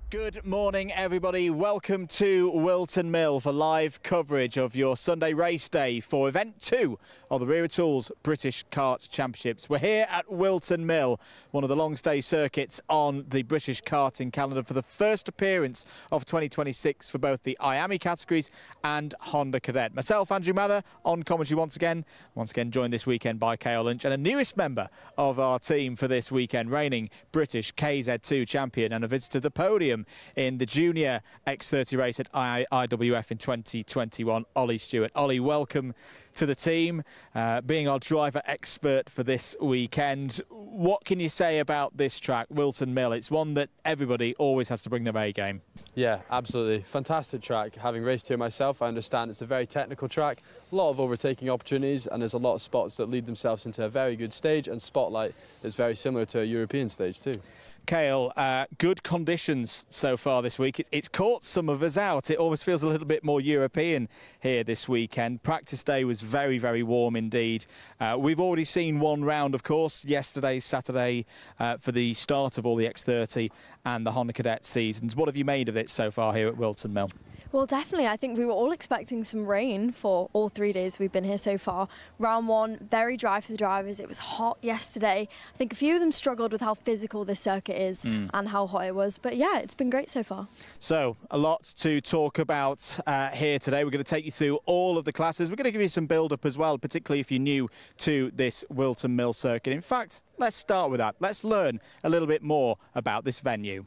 Good morning, everybody. Welcome to Whilton Mill for live coverage of your Sunday race day for Event 2 of the Wera Tools British Kart Championships. We're here at Whilton Mill, one of the long-stay circuits on the British karting calendar for the first appearance of 2026 for both the IAME categories and Honda Cadet. Myself, Andrew Mather, on commentary once again joined this weekend by Ceol Lynch, and a newest member of our team for this weekend, reigning British KZ2 champion and a visit to the podium in the Junior X30 race at IWF in 2021, Ollie Stewart. Ollie, welcome to the team, being our driver expert for this weekend. What can you say about this track, Whilton Mill? It's one that everybody always has to bring their A game. Yeah, absolutely. Fantastic track. Having raced here myself, I understand it's a very technical track, a lot of overtaking opportunities, and there's a lot of spots that lead themselves into a very good stage, and spotlight is very similar to a European stage too. Ceol, good conditions so far this week. It's caught some of us out. It almost feels a little bit more European here this weekend. Practice day was very, very warm indeed. We've already seen one round, of course, yesterday, Saturday, for the start of all the X30 and the Honda Cadet seasons. What have you made of it so far here at Whilton Mill? Well, definitely. I think we were all expecting some rain for all 3 days we've been here so far. Round one, very dry for the drivers. It was hot yesterday. I think a few of them struggled with how physical this circuit is and how hot it was. But yeah, it's been great so far. So, a lot to talk about here today. We're going to take you through all of the classes. We're going to give you some build-up as well, particularly if you're new to this Whilton Mill circuit. In fact, let's start with that. Let's learn a little bit more about this venue.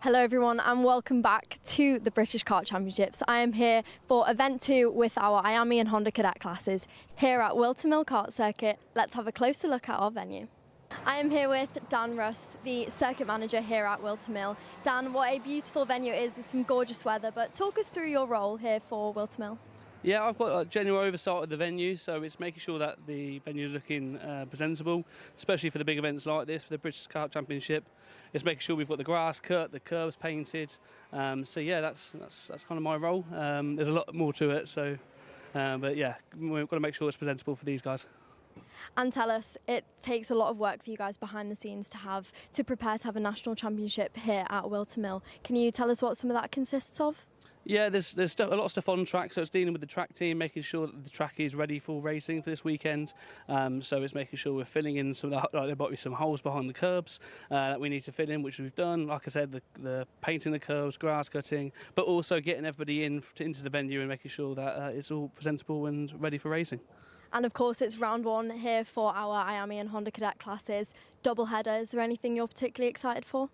Hello everyone and welcome back to the British Kart Championships. I am here for Event 2 with our IAME and Honda Cadet classes. Here at Whilton Mill Kart Circuit, let's have a closer look at our venue. I am here with Dan Russ, the circuit manager here at Whilton Mill. Dan, what a beautiful venue it is with some gorgeous weather, but talk us through your role here for Whilton Mill. Yeah, I've got a general oversight of the venue, so it's making sure that the venue is looking presentable, especially for the big events like this, for the British Kart Championship. It's making sure we've got the grass cut, the curbs painted. So yeah, that's kind of my role. There's a lot more to it, so but yeah, we've got to make sure it's presentable for these guys. And tell us, it takes a lot of work for you guys behind the scenes to prepare to have a national championship here at Whilton Mill. Can you tell us what some of that consists of? Yeah, there's a lot of stuff on track, so it's dealing with the track team, making sure that the track is ready for racing for this weekend. So it's making sure we're filling in some of the, like there might be some holes behind the curbs that we need to fill in, which we've done. Like I said, the painting the curbs, grass cutting, but also getting everybody into the venue and making sure that it's all presentable and ready for racing. And of course, it's round one here for our IAME and Honda Cadet classes. Double header, is there anything you're particularly excited for?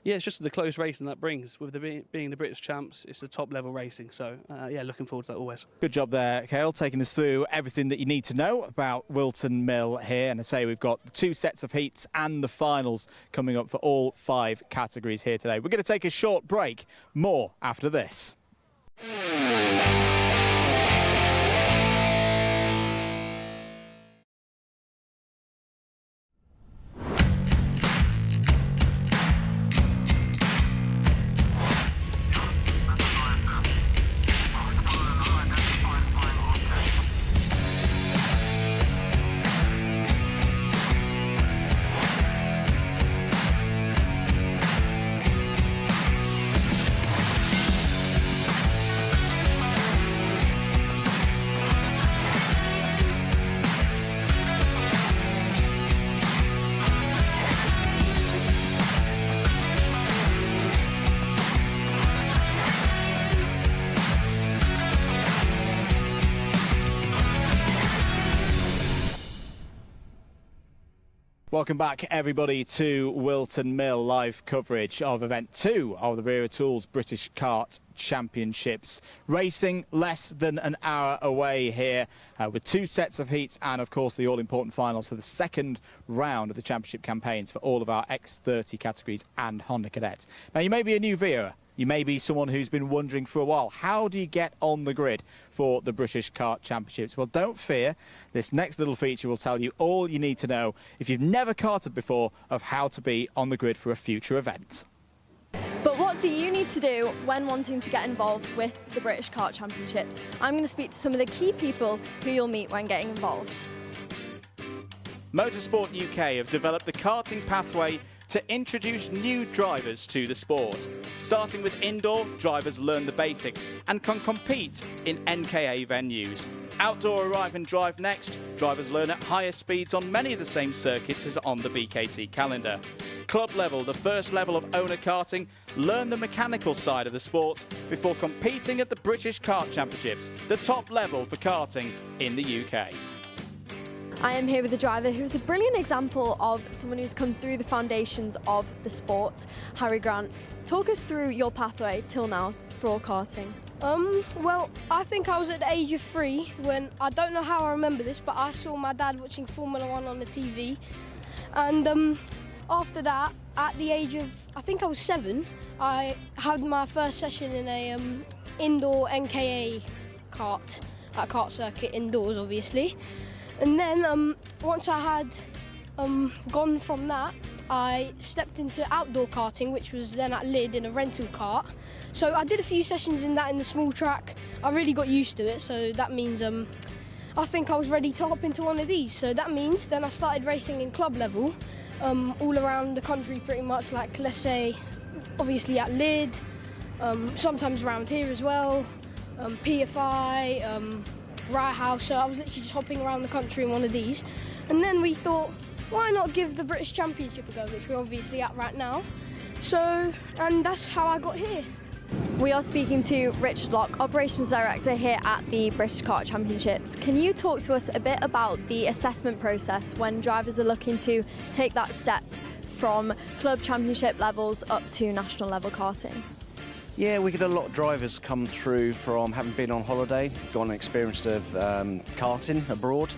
Yeah, it's just the close racing that brings. With being the British champs, it's the top level racing. So yeah, looking forward to that always. Good job there, Ceol, taking us through everything that you need to know about Whilton Mill here. And I say we've got the 2 sets of heats and the finals coming up for all 5 categories here today. We're going to take a short break. More after this. Welcome back, everybody, to Whilton Mill live coverage of Event 2 of the Wera Tools British Kart Championships. Racing less than an hour away here with 2 sets of heats and, of course, the all-important finals for the second round of the championship campaigns for all of our X30 categories and Honda Cadets. Now, you may be a new viewer. You may be someone who's been wondering for a while, how do you get on the grid for the British Kart Championships? Well, don't fear. This next little feature will tell you all you need to know if you've never karted before of how to be on the grid for a future event. But what do you need to do when wanting to get involved with the British Kart Championships? I'm going to speak to some of the key people who you'll meet when getting involved. Motorsport UK have developed the karting pathway to introduce new drivers to the sport. Starting with indoor, drivers learn the basics and can compete in NKA venues. Outdoor arrive and drive next, drivers learn at higher speeds on many of the same circuits as on the BKC calendar. Club level, the first level of owner karting, learn the mechanical side of the sport before competing at the British Kart Championships, the top level for karting in the UK. I am here with a driver who's a brilliant example of someone who's come through the foundations of the sport. Harry Grant, talk us through your pathway till now for karting. Well, I think I was at the age of 3 when, I don't know how I remember this, but I saw my dad watching Formula 1 on the TV. And after that, at the age of, I think I was 7, I had my first session in a indoor NKA kart, at a kart circuit indoors, obviously. And then once I had gone from that, I stepped into outdoor karting, which was then at Lyd in a rental kart. So I did a few sessions in that in the small track. I really got used to it, so that means I think I was ready to hop into one of these. So that means then I started racing in club level, all around the country pretty much, like let's say, obviously at Lyd, sometimes around here as well, PFI, Riot House, so I was literally just hopping around the country in one of these. And then we thought, why not give the British Championship a go, which we're obviously at right now. So, and that's how I got here. We are speaking to Richard Locke, Operations Director here at the British Kart Championships. Can you talk to us a bit about the assessment process when drivers are looking to take that step from club championship levels up to national level karting? Yeah, we get a lot of drivers come through from having been on holiday, gone and experienced of karting abroad,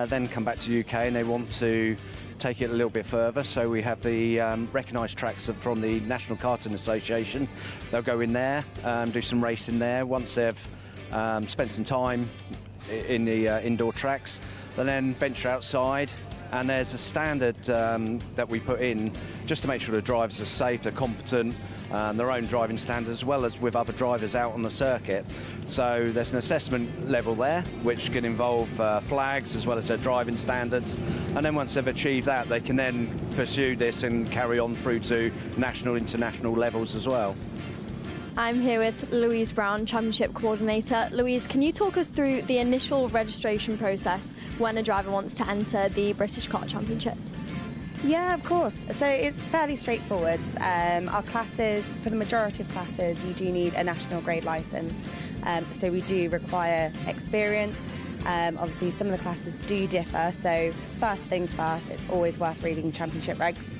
then come back to the UK and they want to take it a little bit further. So we have the recognised tracks from the National Karting Association. They'll go in there, do some racing there. Once they've spent some time in the indoor tracks, they'll then venture outside. And there's a standard that we put in just to make sure the drivers are safe, they're competent, their own driving standards, as well as with other drivers out on the circuit. So there's an assessment level there, which can involve flags as well as their driving standards. And then once they've achieved that, they can then pursue this and carry on through to national, international levels as well. I'm here with Louise Brown, Championship Coordinator. Louise, can you talk us through the initial registration process when a driver wants to enter the British Kart Championships? Yeah, of course. So it's fairly straightforward. Our classes, for the majority of classes, you do need a national grade licence. So we do require experience. Obviously, some of the classes do differ. So first things first, it's always worth reading the championship regs.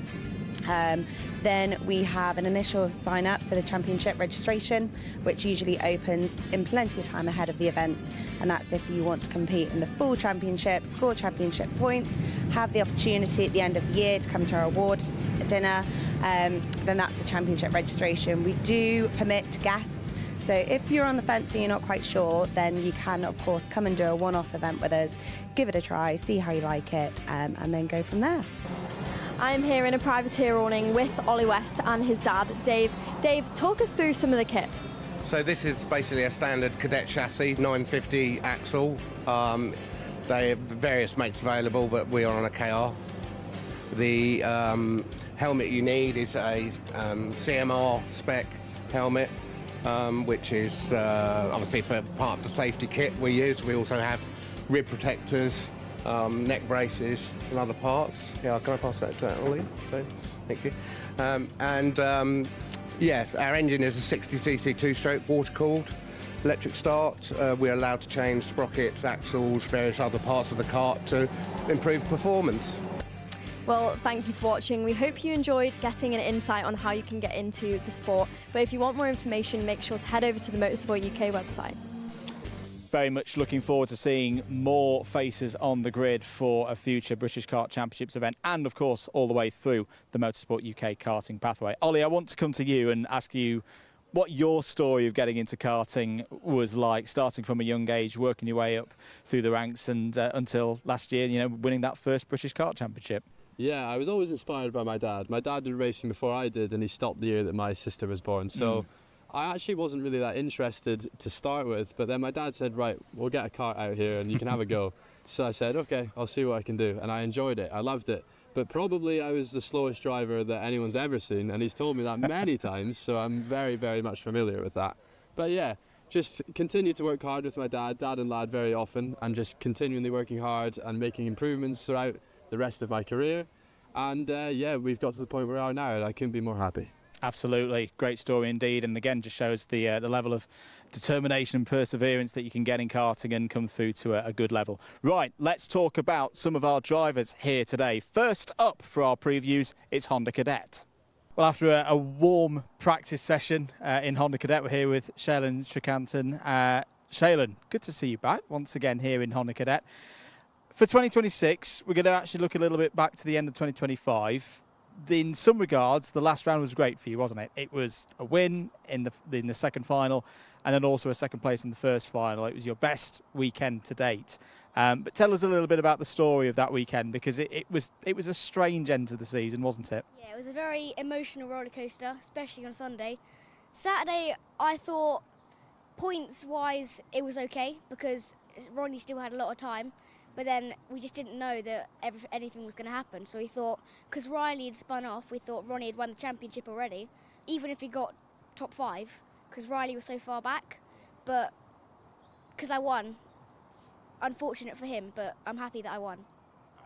Then we have an initial sign up for the championship registration, which usually opens in plenty of time ahead of the events, and that's if you want to compete in the full championship, score championship points, have the opportunity at the end of the year to come to our award dinner, then that's the championship registration. We do permit guests, so if you're on the fence and you're not quite sure, then you can of course come and do a one-off event with us, give it a try, see how you like it, and then go from there. I'm here in a privateer awning with Ollie West and his dad, Dave. Dave, talk us through some of the kit. So this is basically a standard Cadet chassis, 950 axle. They have various makes available, but we are on a KR. The helmet you need is a CMR spec helmet, which is obviously for part of the safety kit we use. We also have rib protectors, neck braces and other parts. Yeah, can I pass that to Ollie? Thank you. Yeah, our engine is a 60cc two-stroke water-cooled electric start. We're allowed to change sprockets, axles, various other parts of the kart to improve performance. Well, thank you for watching. We hope you enjoyed getting an insight on how you can get into the sport. But if you want more information, make sure to head over to the Motorsport UK website. Very much looking forward to seeing more faces on the grid for a future British Kart Championships event and, of course, all the way through the Motorsport UK karting pathway. Ollie, I want to come to you and ask you what your story of getting into karting was like, starting from a young age, working your way up through the ranks and until last year, you know, winning that first British Kart Championship. Yeah, I was always inspired by my dad. My dad did racing before I did, and he stopped the year that my sister was born. So I actually wasn't really that interested to start with, but then my dad said, right, we'll get a kart out here and you can have a go. So I said, okay, I'll see what I can do. And I enjoyed it. I loved it. but probably I was the slowest driver that anyone's ever seen, and he's told me that many times, so I'm very, very much familiar with that. But yeah, just continue to work hard with my dad and lad very often, and just continually working hard and making improvements throughout the rest of my career. And yeah, we've got to the point where we are now, and I couldn't be more happy. Absolutely, great story indeed, and again just shows the level of determination and perseverance that you can get in karting and come through to a good level. Right, let's talk about some of our drivers here today. First up for our previews, it's Honda Cadet. Well, after a warm practice session in Honda Cadet, we're here with Ceol Lynch. Ceol, good to see you back once again here in Honda Cadet. For 2026, we're going to actually look a little bit back to the end of 2025. In some regards, the last round was great for you, wasn't it? It was a win in the second final, and then also a second place in the first final. It was your best weekend to date. But tell us a little bit about the story of that weekend, because it was a strange end to the season, wasn't it? Yeah, it was a very emotional roller coaster, especially on Sunday. Saturday, I thought points-wise it was okay because Ronnie still had a lot of time. But then we just didn't know that anything was going to happen. So we thought, because Riley had spun off, we thought Ronnie had won the championship already, even if he got top 5, because Riley was so far back. But because I won, unfortunate for him, but I'm happy that I won.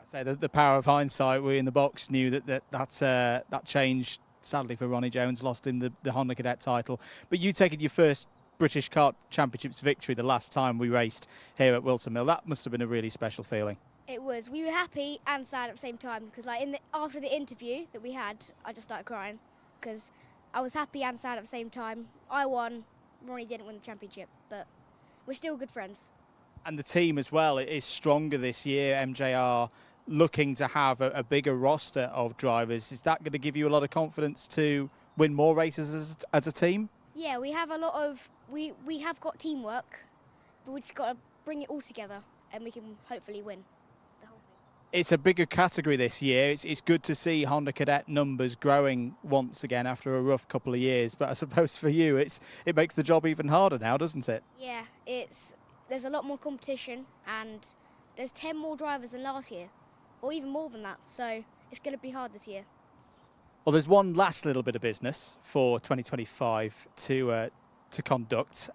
So the power of hindsight, we in the box knew that changed, sadly for Ronnie Jones, lost him the Honda Cadet title. But you taking your first British Kart Championships victory the last time we raced here at Whilton Mill. That must have been a really special feeling. It was. We were happy and sad at the same time because, like, after the interview that we had, I just started crying because I was happy and sad at the same time. I won, Ronnie didn't win the championship, but we're still good friends. And the team as well is stronger this year. MJR looking to have a bigger roster of drivers. Is that going to give you a lot of confidence to win more races as a team? Yeah, we have a lot of. We have got teamwork, but we just got to bring it all together and we can hopefully win the whole thing. It's a bigger category this year. It's good to see Honda Cadet numbers growing once again after a rough couple of years, but I suppose for you it makes the job even harder now, doesn't it? Yeah, there's a lot more competition and there's 10 more drivers than last year, or even more than that, so it's going to be hard this year. Well, there's one last little bit of business for 2025 to conduct.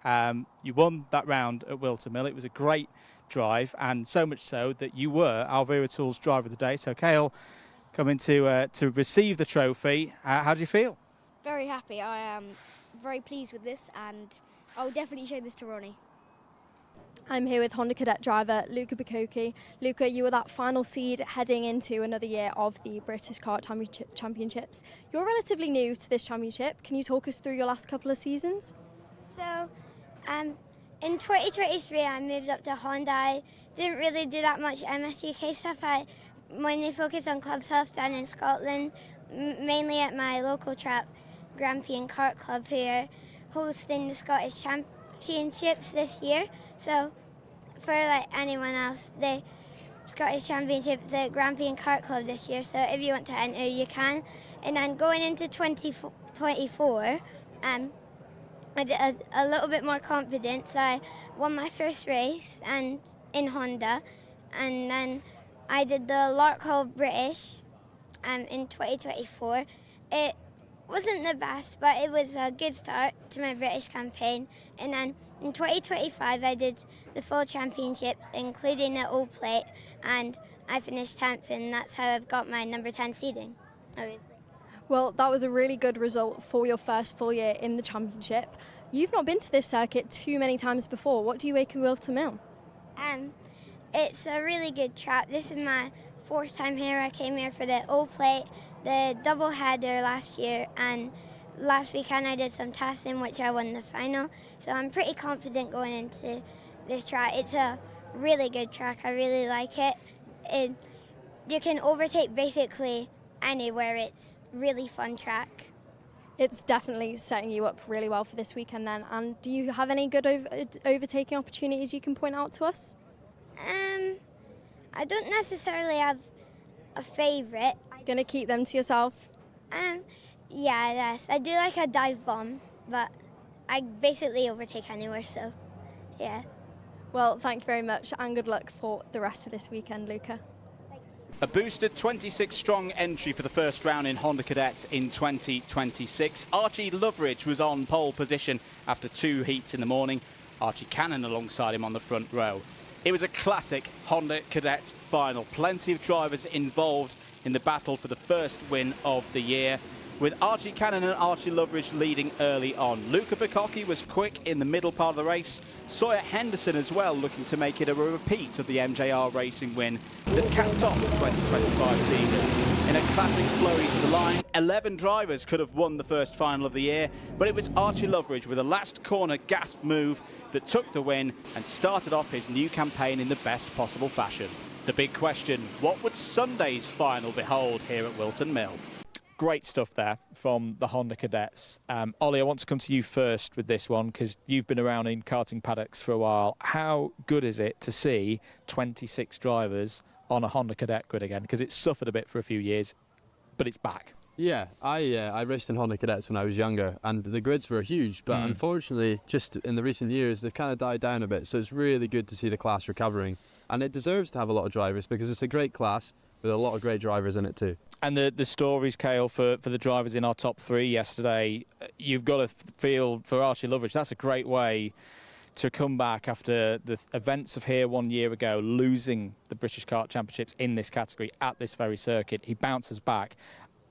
You won that round at Whilton Mill. It was a great drive, and so much so that you were our Wera Tools Driver of the Day. So, Ceol, coming to receive the trophy. How do you feel? Very happy. I am very pleased with this, and I'll definitely show this to Ronnie. I'm here with Honda Cadet driver Luca Bakoki. Luca, you were that final seed heading into another year of the British Kart Championships. You're relatively new to this championship. Can you talk us through your last couple of seasons? So, in 2023, I moved up to Honda. I didn't really do that much MSUK stuff. I mainly focused on club stuff down in Scotland, mainly at my local track, Grand Prix and Kart Club, who are hosting the Scottish Championships this year. So, for like anyone else, the Scottish Championships, the Grand Prix and Kart Club this year. So, if you want to enter, you can. And then going into 2024, I did a little bit more confidence. I won my first race and in Honda, and then I did the Lark Hall British in 2024. It wasn't the best, but it was a good start to my British campaign. And then in 2025, I did the full championships, including the All Plate, and I finished 10th, and that's how I've got my number 10 seeding, obviously. Well, that was a really good result for your first full year in the championship. You've not been to this circuit too many times before. What do you make of Whilton Mill? It's a really good track. This is my 4th time here. I came here for the All Plate, the double header last year, and last weekend I did some testing, which I won the final. So I'm pretty confident going into this track. It's a really good track. I really like it. You can overtake basically anywhere. It's really fun track. It's definitely setting you up really well for this weekend then. And do you have any good overtaking opportunities you can point out to us? I don't necessarily have a favourite. Gonna keep them to yourself? Yes. I do like a dive bomb, but I basically overtake anywhere, so yeah. Well, thank you very much and good luck for the rest of this weekend, Luca. A boosted 26-strong entry for the first round in Honda Cadets in 2026. Archie Loveridge was on pole position after 2 heats in the morning. Archie Cannon alongside him on the front row. It was a classic Honda Cadets final. Plenty of drivers involved in the battle for the first win of the year, with Archie Cannon and Archie Loveridge leading early on. Luca Bacocchi was quick in the middle part of the race. Sawyer Henderson as well, looking to make it a repeat of the MJR Racing win that capped off the 2025 season. In a classic flurry to the line, 11 drivers could have won the first final of the year, but it was Archie Loveridge with a last corner gasp move that took the win and started off his new campaign in the best possible fashion. The big question, what would Sunday's final behold here at Whilton Mill? Great stuff there from the Honda Cadets. Ollie, I want to come to you first with this one because you've been around in karting paddocks for a while. How good is it to see 26 drivers on a Honda Cadet grid again? Because it's suffered a bit for a few years, but it's back. Yeah, I raced in Honda Cadets when I was younger, and the grids were huge, but unfortunately, just in the recent years, they've kind of died down a bit, so it's really good to see the class recovering. And it deserves to have a lot of drivers because it's a great class with a lot of great drivers in it too. And the stories, Ceol, for the drivers in our top 3 yesterday, you've got to feel for Archie Loveridge, that's a great way to come back after the events of here 1 year ago, losing the British Kart Championships in this category at this very circuit. He bounces back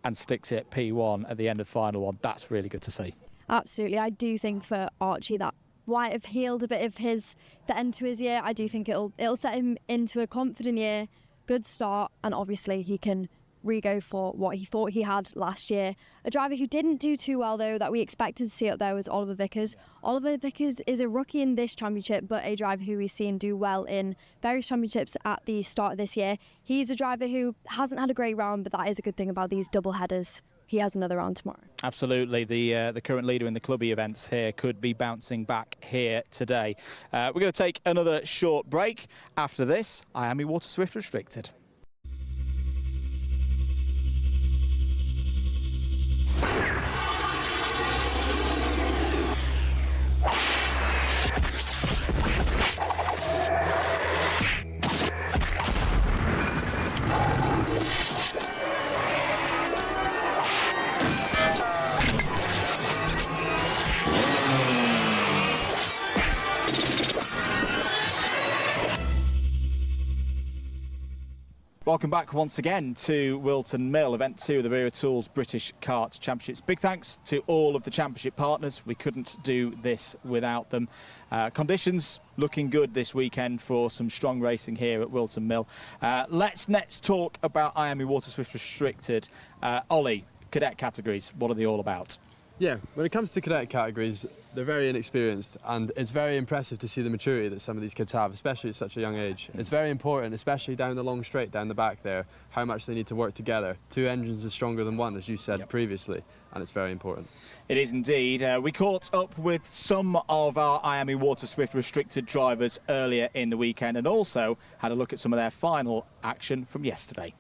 and sticks it at P1 at the end of final one. That's really good to see. Absolutely. I do think for Archie that might have healed a bit of the end to his year. I do think it'll set him into a confident year, good start, and obviously he can re-go for what he thought he had last year. A driver who didn't do too well, though, that we expected to see up there was Oliver Vickers. Oliver Vickers is a rookie in this championship, but a driver who we've seen do well in various championships at the start of this year. He's a driver who hasn't had a great round, but that is a good thing about these double headers. He has another round tomorrow. Absolutely. The current leader in the clubby events here could be bouncing back here today. We're going to take another short break. After this, IAME Waterswift Restricted. Welcome back once again to Whilton Mill, Event 2 of the Wera Tools British Kart Championships. Big thanks to all of the championship partners. We couldn't do this without them. Conditions looking good this weekend for some strong racing here at Whilton Mill. Let's talk about IAME Waterswift Restricted. Ollie, cadet categories, what are they all about? Yeah, when it comes to cadet categories, they're very inexperienced, and it's very impressive to see the maturity that some of these kids have, especially at such a young age. It's very important, especially down the long straight down the back there, how much they need to work together. 2 engines are stronger than 1, as you said previously, and it's very important. It is indeed. We caught up with some of our IAME Waterswift Restricted drivers earlier in the weekend and also had a look at some of their final action from yesterday.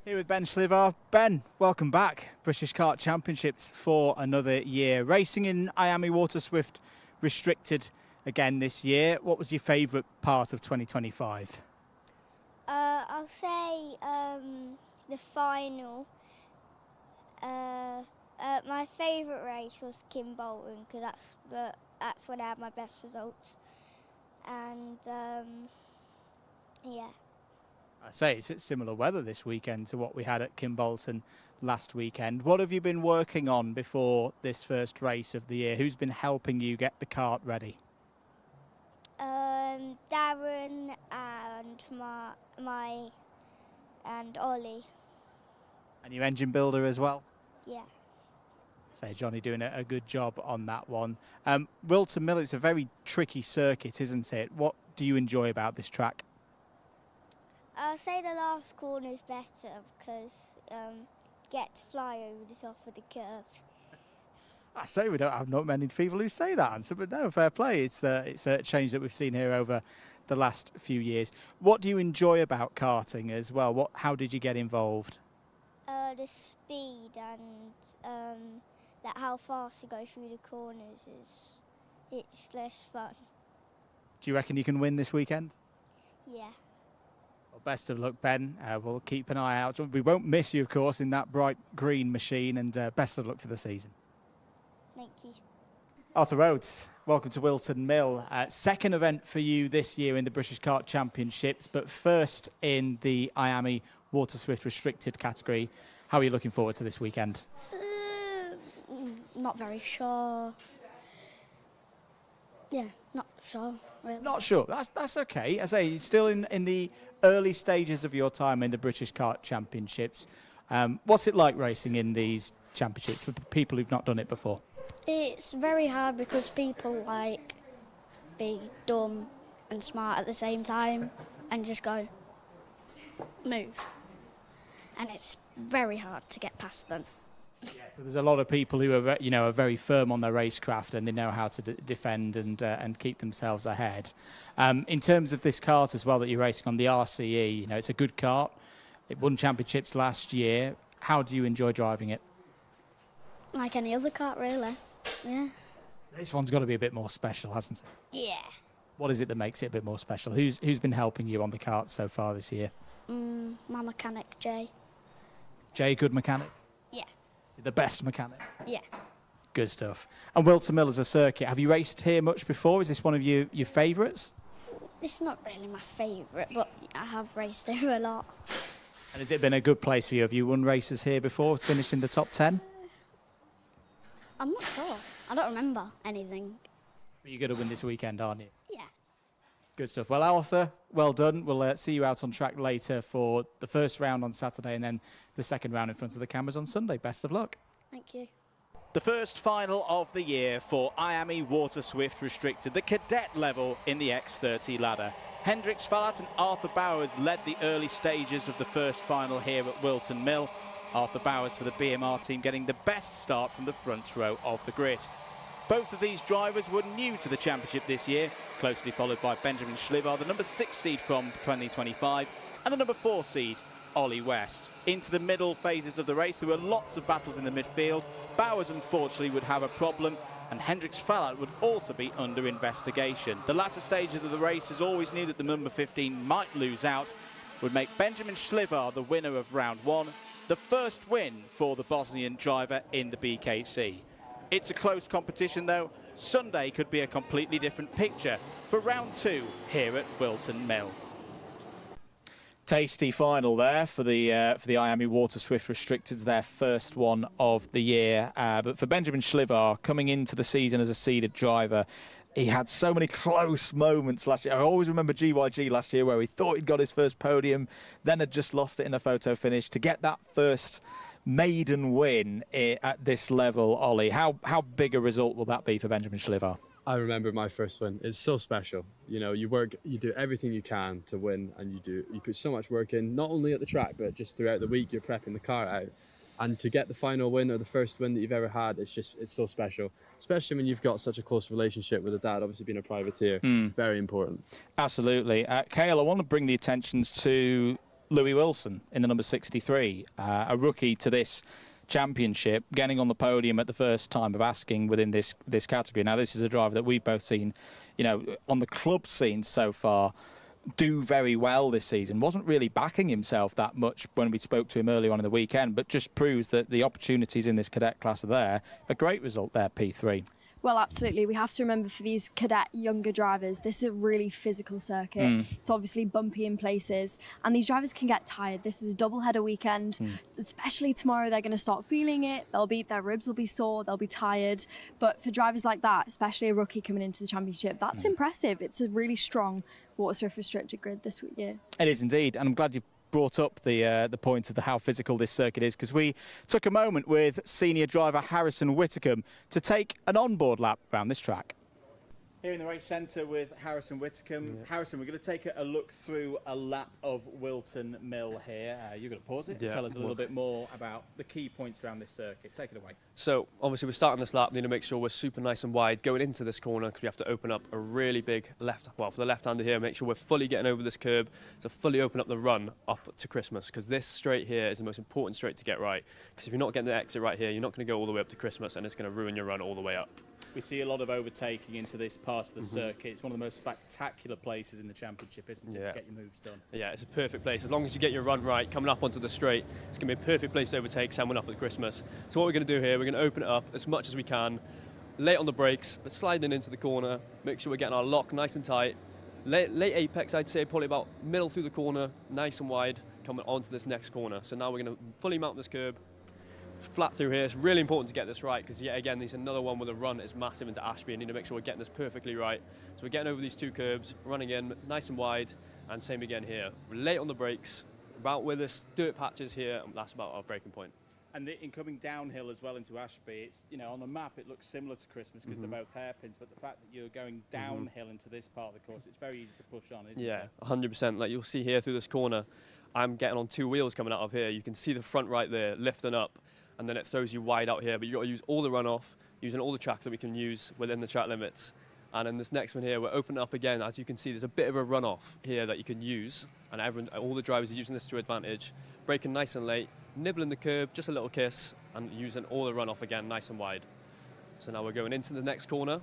Here with Ben Schlivar. Ben, welcome back. British Kart Championships for another year. Racing in IAME Waterswift Restricted again this year. What was your favourite part of 2025? I'll say the final. My favourite race was Kimbolton because that's when I had my best results. And yeah. I say it's similar weather this weekend to what we had at Kimbolton last weekend. What have you been working on before this first race of the year? Who's been helping you get the kart ready? Darren and and Ollie. And your engine builder as well? Yeah. Say Johnny doing a good job on that one. Whilton Mill, it's a very tricky circuit, isn't it? What do you enjoy about this track? I'll say the last corner is better because get to fly over the top of the curve. I say we don't have not many people who say that answer, but no, fair play. It's a change that we've seen here over the last few years. What do you enjoy about karting as well? How did you get involved? The speed and that how fast you go through the corners it's less fun. Do you reckon you can win this weekend? Yeah. Well, best of luck, Ben. We'll keep an eye out. We won't miss you, of course, in that bright green machine, and best of luck for the season. Thank you. Arthur Rhodes, welcome to Whilton Mill. Second event for you this year in the British Kart Championships, but first in the IAME Waterswift Restricted category. How are you looking forward to this weekend? Not very sure. Yeah, not sure, really. Not sure. That's okay. As I say, you're still in the early stages of your time in the British Kart Championships. What's it like racing in these championships for people who've not done it before? It's very hard because people like be dumb and smart at the same time and just go move. And it's very hard to get past them. Yeah, so there's a lot of people who are, are very firm on their racecraft and they know how to defend and keep themselves ahead. In terms of this kart as well that you're racing on, the RCE, it's a good kart. It won championships last year. How do you enjoy driving it? Like any other kart, really. Yeah. This one's got to be a bit more special, hasn't it? Yeah. What is it that makes it a bit more special? Who's been helping you on the kart so far this year? My mechanic, Jay. Is Jay a good mechanic? Yeah. Is he the best mechanic? Yeah. Good stuff. And Whilton Mill is a circuit. Have you raced here much before? Is this one of your favourites? It's not really my favourite, but I have raced here a lot. And has it been a good place for you? Have you won races here before, finished in the top 10? I'm not sure. I don't remember anything. But you're going to win this weekend, aren't you? Yeah. Good stuff. Well, Arthur, well done. We'll see you out on track later for the first round on Saturday and then the second round in front of the cameras on Sunday. Best of luck. Thank you. The first final of the year for IAME Waterswift Restricted, the cadet level in the X30 ladder. Hendrix Fallat and Arthur Bowers led the early stages of the first final here at Whilton Mill. Arthur Bowers for the BMR team getting the best start from the front row of the grid. Both of these drivers were new to the championship this year, closely followed by Benjamin Schlivar, the number 6 seed from 2025, and the number 4 seed, Ollie West. Into the middle phases of the race, there were lots of battles in the midfield. Bowers, unfortunately, would have a problem, and Hendrix Fallat would also be under investigation. The latter stages of the races always knew that the number 15 might lose out, would make Benjamin Schlivar the winner of round 1, the first win for the Bosnian driver in the BKC. It's a close competition though. Sunday could be a completely different picture for round 2 here at Whilton Mill. Tasty final there for the IAME Waterswift Restricted, their first one of the year. But for Benjamin Schlivar, coming into the season as a seeded driver, he had so many close moments last year. I always remember GYG last year where he thought he'd got his first podium, then had just lost it in a photo finish. To get that first maiden win at this level, Ollie, how big a result will that be for Benjamin Schlivar? I remember my first win. It's so special. You do everything you can to win, and you put so much work in, not only at the track, but just throughout the week, you're prepping the car out. And to get the final win or the first win that you've ever had, it's so special. Especially when you've got such a close relationship with a dad, obviously being a privateer. Very important. Absolutely. Ceol, I want to bring the attentions to Louis Wilson in the number 63, a rookie to this championship, getting on the podium at the first time of asking within this category. Now, this is a driver that we've both seen, on the club scene so far, do very well this season. Wasn't really backing himself that much when we spoke to him earlier on in the weekend, but just proves that the opportunities in this cadet class are there. A great result there, P3. Well, absolutely. We have to remember for these cadet younger drivers, this is a really physical circuit. It's obviously bumpy in places, and these drivers can get tired. This is a double-header weekend, especially tomorrow. They're going to start feeling it. Their ribs will be sore. They'll be tired. But for drivers like that, especially a rookie coming into the championship, that's impressive. It's a really strong Waterswift Restricted grid this year. It is indeed, and I'm glad you brought up the point of how physical this circuit is, because we took a moment with senior driver Harrison Whitcomb to take an onboard lap around this track. Here in the race centre with Harrison Whitcomb. Harrison, we're going to take a look through a lap of Whilton Mill here. You're going to pause it and tell us a little bit more about the key points around this circuit. Take it away. So obviously we're starting this lap, we need to make sure we're super nice and wide going into this corner, because we have to open up a really big for the left-hander here, make sure we're fully getting over this curb to fully open up the run up to Christmas, because this straight here is the most important straight to get right, because if you're not getting the exit right here, you're not going to go all the way up to Christmas, and it's going to ruin your run all the way up. We see a lot of overtaking into this part of the circuit. It's one of the most spectacular places in the championship, isn't it, to get your moves done? Yeah, it's a perfect place. As long as you get your run right, coming up onto the straight, it's going to be a perfect place to overtake someone up at Christmas. So what we're going to do here, we're going to open it up as much as we can, late on the brakes, sliding into the corner, make sure we're getting our lock nice and tight. Late apex, I'd say, probably about middle through the corner, nice and wide, coming onto this next corner. So now we're going to fully mount this curb. It's flat through here. It's really important to get this right because, yet again, there's another one where the run is massive into Ashby. I need to make sure we're getting this perfectly right. So we're getting over these two curbs, running in nice and wide, and same again here. We're late on the brakes, about where this dirt patch is here, and that's about our braking point. And in coming downhill as well into Ashby, it's, you know, on the map it looks similar to Christmas because they're both hairpins, but the fact that you're going downhill into this part of the course, it's very easy to push on, isn't it? Yeah, 100%. Like you'll see here through this corner, I'm getting on two wheels coming out of here. You can see the front right there lifting up, and then it throws you wide out here, but you've got to use all the runoff, using all the track that we can use within the track limits. And in this next one here, we're opening up again. As you can see, there's a bit of a runoff here that you can use, and all the drivers are using this to advantage. Braking nice and late, nibbling the curb, just a little kiss, and using all the runoff again, nice and wide. So now we're going into the next corner.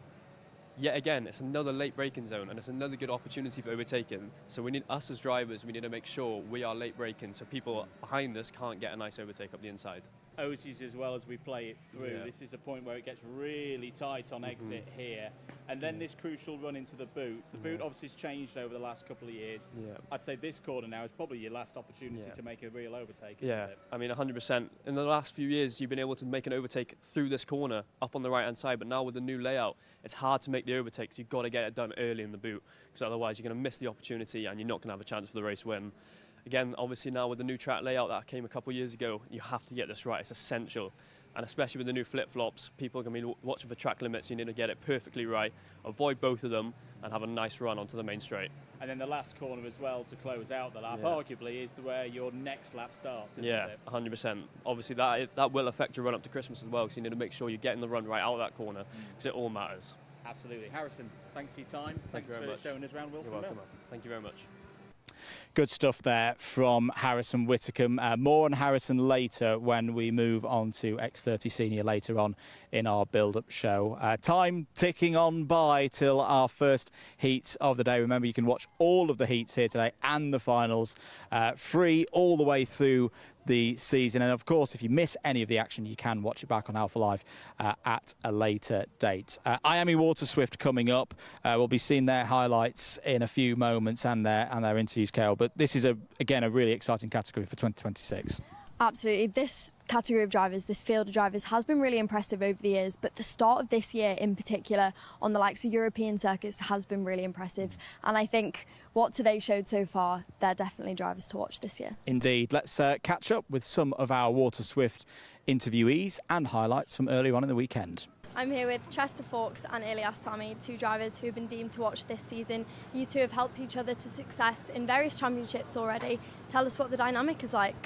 Yet again, it's another late braking zone, and it's another good opportunity for overtaking. So we need, us as drivers, we need to make sure we are late braking so people behind us can't get a nice overtake up the inside. Otis as well as we play it through. Yeah. This is a point where it gets really tight on exit here. And then this crucial run into the boot. The boot obviously has changed over the last couple of years. Yeah. I'd say this corner now is probably your last opportunity to make a real overtake, isn't Yeah, it? I mean 100%. In the last few years, you've been able to make an overtake through this corner, up on the right-hand side, but now with the new layout, it's hard to make the overtakes. You've got to get it done early in the boot, because otherwise you're going to miss the opportunity and you're not going to have a chance for the race win. Again, obviously now with the new track layout that came a couple of years ago, you have to get this right. It's essential. And especially with the new flip-flops, people are going to be watching for track limits. You need to get it perfectly right, avoid both of them, and have a nice run onto the main straight. And then the last corner as well to close out the lap, arguably, is where your next lap starts, isn't it? 100%. Obviously, that will affect your run up to Christmas as well, because you need to make sure you're getting the run right out of that corner, because it all matters. Absolutely. Harrison, thanks for your time. Thank you very much. Showing us around Whilton You're Mill. welcome. Thank you very much. Good stuff there from Harrison Whitcomb. More on Harrison later when we move on to X30 Senior later on in our build-up show. Time ticking on by till our first heat of the day. Remember, you can watch all of the heats here today and the finals free all the way through the season. And of course, if you miss any of the action, you can watch it back on Alpha Live at a later date. IAME Waterswift coming up. We'll be seeing their highlights in a few moments and their interviews, Ceol. But this is again a really exciting category for 2026. Absolutely. This category of drivers, this field of drivers has been really impressive over the years, but the start of this year in particular on the likes of European circuits has been really impressive. And I think what today showed so far, they're definitely drivers to watch this year. Indeed. Let's catch up with some of our Waterswift interviewees and highlights from earlier on in the weekend. I'm here with Chester Fawkes and Ilyas Sami, two drivers who've been deemed to watch this season. You two have helped each other to success in various championships already. Tell us what the dynamic is like.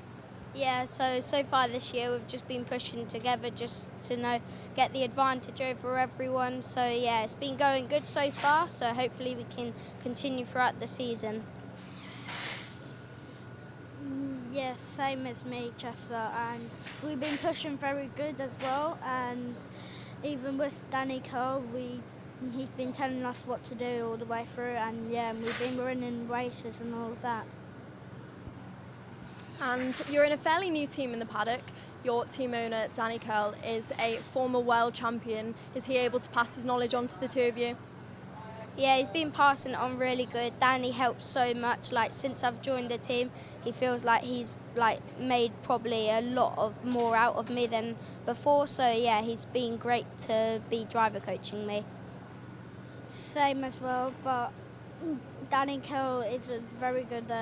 Yeah, so far this year we've just been pushing together just to get the advantage over everyone. So yeah, it's been going good so far, so hopefully we can continue throughout the season. Yes, same as me, Chester, and we've been pushing very good as well, and even with Danny Cole, he's been telling us what to do all the way through, and yeah, we've been running races and all of that. And you're in a fairly new team in the paddock. Your team owner, Danny Curl, is a former world champion. Is he able to pass his knowledge on to the two of you? Yeah, he's been passing it on really good. Danny helps so much. Like, since I've joined the team, he feels like he's made probably a lot more out of me than before. So yeah, he's been great to be driver coaching me. Same as well, but Danny Curl is a very good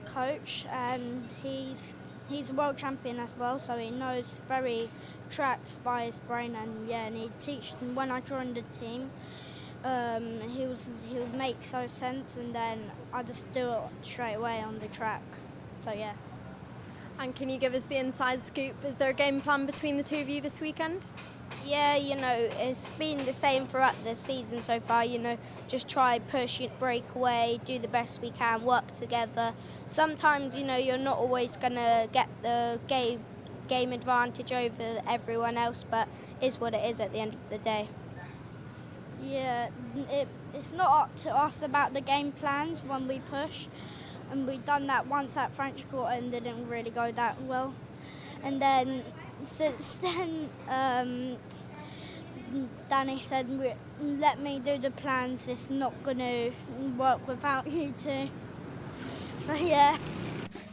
coach, and he's a world champion as well, so he knows very tracks by his brain, and yeah, and he teach. When I joined the team, he would make so sense, and then I just do it straight away on the track. So yeah. And can you give us the inside scoop? Is there a game plan between the two of you this weekend? Yeah, it's been the same throughout the season so far, just try, push it, break away, do the best we can, work together. Sometimes, you're not always going to get the game advantage over everyone else, but it is what it is at the end of the day. Yeah, it's not up to us about the game plans when we push, and we've done that once at French Quarter and didn't really go that well. And then since then, Danny said, let me do the plans, it's not going to work without you two. So yeah.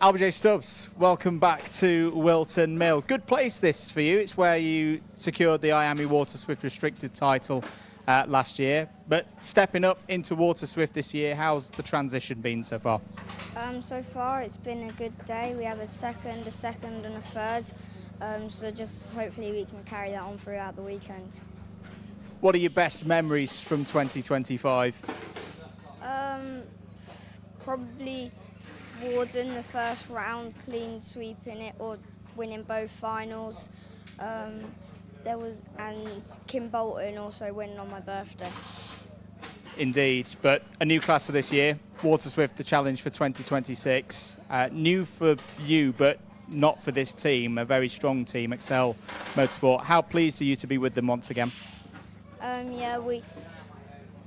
Albert J. Stubbs, welcome back to Whilton Mill. Good place this for you. It's where you secured the IAME Waterswift Restricted title last year. But stepping up into Waterswift this year, how's the transition been so far? So far it's been a good day. We have a second and a third. So just hopefully we can carry that on throughout the weekend. What are your best memories from 2025? Probably Warden, the first round, clean sweeping it or winning both finals. And Kim Bolton also winning on my birthday. Indeed, but a new class for this year, Waterswift, the challenge for 2026. New for you, but not for this team, a very strong team, Ceol Motorsport. How pleased are you to be with them once again?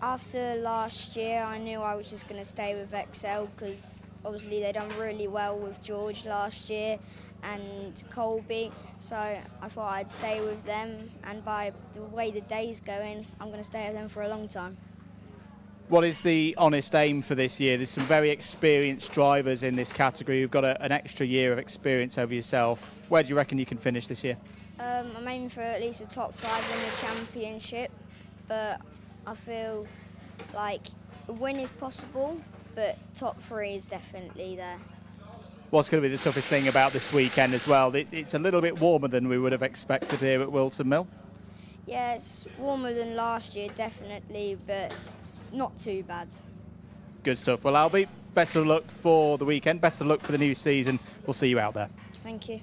After last year, I knew I was just going to stay with Ceol because obviously they done really well with George last year and Colby, so I thought I'd stay with them, and by the way the day's going, I'm going to stay with them for a long time. What is the honest aim for this year? There's some very experienced drivers in this category. You've got an extra year of experience over yourself. Where do you reckon you can finish this year? I'm aiming for at least a top 5 in the championship, but I feel like a win is possible, but top 3 is definitely there. What's going to be the toughest thing about this weekend as well? It's a little bit warmer than we would have expected here at Whilton Mill. Yeah, it's warmer than last year, definitely, but it's not too bad. Good stuff. Well, Albie, best of luck for the weekend. Best of luck for the new season. We'll see you out there. Thank you.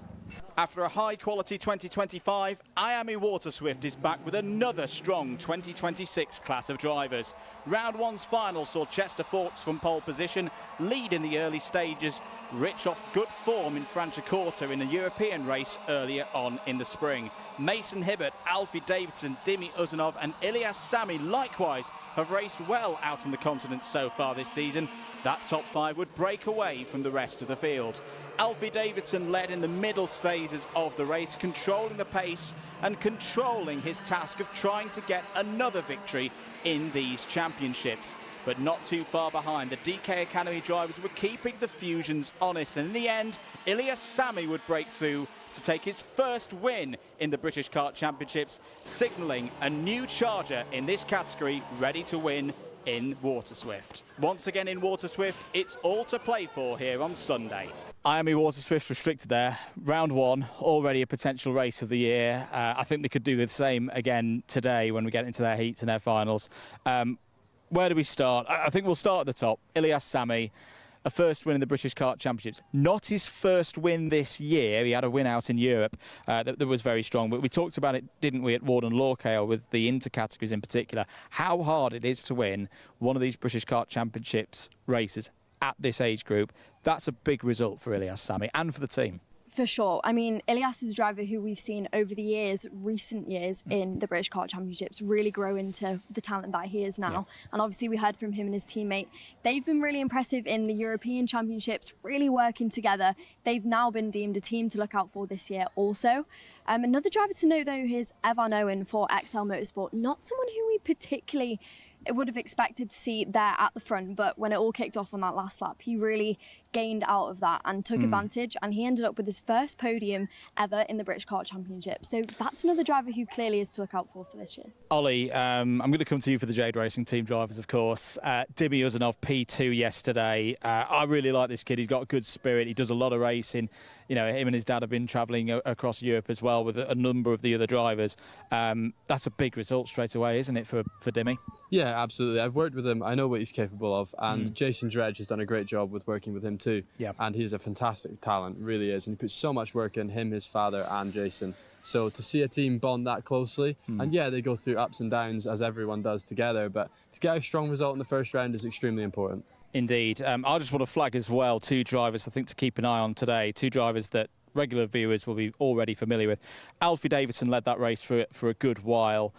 After a high-quality 2025, IAME Waterswift is back with another strong 2026 class of drivers. Round 1's final saw Chester Fawkes from pole position, lead in the early stages, rich off good form in Franciacorta in a European race earlier on in the spring. Mason Hibbert, Alfie Davidson, Dimi Uzanov and Ilyas Sami likewise have raced well out on the continent so far this season. That top 5 would break away from the rest of the field. Alfie Davidson led in the middle phases of the race, controlling the pace and controlling his task of trying to get another victory in these championships. But not too far behind, the DK Academy drivers were keeping the Fusions honest, and in the end, Ilyas Sami would break through to take his first win in the British Kart Championships, signalling a new charger in this category ready to win in Waterswift. Once again in Waterswift, it's all to play for here on Sunday. IAME Waterswift Restricted there, round 1, already a potential race of the year. I think they could do the same again today when we get into their heats and their finals. Where do we start? I think we'll start at the top. Ilyas Sami, a first win in the British Kart Championships. Not his first win this year. He had a win out in Europe that was very strong. But we talked about it, didn't we, at Warden Lawcale with the inter-categories in particular, how hard it is to win one of these British Kart Championships races at this age group. That's a big result for Ilyas Sami and for the team. For sure. I mean, Ilyas is a driver who we've seen over the years, recent years, in the British Kart Championships really grow into the talent that he is now. Yeah. And obviously we heard from him and his teammate. They've been really impressive in the European Championships, really working together. They've now been deemed a team to look out for this year also. Another driver to note, though, is Evan Owen for Ceol Motorsport. Not someone who we particularly would have expected to see there at the front, but when it all kicked off on that last lap, he really gained out of that and took advantage, and he ended up with his first podium ever in the British Kart Championship. So that's another driver who clearly is to look out for this year. Ollie, I'm going to come to you for the Jade Racing team drivers, of course. Dimi Uzanov, P2 yesterday. I really like this kid. He's got a good spirit. He does a lot of racing. You know, him and his dad have been travelling across Europe as well with a number of the other drivers. That's a big result straight away, isn't it, for Dimi? Yeah, absolutely. I've worked with him. I know what he's capable of. And Jason Dredge has done a great job with working with him too. Yeah. And he's a fantastic talent, really is. And he puts so much work in, him, his father and Jason. So to see a team bond that closely, and yeah, they go through ups and downs as everyone does together, but to get a strong result in the first round is extremely important. Indeed. I just want to flag as well 2 drivers I think to keep an eye on today, 2 drivers that regular viewers will be already familiar with. Alfie Davidson led that race for a good while.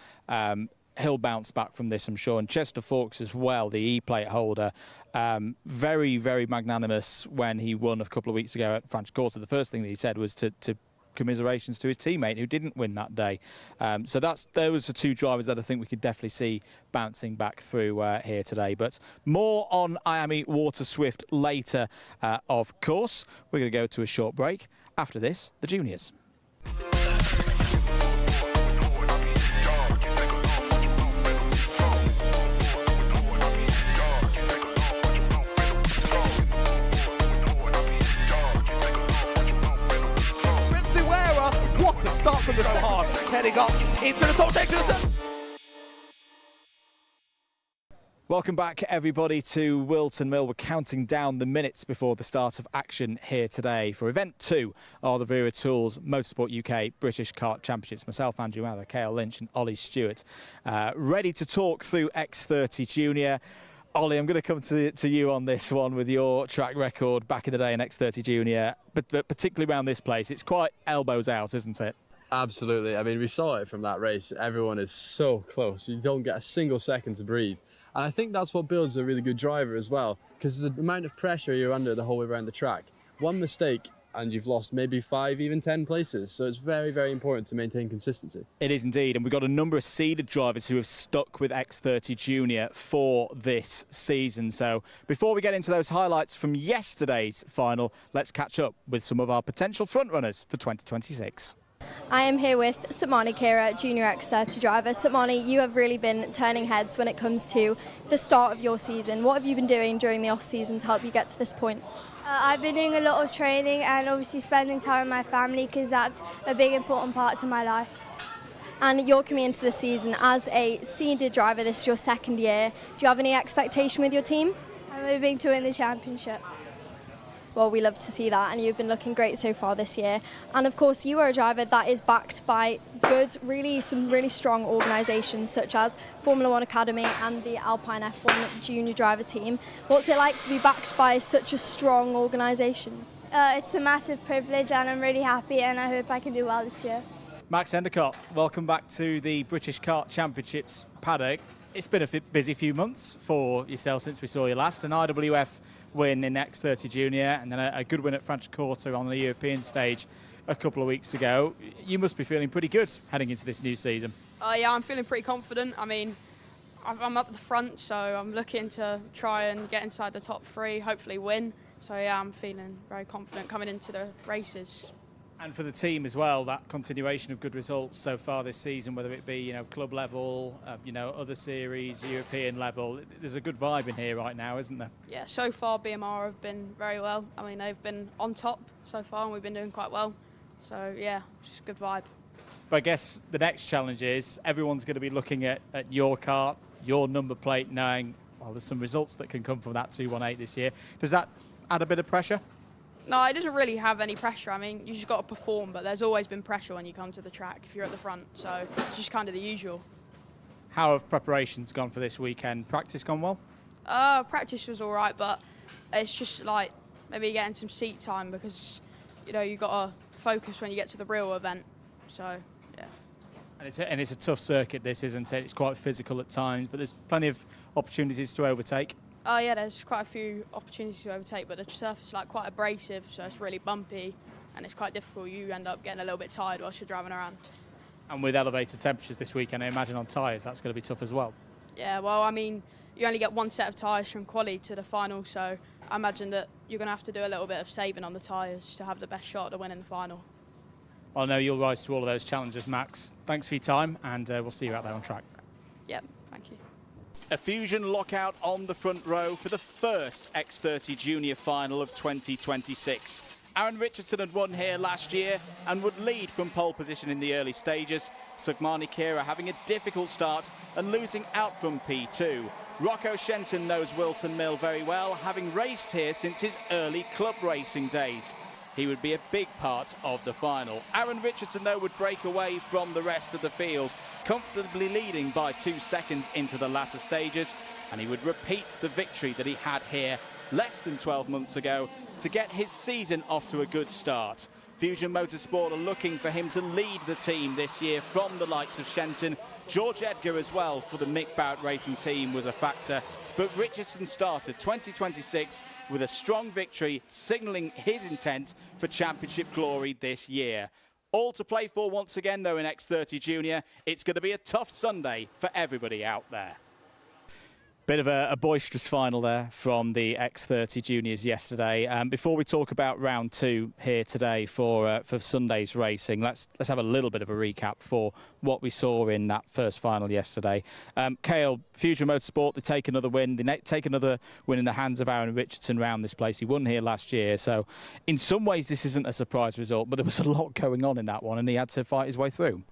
he'll bounce back from this, I'm sure. And Chester Fawkes as well, the E-plate holder, very, very magnanimous when he won a couple of weeks ago at French Quarter. The first thing that he said was to commiserations to his teammate who didn't win that day. So those are two drivers that I think we could definitely see bouncing back through here today. But more on IAME Waterswift later, of course. We're going to go to a short break. After this, the juniors. Wera, what a start from the start, heading up into the top section. Welcome back, everybody, to Whilton Mill. We're counting down the minutes before the start of action here today for Event 2 of the Wera Tools Motorsport UK British Kart Championships. Myself, Andrew Mather, Ceol Lynch and Ollie Stewart, ready to talk through X30 Junior. Ollie, I'm going to come to you on this one with your track record back in the day in X30 Junior, but particularly around this place. It's quite elbows out, isn't it? Absolutely. I mean, we saw it from that race. Everyone is so close. You don't get a single second to breathe. And I think that's what builds a really good driver as well, because the amount of pressure you're under the whole way around the track. One mistake and you've lost maybe 5, even 10 places. So it's very, very important to maintain consistency. It is indeed. And we've got a number of seeded drivers who have stuck with X30 Junior for this season. So before we get into those highlights from yesterday's final, let's catch up with some of our potential frontrunners for 2026. I am here with Satmani Kira, Junior X30 driver. Satmani, you have really been turning heads when it comes to the start of your season. What have you been doing during the off-season to help you get to this point? I've been doing a lot of training and obviously spending time with my family because that's a big important part to my life. And you're coming into the season as a seeded driver. This is your second year. Do you have any expectation with your team? I'm moving to win the championship. Well, we love to see that, and you've been looking great so far this year. And of course, you are a driver that is backed by some really strong organisations such as Formula One Academy and the Alpine F1 Junior driver team. What's it like to be backed by such a strong organisations? It's a massive privilege, and I'm really happy, and I hope I can do well this year. Max Endicott, welcome back to the British Kart Championships paddock. It's been a busy few months for yourself since we saw you last. An IWF win in X30 Junior and then a good win at French Quarter on the European stage a couple of weeks ago. You must be feeling pretty good heading into this new season. Yeah, I'm feeling pretty confident. I mean, I'm up the front, so I'm looking to try and get inside the top 3, hopefully win. So yeah, I'm feeling very confident coming into the races. And for the team as well, that continuation of good results so far this season, whether it be club level, other series, European level, there's a good vibe in here right now, isn't there? Yeah, so far BMR have been very well. I mean, they've been on top so far, and we've been doing quite well. So yeah, just a good vibe. But I guess the next challenge is everyone's going to be looking at your kart, your number plate, knowing, well, there's some results that can come from that 218 this year. Does that add a bit of pressure? No, it doesn't really have any pressure. I mean, you just got to perform, but there's always been pressure when you come to the track if you're at the front. So it's just kind of the usual. How have preparations gone for this weekend? Practice gone well? Practice was all right, but it's just like maybe getting some seat time because, you've got to focus when you get to the real event. So, yeah. And it's a tough circuit, this, isn't it? It's quite physical at times, but there's plenty of opportunities to overtake. Oh yeah, there's quite a few opportunities to overtake, but the surface is quite abrasive, so it's really bumpy and it's quite difficult. You end up getting a little bit tired whilst you're driving around. And with elevated temperatures this weekend, I imagine on tyres that's going to be tough as well. Yeah, well, I mean, you only get one set of tyres from quali to the final, so I imagine that you're going to have to do a little bit of saving on the tyres to have the best shot to win in the final. I know you'll rise to all of those challenges, Max. Thanks for your time, and we'll see you out there on track. Yep, thank you. A Fusion lockout on the front row for the first X30 Junior final of 2026. Aaron Richardson had won here last year and would lead from pole position in the early stages. Satmani Kira having a difficult start and losing out from P2. Rocco Shenton knows Whilton Mill very well, having raced here since his early club racing days. He would be a big part of the final. Aaron Richardson, though, would break away from the rest of the field, comfortably leading by 2 seconds into the latter stages, and he would repeat the victory that he had here less than 12 months ago to get his season off to a good start. Fusion Motorsport are looking for him to lead the team this year from the likes of Shenton, George Edgar as well for the Mick Barrett Racing team was a factor. But Richardson started 2026 with a strong victory, signalling his intent for championship glory this year. All to play for once again, though, in X30 Junior. It's going to be a tough Sunday for everybody out there. Bit of a boisterous final there from the X30 Juniors yesterday. Before we talk about round 2 here today for Sunday's racing, let's have a little bit of a recap for what we saw in that first final yesterday. Ceol, Future Motorsport, they take another win. They take another win in the hands of Aaron Richardson round this place. He won here last year, so in some ways this isn't a surprise result, but there was a lot going on in that one, and he had to fight his way through.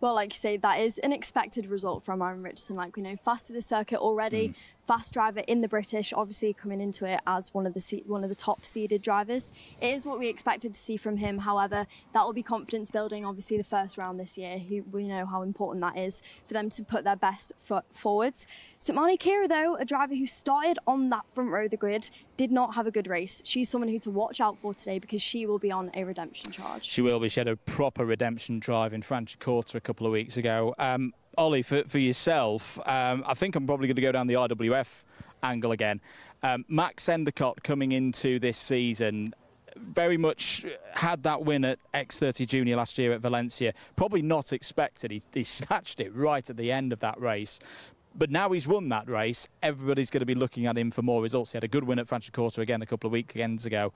Well, like you say, that is an expected result from Aaron Richardson. Like we know, fast to the circuit already, fast driver in the British, obviously coming into it as one of the top seeded drivers. It is what we expected to see from him. However, that will be confidence building. Obviously, the first round this year, we know how important that is for them to put their best foot forwards. Sutmani Kira, though, a driver who started on that front row of the grid, did not have a good race. She's someone who to watch out for today because she will be on a redemption charge. She will be. She had a proper redemption drive in Franciacorta a couple of weeks ago. Ollie, for yourself, I think I'm probably going to go down the IWF angle again. Max Endicott coming into this season very much had that win at X30 Junior last year at Valencia. Probably not expected. He snatched it right at the end of that race. But now he's won that race, everybody's going to be looking at him for more results. He had a good win at Franciacorta again a couple of weekends ago.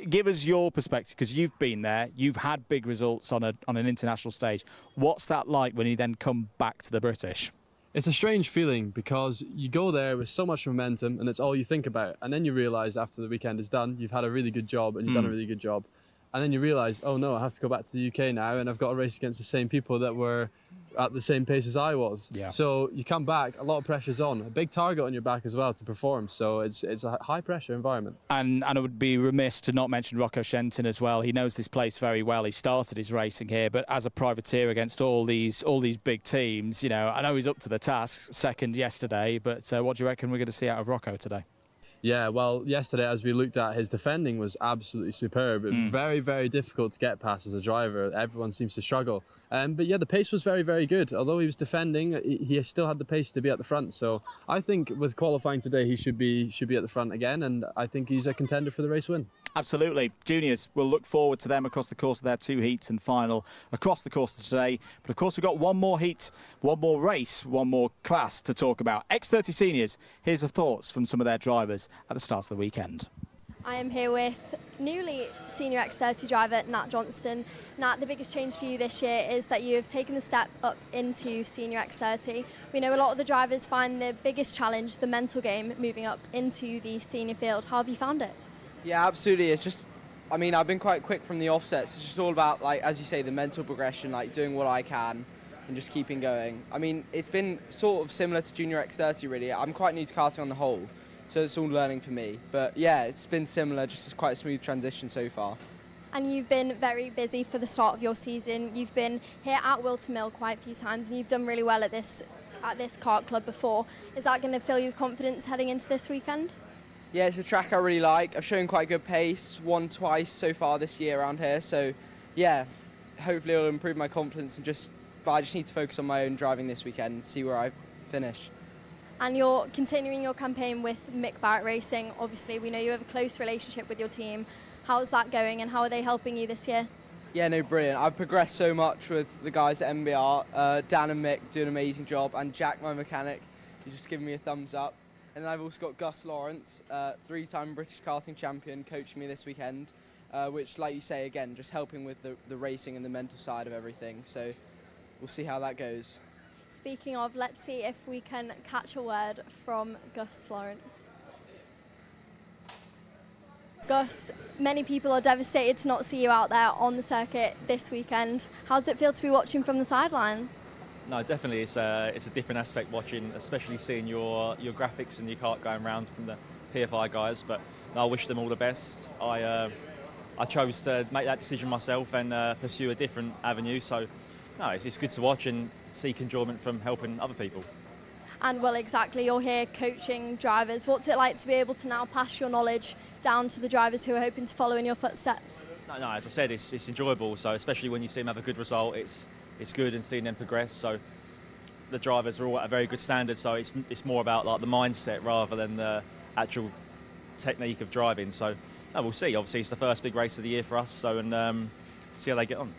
Give us your perspective, because you've been there, you've had big results on an international stage. What's that like when you then come back to the British? It's a strange feeling because you go there with so much momentum and it's all you think about. And then you realise after the weekend is done, you've had a really good job and you've done a really good job. And then you realise, oh no, I have to go back to the UK now and I've got to race against the same people that were at the same pace as I was. Yeah. So you come back, a lot of pressure's on, a big target on your back as well to perform. So it's a high pressure environment. And I would be remiss to not mention Rocco Shenton as well. He knows this place very well. He started his racing here, but as a privateer against all these big teams, you know, I know he's up to the task, second yesterday, but what do you reckon we're going to see out of Rocco today? Yeah, well, yesterday, as we looked at, his defending was absolutely superb. Very, very difficult to get past as a driver. Everyone seems to struggle. But yeah, the pace was very, very good. Although he was defending, he still had the pace to be at the front. So I think with qualifying today, he should be at the front again. And I think he's a contender for the race win. Absolutely. Juniors, we'll look forward to them across the course of their 2 heats and final across the course of today. But of course, we've got one more heat, one more race, one more class to talk about. X30 Seniors, here's the thoughts from some of their drivers at the start of the weekend. I am here with newly senior X30 driver Nat Johnston. Nat, the biggest change for you this year is that you have taken the step up into senior X30. We know a lot of the drivers find the biggest challenge, the mental game, moving up into the senior field. How have you found it? Yeah, absolutely. It's just, I mean, I've been quite quick from the offsets. It's just all about, like, as you say, the mental progression, like doing what I can and just keeping going. I mean, it's been sort of similar to junior X30, really. I'm quite new to karting on the whole, so it's all learning for me. But yeah, it's been similar, just quite a smooth transition so far. And you've been very busy for the start of your season. You've been here at Whilton Mill quite a few times and you've done really well at this kart club before. Is that going to fill you with confidence heading into this weekend? Yeah, it's a track I really like. I've shown quite good pace, won twice so far this year around here. So yeah, hopefully it'll improve my confidence but I just need to focus on my own driving this weekend and see where I finish. And you're continuing your campaign with Mick Barrett Racing. Obviously, we know you have a close relationship with your team. How's that going and how are they helping you this year? Yeah, no, brilliant. I've progressed so much with the guys at MBR. Dan and Mick do an amazing job, and Jack, my mechanic, he's just giving me a thumbs up. And then I've also got Gus Lawrence, 3-time British karting champion, coaching me this weekend, which, like you say, again, just helping with the racing and the mental side of everything. So we'll see how that goes. Speaking of, let's see if we can catch a word from Gus Lawrence. Gus, many people are devastated to not see you out there on the circuit this weekend. How does it feel to be watching from the sidelines? No, definitely. It's a different aspect watching, especially seeing your graphics and your kart going around from the PFI guys. But I wish them all the best. I chose to make that decision myself and pursue a different avenue. So, no, it's good to watch and seek enjoyment from helping other people. And well, exactly, you're here coaching drivers. What's it like to be able to now pass your knowledge down to the drivers who are hoping to follow in your footsteps? No, as I said, it's enjoyable. So especially when you see them have a good result, it's good and seeing them progress. So the drivers are all at a very good standard, so it's more about like the mindset rather than the actual technique of driving. So we'll see. Obviously, it's the first big race of the year for us, so and see how they get on.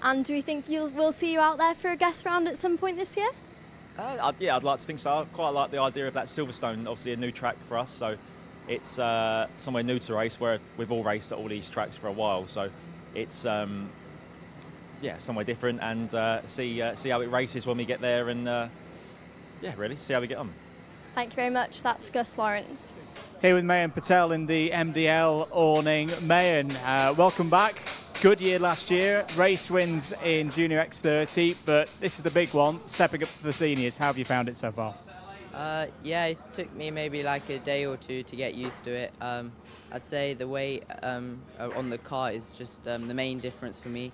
And do we think we'll see you out there for a guest round at some point this year? Yeah, I'd like to think so. I quite like the idea of that Silverstone, obviously a new track for us, so it's somewhere new to race, where we've all raced at all these tracks for a while, so it's somewhere different, and see how it races when we get there, and really see how we get on. Thank you very much. That's Gus Lawrence. Here with Mayan Patel in the MDL awning. Mayan, welcome back. Good year last year, race wins in Junior X30, but this is the big one, stepping up to the seniors. How have you found it so far? Yeah, it took me maybe like a day or two to get used to it. I'd say the weight on the car is just the main difference for me.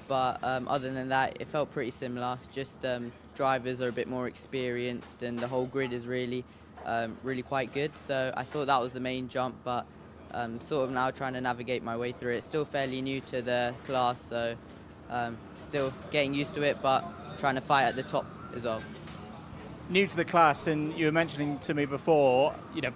But other than that, it felt pretty similar. Just drivers are a bit more experienced, and the whole grid is really quite good. So I thought that was the main jump, but sort of now trying to navigate my way through it. Still fairly new to the class, so still getting used to it, but trying to fight at the top as well. New to the class, and you were mentioning to me before,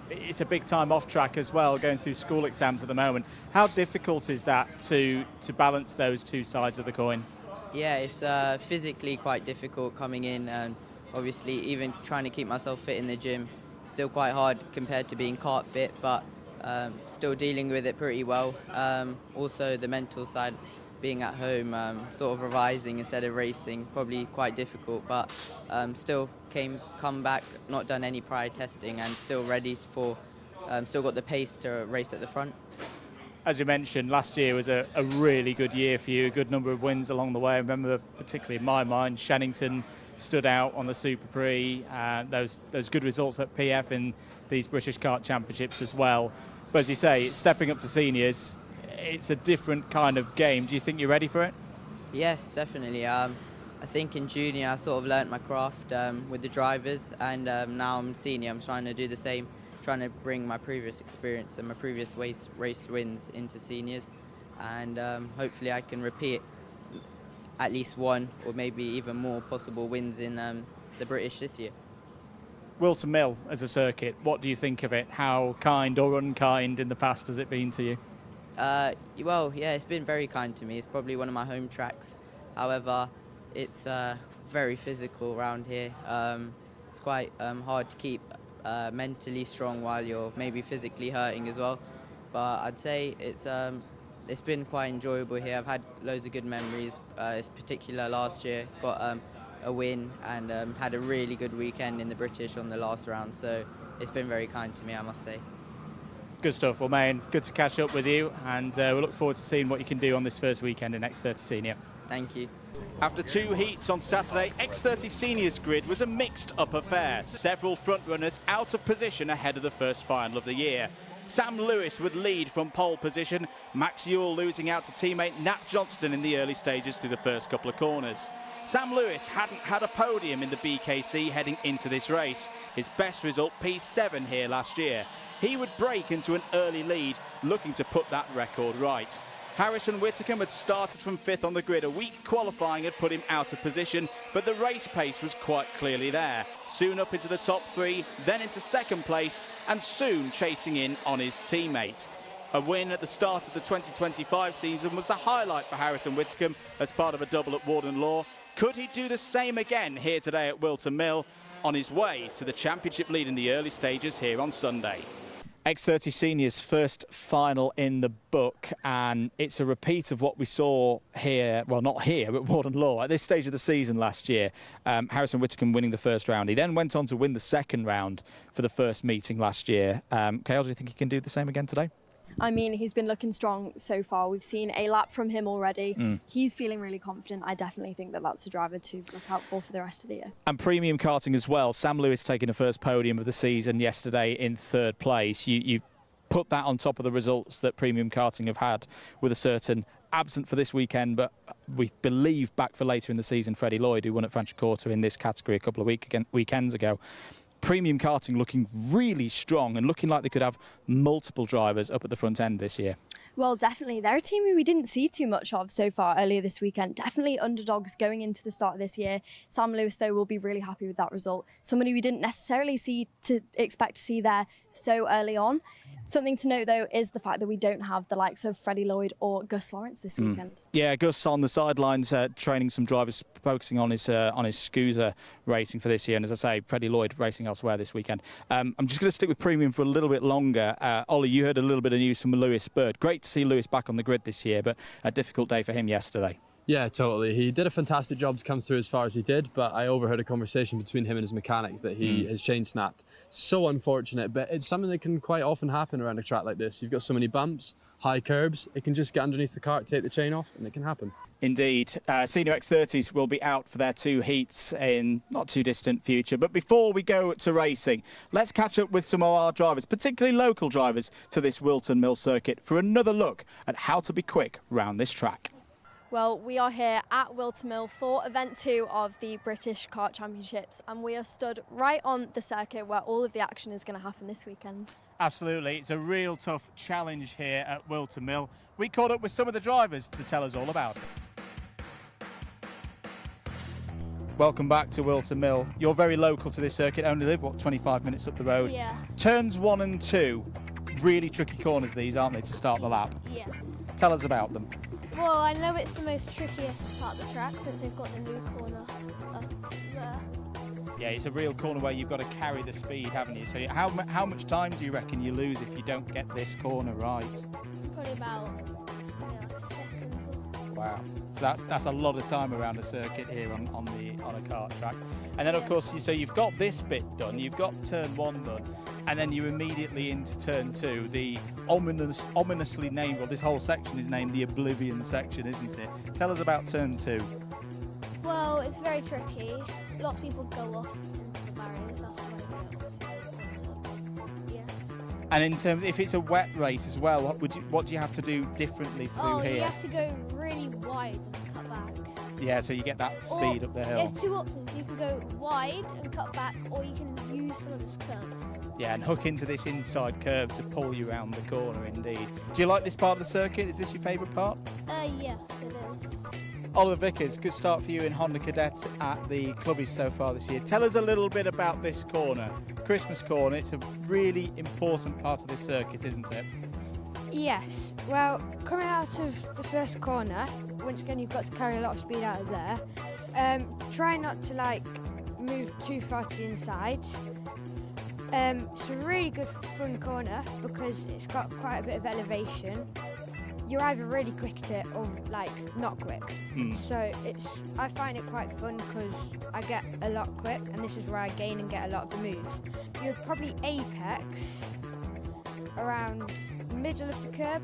it's a big time off track as well, going through school exams at the moment. How difficult is that to balance those two sides of the coin? Yeah, it's physically quite difficult coming in, and obviously even trying to keep myself fit in the gym, still quite hard compared to being kart fit, but still dealing with it pretty well. Also the mental side, being at home, sort of revising instead of racing, probably quite difficult, but still come back, not done any prior testing, and still ready for, still got the pace to race at the front. As you mentioned, last year was a really good year for you, a good number of wins along the way. I remember, particularly in my mind, Shannington stood out on the Super Prix, those good results at PF in these British Kart Championships as well. But as you say, it's stepping up to seniors. It's a different kind of game. Do you think you're ready for it? Yes, definitely. I think in junior I sort of learnt my craft with the drivers, and now I'm senior. I'm trying to do the same, trying to bring my previous experience and my previous race wins into seniors, and hopefully I can repeat at least one or maybe even more possible wins in the British this year. Whilton Mill as a circuit, what do you think of it? How kind or unkind in the past has it been to you? Well, yeah, it's been very kind to me. It's probably one of my home tracks. However, it's very physical around here. It's quite hard to keep mentally strong while you're maybe physically hurting as well. But I'd say it's been quite enjoyable here. I've had loads of good memories. In particular, last year got a win and had a really good weekend in the British on the last round. So it's been very kind to me, I must say. Good stuff. Well, Mayan, good to catch up with you, and we'll look forward to seeing what you can do on this first weekend in X30 Senior. Thank you. After two heats on Saturday, X30 Seniors grid was a mixed-up affair. Several front-runners out of position ahead of the first final of the year. Sam Lewis would lead from pole position, Max Ewell losing out to teammate Nat Johnston in the early stages through the first couple of corners. Sam Lewis hadn't had a podium in the BKC heading into this race. His best result, P7 here last year. He would break into an early lead, looking to put that record right. Harrison Whitcomb had started from fifth on the grid. A weak qualifying had put him out of position, but the race pace was quite clearly there. Soon up into the top three, then into second place, and soon chasing in on his teammate. A win at the start of the 2025 season was the highlight for Harrison Whitcomb as part of a double at Warden Law. Could he do the same again here today at Whilton Mill, on his way to the championship lead in the early stages here on Sunday? X30 Seniors' first final in the book, and it's a repeat of what we saw here, well, not here, but Warden Law at this stage of the season last year. Harrison Whitcomb winning the first round. He then went on to win the second round for the first meeting last year. Ceol, do you think he can do the same again today? I mean, he's been looking strong so far. We've seen a lap from him already. He's feeling really confident. I definitely think that that's a driver to look out for the rest of the year. And premium karting as well. Sam Lewis taking the first podium of the season yesterday in third place. You put that on top of the results that premium karting have had with a certain absent for this weekend, but we believe back for later in the season, Freddie Lloyd, who won at Franciacorta in this category a couple of weekends ago. Premium karting looking really strong and looking like they could have multiple drivers up at the front end this year. Well, definitely. They're a team who we didn't see too much of so far earlier this weekend. Definitely underdogs going into the start of this year. Sam Lewis, though, will be really happy with that result. Somebody we didn't necessarily expect to see there so early on. Something to note, though, is the fact that we don't have the likes of Freddie Lloyd or Gus Lawrence this weekend. Yeah, Gus on the sidelines training some drivers, focusing on his Scooser racing for this year. And as I say, Freddie Lloyd racing elsewhere this weekend. I'm just going to stick with Premium for a little bit longer. Ollie, you heard a little bit of news from Lewis Bird. Great to see Lewis back on the grid this year, but a difficult day for him yesterday. Yeah, totally. He did a fantastic job to come through as far as he did, but I overheard a conversation between him and his mechanic that his chain snapped. So unfortunate, but it's something that can quite often happen around a track like this. You've got so many bumps, high curbs, it can just get underneath the cart, take the chain off, and it can happen. Indeed. Senior X30s will be out for their 2 heats in not too distant future. But before we go to racing, let's catch up with some of our drivers, particularly local drivers, to this Whilton Mill circuit for another look at how to be quick round this track. Well, we are here at Whilton Mill for event 2 of the British Kart Championships, and we are stood right on the circuit where all of the action is going to happen this weekend. Absolutely. It's a real tough challenge here at Whilton Mill. We caught up with some of the drivers to tell us all about it. Welcome back to Whilton Mill. You're very local to this circuit, only live, 25 minutes up the road? Yeah. Turns 1 and 2, really tricky corners these, aren't they, to start the lap? Yes. Tell us about them. Well, I know it's the most trickiest part of the track since they've got the new corner up there. Yeah, it's a real corner where you've got to carry the speed, haven't you? So how much time do you reckon you lose if you don't get this corner right? Probably about seconds. Wow. So that's a lot of time around a circuit here on a kart track. And then of course, so you've got this bit done, you've got turn 1 done, and then you're immediately into turn 2, the ominously named, well, this whole section is named the Oblivion section, isn't it? Tell us about turn 2. Well, it's very tricky. Lots of people go off into the barriers. That's why yeah. And in terms, if it's a wet race as well, what do you have to do differently through here? You have to go really wide and cut back. Yeah, so you get that speed up the hill. There's 2 options. You can go wide and cut back, or you can use some of this curve. Yeah, and hook into this inside curve to pull you around the corner, indeed. Do you like this part of the circuit? Is this your favourite part? Yes, it is. Oliver Vickers, good start for you in Honda Cadet at the Clubbies so far this year. Tell us a little bit about this corner, Christmas corner. It's a really important part of this circuit, isn't it? Yes. Well, coming out of the first corner, once again you've got to carry a lot of speed out of there. Try not to move too far to the inside. It's a really good fun corner because it's got quite a bit of elevation. You're either really quick at it or not quick. So I find it quite fun because I get a lot quick, and this is where I gain and get a lot of the moves. You're probably apex around middle of the curb.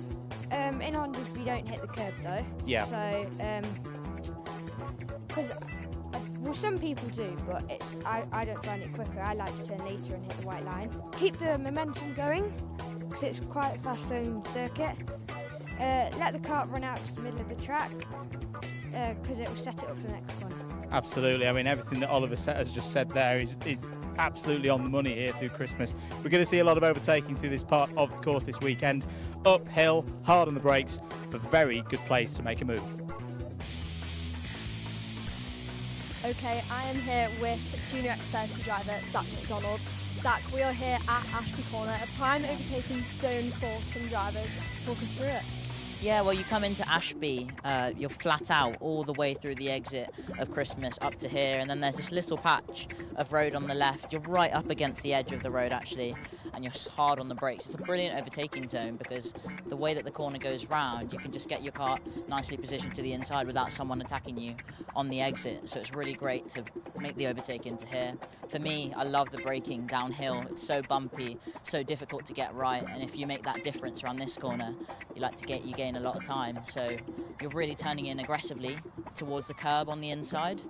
In Hondas we don't hit the curb though. Yeah. So because some people do, but I don't find it quicker. I like to turn later and hit the white line. Keep the momentum going because it's quite a fast-flowing circuit. Let the kart run out to the middle of the track because it will set it up for the next corner. Absolutely. I mean, everything that Oliver has just said there is absolutely on the money here through Christmas. We're going to see a lot of overtaking through this part of the course this weekend. Uphill, hard on the brakes, a very good place to make a move. Okay, I am here with Junior X30 driver Zach McDonald. Zach, we are here at Ashby Corner, a prime overtaking zone for some drivers. Talk us through it. Yeah, well, you come into Ashby, you're flat out all the way through the exit of Christmas up to here, and then there's this little patch of road on the left. You're right up against the edge of the road, actually, and you're hard on the brakes. It's a brilliant overtaking zone because the way that the corner goes round, you can just get your car nicely positioned to the inside without someone attacking you on the exit. So it's really great to make the overtake into here. For me, I love the braking downhill. It's so bumpy, so difficult to get right, and if you make that difference around this corner, you gain a lot of time. So you're really turning in aggressively towards the curb on the inside,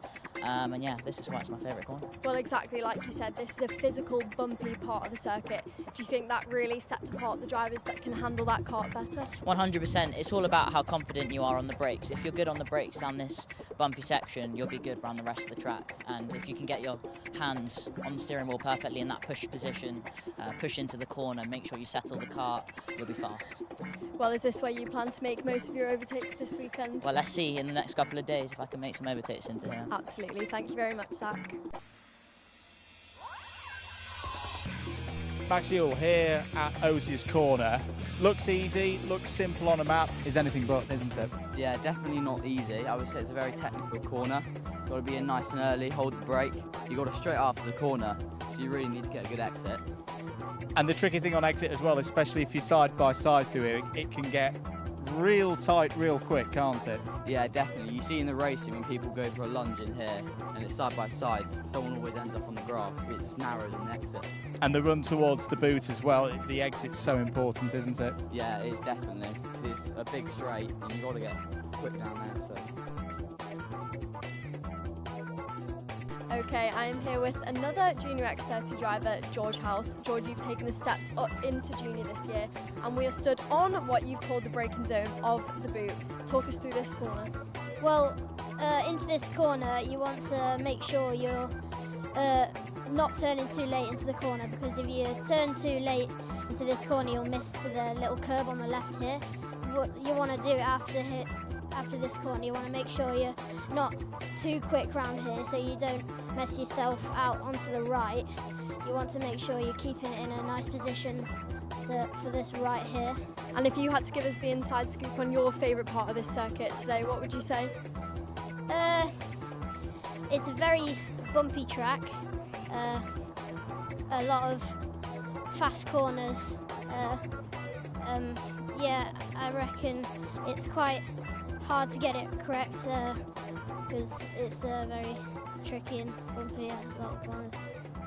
And yeah, this is why it's my favourite corner. Well, exactly like you said, this is a physical, bumpy part of the circuit. Do you think that really sets apart the drivers that can handle that kart better? 100%. It's all about how confident you are on the brakes. If you're good on the brakes down this bumpy section, you'll be good around the rest of the track. And if you can get your hands on the steering wheel perfectly in that push position, push into the corner, make sure you settle the kart, you'll be fast. Well, is this where you plan to make most of your overtakes this weekend? Well, let's see in the next couple of days if I can make some overtakes into here. Absolutely. Thank you very much, Zach. Ceol here at Ozier's Corner. Looks easy, looks simple on a map, is anything but, isn't it? Yeah, definitely not easy. I would say it's a very technical corner. Got to be in nice and early, hold the brake. You got to straight after the corner, so you really need to get a good exit. And the tricky thing on exit as well, especially if you're side by side through here, it can get real tight real quick, can't it? Yeah, definitely. You see in the racing when people go for a lunge in here and it's side by side, someone always ends up on the grass because it just narrows in the exit. And the run towards the boot as well, the exit's so important, isn't it? Yeah, it is definitely, because it's a big straight and you've got to get quick down there. So. Okay, I am here with another Junior X30 driver, George House. George, you've taken a step up into Junior this year, and we are stood on what you've called the braking zone of the boot. Talk us through this corner. Well, into this corner, you want to make sure you're not turning too late into the corner, because if you turn too late into this corner, you'll miss the little curb on the left here. What you want to do after this corner, you want to make sure you're not too quick round here so you don't mess yourself out onto the right. You want to make sure you're keeping it in a nice position for this right here. And if you had to give us the inside scoop on your favourite part of this circuit today, what would you say? It's a very bumpy track, a lot of fast corners. Yeah, I reckon it's quite hard to get it correct because it's very tricky and bumpy, a lot of corners.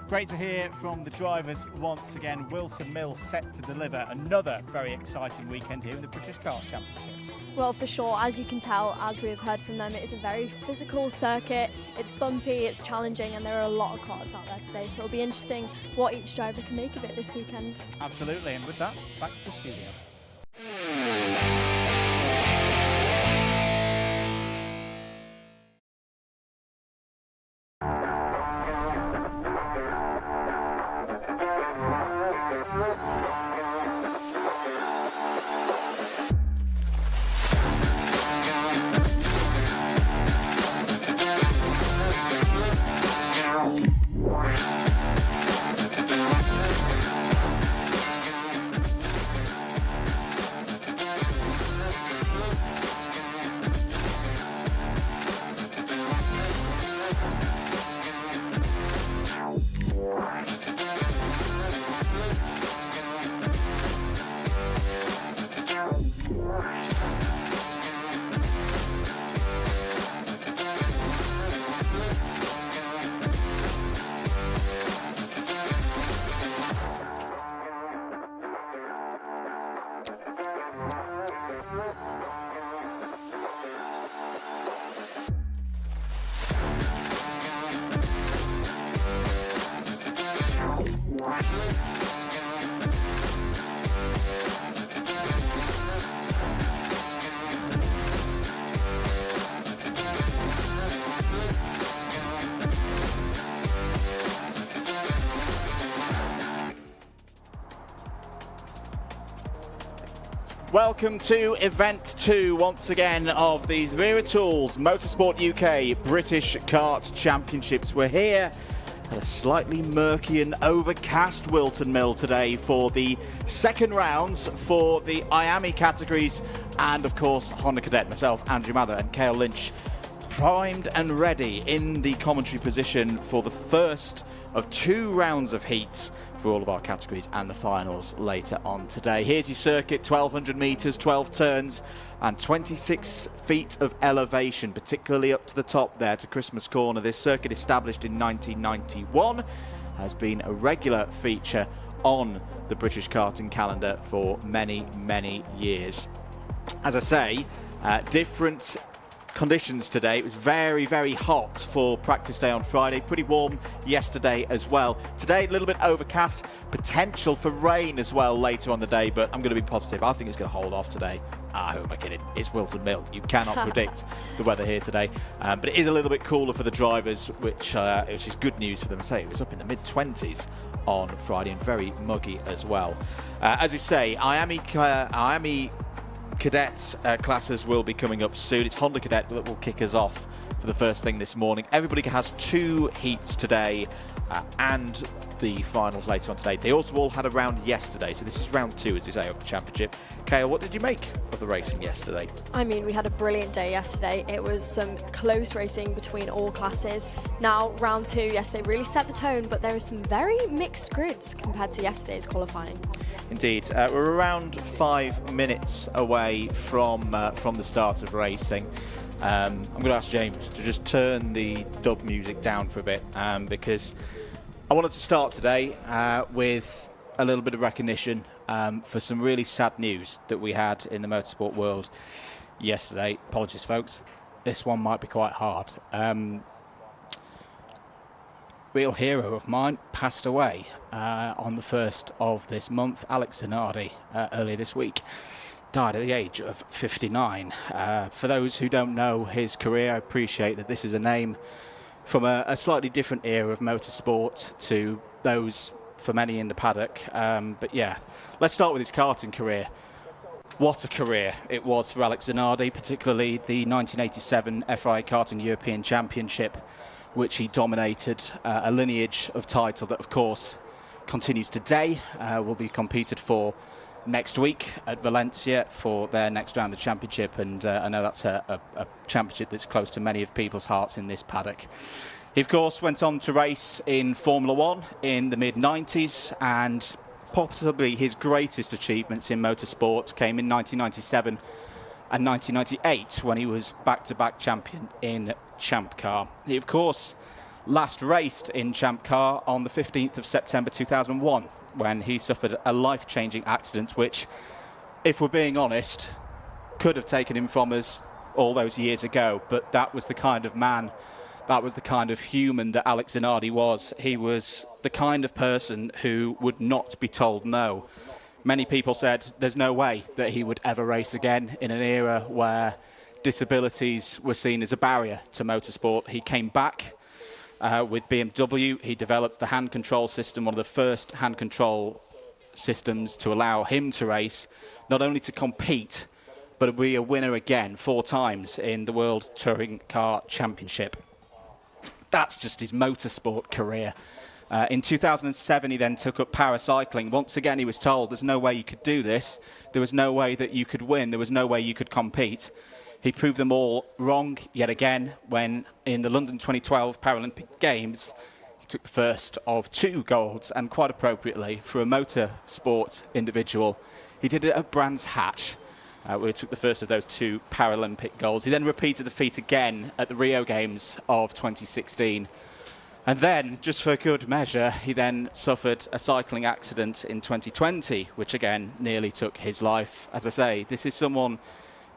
Great to hear from the drivers once again. Whilton Mill set to deliver another very exciting weekend here in the British Kart Championships. Well, for sure, as you can tell, as we have heard from them, it is a very physical circuit. It's bumpy, it's challenging, and there are a lot of karts out there today, so it'll be interesting what each driver can make of it this weekend. Absolutely, and with that, back to the studio. Welcome to Event 2 once again of these Wera Tools Motorsport UK British Kart Championships. We're here at a slightly murky and overcast Whilton Mill today for the second rounds for the IAME categories and of course Honda Cadet. Myself, Andrew Mather and Ceol Lynch primed and ready in the commentary position for the first of 2 rounds of heats for all of our categories and the finals later on today. Here's your circuit, 1,200 metres, 12 turns and 26 feet of elevation, particularly up to the top there to Christmas Corner. This circuit, established in 1991, has been a regular feature on the British karting calendar for many, many years. As I say, different conditions today. It was very, very hot for practice day on Friday. Pretty warm yesterday as well. Today, a little bit overcast. Potential for rain as well later on the day, but I'm going to be positive. I think it's going to hold off today. Who am I kidding? It's Whilton Mill. You cannot predict the weather here today. But it is a little bit cooler for the drivers, which is good news for them. I say it was up in the mid-20s on Friday and very muggy as well. As we say, IAME Cadets classes will be coming up soon. It's Honda Cadet that will kick us off for the first thing this morning. Everybody has 2 heats today and the finals later on today. They also all had a round yesterday, so this is round 2, as we say, of the championship. Ceol, what did you make of the racing yesterday? I mean, we had a brilliant day yesterday. It was some close racing between all classes. Now, round 2 yesterday really set the tone, but there were some very mixed grids compared to yesterday's qualifying. Indeed. We're around 5 minutes away from the start of racing. I'm going to ask James to just turn the dub music down for a bit because I wanted to start today with a little bit of recognition for some really sad news that we had in the motorsport world yesterday. Apologies, folks. This one might be quite hard. Real hero of mine passed away on the 1st of this month. Alex Zanardi, earlier this week, died at the age of 59. For those who don't know his career, I appreciate that this is a name from a slightly different era of motorsport to those for many in the paddock. But yeah, let's start with his karting career. What a career it was for Alex Zanardi, particularly the 1987 FIA Karting European Championship, which he dominated, a lineage of title that, of course, continues today, will be competed for next week at Valencia for their next round of the championship, and I know that's a championship that's close to many of people's hearts in this paddock. He, of course, went on to race in Formula 1 in the mid-90s, and possibly his greatest achievements in motorsport came in 1997 and 1998 when he was back-to-back champion in Champ Car. He, of course, last raced in Champ Car on the 15th of September 2001 when he suffered a life-changing accident which, if we're being honest, could have taken him from us all those years ago. But that was the kind of man, that was the kind of human that Alex Zanardi was. He was the kind of person who would not be told no. Many people said there's no way that he would ever race again in an era where disabilities were seen as a barrier to motorsport. He came back with BMW. He developed the hand control system, one of the first hand control systems to allow him to race, not only to compete, but to be a winner again 4 times in the World Touring Car Championship. That's just his motorsport career. In 2007, he then took up paracycling. Once again, he was told there's no way you could do this. There was no way that you could win. There was no way you could compete. He proved them all wrong yet again when, in the London 2012 Paralympic Games, he took the first of 2 golds, and quite appropriately, for a motorsport individual, he did it at Brands Hatch, where he took the first of those 2 Paralympic golds. He then repeated the feat again at the Rio Games of 2016. And then, just for good measure, he then suffered a cycling accident in 2020, which again nearly took his life. As I say, this is someone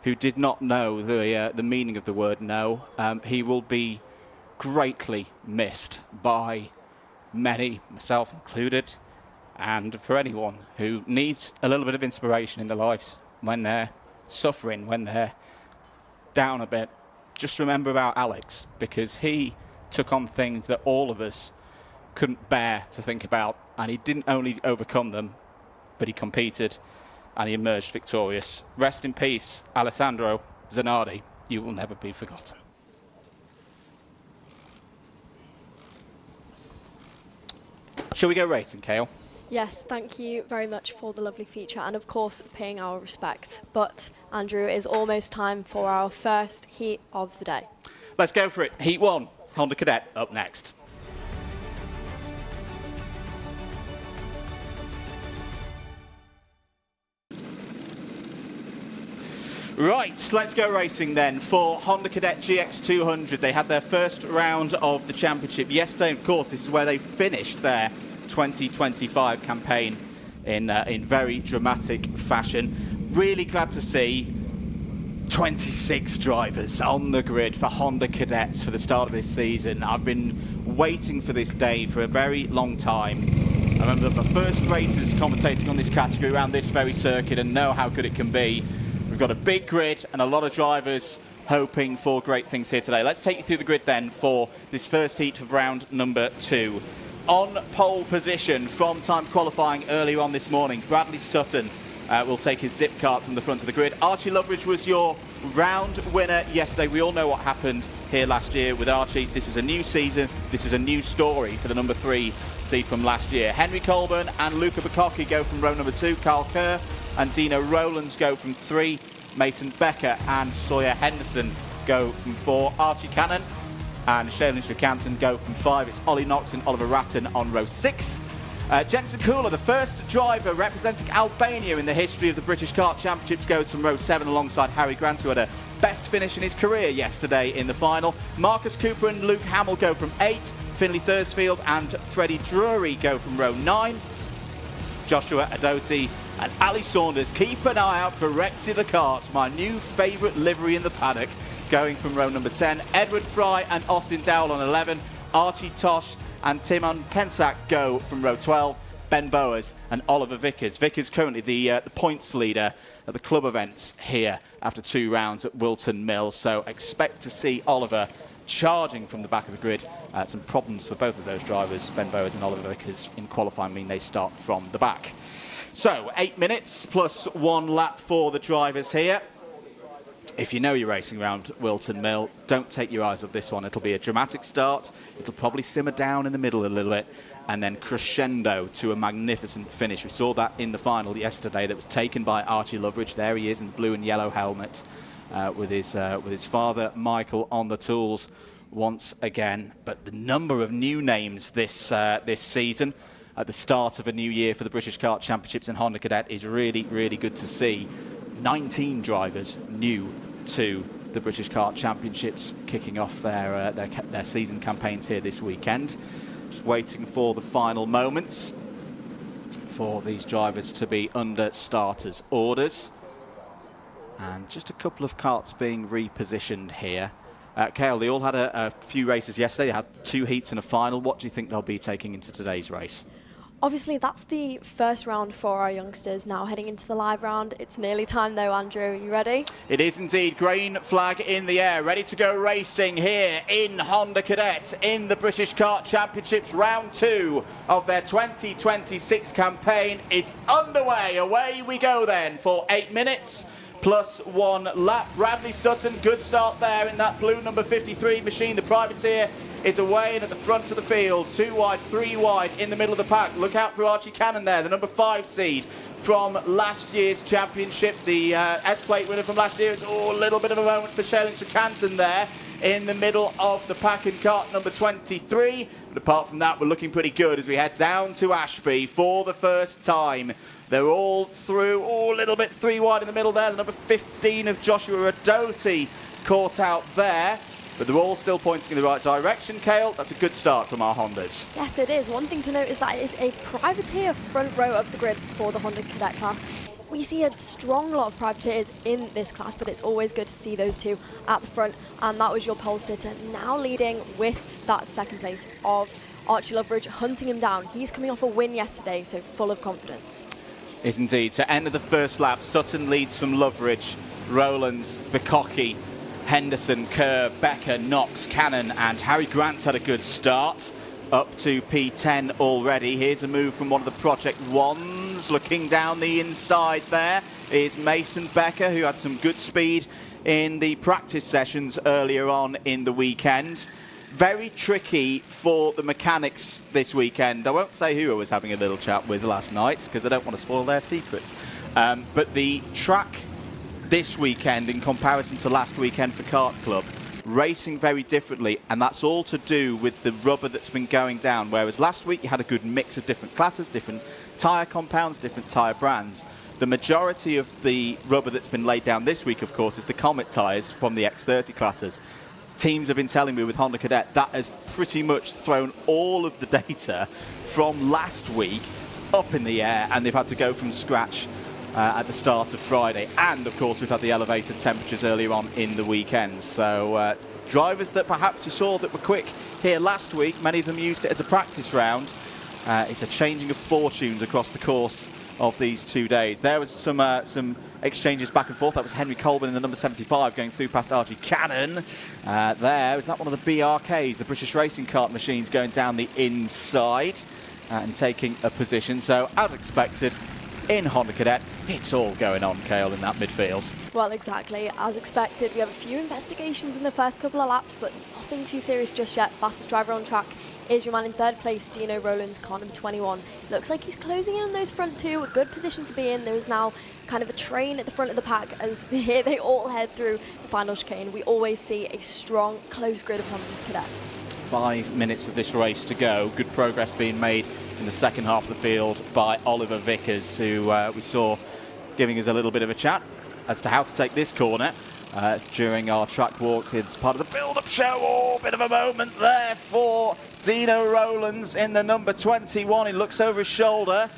who did not know the meaning of the word no. He will be greatly missed by many, myself included, and for anyone who needs a little bit of inspiration in their lives when they're suffering, when they're down a bit. Just remember about Alex, because he took on things that all of us couldn't bear to think about, and he didn't only overcome them, but he competed and he emerged victorious. Rest in peace, Alessandro Zanardi. You will never be forgotten. Shall we go racing, Ceol? Yes, thank you very much for the lovely feature and, of course, paying our respect. But, Andrew, it is almost time for our first heat of the day. Let's go for it. Heat 1, Honda Cadet, up next. Right, let's go racing then for Honda Cadet GX200. They had their first round of the championship yesterday. Of course, this is where they finished their 2025 campaign in very dramatic fashion. Really glad to see 26 drivers on the grid for Honda Cadets for the start of this season. I've been waiting for this day for a very long time. I remember my first races commentating on this category around this very circuit and know how good it can be. We've got a big grid and a lot of drivers hoping for great things here today. Let's take you through the grid then for this first heat of round number 2. On pole position from time qualifying earlier on this morning, Bradley Sutton will take his zip kart from the front of the grid. Archie Loveridge was your round winner yesterday. We all know what happened here last year with Archie. This is a new season. This is a new story for the number 3 seed from last year. Henry Colburn and Luca Bacocchi go from row number 2. Carl Kerr and Dino Rowlands go from 3. Mason Becker and Sawyer Henderson go from 4. Archie Cannon and Ceol Lynch go from 5. It's Ollie Knox and Oliver Ratton on row 6. Jensen Kula, the first driver representing Albania in the history of the British Kart Championships, goes from row 7 alongside Harry Grant, who had a best finish in his career yesterday in the final. Marcus Cooper and Luke Hamill go from 8. Finley Thursfield and Freddie Drury go from row 9. Joshua Adotti and Ali Saunders. Keep an eye out for Rexy the Kart, my new favourite livery in the paddock, going from row number 10. Edward Fry and Austin Dowell on 11. Archie Tosh and Timon Pensac go from row 12. Ben Bowers and Oliver Vickers. Vickers currently the points leader at the club events here after 2 rounds at Whilton Mill. So expect to see Oliver charging from the back of the grid. Some problems for both of those drivers, Ben Bowers and Oliver Vickers, in qualifying mean they start from the back. So 8 minutes plus 1 lap for the drivers here. If you know you're racing around Whilton Mill, don't take your eyes off this one. It'll be a dramatic start. It'll probably simmer down in the middle a little bit and then crescendo to a magnificent finish. We saw that in the final yesterday that was taken by Archie Loveridge. There he is in the blue and yellow helmet with his father, Michael, on the tools once again. But the number of new names this season at the start of a new year for the British Kart Championships and Honda Cadet is really, really good to see. 19 drivers new to the British Kart Championships, kicking off their season campaigns here this weekend. Just waiting for the final moments for these drivers to be under starters' orders. And just a couple of karts being repositioned here. Ceol, they all had a few races yesterday. They had 2 heats and a final. What do you think they'll be taking into today's race? Obviously, that's the first round for our youngsters. Now heading into the live round. It's nearly time though, Andrew. Are you ready? It is indeed. Green flag in the air. Ready to go racing here in Honda Cadet in the British Kart Championships. Round 2 of their 2026 campaign is underway. Away we go then for 8 minutes plus 1 lap. Bradley Sutton, good start there in that blue number 53 machine. The privateer is away and at the front of the field. 2 wide, 3 wide in the middle of the pack. Look out for Archie Cannon there, the number 5 seed from last year's championship. The S-plate winner from last year. It's a little bit of a moment for Ceol Lynch there in the middle of the pack in kart number 23. But apart from that, we're looking pretty good as we head down to Ashby for the first time. They're all through, a little bit 3 wide in the middle there. The number 15 of Joshua Adotti caught out there. But they're all still pointing in the right direction, Ceol. That's a good start from our Hondas. Yes, it is. One thing to note is that it is a privateer front row of the grid for the Honda Cadet class. We see a strong lot of privateers in this class, but it's always good to see those 2 at the front. And that was your pole sitter, now leading with that second place of Archie Loveridge, hunting him down. He's coming off a win yesterday, so full of confidence. Is indeed. So end of the first lap, Sutton leads from Loveridge, Rowlands, Bacocchi, Henderson, Kerr, Becker, Knox, Cannon and Harry Grant's had a good start up to P10 already. Here's a move from one of the Project 1s. Looking down the inside there is Mason Becker, who had some good speed in the practice sessions earlier on in the weekend. Very tricky for the mechanics this weekend. I won't say who I was having a little chat with last night because I don't want to spoil their secrets. But the track this weekend in comparison to last weekend for Kart Club, racing very differently, and that's all to do with the rubber that's been going down. Whereas last week you had a good mix of different classes, different tyre compounds, different tyre brands. The majority of the rubber that's been laid down this week, of course, is the Comet tyres from the X30 classes. Teams have been telling me with Honda Cadet that has pretty much thrown all of the data from last week up in the air, and they've had to go from scratch at the start of Friday. And, of course, we've had the elevated temperatures earlier on in the weekend. So drivers that perhaps you saw that were quick here last week, many of them used it as a practice round. It's a changing of fortunes across the course of these 2 days. There was some exchanges back and forth. That was Henry Colburn in the number 75 going through past Archie Cannon. There, is that one of the BRKs, the British Racing Kart machines, going down the inside and taking a position. So, as expected, in Honda Cadet, it's all going on, Ceol, in that midfield. Well, exactly. As expected, we have a few investigations in the first couple of laps, but nothing too serious just yet. Fastest driver on track is your man in third place, Dino Rowlands, car number 21. Looks like he's closing in on those front two, a good position to be in. There is now kind of a train at the front of the pack as here they all head through the final chicane. We always see a strong, close grid of Honda Cadets. 5 minutes of this race to go. Good progress being made in the second half of the field by Oliver Vickers, who we saw giving us a little bit of a chat as to how to take this corner during our track walk. It's part of the build-up show. Oh, bit of a moment there for Dino Rowlands in the number 21. He looks over his shoulder,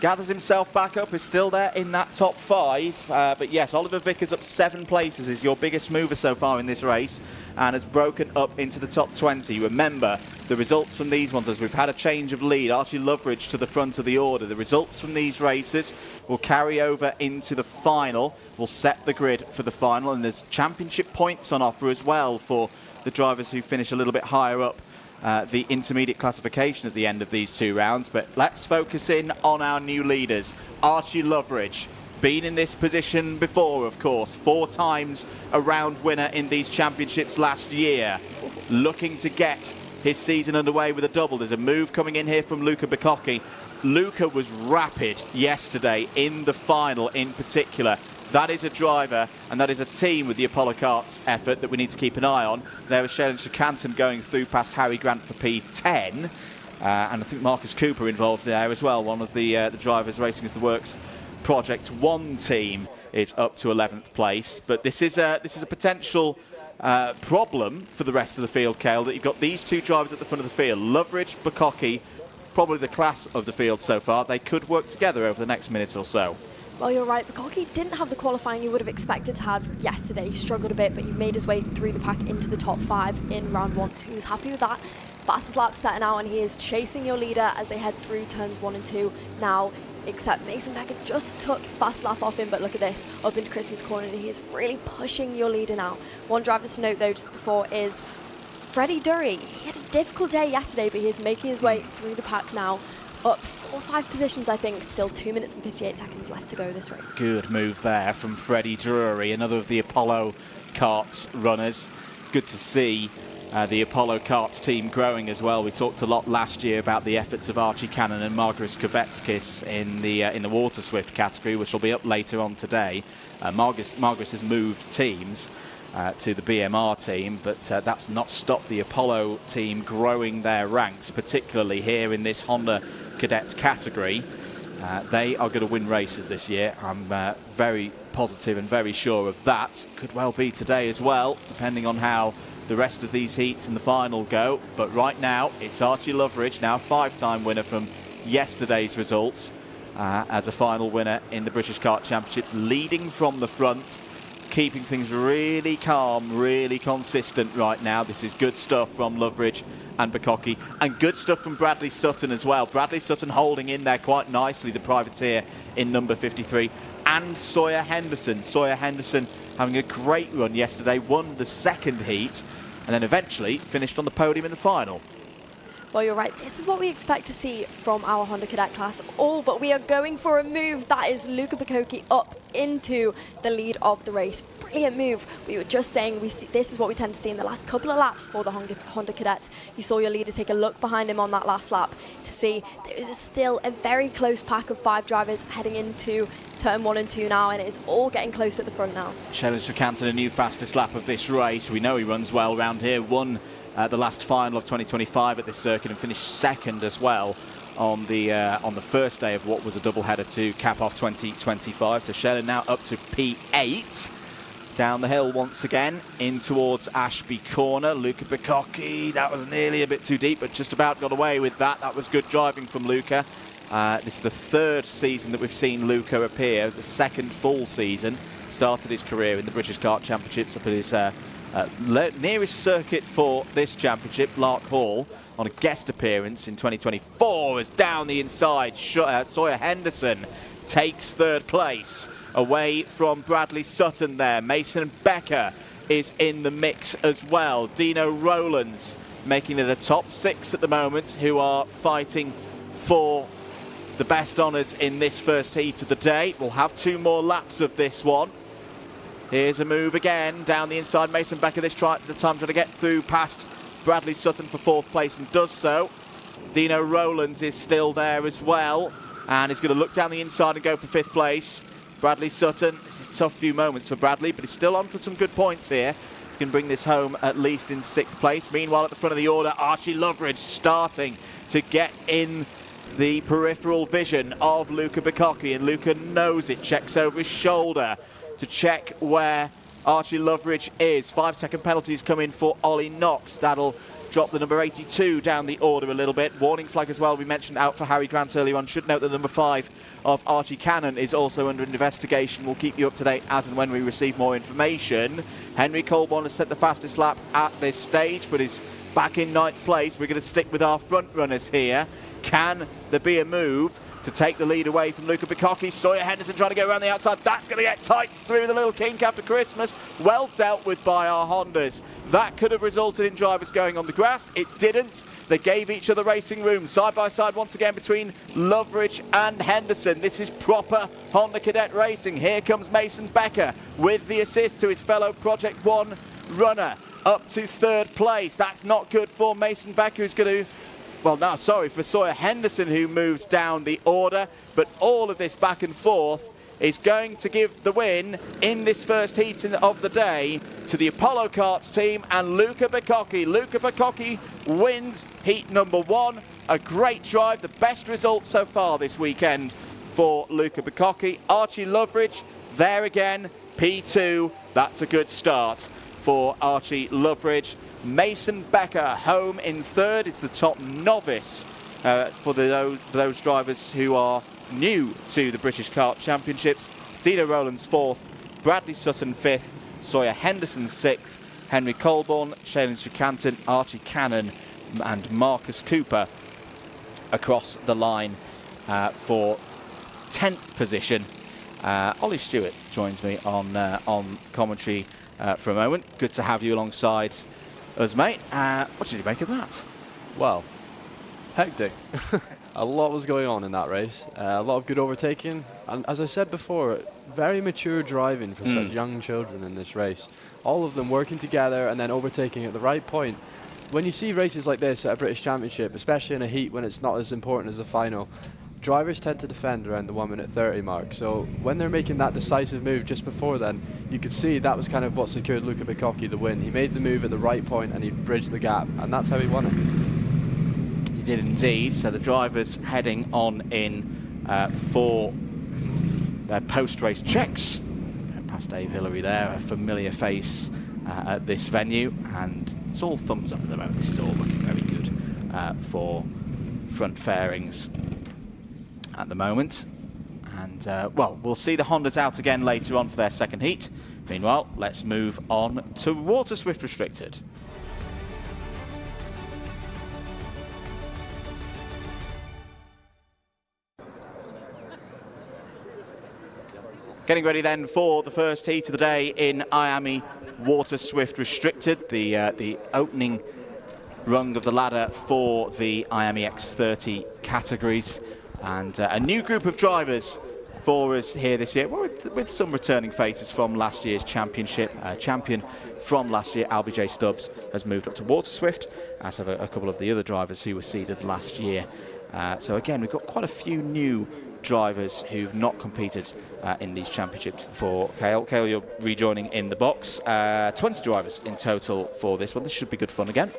gathers himself back up, is still there in that top 5. But yes, Oliver Vickers up 7 places, is your biggest mover so far in this race, and has broken up into the top 20. Remember, the results from these ones, as we've had a change of lead, Archie Loveridge to the front of the order. The results from these races will carry over into the final, will set the grid for the final, and there's championship points on offer as well for the drivers who finish a little bit higher up the intermediate classification at the end of these 2 rounds. But let's focus in on our new leaders. Archie Loveridge, been in this position before, of course, 4 times a round winner in these championships last year, looking to get his season underway with a double. There's a move coming in here from Luca Bacocchi. Luca was rapid yesterday in the final in particular. That is a driver and that is a team with the Apollo Karts effort that we need to keep an eye on. There was Ceol Lynch going through past Harry Grant for P10. And I think Marcus Cooper involved there as well. One of the drivers racing as the Works Project 1 team is up to 11th place. But this is a potential problem for the rest of the field, Ceol, that you've got these 2 drivers at the front of the field. Loveridge, Bacocchi, probably the class of the field so far. They could work together over the next minute or so. Well, you're right. Bacocchi didn't have the qualifying you would have expected to have yesterday. He struggled a bit, but he made his way through the pack into the top 5 in round 1, so he was happy with that. Fastest lap setting out, and he is chasing your leader as they head through turns 1 and 2 now, except Mason Becker just took fast lap off him. But look at this, up into Christmas corner, and he is really pushing your leader now. One driver to note, though, just before is Freddie Durry. He had a difficult day yesterday, but he is making his way through the pack now, up 4 or 5 positions, I think. Still 2 minutes and 58 seconds left to go this race. Good move there from Freddie Drury, another of the Apollo Karts runners. Good to see the Apollo Karts team growing as well. We talked a lot last year about the efforts of Archie Cannon and Margaris Kovetskis in the Waterswift category, which will be up later on today. Margaris has moved teams to the BMR team, but that's not stopped the Apollo team growing their ranks, particularly here in this Honda Cadet category. They are going to win races this year. I'm very positive and very sure of that. Could well be today as well, depending on how the rest of these heats in the final go. But right now, it's Archie Loveridge, now 5-time winner from yesterday's results, as a final winner in the British Kart Championships, leading from the front, keeping things really calm, really consistent right now. This is good stuff from Loveridge and Bacocchi, and good stuff from Bradley Sutton as well. Bradley Sutton holding in there quite nicely, the privateer in number 53, and Sawyer Henderson. Sawyer Henderson having a great run yesterday, won the second heat, and then eventually finished on the podium in the final. Well, you're right. This is what we expect to see from our Honda Cadet class. All but we are going for a move. That is Luca Bacocchi up into the lead of the race. Brilliant move. We were just saying this is what we tend to see in the last couple of laps for the Honda Cadets. You saw your leader take a look behind him on that last lap to see there is still a very close pack of 5 drivers heading into turn 1 and 2 now, and it is all getting close at the front now. Ceol Lynch, a new fastest lap of this race. We know he runs well around here. Won the last final of 2025 at this circuit and finished second as well on the first day of what was a double-header to cap off 2025. So Ceol now up to P8. Down the hill once again, in towards Ashby Corner. Luca Bacocchi, that was nearly a bit too deep, but just about got away with that. That was good driving from Luca. This is the third season that we've seen Luca appear, the second full season. Started his career in the British Kart Championships up at his nearest circuit for this championship, Lark Hall, on a guest appearance in 2024 as down the inside, Sawyer Henderson takes third place away from Bradley Sutton there. Mason Becker is in the mix as well. Dino Rowlands making it a top 6 at the moment, who are fighting for the best honours in this first heat of the day. We'll have 2 more laps of this one. Here's a move again down the inside. Mason Becker this time trying to get through past Bradley Sutton for 4th place and does so. Dino Rowlands is still there as well and is going to look down the inside and go for 5th place. Bradley Sutton, this is a tough few moments for Bradley, but he's still on for some good points here. He can bring this home at least in 6th place. Meanwhile, at the front of the order, Archie Loveridge starting to get in the peripheral vision of Luca Bacocchi, and Luca knows it, checks over his shoulder to check where Archie Loveridge is. 5-second penalties come in for Ollie Knox. That'll drop the number 82 down the order a little bit. Warning flag as well, we mentioned out for Harry Grant earlier on. Should note that number 5 of Archie Cannon is also under investigation. We'll keep you up to date as and when we receive more information. Henry Colborne has set the fastest lap at this stage, but is back in 9th place. We're going to stick with our front runners here. Can there be a move to take the lead away from Luca Bacocchi? Sawyer Henderson trying to go around the outside. That's going to get tight through the little kink after Christmas. Well dealt with by our Hondas. That could have resulted in drivers going on the grass. It didn't. They gave each other racing room. Side by side once again between Loveridge and Henderson. This is proper Honda Cadet racing. Here comes Mason Becker with the assist to his fellow Project 1 runner up to 3rd place. That's not good for Mason Becker, who's going to... Well, no, sorry, for Sawyer Henderson, who moves down the order. But all of this back and forth is going to give the win in this first heat of the day to the Apollo Karts team and Luca Bacocchi. Luca Bacocchi wins heat number 1. A great drive, the best result so far this weekend for Luca Bacocchi. Archie Loveridge, there again, P2. That's a good start for Archie Loveridge. Mason Becker home in 3rd. It's the top novice for those drivers who are new to the British Kart Championships. Dino Rowlands 4th, Bradley Sutton 5th, Sawyer Henderson 6th, Henry Colborne, Ceol Lynch, Archie Cannon and Marcus Cooper across the line for 10th position. Ollie Stewart joins me on commentary for a moment. Good to have you alongside us, mate. What did you make of that? Well, hectic. A lot was going on in that race. A lot of good overtaking. And as I said before, very mature driving for such young children in this race. All of them working together and then overtaking at the right point. When you see races like this at a British Championship, especially in a heat when it's not as important as the final, drivers tend to defend around the 1:30 mark. So when they're making that decisive move just before then, you could see that was kind of what secured Luca Bacocchi the win. He made the move at the right point and he bridged the gap, and that's how he won it. He did indeed. So the drivers heading on in for their post-race checks. Past Dave Hillary there, a familiar face at this venue, and it's all thumbs up at the moment. This is all looking very good for front fairings at the moment. And well, we'll see the Hondas out again later on for their second heat. Meanwhile, let's move on to Waterswift Restricted. Getting ready then for the first heat of the day in IAME Waterswift Restricted, the opening rung of the ladder for the IAME X30 categories. And a new group of drivers for us here this year, with some returning faces from last year's championship. Champion from last year, Albie J. Stubbs, has moved up to Waterswift, as have a couple of the other drivers who were seeded last year. So again, we've got quite a few new drivers who've not competed in these championships before. Ceol, you're rejoining in the box. 20 drivers in total for this one. This should be good fun again.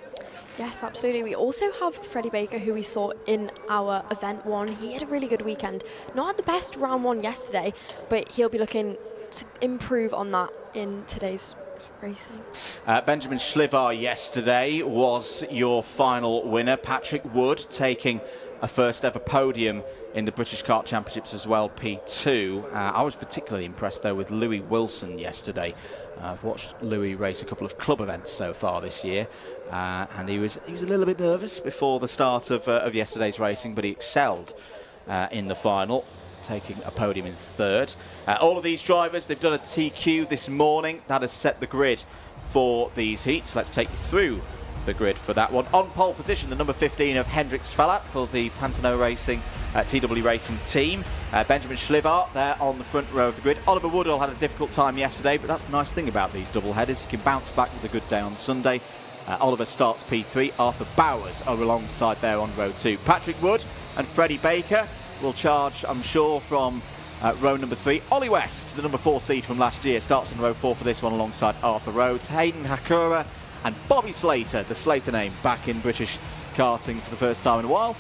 Yes, absolutely. We also have Freddie Baker, who we saw in our event 1. He had a really good weekend. Not had the best round 1 yesterday, but he'll be looking to improve on that in today's racing. Benjamin Schlivar yesterday was your final winner. Patrick Wood taking a first ever podium in the British Kart Championships as well, P2. I was particularly impressed, though, with Louis Wilson yesterday. I've watched Louis race a couple of club events so far this year, and he was a little bit nervous before the start of yesterday's racing, but he excelled in the final, taking a podium in third. All of these drivers, they've done a TQ this morning. That has set the grid for these heats. Let's take you through the grid for that one. On pole position, the number 15 of Hendrix Fallat for the Pantano Racing TW Racing team. Benjamin Schlivar there on the front row of the grid. Oliver Woodall had a difficult time yesterday, but that's the nice thing about these double headers. You can bounce back with a good day on Sunday. Oliver starts P3. Arthur Bowers are alongside there on row 2. Patrick Wood and Freddie Baker will charge, I'm sure, from row number 3. Ollie West, the number 4 seed from last year, starts in row 4 for this one alongside Arthur Rhodes. Hayden Hakura and Bobby Slater, the Slater name, back in British karting for the first time in a while.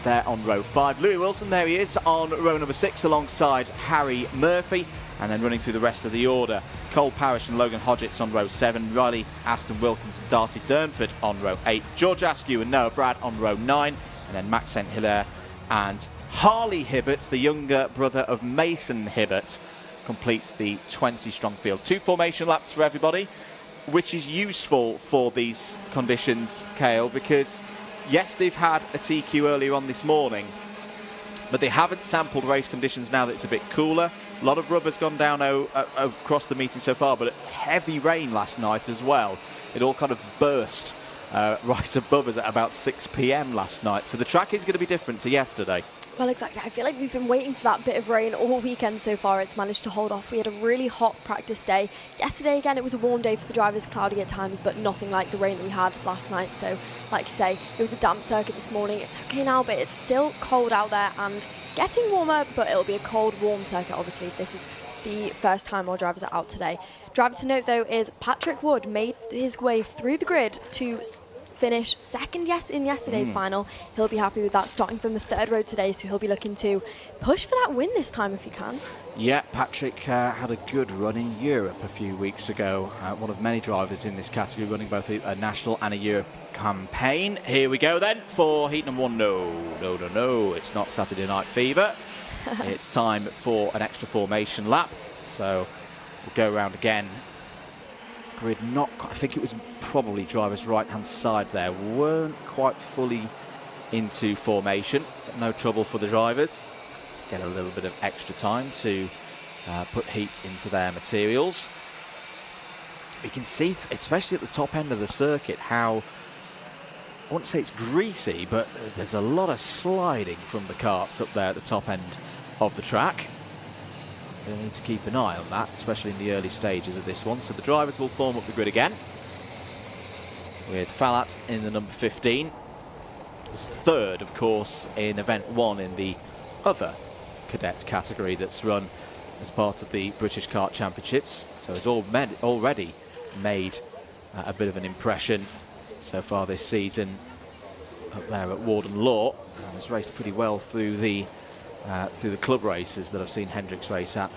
There on row 5. Louis Wilson, there he is on row number 6 alongside Harry Murphy. And then running through the rest of the order, Cole Parrish and Logan Hodgetts on row 7. Riley Aston Wilkins and Darcy Durnford on row 8. George Askew and Noah Brad on row 9. And then Max St. Hilaire and Harley Hibbert, the younger brother of Mason Hibbert, completes the 20-strong field. 2 formation laps for everybody, which is useful for these conditions, Ceol, because yes, they've had a TQ earlier on this morning, but they haven't sampled race conditions now that it's a bit cooler. A lot of rubber's gone down across the meeting so far, but heavy rain last night as well. It all kind of burst right above us at about 6 p.m. last night. So the track is going to be different to yesterday. Well, exactly. I feel like we've been waiting for that bit of rain all weekend so far. It's managed to hold off. We had a really hot practice day. Yesterday, again, it was a warm day for the drivers, cloudy at times, but nothing like the rain that we had last night. So, like you say, it was a damp circuit this morning. It's okay now, but it's still cold out there and getting warmer, but it'll be a cold, warm circuit. Obviously, this is the first time our drivers are out today. Driver to note, though, is Patrick Wood made his way through the grid to finish second in yesterday's final. He'll be happy with that, starting from the third row today, so he'll be looking to push for that win this time if he can. Yeah, Patrick had a good run in Europe a few weeks ago. One of many drivers in this category running both a national and a Europe campaign. Here we go then for heat number 1. No, it's not Saturday Night Fever. It's time for an extra formation lap, so we'll go around again. Grid I think it was probably driver's right hand side there, weren't quite fully into formation, but no trouble for the drivers. Get a little bit of extra time to put heat into their materials. You can see, especially at the top end of the circuit, how, I wouldn't say it's greasy, but there's a lot of sliding from the karts up there at the top end of the track. We'll need to keep an eye on that, especially in the early stages of this one. So the drivers will form up the grid again, with Fallat in the number 15. It was third, of course, in event 1 in the other cadet category that's run as part of the British Kart Championships. So it's already made a bit of an impression so far this season up there at Warden Law, and has raced pretty well through the club races that I've seen Hendrix race at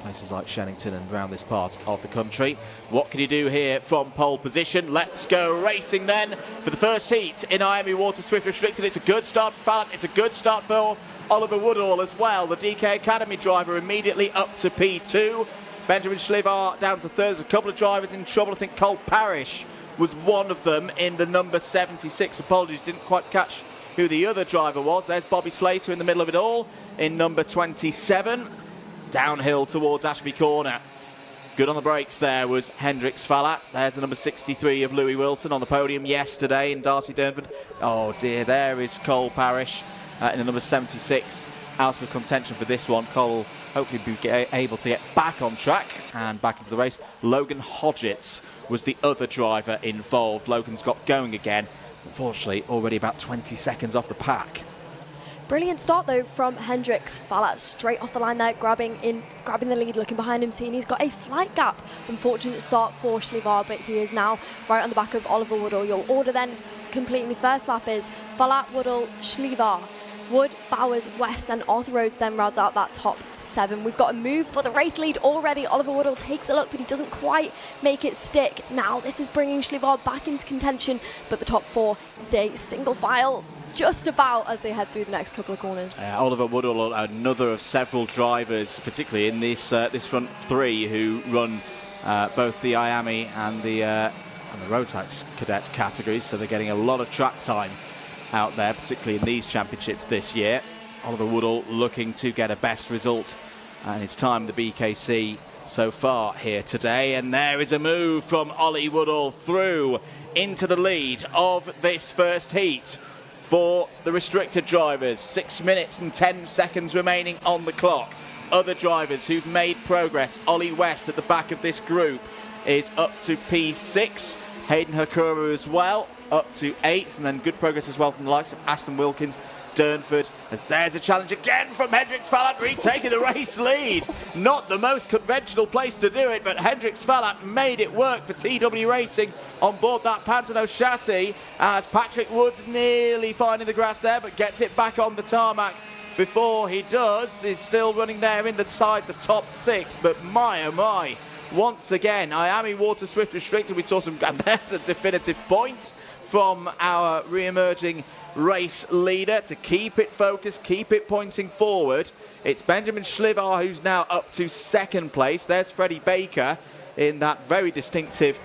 places like Shennington and around this part of the country. What can he do here from pole position? Let's go racing then for the first heat in IAME Waterswift Restricted. It's a good start for Fallat. It's a good start for Oliver Woodall as well. The DK Academy driver immediately up to P2. Benjamin Schlivar down to third. There's a couple of drivers in trouble. I think Cole Parrish was one of them in the number 76. Apologies, didn't quite catch who the other driver was. There's Bobby Slater in the middle of it all in number 27. Downhill towards Ashby Corner. Good on the brakes there was Hendrix Fallat. There's the number 63 of Louis Wilson on the podium yesterday in Darcy Durnford. Oh dear, there is Cole Parrish in the number 76. Out of contention for this one. Cole hopefully be able to get back on track and back into the race. Logan Hodgetts was the other driver involved. Logan's got going again. Unfortunately, already about 20 seconds off the pack. Brilliant start though from Hendrix Fallat, straight off the line there, grabbing the lead, looking behind him, seeing he's got a slight gap. Unfortunate start for Schlivar, but he is now right on the back of Oliver Woodall. Your order then, completing the first lap, is Fallat, Woodall, Schlivar. Wood, Bowers, West and Arthur Rhodes then rounds out that top 7. We've got a move for the race lead already. Oliver Woodall takes a look, but he doesn't quite make it stick. Now this is bringing Schlivar back into contention, but the top 4 stay single file. just about as they head through the next couple of corners. Oliver Woodall, another of several drivers, particularly in this front three, who run both the IAME and the road tax cadet categories, so they're getting a lot of track time out there, particularly in these championships this year. Oliver Woodall looking to get a best result in his time at the BKC so far here today, and there is a move from Ollie Woodall through into the lead of this first heat for the restricted drivers. 6 minutes and 10 seconds remaining on the clock. Other drivers who've made progress, Ollie West at the back of this group is up to P6. Hayden Hakura as well, up to 8th, and then good progress as well from the likes of Aston Wilkins, Durnford, as there's a challenge again from Hendrix Fallat, retaking the race lead. Not the most conventional place to do it, but Hendrix Fallat made it work for TW Racing on board that Pantano chassis, as Patrick Woods nearly finding the grass there, but gets it back on the tarmac before he does. Is still running there inside the top 6, but my oh my, once again, IAME Waterswift Restricted, we saw some, and there's a definitive point from our re-emerging race leader to keep it focused, keep it pointing forward. It's Benjamin Schlivar who's now up to 2nd place. There's Freddie Baker in that very distinctive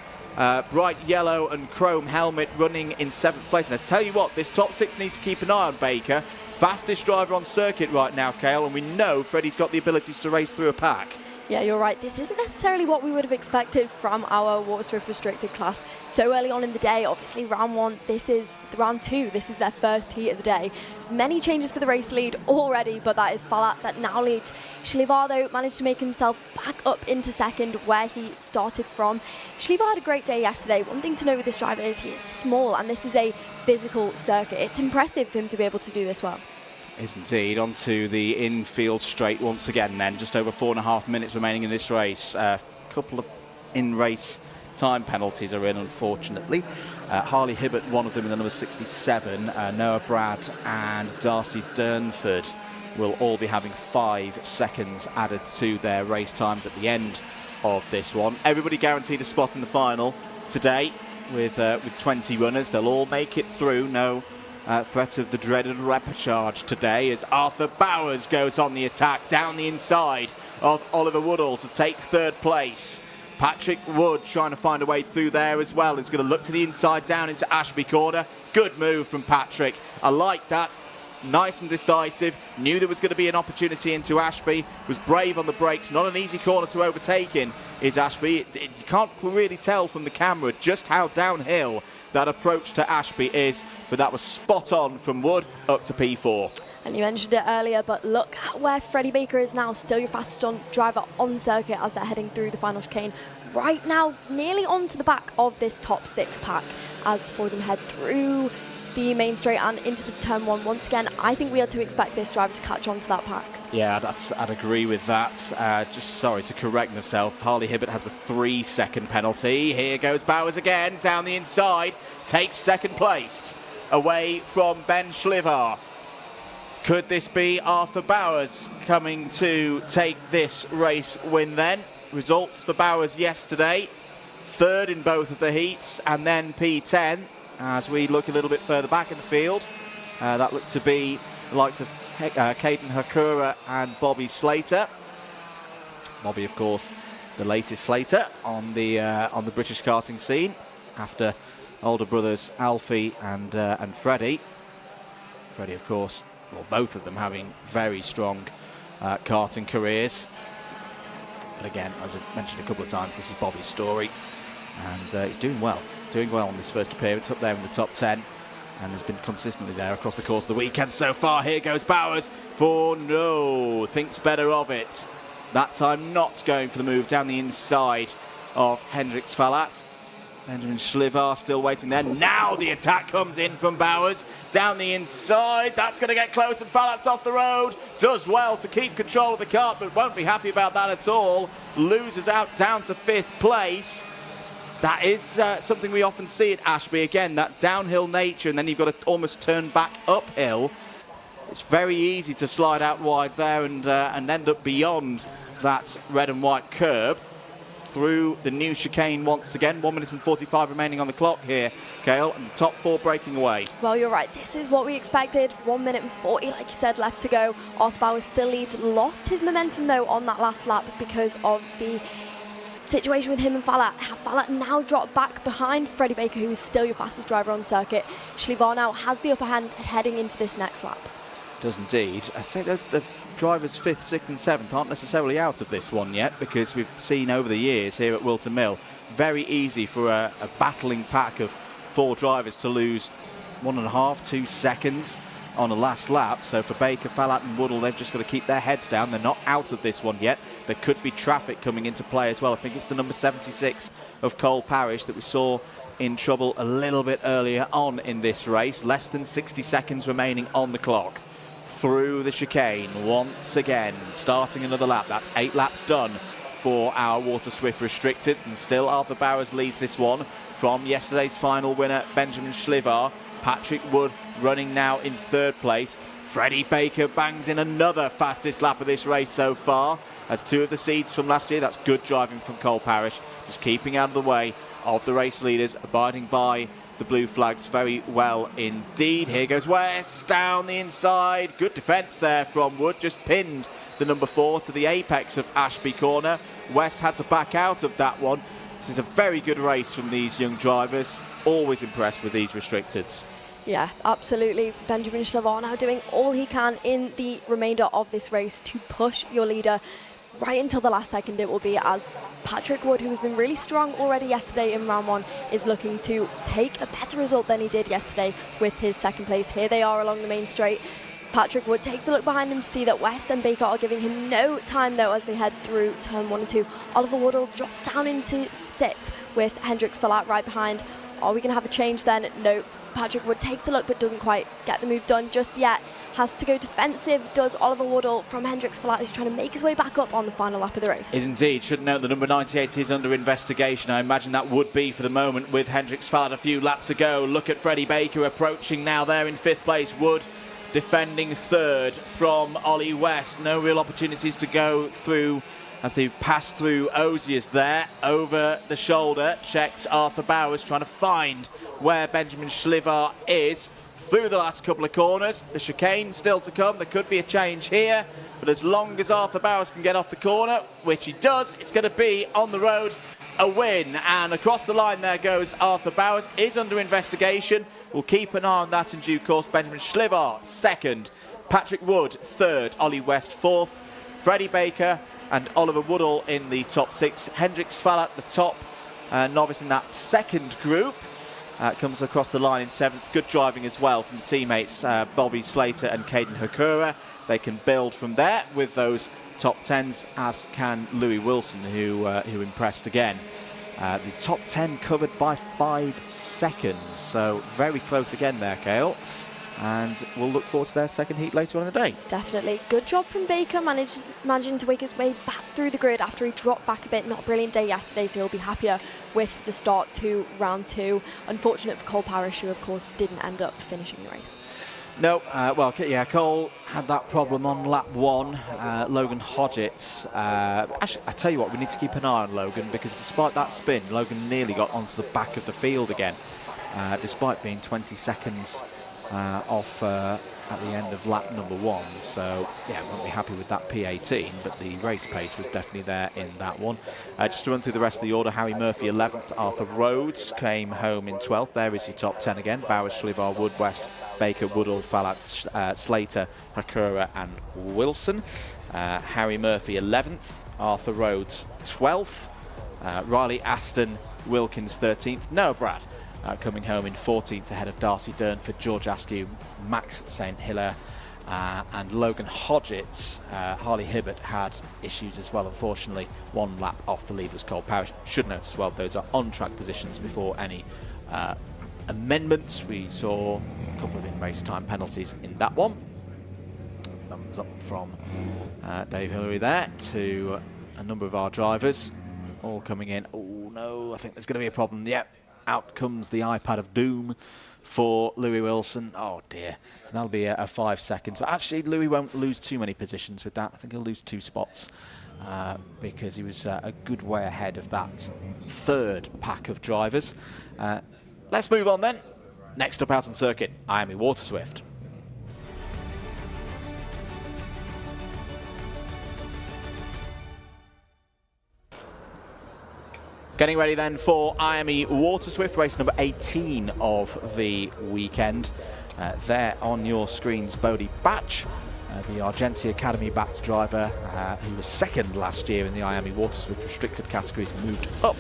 bright yellow and chrome helmet, running in 7th place. And I tell you what, this top 6 needs to keep an eye on Baker. Fastest driver on circuit right now, Ceol, and we know Freddie's got the abilities to race through a pack. Yeah, you're right. This isn't necessarily what we would have expected from our Waterswift Restricted class so early on in the day. Obviously, round 1, this is round 2. This is their first heat of the day. Many changes for the race lead already, but that is Fallat that now leads. Schlivar, though, managed to make himself back up into 2nd where he started from. Schlivar had a great day yesterday. One thing to note with this driver is he is small, and this is a physical circuit. It's impressive for him to be able to do this well. Is indeed. Onto the infield straight once again then. Just over 4.5 minutes remaining in this race. A couple of in-race time penalties are in, unfortunately. Harley Hibbert, one of them in the number 67. Noah Brad and Darcy Durnford will all be having 5 seconds added to their race times at the end of this one. Everybody guaranteed a spot in the final today with 20 runners. They'll all make it through. No threat of the dreaded repechage today, as Arthur Bowers goes on the attack down the inside of Oliver Woodall to take 3rd place. Patrick Wood trying to find a way through there as well. He's going to look to the inside down into Ashby corner. Good move from Patrick. I like that. Nice and decisive. Knew there was going to be an opportunity into Ashby. Was brave on the brakes. Not an easy corner to overtake in is Ashby. You can't really tell from the camera just how downhill that approach to Ashby is, but that was spot on from Wood up to P4. And you mentioned it earlier, but look at where Freddie Baker is now, still your fastest driver on circuit as they're heading through the final chicane. Right now, nearly onto the back of this top 6 pack as the 4 of them head through the main straight and into the turn 1. Once again, I think we are to expect this driver to catch on to that pack. Yeah, I'd agree with that. Just sorry to correct myself. Harley Hibbert has a 3-second penalty. Here goes Bowers again, down the inside, takes 2nd place, away from Ben Schlivar. Could this be Arthur Bowers coming to take this race win then? Results for Bowers yesterday, 3rd in both of the heats, and then P10. As we look a little bit further back in the field, that looked to be the likes of Caden Hakura and Bobby Slater. Bobby, of course, the latest Slater on the British karting scene, after older brothers Alfie and Freddie. Freddie, of course, well, both of them having very strong karting careers. But again, as I mentioned a couple of times, this is Bobby's story, and he's doing well on this first appearance, up there in the top 10. And has been consistently there across the course of the weekend so far. Here goes Bowers for no. Thinks better of it. That time not going for the move down the inside of Hendrix Fallat. Benjamin Schlivar still waiting there. Now the attack comes in from Bowers. Down the inside. That's going to get close, and Fallat's off the road. Does well to keep control of the kart, but won't be happy about that at all. Loses out down to 5th place. That is something we often see at Ashby. Again, that downhill nature, and then you've got to almost turn back uphill. It's very easy to slide out wide there and end up beyond that red and white curb. through the new chicane once again. 1 minute and 45 remaining on the clock here, Ceol, and the top 4 breaking away. Well, you're right. This is what we expected. 1 minute and 40, like you said, left to go. Arthur Bowers still leads. Lost his momentum, though, on that last lap because of the situation with him and Falat. Falat now dropped back behind Freddie Baker, who is still your fastest driver on circuit. Schlivar now has the upper hand heading into this next lap. Does indeed. I say the drivers 5th, 6th and 7th aren't necessarily out of this one yet, because we've seen over the years here at Whilton Mill, very easy for a battling pack of 4 drivers to lose 1.5, 2 seconds on a last lap. So for Baker, Falat and Woodall, they've just got to keep their heads down. They're not out of this one yet. There could be traffic coming into play as well. I think it's the number 76 of Cole Parrish that we saw in trouble a little bit earlier on in this race. Less than 60 seconds remaining on the clock. Through the chicane once again, starting another lap. That's 8 laps done for our Waterswift Restricted, and still Arthur Bowers leads this one from yesterday's final winner, Benjamin Schlivar. Patrick Wood running now in 3rd place. Freddie Baker bangs in another fastest lap of this race so far. As 2 of the seeds from last year. That's good driving from Cole Parrish, just keeping out of the way of the race leaders, abiding by the blue flags very well indeed. Here goes West down the inside. Good defence there from Wood, just pinned the number 4 to the apex of Ashby Corner. West had to back out of that one. This is a very good race from these young drivers. Always impressed with these restricteds. Yeah, absolutely. Benjamin Schlivar now doing all he can in the remainder of this race to push your leader right until the last second. It will be, as Patrick Wood, who has been really strong already yesterday in round 1, is looking to take a better result than he did yesterday with his 2nd place. Here they are along the main straight. Patrick Wood takes a look behind him to see that West and Baker are giving him no time, though, as they head through turn 1 and 2. Oliver Woodall dropped down into 6th with Hendricks Falat right behind. Are we going to have a change then? Nope. Patrick Wood takes a look but doesn't quite get the move done just yet. Has to go defensive, does Oliver Woodall from Hendricks Falat, who's trying to make his way back up on the final lap of the race. Is indeed. Should note the number 98 is under investigation. I imagine that would be for the moment with Hendricks Falat a few laps ago. Look at Freddie Baker approaching now there in 5th place. Wood defending 3rd from Ollie West. No real opportunities to go through as they pass through Osiers there. Over the shoulder, checks Arthur Bowers, trying to find where Benjamin Schlivar is. Through the last couple of corners, the chicane still to come. There could be a change here, but as long as Arthur Bowers can get off the corner, which he does, it's going to be on the road a win. And across the line there goes Arthur Bowers, is under investigation. We'll keep an eye on that in due course. Benjamin Schlivar 2nd, Patrick Wood 3rd, Ollie West 4th, Freddie Baker and Oliver Woodall in the top 6. Hendricks Falat, the top novice in that 2nd group. Comes across the line in 7th. Good driving as well from the teammates Bobby Slater and Caden Hakura. They can build from there with those top 10s, as can Louis Wilson, who impressed again. The top 10 covered by 5 seconds, so very close again there, Ceol. And we'll look forward to their 2nd heat later on in the day. Definitely. Good job from Baker, managing to make his way back through the grid after he dropped back a bit. Not a brilliant day yesterday, so he'll be happier with the start to round 2. Unfortunate for Cole Parrish, who of course didn't end up finishing the race. No, well, yeah, Cole had that problem on lap 1. Logan Hodgetts. Actually, I tell you what, we need to keep an eye on Logan, because despite that spin, Logan nearly got onto the back of the field again, despite being 20 seconds off at the end of lap number 1. So yeah, won't be happy with that P18, but the race pace was definitely there in that one. Just to run through the rest of the order: Harry Murphy 11th, Arthur Rhodes came home in 12th. There is your top 10 again: Bowers, Schlivar, Wood, West, Baker, Woodall, Falat, Slater, Hakura and Wilson. Harry Murphy 11th, Arthur Rhodes 12th, Riley Aston Wilkins 13th. Noah Brad coming home in 14th ahead of Darcy Durnford, George Askew, Max St. Hilaire and Logan Hodgetts. Harley Hibbert had issues as well, unfortunately. 1 lap off the lead was Cole Parrish. Should note as well, those are on-track positions before any amendments. We saw a couple of in-race time penalties in that one. Thumbs up from Dave Hillary there to a number of our drivers, all coming in. Oh no, I think there's going to be a problem. Yep. Out comes the iPad of doom for Louis Wilson. Oh dear. So that'll be a 5 seconds. But actually, Louis won't lose too many positions with that. I think he'll lose 2 spots because he was a good way ahead of that third pack of drivers. Let's move on then. Next up out on circuit, IAME Waterswift. Getting ready then for IAME Waterswift, race number 18 of the weekend. There on your screens, Bodie Batch, the Argenti Academy-backed driver who was second last year in the IAME Waterswift Restricted categories, moved up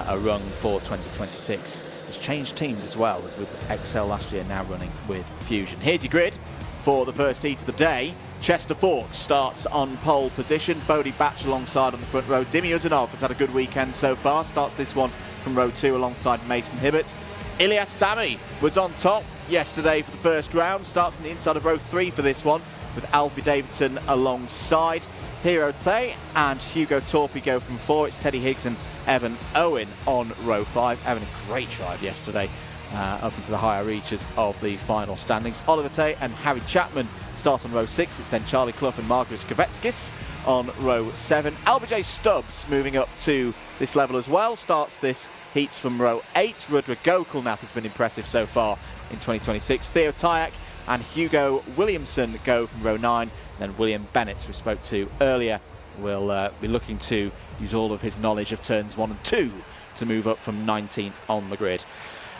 a rung for 2026. Has changed teams as well, as with Excel last year, now running with Fusion. Here's your grid for the first heat of the day. Chester Forks starts on pole position. Bodie Batch alongside on the front row. Dimi Uzanov has had a good weekend so far. Starts this one from row 2 alongside Mason Hibbert. Ilyas Sami was on top yesterday for the first round. Starts on the inside of row 3 for this one, with Alfie Davidson alongside. Hero Tay and Hugo Torpy go from 4. It's Teddy Higgs and Evan Owen on row 5. Evan, a great drive yesterday up into the higher reaches of the final standings. Oliver Tay and Harry Chapman start on row 6. It's then Charlie Clough and Margaret Kovetskis on row 7. Albert J. Stubbs moving up to this level as well. Starts this heat from row 8. Rudra Gokulnath has been impressive so far in 2026. Theo Tyack and Hugo Williamson go from row 9. And then William Bennett, who we spoke to earlier, will be looking to use all of his knowledge of turns 1 and 2 to move up from 19th on the grid.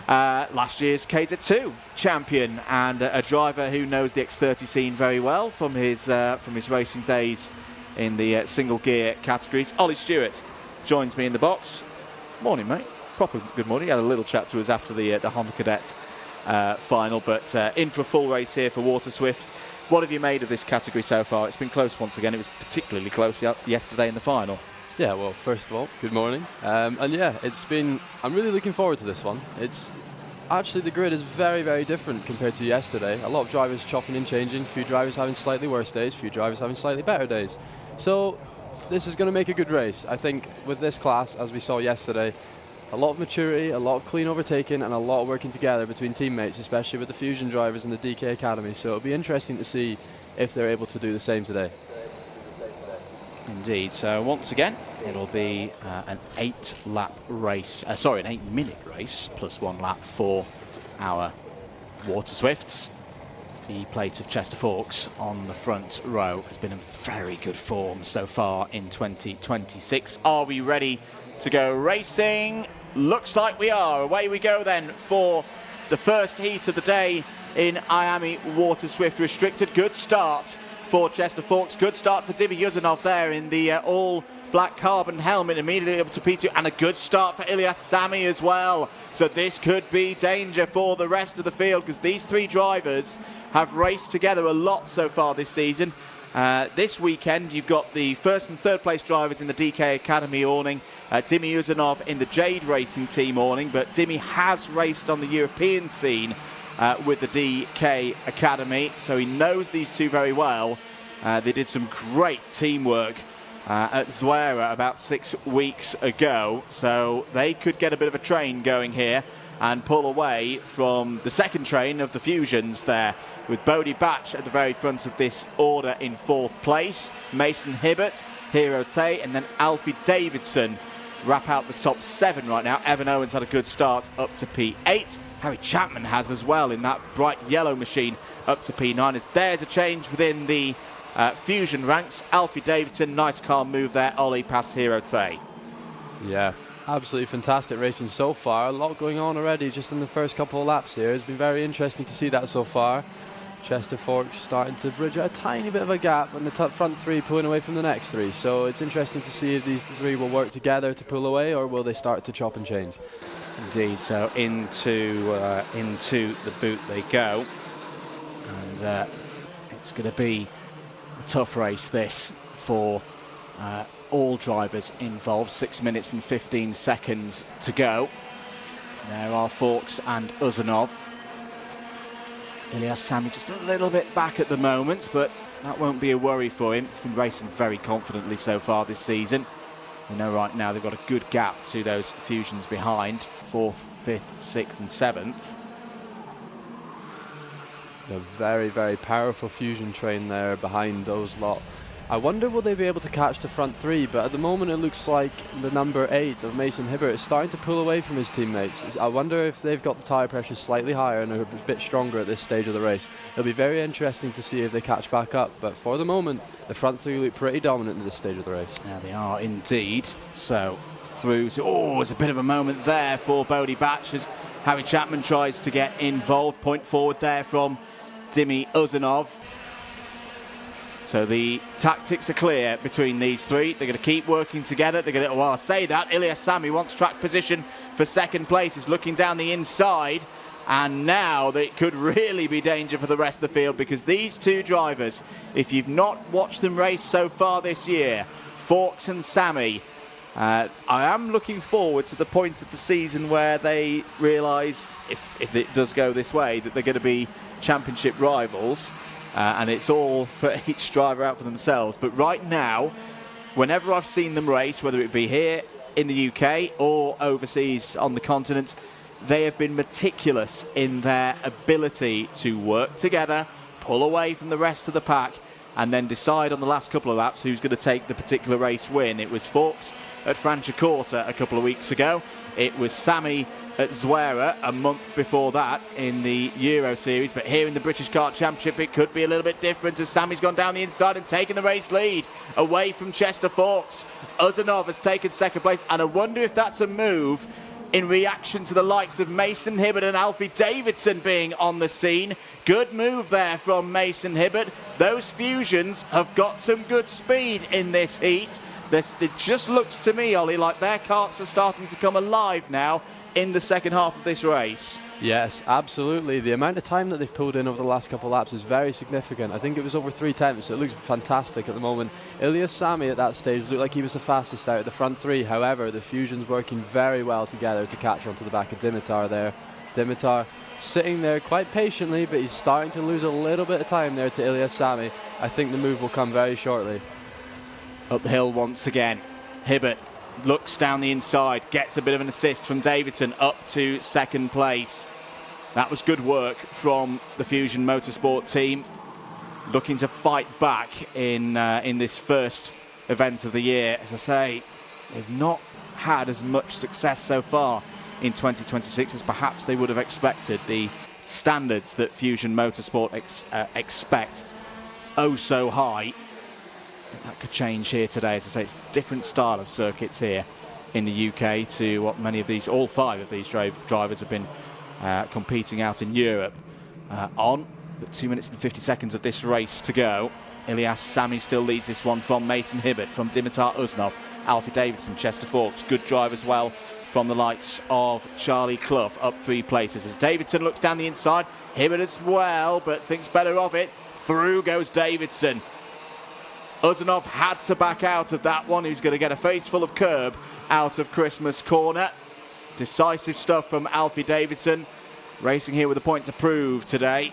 Last year's KZ2 champion and a driver who knows the X30 scene very well from his racing days in the single gear categories. Ollie Stewart joins me in the box. Morning, mate. Proper good morning. He had a little chat to us after the Honda Cadet final, but in for a full race here for Waterswift. What have you made of this category so far? It's been close once again. It was particularly close yesterday in the final. Yeah, well, first of all, good morning. And yeah, I'm really looking forward to this one. It's actually, the grid is very, very different compared to yesterday. A lot of drivers chopping and changing, few drivers having slightly worse days, few drivers having slightly better days. So this is going to make a good race. I think with this class, as we saw yesterday, a lot of maturity, a lot of clean overtaking, and a lot of working together between teammates, especially with the Fusion drivers in the DK Academy. So it'll be interesting to see if they're able to do the same today. Indeed. So once again, it'll be an 8-lap race. An 8-minute race plus 1 lap for our Waterswifts. The plate of Chester Forks on the front row has been in very good form so far in 2026. Are we ready to go racing? Looks like we are. Away we go then for the first heat of the day in IAME Waterswift Restricted. Good start for Chester Forks. Good start for Dimi Uzanov there in the all-black carbon helmet, immediately up to P2, and a good start for Ilyas Sami as well. So this could be danger for the rest of the field, because these 3 drivers have raced together a lot so far this season. This weekend you've got the first and third place drivers in the DK Academy awning, Dimi Uzanov in the Jade Racing Team awning, but Dimi has raced on the European scene with the DK Academy, so he knows these 2 very well. They did some great teamwork at Wera about 6 weeks ago, so they could get a bit of a train going here and pull away from the second train of the Fusions there, with Bodie Batch at the very front of this order in 4th place. Mason Hibbert, Hero Tay, and then Alfie Davidson wrap out the top 7 right now. Evan Owens had a good start up to P8. Harry Chapman has as well in that bright yellow machine up to P9. As there's a change within the Fusion ranks. Alfie Davidson, nice calm move there. Ollie past Hero Tay. Yeah, absolutely fantastic racing so far. A lot going on already just in the first couple of laps here. It's been very interesting to see that so far. Chester Forks starting to bridge a tiny bit of a gap, and the front 3 pulling away from the next 3. So it's interesting to see if these 3 will work together to pull away, or will they start to chop and change. Indeed, so into the boot they go, and it's going to be a tough race this for all drivers involved. 6 minutes and 15 seconds to go. There are Forks and Uzanov. Ilyas Sami just a little bit back at the moment, but that won't be a worry for him. He's been racing very confidently so far this season. We know right now they've got a good gap to those Fusions behind, 4th, 5th, 6th and 7th. A very, very powerful Fusion train there behind those lot. I wonder will they be able to catch the front three, but at the moment it looks like the number 8 of Mason Hibbert is starting to pull away from his teammates. I wonder if they've got the tyre pressure slightly higher and are a bit stronger at this stage of the race. It'll be very interesting to see if they catch back up, but for the moment the front three look pretty dominant at this stage of the race. Yeah, they are indeed. So through to, there's a bit of a moment there for Bodie Batch as Harry Chapman tries to get involved. Point forward there from Dimi Uzanov. So the tactics are clear between these three. They're going to keep working together. They're going to, well, I say that, Ilyas Sami wants track position for second place. He's looking down the inside. And now it could really be danger for the rest of the field, because these two drivers, if you've not watched them race so far this year, Fawkes and Sami, I am looking forward to the point of the season where they realise, if it does go this way, that they're going to be championship rivals. And it's all for each driver out for themselves. But right now, whenever I've seen them race, whether it be here in the UK or overseas on the continent, they have been meticulous in their ability to work together, pull away from the rest of the pack, and then decide on the last couple of laps who's going to take the particular race win. It was Fawkes at Franciacorta a couple of weeks ago. It was Sami at Wera a month before that in the Euro Series. But here in the British Kart Championship, it could be a little bit different, as Sami's gone down the inside and taken the race lead away from Chester Fawkes. Uzanov has taken second place, and I wonder if that's a move in reaction to the likes of Mason Hibbert and Alfie Davidson being on the scene. Good move there from Mason Hibbert. Those Fusions have got some good speed in this heat. It just looks to me, Ollie, like their karts are starting to come alive now in the second half of this race. Yes, absolutely. The amount of time that they've pulled in over the last couple of laps is very significant. I think it was over 3 tenths. It looks fantastic at the moment. Ilyas Sami at that stage looked like he was the fastest out of the front three. However, the Fusion's working very well together to catch onto the back of Dimitar there. Dimitar sitting there quite patiently, but he's starting to lose a little bit of time there to Ilyas Sami. I think the move will come very shortly. Uphill once again. Hibbert looks down the inside, gets a bit of an assist from Davidson up to second place. That was good work from the Fusion Motorsport team, looking to fight back in this first event of the year. As I say, they've not had as much success so far in 2026 as perhaps they would have expected. The standards that Fusion Motorsport expect so high. That could change here today. As I say, it's a different style of circuits here in the UK to what all 5 of these drivers have been competing out in Europe on. But 2 minutes and 50 seconds of this race to go. Ilyas Sami still leads this one from Mason Hibbert, from Dimitar Uzanov, Alfie Davidson, Chester Fawkes. Good drive as well from the likes of Charlie Clough, up 3 places. As Davidson looks down the inside, Hibbert as well, but thinks better of it. Through goes Davidson. Uzanov had to back out of that one. He's going to get a face full of curb out of Christmas corner. Decisive stuff from Alfie Davidson. Racing here with a point to prove today.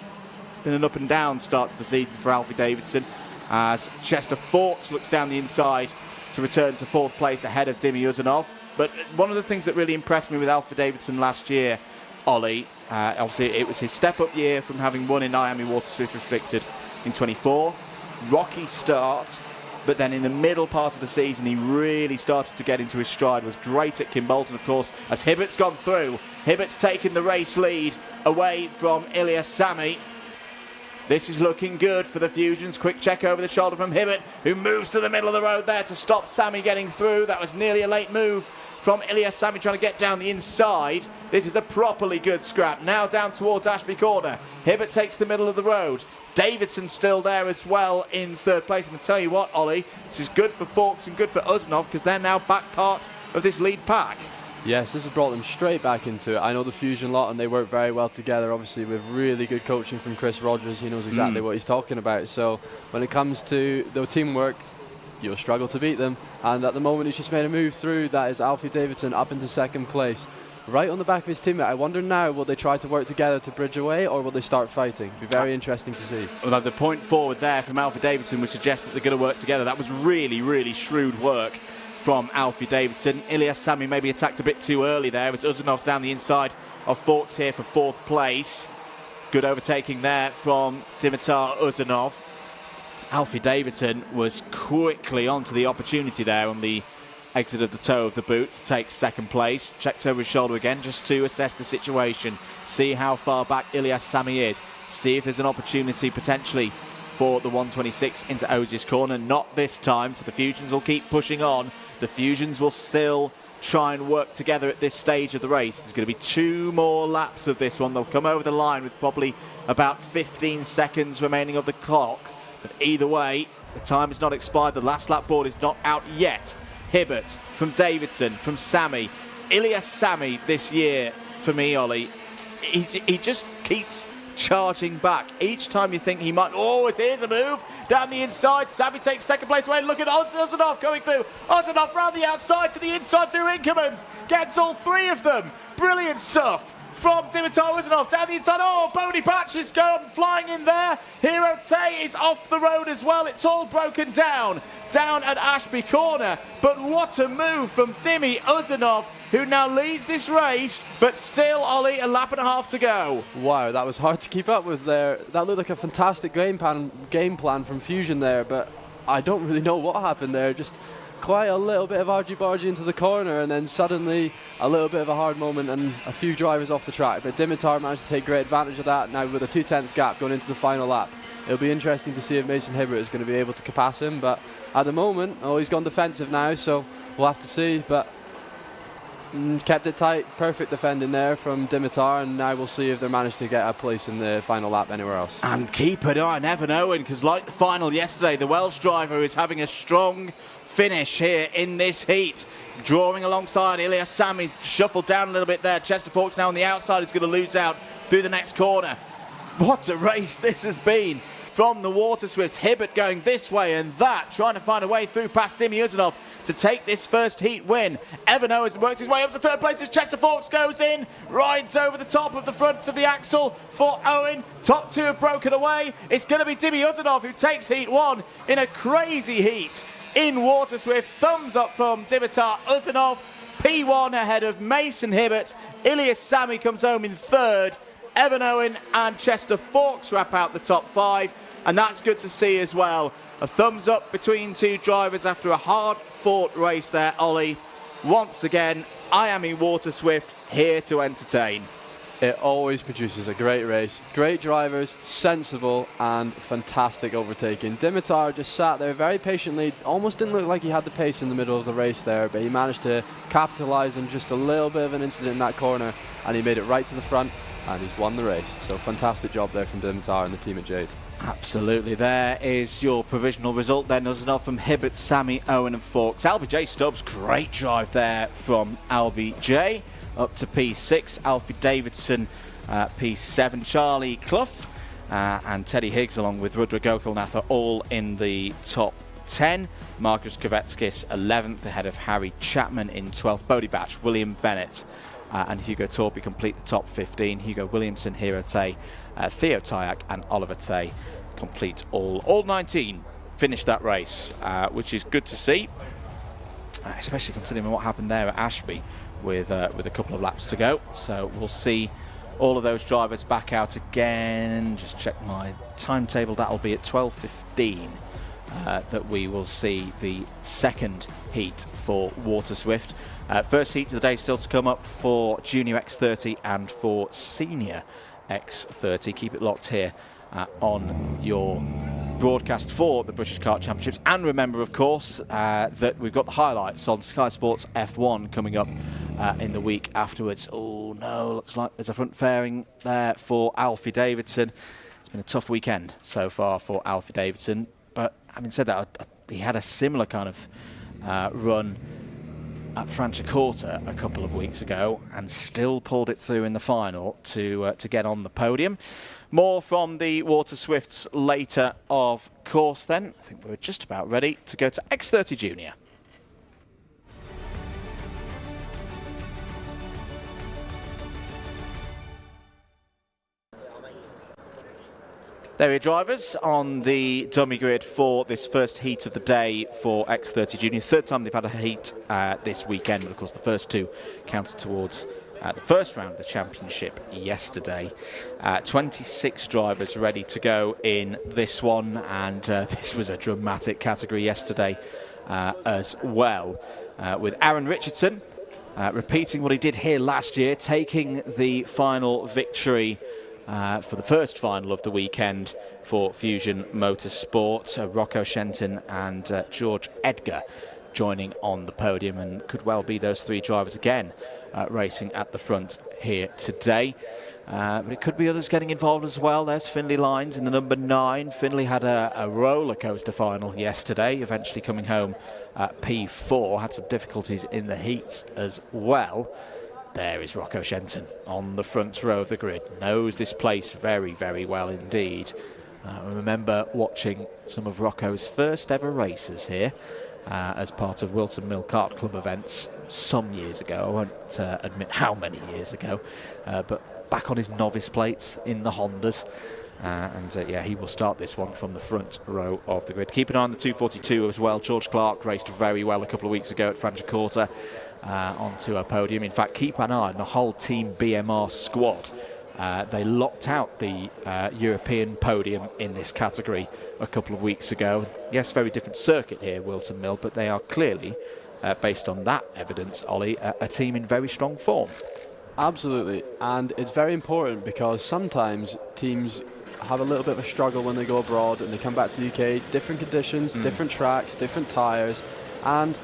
Been an up and down start to the season for Alfie Davidson, as Chester Fawkes looks down the inside to return to 4th place ahead of Dimi Uzanov. But one of the things that really impressed me with Alfie Davidson last year, Ollie, obviously it was his step-up year from having won in IAME Waterswift Restricted in 24. Rocky start, but then in the middle part of the season he really started to get into his stride. Was great at Kimbolton, of course, as Hibbert's gone through. Hibbert's taken the race lead away from Ilyas Sami. This is looking good for the Fusions. Quick check over the shoulder from Hibbert, who moves to the middle of the road there to stop Sami getting through. That was nearly a late move from Ilyas Sami, trying to get down the inside. This is a properly good scrap. Now down towards Ashby Corner. Hibbert takes the middle of the road. Davidson still there as well in 3rd place. And I tell you what, Ollie, this is good for Fawkes and good for Uzanov, because they're now back part of this lead pack. Yes, this has brought them straight back into it. I know the Fusion lot, and they work very well together, obviously, with really good coaching from Chris Rogers. He knows exactly what he's talking about. So when it comes to the teamwork, you'll struggle to beat them. And at the moment, he's just made a move through. That is Alfie Davidson up into 2nd place, right on the back of his teammate. I wonder now, will they try to work together to bridge away, or will they start fighting? Be very interesting to see. Although the point forward there from Alfie Davidson would suggest that they're going to work together. That was really, really shrewd work from Alfie Davidson. Ilyas Sami maybe attacked a bit too early there, as Uzanov's down the inside of Fawkes here for 4th place. Good overtaking there from Dimitar Uzanov. Alfie Davidson was quickly onto the opportunity there on the exit of the toe of the boot to take second place. Checked over his shoulder again just to assess the situation, see how far back Ilyas Sami is, see if there's an opportunity potentially for the 126 into Oz's corner. Not this time, so the Fusions will keep pushing on. The Fusions will still try and work together at this stage of the race. There's going to be 2 more laps of this one. They'll come over the line with probably about 15 seconds remaining of the clock. But either way, the time is not expired. The last lap board is not out yet. Hibbert from Davidson, from Sami. Ilyas Sami this year, for me, Ollie, he just keeps charging back. Each time you think he might, oh, here's a move down the inside. Sami takes second place away. Look at Ozanov going through. Ozanov round the outside to the inside through Inkermans. Gets all 3 of them. Brilliant stuff from Dimitar Ozanov down the inside. Oh, Bodie Batch is going flying in there. Hero Tay is off the road as well. It's all broken down at Ashby Corner. But what a move from Dimi Ozanov, who now leads this race, but still, Ollie, a lap and a half to go. Wow, that was hard to keep up with there. That looked like a fantastic game plan from Fusion there, but I don't really know what happened there. Just quite a little bit of argy-bargy into the corner, and then suddenly a little bit of a hard moment and a few drivers off the track. But Dimitar managed to take great advantage of that now with a 2/10 gap going into the final lap. It'll be interesting to see if Mason Hibbert is going to be able to surpass him, but at the moment, he's gone defensive now, so we'll have to see. But kept it tight, perfect defending there from Dimitar, and now we'll see if they manage to get a place in the final lap anywhere else. And keep an eye on Evan Owen, because like the final yesterday, the Welsh driver is having a strong finish here in this heat. Drawing alongside Ilyas Sami, shuffled down a little bit there. Chester Forks now on the outside is going to lose out through the next corner. What a race this has been from the Waterswifts. Hibbert going this way and that, trying to find a way through past Dimi Ozanov to take this first heat win. Evan Owens works his way up to third place as Chester Forks goes in, rides over the top of the front of the axle for Owen. Top 2 have broken away. It's going to be Dimi Ozanov who takes heat 1 in a crazy heat in Waterswift. Thumbs up from Dimitar Ozanov. P1 ahead of Mason Hibbert. Ilyas Sami comes home in 3rd. Evan Owen and Chester Forks wrap out the top 5, and that's good to see as well. A thumbs up between 2 drivers after a hard-fought race there, Ollie. Once again, IAME Waterswift here to entertain. It always produces a great race. Great drivers, sensible and fantastic overtaking. Dimitar just sat there very patiently, almost didn't look like he had the pace in the middle of the race there, but he managed to capitalise on just a little bit of an incident in that corner, and he made it right to the front, and he's won the race. So fantastic job there from Dimitar and the team at Jade. Absolutely. There is your provisional result then. Ozanov from Hibbert, Sami, Owen and Forks. LBJ Stubbs, great drive there from LBJ. Up to P6. Alfie Davidson, P7. Charlie Clough and Teddy Higgs along with Rudra Gokulnath are all in the top 10. Marcus Kovetskis 11th ahead of Harry Chapman in 12th. Bodie Batch, William Bennett and Hugo Torpy complete the top 15. Hugo Williamson, Hero Tay, Theo Tyack and Oliver Tay complete all 19 finish that race, which is good to see, especially considering what happened there at Ashby with a couple of laps to go. So we'll see all of those drivers back out again. Just check my timetable. That'll be at 12:15 that we will see the second heat for Waterswift. First heat of the day still to come up for Junior X30 and for Senior X30. Keep it locked here on your broadcast for the British Kart Championships. And remember, of course, that we've got the highlights on Sky Sports F1 coming up in the week afterwards. Oh no, looks like there's a front fairing there for Alfie Davidson. It's been a tough weekend so far for Alfie Davidson, but having said that, he had a similar kind of run at Franciacorta a couple of weeks ago and still pulled it through in the final to get on the podium. More from the Waterswifts later, of course, then. I think we're just about ready to go to X30 Junior. There are your drivers on the dummy grid for this first heat of the day for X30 Junior. Third time they've had a heat this weekend, but of course the first 2 counted towards the first round of the championship yesterday. 26 drivers ready to go in this one, and this was a dramatic category yesterday as well, with Aaron Richardson repeating what he did here last year, taking the final victory for the first final of the weekend for Fusion Motorsport. Rocco Shenton and George Edgar joining on the podium, and could well be those three drivers again racing at the front here today. But it could be others getting involved as well. There's Finlay Lyons in the number 9. Finlay had a roller coaster final yesterday, eventually coming home at P4. Had some difficulties in the heats as well. There is Rocco Shenton on the front row of the grid. Knows this place very, very well indeed. I remember watching some of Rocco's first ever races here as part of Whilton Mill Kart Club events some years ago. I won't admit how many years ago, but back on his novice plates in the Hondas. Yeah, he will start this one from the front row of the grid. Keep an eye on the 242 as well. George Clark raced very well a couple of weeks ago at Franciacorta onto a podium. In fact, keep an eye on the whole Team BMR squad. They locked out the European podium in this category a couple of weeks ago. Yes, very different circuit here, Whilton Mill, but they are clearly, based on that evidence, Ollie, a team in very strong form. Absolutely, and it's very important because sometimes teams have a little bit of a struggle when they go abroad and they come back to the UK, different conditions, different tracks, different tyres, and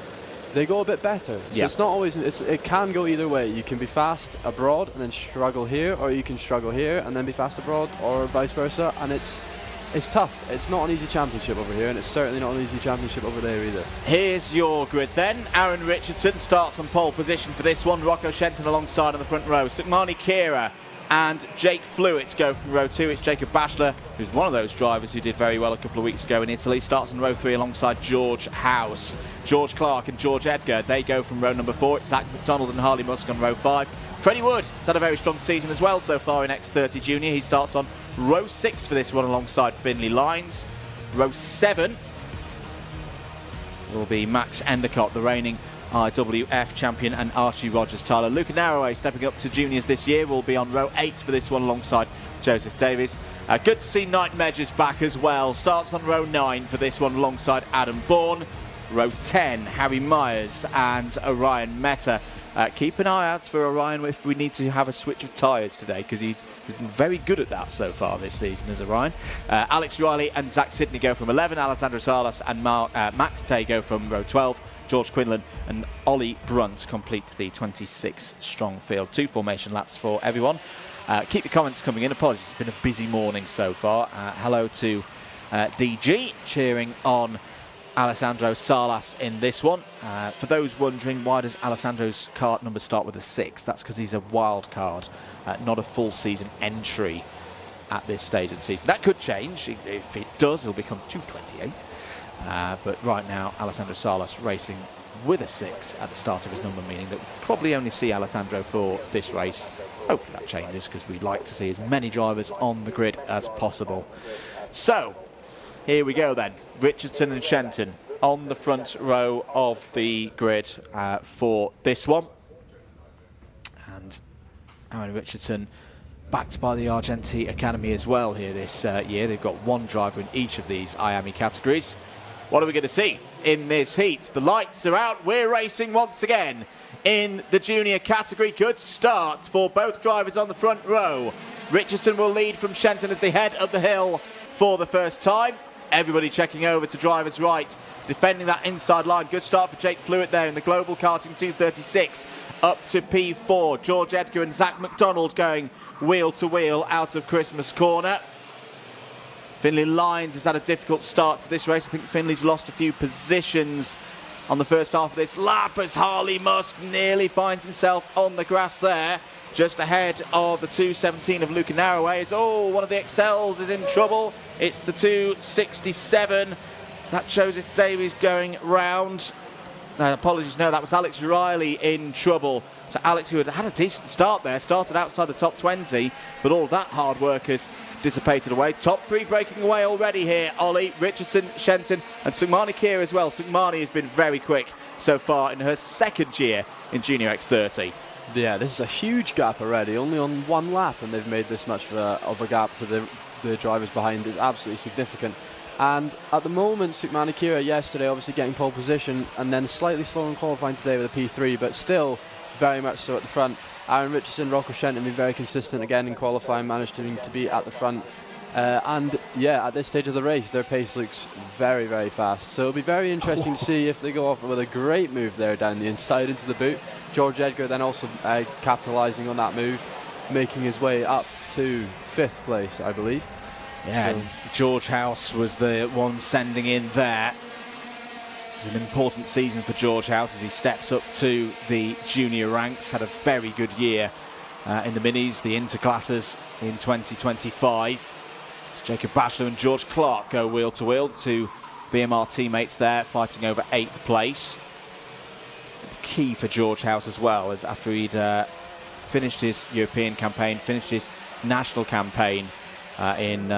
they go a bit better. So it's not always, it can go either way. You can be fast abroad and then struggle here, or you can struggle here and then be fast abroad, or vice versa, and it's tough. It's not an easy championship over here, and it's certainly not an easy championship over there either. Here's your grid then. Aaron Richardson starts on pole position for this one. Rocco Shenton alongside on the front row. Sukmani Kira and Jake Flewitt go from row 2. It's Jacob Bachelor, who's one of those drivers who did very well a couple of weeks ago in Italy, starts on row 3 alongside George House. George Clark and George Edgar, they go from row number 4. It's Zach McDonald and Harley Musk on row 5. Freddie Wood has had a very strong season as well so far in X30 Junior. He starts on row 6 for this one alongside Finlay Lyons. Row 7 will be Max Endicott, the reigning IWF champion, and Archie Rogers-Tyler. Luca Narroway, stepping up to juniors this year, will be on row 8 for this one alongside Joseph Davies. Good to see Knight Medgers back as well. Starts on row 9 for this one alongside Adam Bourne. Row 10, Harry Myers and Orion Meta. Keep an eye out for Orion if we need to have a switch of tyres today, because he's been very good at that so far this season as Orion. Alex Riley and Zach Sidney go from 11. Alessandro Salas and Max Tay go from row 12. George Quinlan and Ollie Brunt complete the 26 strong field. 2 formation laps for everyone. Keep your comments coming in. Apologies, it's been a busy morning so far. Hello to DG cheering on Alessandro Salas in this one. For those wondering, why does Alessandro's kart number start with a 6? That's because he's a wild card, not a full season entry at this stage of the season. That could change. If it does, he'll become 228. But right now, Alessandro Salas racing with a 6 at the start of his number, meaning that we'll probably only see Alessandro for this race. Hopefully that changes, because we'd like to see as many drivers on the grid as possible. So, here we go then. Richardson and Shenton on the front row of the grid for this one. And Aaron Richardson backed by the Argenti Academy as well here this year. They've got one driver in each of these IAME categories. What are we going to see in this heat? The lights are out. We're racing once again in the junior category. Good start for both drivers on the front row. Richardson will lead from Shenton as they head up the hill for the first time. Everybody checking over to driver's right, defending that inside line. Good start for Jake Flewitt there in the Global Karting 236 up to P4. George Edgar and Zach McDonald going wheel to wheel out of Christmas Corner. Finlay Lyons has had a difficult start to this race. I think Finlay's lost a few positions on the first half of this lap as Harley Musk nearly finds himself on the grass there, just ahead of the 217 of Luca Narroway. One of the XLs is in trouble. It's the 267. So that Joseph Davies going round. No, apologies, no, that was Alex Riley in trouble. So Alex, who had a decent start there, started outside the top 20, but all of that hard work has dissipated away. Top 3 breaking away already here. Ollie, Richardson, Shenton and Sukmani Kira as well. Sukmani has been very quick so far in her second year in Junior X30. Yeah, this is a huge gap already, only on one lap, and they've made this much of a gap to the drivers behind. Is absolutely significant. And at the moment, Kira yesterday obviously getting pole position, and then slightly slower in qualifying today with a P3, but still very much so at the front. Aaron Richardson, Rocco Shenton been very consistent again in qualifying, managed to be at the front. And yeah, at this stage of the race, their pace looks very, very fast. So it'll be very interesting to see if they go off with a great move there down the inside into the boot. George Edgar then also capitalising on that move, making his way up to 5th place, I believe. Yeah, and George House was the one sending in there. It's an important season for George House as he steps up to the junior ranks. Had a very good year in the minis, the interclasses in 2025. Jacob Bachelor and George Clark go wheel to wheel, two BMR teammates there fighting over 8th place. Key for George House as well, as after he'd finished his European campaign, finished his national campaign in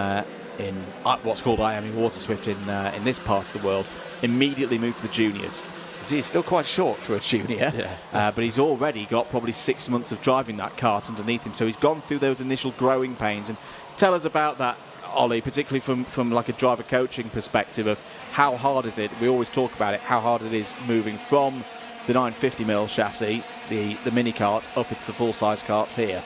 what's called IAME Waterswift in this part of the world, immediately moved to the juniors. He's still quite short for a junior, but he's already got probably 6 months of driving that kart underneath him, so he's gone through those initial growing pains. And tell us about that, Ollie, particularly from like a driver coaching perspective of how hard is it, we always talk about it, how hard it is moving from the 950mm chassis, the mini kart, up into the full-size karts here.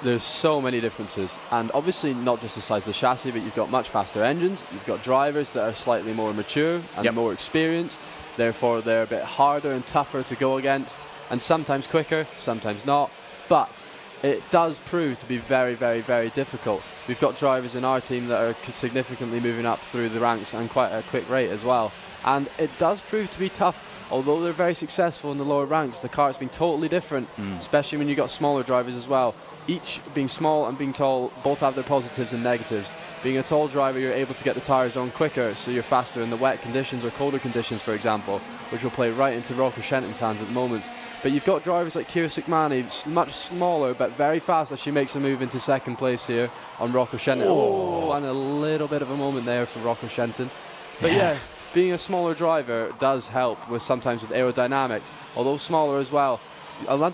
There's so many differences, and obviously not just the size of the chassis, but you've got much faster engines, you've got drivers that are slightly more mature and more experienced, therefore they're a bit harder and tougher to go against, and sometimes quicker, sometimes not, but it does prove to be very, very, very difficult. We've got drivers in our team that are significantly moving up through the ranks and quite a quick rate as well, and it does prove to be tough. Although they're very successful in the lower ranks, the kart's been totally different, especially when you've got smaller drivers as well. Each being small and being tall both have their positives and negatives. Being a tall driver, you're able to get the tyres on quicker, so you're faster in the wet conditions or colder conditions, for example, which will play right into Rocco Shenton's hands at the moment. But you've got drivers like Kira Sikmani, much smaller but very fast as she makes a move into 2nd place here on Rocco Shenton. Oh, and a little bit of a moment there for Rocco Shenton. But yeah, being a smaller driver does help with sometimes with aerodynamics, although smaller as well.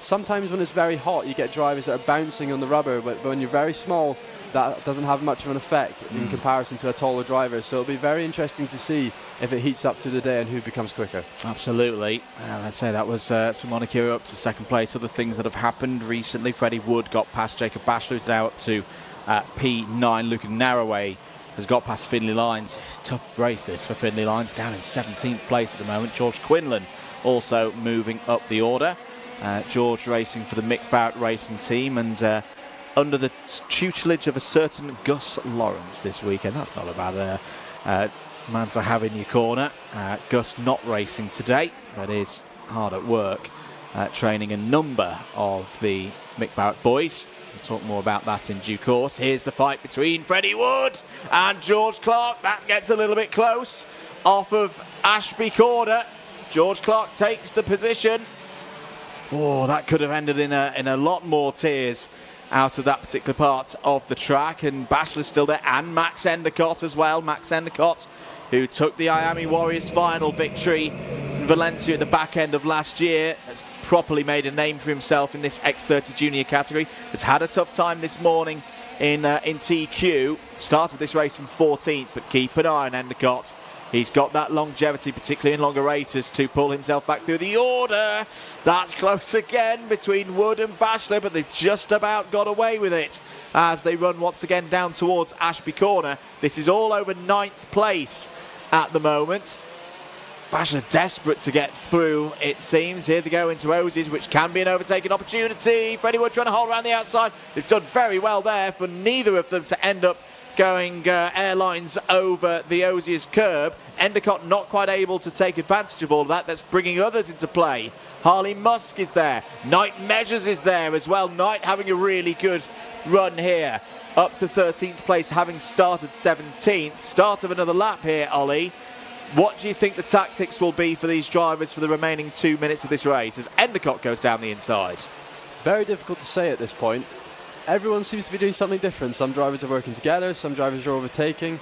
Sometimes when it's very hot, you get drivers that are bouncing on the rubber, but when you're very small, that doesn't have much of an effect in comparison to a taller driver. So it'll be very interesting to see if it heats up through the day and who becomes quicker. Absolutely. Let's say that was Simona Kira up to 2nd place. Other things that have happened recently, Freddie Wood got past Jacob Bachelor, who's now up to P9. Luke Narroway has got past Finley Lyons. Tough race this for Finley Lyons, down in 17th place at the moment. George Quinlan also moving up the order. George racing for the Mick Barrett Racing team, and under the tutelage of a certain Gus Lawrence this weekend. That's not a bad man to have in your corner. Gus not racing today, but is hard at work training a number of the Mick Barrett boys. We'll talk more about that in due course. Here's the fight between Freddie Wood and George Clark. That gets a little bit close off of Ashby Corner. George Clark takes the position. Oh, that could have ended in a lot more tears out of that particular part of the track. And Bachelor's still there, and Max Endicott as well. Max Endicott, who took the IAME Warriors final victory in Valencia at the back end of last year, has properly made a name for himself in this X30 Junior category. Has had a tough time this morning in TQ. Started this race from 14th, but keep an eye on Endicott. He's got that longevity, particularly in longer races, to pull himself back through the order. That's close again between Wood and Bachelor, but they've just about got away with it as they run once again down towards Ashby Corner. This is all over 9th place at the moment. Bachelor desperate to get through, it seems. Here they go into Osies, which can be an overtaking opportunity. Freddie Wood trying to hold around the outside. They've done very well there for neither of them to end up going airlines over the Osiers curb. Endicott not quite able to take advantage of all of that. That's bringing others into play. Harley Musk is there. Knight Measures is there as well. Knight having a really good run here. Up to 13th place, having started 17th. Start of another lap here, Ollie. What do you think the tactics will be for these drivers for the remaining 2 minutes of this race as Endicott goes down the inside? Very difficult to say at this point. Everyone seems to be doing something different. Some drivers are working together, some drivers are overtaking.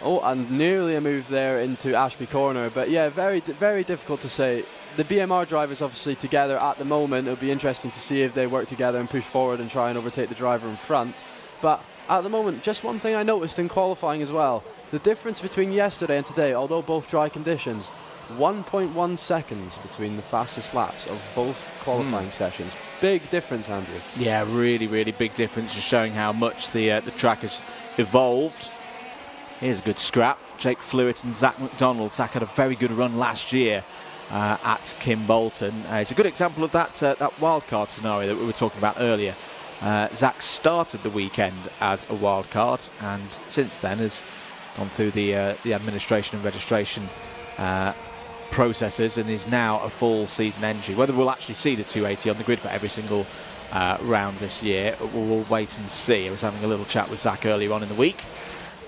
Oh, and nearly a move there into Ashby Corner. But yeah, very, very difficult to say. the BMR drivers obviously together at the moment. It'll be interesting to see if they work together and push forward and try and overtake the driver in front. But at the moment, just one thing I noticed in qualifying as well, the difference between yesterday and today, although both dry conditions, 1.1 seconds between the fastest laps of both qualifying sessions. Big difference, Andrew. Yeah, really, really big difference, just showing how much the track has evolved. Here's a good scrap. Jake Flewitt and Zach McDonald. Zach had a very good run last year at Kimbolton. It's a good example of that wildcard scenario that we were talking about earlier. Zach started the weekend as a wildcard, and since then has gone through the administration and registration processes and is now a full season entry. Whether we'll actually see the 280 on the grid for every single round this year, we'll wait and see. I was having a little chat with Zach earlier on in the week,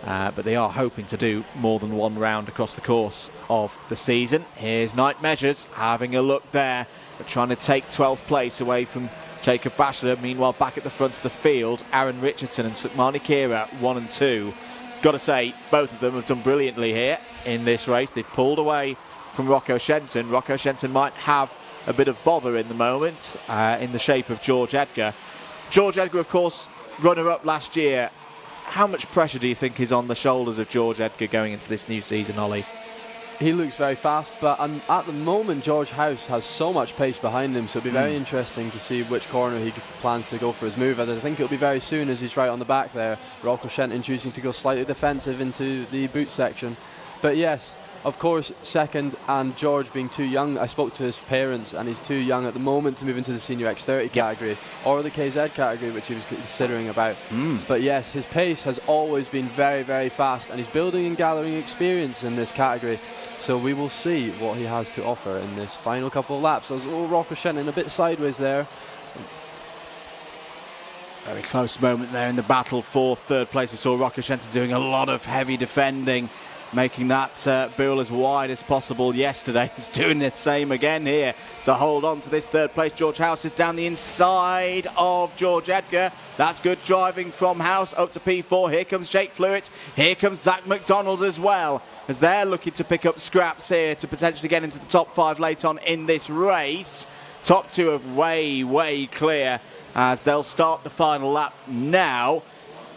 but they are hoping to do more than one round across the course of the season. Here's Night Measures having a look there, but trying to take 12th place away from Jacob Batchelor. Meanwhile, back at the front of the field, Aaron Richardson and Sukmani Kira, 1 and 2. Got to say, both of them have done brilliantly here in this race. They've pulled away from Rocco Shenton. Rocco Shenton might have a bit of bother in the moment in the shape of George Edgar. George Edgar, of course, runner-up last year. How much pressure do you think is on the shoulders of George Edgar going into this new season, Ollie? He looks very fast, but at the moment George House has so much pace behind him, so it'll be very interesting to see which corner he plans to go for his move. As I think it'll be very soon as he's right on the back there. Rocco Shenton choosing to go slightly defensive into the boot section. But yes, of course, second, and George being too young. I spoke to his parents, and he's too young at the moment to move into the senior X30 category or the KZ category, which he was considering about. But yes, his pace has always been very, very fast, and he's building and gathering experience in this category. So we will see what he has to offer in this final couple of laps. There's Rocco Shenton a bit sideways there. Very close moment there in the battle for third place. We saw Rocco Shenton doing a lot of heavy defending, making that bill as wide as possible yesterday. He's doing the same again here to hold on to this third place. George House is down the inside of George Edgar. That's good driving from House up to P4. Here comes Jake Flewitt. Here comes Zach McDonald as well, as they're looking to pick up scraps here to potentially get into the top 5 late on in this race. Top 2 are way, way clear as they'll start the final lap now.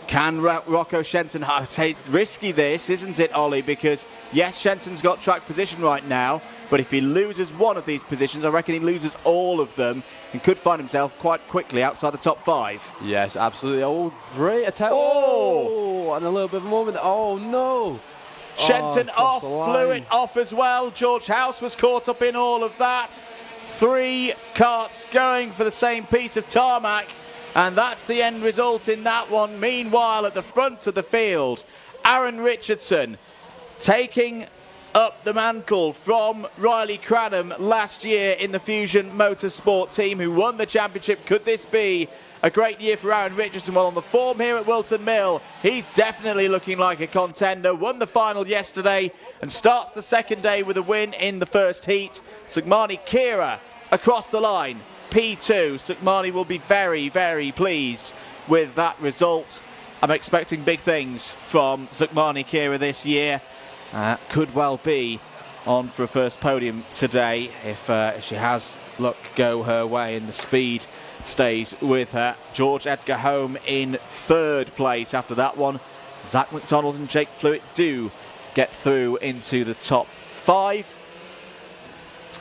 Can Rocco Shenton, I would say it's risky this, isn't it, Ollie? Because yes, Shenton's got track position right now, but if he loses one of these positions, I reckon he loses all of them and could find himself quite quickly outside the top 5. Yes, absolutely. Oh, great attempt. Oh, and a little bit of a moment. Oh, no. Shenton off, Flewitt off as well. George House was caught up in all of that. 3 karts going for the same piece of tarmac, and that's the end result in that one. Meanwhile, at the front of the field, Aaron Richardson taking up the mantle from Riley Cranham last year in the Fusion Motorsport team, who won the championship. Could this be a great year for Aaron Richardson? Well, on the form here at Whilton Mill, he's definitely looking like a contender. Won the final yesterday and starts the second day with a win in the first heat. Sukmani Kira across the line, P2. Sukmani will be very, very pleased with that result. I'm expecting big things from Sukmani Kira this year. Could well be on for a first podium today if she has luck go her way and the speed stays with her. George Edgar home in third place after that one. Zach McDonald and Jake Flewitt do get through into the top 5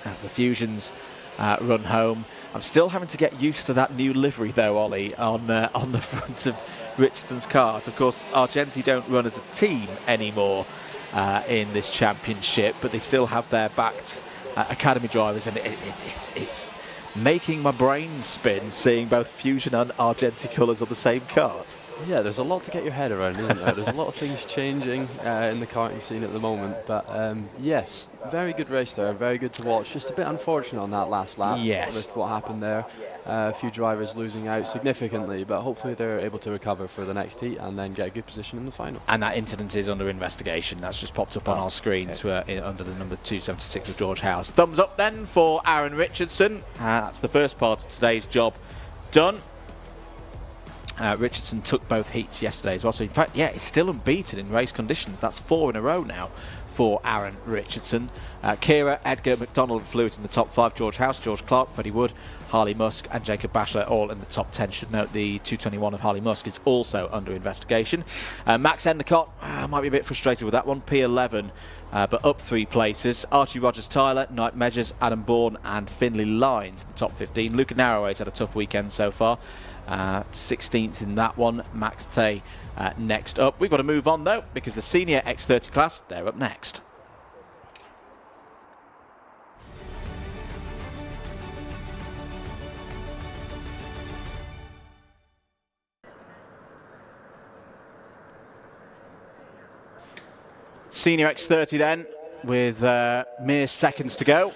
as the Fusions run home. I'm still having to get used to that new livery though, Ollie, on the front of Richardson's cars. Of course, Argenti don't run as a team anymore in this championship, but they still have their backed academy drivers, and it's making my brain spin seeing both Fusion and Argenti colours on the same cars. Yeah, there's a lot to get your head around, isn't there? There's a lot of things changing in the karting scene at the moment, but yes, very good race there, very good to watch. Just a bit unfortunate on that last lap with what happened there. A few drivers losing out significantly, but hopefully they're able to recover for the next heat and then get a good position in the final. And that incident is under investigation. That's just popped up on our screens under the number 276 of George House. Thumbs up then for Aaron Richardson. That's the first part of today's job done. Richardson took both heats yesterday as well, so in fact, yeah, he's still unbeaten in race conditions. That's 4 in a row now for Aaron Richardson. Kira, Edgar, McDonald and Flewitt in the top 5. George House, George Clark, Freddie Wood, Harley Musk and Jacob Bashler all in the top 10. Should note the 221 of Harley Musk is also under investigation. Max Endicott might be a bit frustrated with that one. P11, but up 3 places. Archie Rogers-Tyler, Knight Measures, Adam Bourne and Finlay Lyons in the top 15. Luca Narroway's had a tough weekend so far. 16th in that one. Max Tay next up. We've got to move on though, because the senior X30 class, they're up next. Senior X30 then, with mere seconds to go.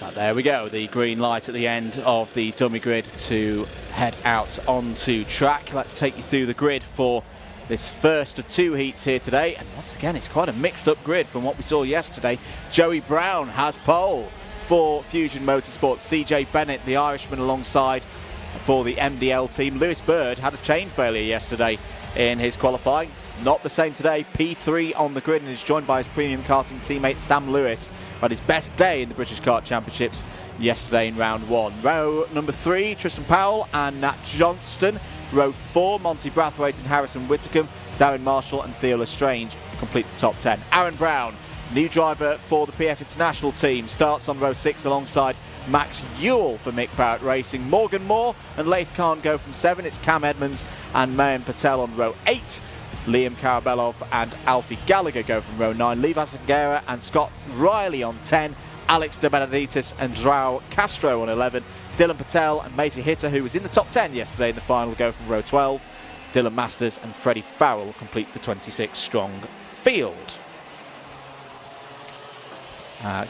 But there we go, the green light at the end of the dummy grid to head out onto track. Let's take you through the grid for this first of 2 heats here today. And once again, it's quite a mixed up grid from what we saw yesterday. Joey Brown has pole for Fusion Motorsport. CJ Bennett, the Irishman, alongside for the MDL team. Lewis Bird had a chain failure yesterday in his qualifying. Not the same today. P3 on the grid and is joined by his premium karting teammate Sam Lewis. Had his best day in the British Kart Championships yesterday in round 1. Row number 3, Tristan Powell and Nat Johnston. Row 4, Monty Brathwaite and Harrison Whitcomb. Darren Marshall and Theo Lestrange complete the top 10. Aaron Brown, new driver for the PF International team, starts on row 6 alongside Max Ewell for Mick Barrett Racing. Morgan Moore and Laith Khan go from 7. It's Cam Edmonds and Mayan Patel on row 8. Liam Karabelov and Alfie Gallagher go from row 9. Levi Zangera and Scott Riley on 10. Alex De Benedictis and João Castro on 11. Dylan Patel and Maisie Hitter, who was in the top 10 yesterday in the final, go from row 12. Dylan Masters and Freddie Farrell complete the 26-strong field.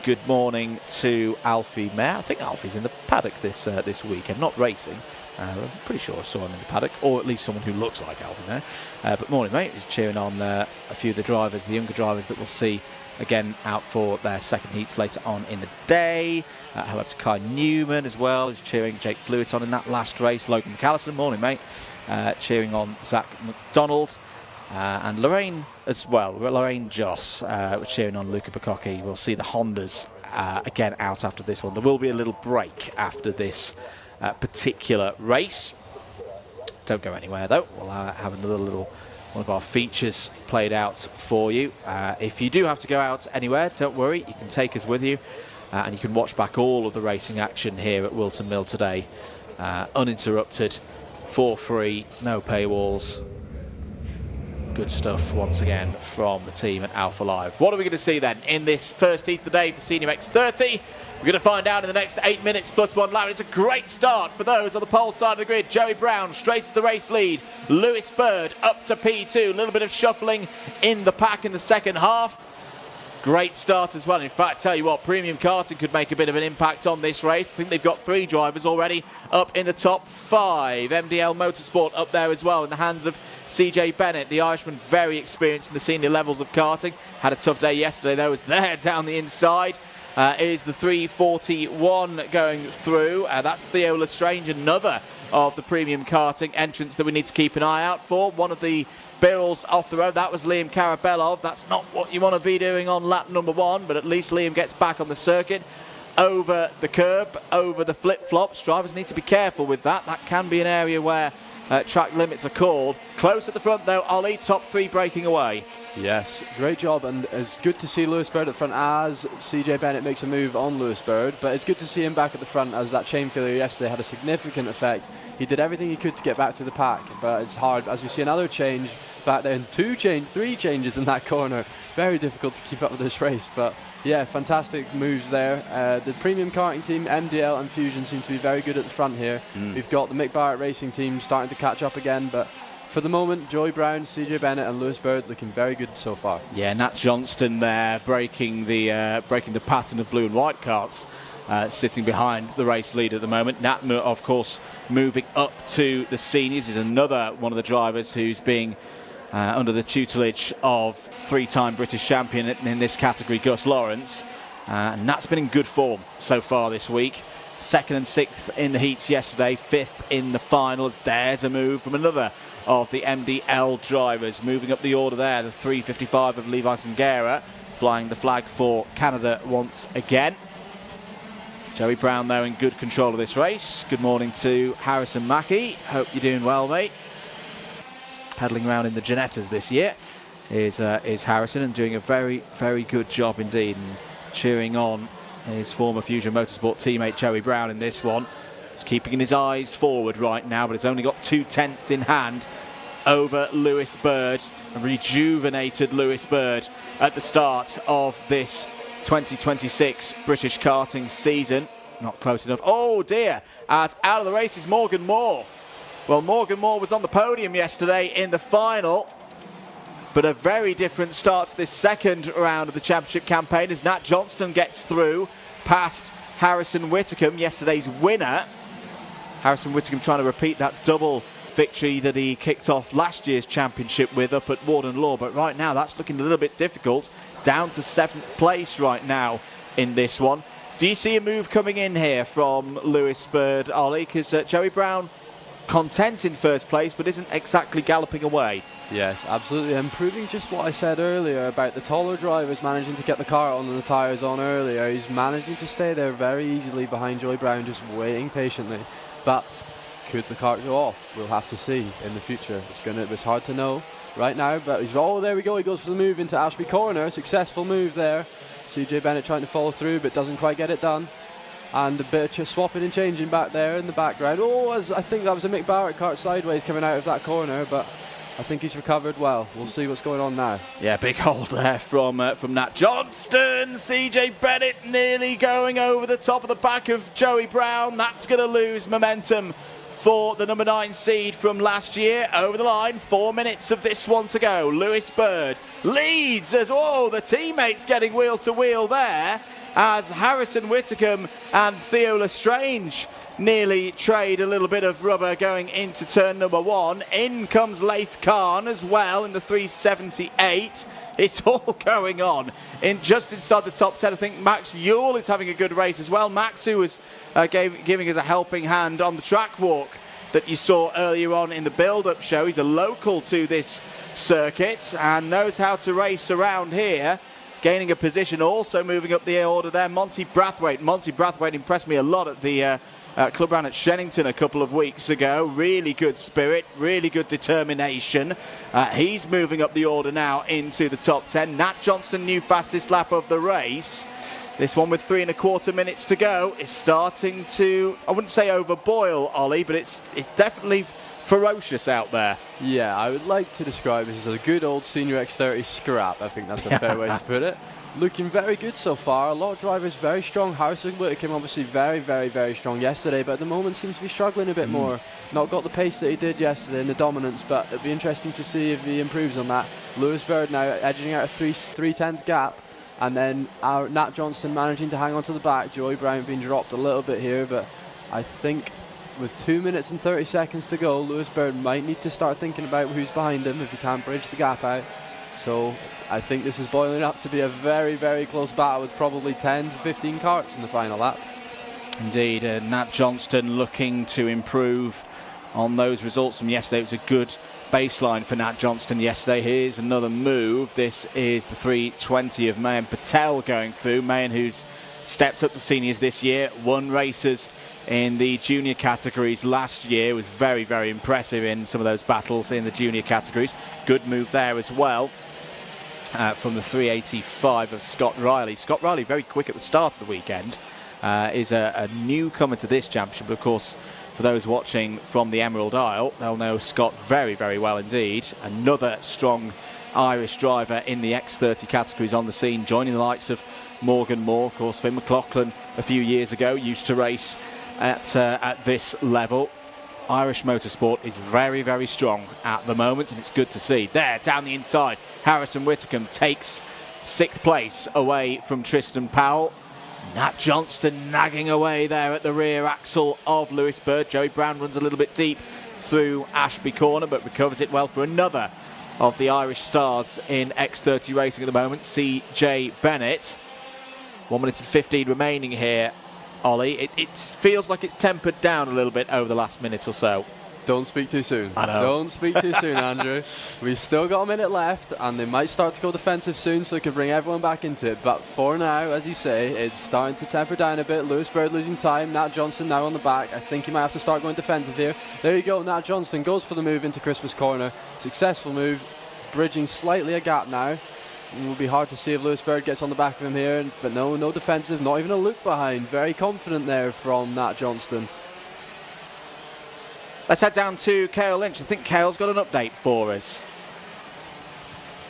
Good morning to Alfie Mayer. I think Alfie's in the paddock this weekend, not racing. I'm pretty sure I saw him in the paddock, or at least someone who looks like Alfie there. But morning, mate. He's cheering on a few of the drivers, the younger drivers that we'll see again out for their second heats later on in the day. Hello to Kai Newman as well, who's cheering Jake Flewitt on in that last race. Logan McAllister, morning, mate. Cheering on Zach McDonald. And Lorraine as well. Lorraine Joss cheering on Luca Bacocchi. We'll see the Hondas again out after this one. There will be a little break after this particular race. Don't go anywhere though. We'll have another little one of our features played out for you. If you do have to go out anywhere, don't worry, you can take us with you and you can watch back all of the racing action here at Whilton Mill today, uninterrupted, for free, no paywalls. Good stuff once again from the team at Alpha Live. What are we going to see then in this first heat of the day for Senior X30? We're going to find out in the next 8 minutes plus 1 lap. It's a great start for those on the pole side of the grid. Joey Brown straight to the race lead. Lewis Bird up to P2. A little bit of shuffling in the pack in the second half. Great start as well. In fact, tell you what, Premium Karting could make a bit of an impact on this race. I think they've got 3 drivers already up in the top 5. MDL Motorsport up there as well in the hands of CJ Bennett, the Irishman, very experienced in the senior levels of karting. Had a tough day yesterday though, was there down the inside. Is the 341 going through. That's Theo Lestrange, another of the Premium Karting entrants that we need to keep an eye out for. One of the Birrells off the road, that was Liam Karabelov. That's not what you want to be doing on lap number 1, but at least Liam gets back on the circuit. Over the curb, over the flip-flops. Drivers need to be careful with that. That can be an area where track limits are called. Close at the front though, Ollie, top 3 breaking away. Yes, great job, and it's good to see Lewis Bird at front as CJ Bennett makes a move on Lewis Bird, but it's good to see him back at the front as that chain failure yesterday had a significant effect. He did everything he could to get back to the pack, but it's hard as we see another change back there, and 3 changes in that corner. Very difficult to keep up with this race, but yeah, fantastic moves there. The Premium Karting team, MDL and Fusion, seem to be very good at the front here. We've got the Mick Barrett Racing team starting to catch up again, but for the moment, Joey Brown, CJ Bennett and Lewis Bird looking very good so far. Yeah, Nat Johnston there breaking the pattern of blue and white karts, sitting behind the race lead at the moment. Nat, of course, moving up to the seniors, is another one of the drivers who's being under the tutelage of 3-time British champion in this category, Gus Lawrence. And Nat's been in good form so far this week. 2nd and 6th in the heats yesterday, 5th in the finals. There's a move from another of the MDL drivers moving up the order there. The 355 of Levi Zangera flying the flag for Canada once again. Joey Brown, though, in good control of this race. Good morning to Harrison Mackie. Hope you're doing well, mate. Pedalling around in the Ginettas this year is Harrison, and doing a very, very good job indeed, and cheering on his former Fusion Motorsport teammate Joey Brown in this one. He's keeping his eyes forward right now, but he's only got 2/10 in hand over Lewis Bird, a rejuvenated Lewis Bird at the start of this 2026 British karting season. Not close enough. Oh dear, as out of the race is Morgan Moore. Well, Morgan Moore was on the podium yesterday in the final, but a very different start to this second round of the championship campaign as Nat Johnston gets through past Harrison Whitcomb, yesterday's winner. Harrison Whitcomb trying to repeat that double victory that he kicked off last year's championship with up at Warden Law, but right now that's looking a little bit difficult. Down to 7th place right now in this one. Do you see a move coming in here from Lewis Bird, Ollie? Because Joey Brown content in first place, but isn't exactly galloping away. Yes, absolutely. And proving just what I said earlier about the taller drivers managing to get the car on and the tyres on earlier. He's managing to stay there very easily behind Joey Brown, just waiting patiently. But could the kart go off? We'll have to see in the future. It's hard to know right now, but oh, there we go. He goes for the move into Ashby Corner. Successful move there. CJ Bennett trying to follow through, but doesn't quite get it done. And a bit of swapping and changing back there in the background. Oh, I think that was a Mick Barrett kart sideways coming out of that corner, but I think he's recovered well. We'll see what's going on now. Yeah, big hold there from Nat Johnston. CJ Bennett nearly going over the top of the back of Joey Brown. That's going to lose momentum for the number 9 seed from last year. Over the line, 4 minutes of this one to go. Lewis Bird leads as, oh, the teammates getting wheel to wheel there as Harrison Whitcomb and Ceol Lynch nearly trade a little bit of rubber going into turn number 1. In comes Laith Khan as well in the 378. It's all going on just inside the top 10. I think Max Ewell is having a good race as well. Max, who was giving us a helping hand on the track walk that you saw earlier on in the build-up show. He's a local to this circuit and knows how to race around here. Gaining a position, also moving up the order there, Monty Brathwaite. Monty Brathwaite impressed me a lot at the club round at Shennington a couple of weeks ago. Really good spirit, really good determination. He's moving up the order now into the top 10. Nat Johnston, new fastest lap of the race. This one with 3 1/4 minutes to go is starting to, I wouldn't say overboil, Ollie, but it's definitely ferocious out there. Yeah, I would like to describe this as a good old senior X30 scrap. I think that's a fair way to put it. Looking very good so far. A lot of drivers very strong. Harrison Whitcomb obviously very, very, very strong yesterday, but at the moment seems to be struggling a bit more. Not got the pace that he did yesterday and the dominance, but it'll be interesting to see if he improves on that. Lewis Bird now edging out a 3/10 gap, and then Nat Johnston managing to hang on to the back. Joey Brown being dropped a little bit here, but I think with 2 minutes and 30 seconds to go, Lewis Bird might need to start thinking about who's behind him if he can't bridge the gap out. So I think this is boiling up to be a very, very close battle with probably 10 to 15 karts in the final lap. Indeed, Nat Johnston looking to improve on those results from yesterday. It was a good baseline for Nat Johnston yesterday. Here's another move. This is the 320 of Mayan Patel going through. Mayan, who's stepped up to seniors this year, won races in the junior categories last year, was very, very impressive in some of those battles in the junior categories. Good move there as well from the 385 of Scott Riley. Scott Riley, very quick at the start of the weekend, is a newcomer to this championship. Of course, for those watching from the Emerald Isle, they'll know Scott very, very well indeed. Another strong Irish driver in the X30 categories on the scene, joining the likes of Morgan Moore. Of course, Finn McLaughlin a few years ago used to race at this level. Irish motorsport is very, very strong at the moment, and it's good to see. There, down the inside, Harrison Whitcomb takes 6th place away from Tristan Powell. Nat Johnston nagging away there at the rear axle of Lewis Bird. Joey Brown runs a little bit deep through Ashby Corner, but recovers it well for another of the Irish stars in X30 racing at the moment, CJ Bennett. 1 minute and 15 remaining here, Ollie. It feels like it's tempered down a little bit over the last minute or so. Don't speak too soon. I know. Don't speak too soon, Andrew. We've still got a minute left, and they might start to go defensive soon, so they can bring everyone back into it. But for now, as you say, it's starting to temper down a bit. Lewis Bird losing time. Nat Johnson now on the back. I think he might have to start going defensive here. There you go. Nat Johnson goes for the move into Christmas corner. Successful move, bridging slightly a gap now. It will be hard to see if Lewis Bird gets on the back of him here, but no defensive, not even a look behind. Very confident there from Nat Johnston. Let's head down to Ceol Lynch. I think Ceol's got an update for us.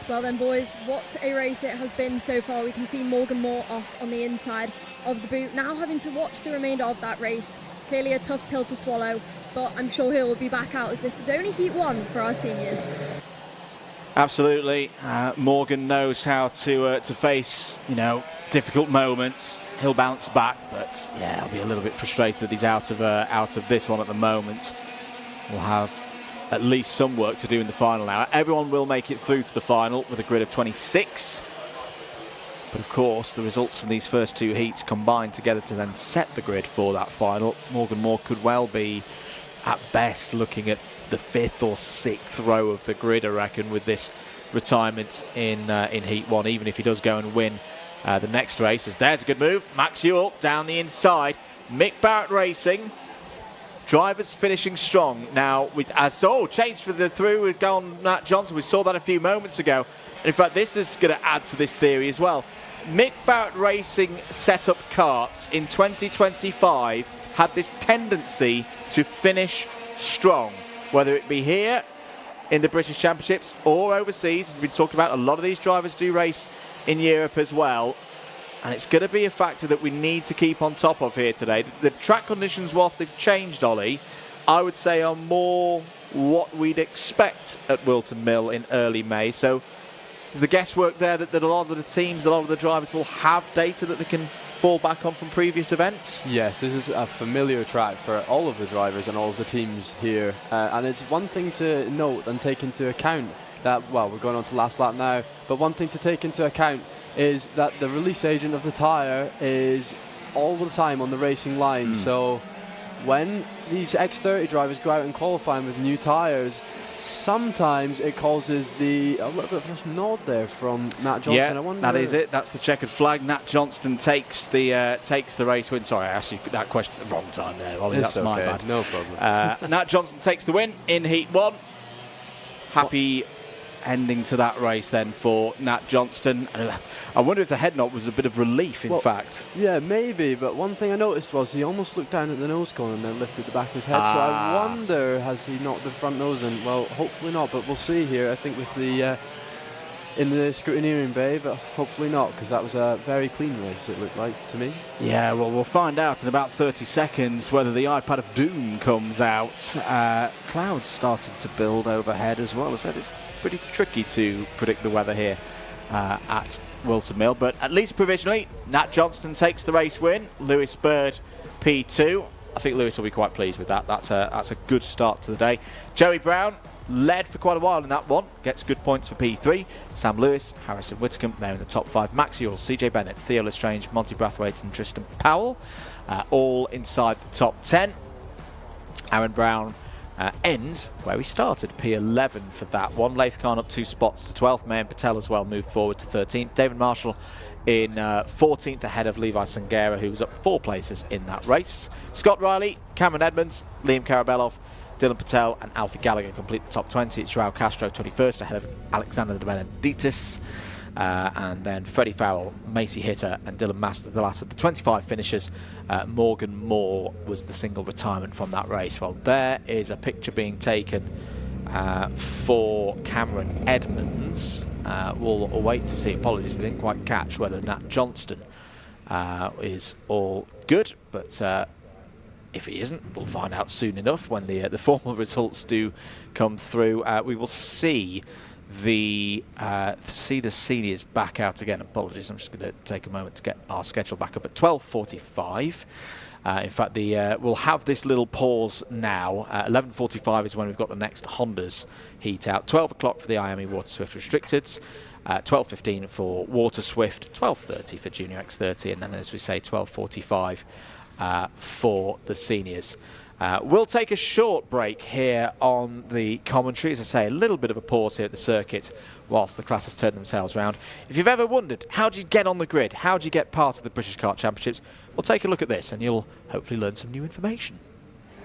Well then, boys, what a race it has been so far. We can see Morgan Moore off on the inside of the boot, now having to watch the remainder of that race. Clearly a tough pill to swallow, but I'm sure he'll be back out as this is only heat 1 for our seniors. Absolutely. Morgan knows how to face, difficult moments. He'll bounce back, but yeah, I'll be a little bit frustrated that he's out of this one at the moment. We'll have at least some work to do in the final now. Everyone will make it through to the final with a grid of 26. But of course, the results from these first 2 heats combine together to then set the grid for that final. Morgan Moore could well be, at best, looking at the 5th or 6th row of the grid, I reckon, with this retirement in heat 1, even if he does go and win the next race. As there's a good move. Max Ewell down the inside. Mick Barrett Racing. Drivers finishing strong now with change for the through with Nat Johnson. We saw that a few moments ago. And in fact, this is going to add to this theory as well. Mick Barrett Racing set up karts in 2025 had this tendency to finish strong, whether it be here in the British Championships or overseas. We've been talking about a lot of these drivers do race in Europe as well. And it's going to be a factor that we need to keep on top of here today. The track conditions, whilst they've changed, Ollie, I would say are more what we'd expect at Whilton Mill in early May. So is the guesswork there that a lot of the teams, a lot of the drivers will have data that they can fall back on from previous events? Yes, this is a familiar track for all of the drivers and all of the teams here. And it's one thing to note and take into account that, well, we're going on to last lap now, but one thing to take into account is that the release agent of the tyre is all the time on the racing line. So when these X30 drivers go out and qualifying with new tyres, sometimes it causes a little bit of a nod there from Nat Johnson. Yeah, I wonder, that is it. That's the checkered flag. Nat Johnston takes the race win. Sorry, I asked you that question at the wrong time there, Ollie. That's my bad. No problem. Nat Johnston takes the win in Heat 1. Happy ending to that race then for Nat Johnston. I wonder if the head nod was a bit of relief, in fact. Yeah, maybe, but one thing I noticed was he almost looked down at the nose cone and then lifted the back of his head. So I wonder, has he knocked the front nose in? Well, hopefully not, but we'll see here. I think with the in the scrutineering bay, but hopefully not, because that was a very clean race, it looked like to me. Yeah, well, we'll find out in about 30 seconds whether the iPad of Doom comes out. Clouds started to build overhead as well. As I said, it's pretty tricky to predict the weather here at Whilton Mill, but at least provisionally, Nat Johnston takes the race win. Lewis Bird P2. I think Lewis will be quite pleased with that. That's a good start to the day. Joey Brown led for quite a while in that one. Gets good points for P3. Sam Lewis, Harrison Whitcomb, they're in the top 5. Max Ewell, CJ Bennett, Theo Lestrange, Monty Brathwaite and Tristan Powell, all inside the top 10. Aaron Brown ends where we started, P11 for that one. Laith Khan up 2 spots to 12th. Mayan Patel as well moved forward to 13th. David Marshall in 14th ahead of Levi Sangera, who was up 4 places in that race. Scott Riley, Cameron Edmonds, Liam Karabelov, Dylan Patel and Alfie Gallagher complete the top 20. It's Joao Castro 21st ahead of Alexander de Benedictis. And then Freddie Farrell, Macy Hitter and Dylan Masters, the last of the 25 finishers. Morgan Moore was the single retirement from that race. Well, there is a picture being taken for Cameron Edmonds. We'll wait to see. Apologies, we didn't quite catch whether Nat Johnston is all good, but if he isn't, we'll find out soon enough when the formal results do come through. We will see the seniors back out again. Apologies, I'm just going to take a moment to get our schedule back up at 12:45. In fact, we'll have this little pause now. 11:45 is when we've got the next Hondas heat out. 12 o'clock for the IAME Waterswift Restricted. 12:15 for Waterswift. 12:30 for Junior X30, and then, as we say, 12:45 for the seniors. We'll take a short break here on the commentary. As I say, a little bit of a pause here at the circuit whilst the classes turn themselves round. If you've ever wondered, how do you get on the grid? How do you get part of the British Kart Championships? Well, take a look at this and you'll hopefully learn some new information.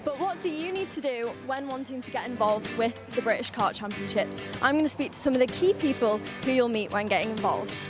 But what do you need to do when wanting to get involved with the British Kart Championships? I'm going to speak to some of the key people who you'll meet when getting involved.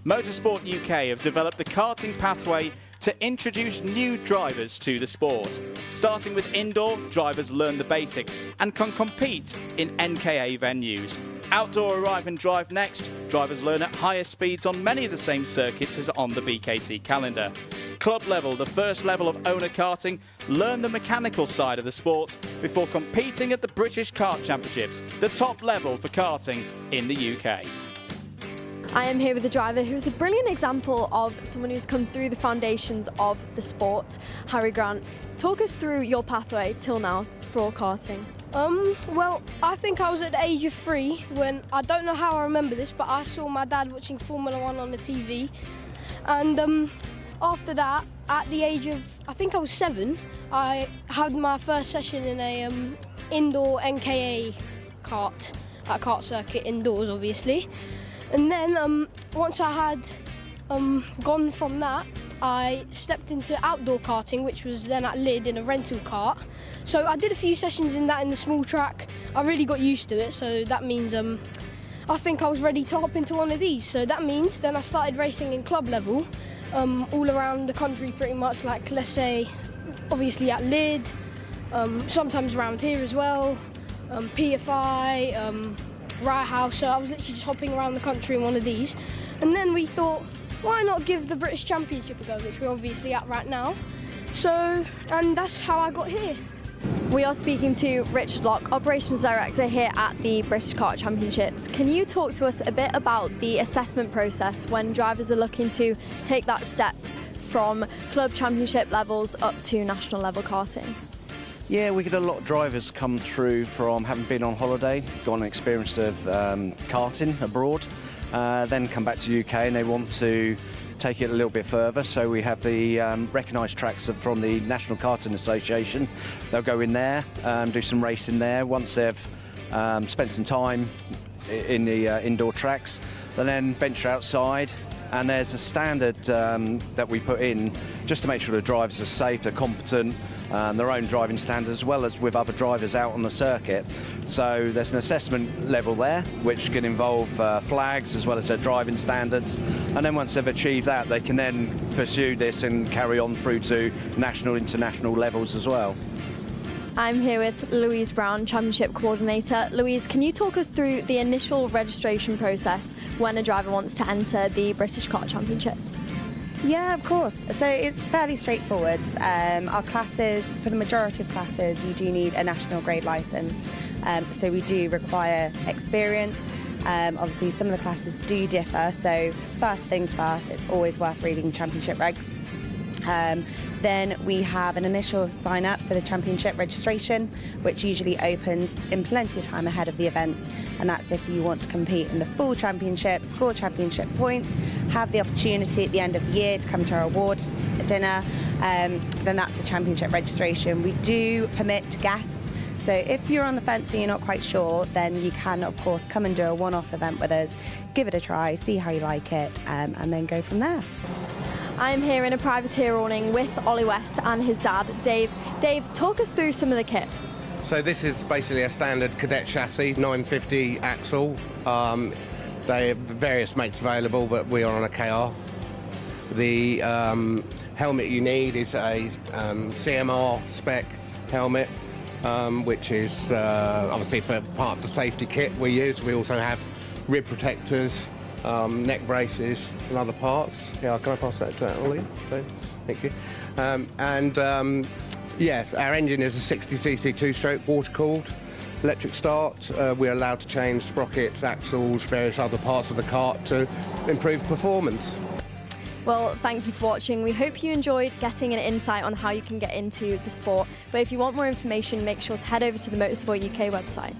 Motorsport UK have developed the karting pathway to introduce new drivers to the sport. Starting with indoor, drivers learn the basics and can compete in NKA venues. Outdoor arrive and drive next, drivers learn at higher speeds on many of the same circuits as on the BKC calendar. Club level, the first level of owner karting, learn the mechanical side of the sport before competing at the British Kart Championships, the top level for karting in the UK. I am here with a driver who's a brilliant example of someone who's come through the foundations of the sport. Harry Grant, talk us through your pathway till now for karting. Well, I think I was at the age of 3 when, I don't know how I remember this, but I saw my dad watching Formula 1 on the TV. And after that, at the age of, I think I was 7, I had my first session in a indoor NKA kart, at a kart circuit indoors, obviously. And then once I had gone from that, I stepped into outdoor karting, which was then at Lyd in a rental kart. So I did a few sessions in that in the small track. I really got used to it, so that means I think I was ready to hop into one of these. So that means then I started racing in club level, all around the country pretty much, like let's say, obviously at Lyd, sometimes around here as well, PFI, Riot House, so I was literally just hopping around the country in one of these. And then we thought, why not give the British Championship a go, which we're obviously at right now. So, and that's how I got here. We are speaking to Richard Locke, Operations Director here at the British Kart Championships. Can you talk to us a bit about the assessment process when drivers are looking to take that step from club championship levels up to national level karting? Yeah, we get a lot of drivers come through from having been on holiday, gone and experienced of karting abroad, then come back to the UK and they want to take it a little bit further. So we have the recognised tracks from the National Karting Association. They'll go in there, do some racing there. Once they've spent some time in the indoor tracks, they'll then venture outside. And there's a standard that we put in just to make sure the drivers are safe, they're competent, their own driving standards, as well as with other drivers out on the circuit. So there's an assessment level there, which can involve flags as well as their driving standards. And then once they've achieved that, they can then pursue this and carry on through to national, international levels as well. I'm here with Louise Brown, Championship Coordinator. Louise, can you talk us through the initial registration process when a driver wants to enter the British Kart Championships? Yeah, of course. So it's fairly straightforward. Our classes, for the majority of classes, you do need a national grade licence. So we do require experience. Obviously, some of the classes do differ. So first things first, it's always worth reading championship regs. Then we have an initial sign up for the championship registration, which usually opens in plenty of time ahead of the events, and that's if you want to compete in the full championship, score championship points, have the opportunity at the end of the year to come to our award dinner, then that's the championship registration. We do permit guests, so if you're on the fence and you're not quite sure, then you can of course come and do a one-off event with us, give it a try, see how you like it, and then go from there. I'm here in a privateer awning with Ollie West and his dad, Dave. Dave, talk us through some of the kit. So this is basically a standard Cadet chassis, 950 axle. They have various makes available, but we are on a KR. The helmet you need is a CMR spec helmet, which is obviously for part of the safety kit we use. We also have rib protectors, neck braces and other parts. Yeah, can I pass that to Ollie? So, thank you. Yeah, our engine is a 60cc two-stroke water-cooled electric start. We're allowed to change sprockets, axles, various other parts of the kart to improve performance. Well, thank you for watching. We hope you enjoyed getting an insight on how you can get into the sport. But if you want more information, make sure to head over to the Motorsport UK website.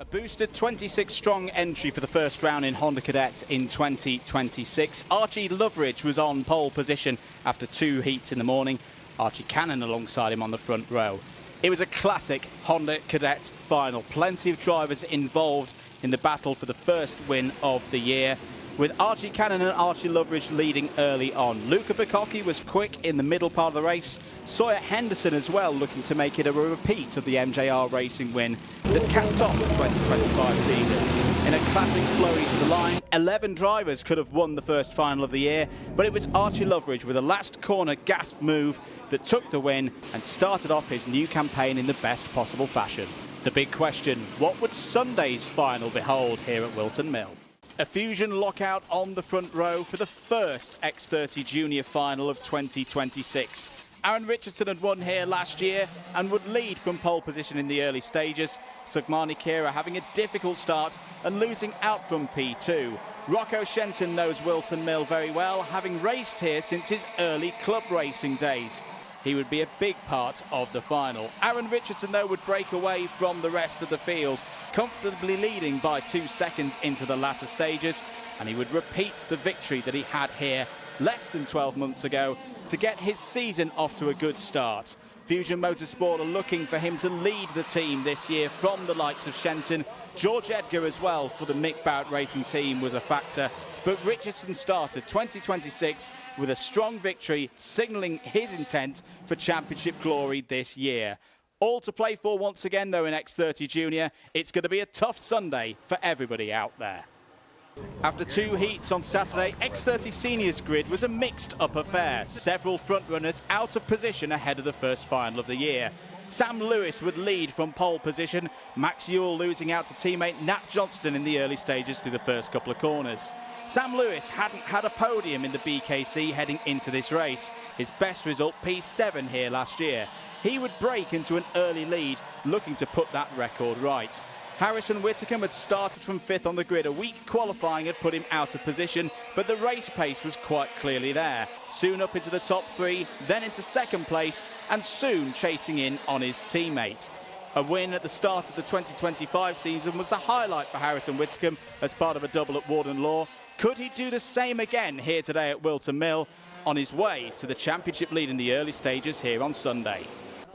Boosted 26-strong entry for the first round in Honda Cadets in 2026. Archie Loveridge was on pole position after 2 heats in the morning. Archie Cannon alongside him on the front row. It was a classic Honda Cadets final. Plenty of drivers involved in the battle for the first win of the year, with Archie Cannon and Archie Loveridge leading early on. Luca Bacocchi was quick in the middle part of the race. Sawyer Henderson as well, looking to make it a repeat of the MJR Racing win that capped off the 2025 season. In a classic flurry to the line, 11 drivers could have won the first final of the year, but it was Archie Loveridge with a last corner gasp move that took the win and started off his new campaign in the best possible fashion. The big question, what would Sunday's final behold here at Whilton Mill? A Fusion lockout on the front row for the first X30 Junior final of 2026. Aaron Richardson had won here last year and would lead from pole position in the early stages. Sugmani Kira having a difficult start and losing out from P2. Rocco Shenton knows Whilton Mill very well, having raced here since his early club racing days. He would be a big part of the final. Aaron Richardson, though, would break away from the rest of the field, comfortably leading by 2 seconds into the latter stages, and he would repeat the victory that he had here less than 12 months ago to get his season off to a good start. Fusion Motorsport are looking for him to lead the team this year from the likes of Shenton. George Edgar as well for the Mick Bout Racing team was a factor. But Richardson started 2026 with a strong victory, signalling his intent for championship glory this year. All to play for once again, though, in X30 Junior. It's going to be a tough Sunday for everybody out there. After 2 heats on Saturday, X30 Seniors grid was a mixed-up affair. Several front-runners out of position ahead of the first final of the year. Sam Lewis would lead from pole position, Max Ewell losing out to teammate Nat Johnston in the early stages through the first couple of corners. Sam Lewis hadn't had a podium in the BKC heading into this race. His best result, P7 here last year. He would break into an early lead, looking to put that record right. Harrison Whittaker had started from 5th on the grid. A weak qualifying had put him out of position, but the race pace was quite clearly there. Soon up into the top 3, then into 2nd place, and soon chasing in on his teammate. A win at the start of the 2025 season was the highlight for Harrison Whittaker as part of a double at Warden Law. Could he do the same again here today at Whilton Mill on his way to the championship lead in the early stages here on Sunday?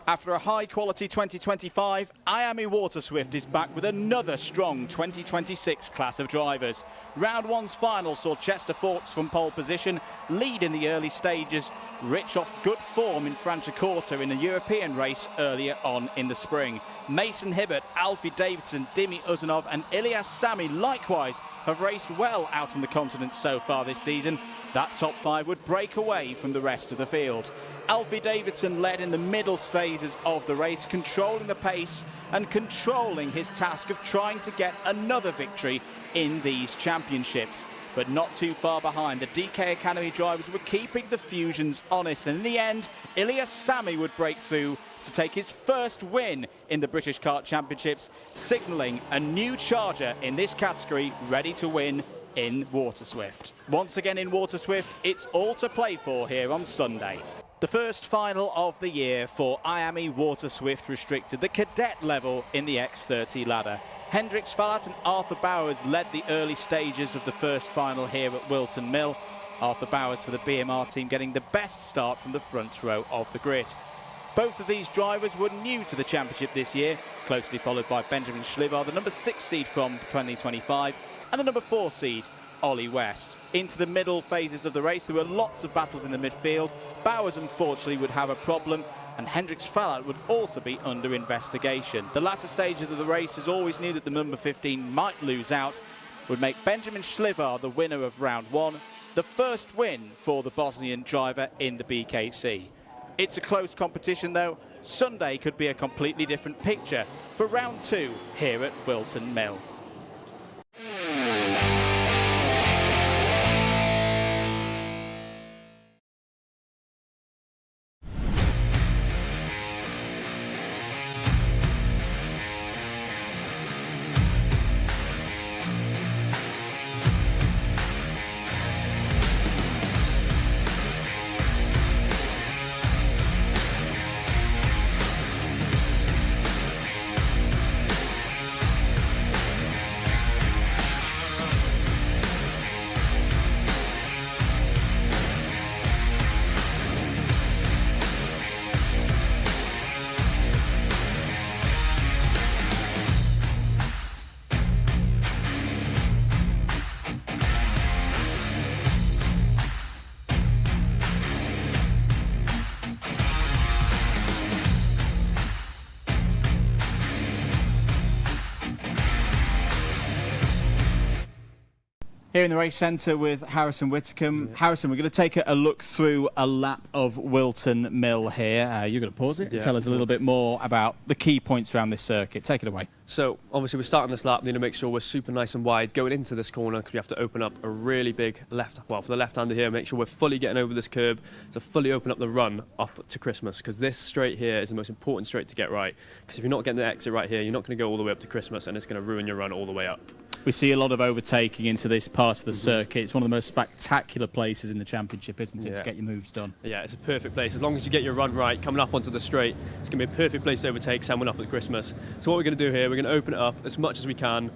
After a high-quality 2025, IAME Waterswift is back with another strong 2026 class of drivers. Round 1's final saw Chester Fawkes from pole position lead in the early stages, rich off good form in Franciacorta in a European race earlier on in the spring. Mason Hibbert, Alfie Davidson, Dimi Uzanov and Ilyas Sami likewise have raced well out on the continent so far this season. That top 5 would break away from the rest of the field. Alfie Davidson led in the middle phases of the race, controlling the pace and controlling his task of trying to get another victory in these championships. But not too far behind, the DK Academy drivers were keeping the Fusions honest, and in the end, Ilyas Sami would break through to take his first win in the British Kart Championships, signalling a new charger in this category ready to win in Waterswift. Once again in Waterswift, it's all to play for here on Sunday. The first final of the year for IAME Waterswift Restricted, the cadet level in the X30 ladder. Hendrix Fallat and Arthur Bowers led the early stages of the first final here at Whilton Mill. Arthur Bowers for the BMR team getting the best start from the front row of the grid. Both of these drivers were new to the championship this year, closely followed by Benjamin Schlivar, the number 6 seed from 2025, and the number 4 seed, Ollie West. Into the middle phases of the race, there were lots of battles in the midfield. Bowers unfortunately would have a problem, and Hendrix Fallat would also be under investigation. The latter stages of the races always knew that the number 15 might lose out, would make Benjamin Schlivar the winner of round 1, the first win for the Bosnian driver in the BKC. It's a close competition though. Sunday could be a completely different picture for round 2 here at Whilton Mill. Here in the race centre with Harrison Whitcomb. Yeah. Harrison, we're going to take a look through a lap of Whilton Mill here. You're going to pause it and tell us a little bit more about the key points around this circuit. Take it away. So obviously we're starting this lap, we need to make sure we're super nice and wide going into this corner because we have to open up a really big left, well, for the left-hander here, make sure we're fully getting over this curb to fully open up the run up to Christmas, because this straight here is the most important straight to get right, because if you're not getting the exit right here, you're not going to go all the way up to Christmas and it's going to ruin your run all the way up. We see a lot of overtaking into this part of the circuit. It's one of the most spectacular places in the championship, isn't it, to get your moves done? Yeah, it's a perfect place. As long as you get your run right, coming up onto the straight, it's going to be a perfect place to overtake someone up at Christmas. So what we're going to do here, we're going to open it up as much as we can,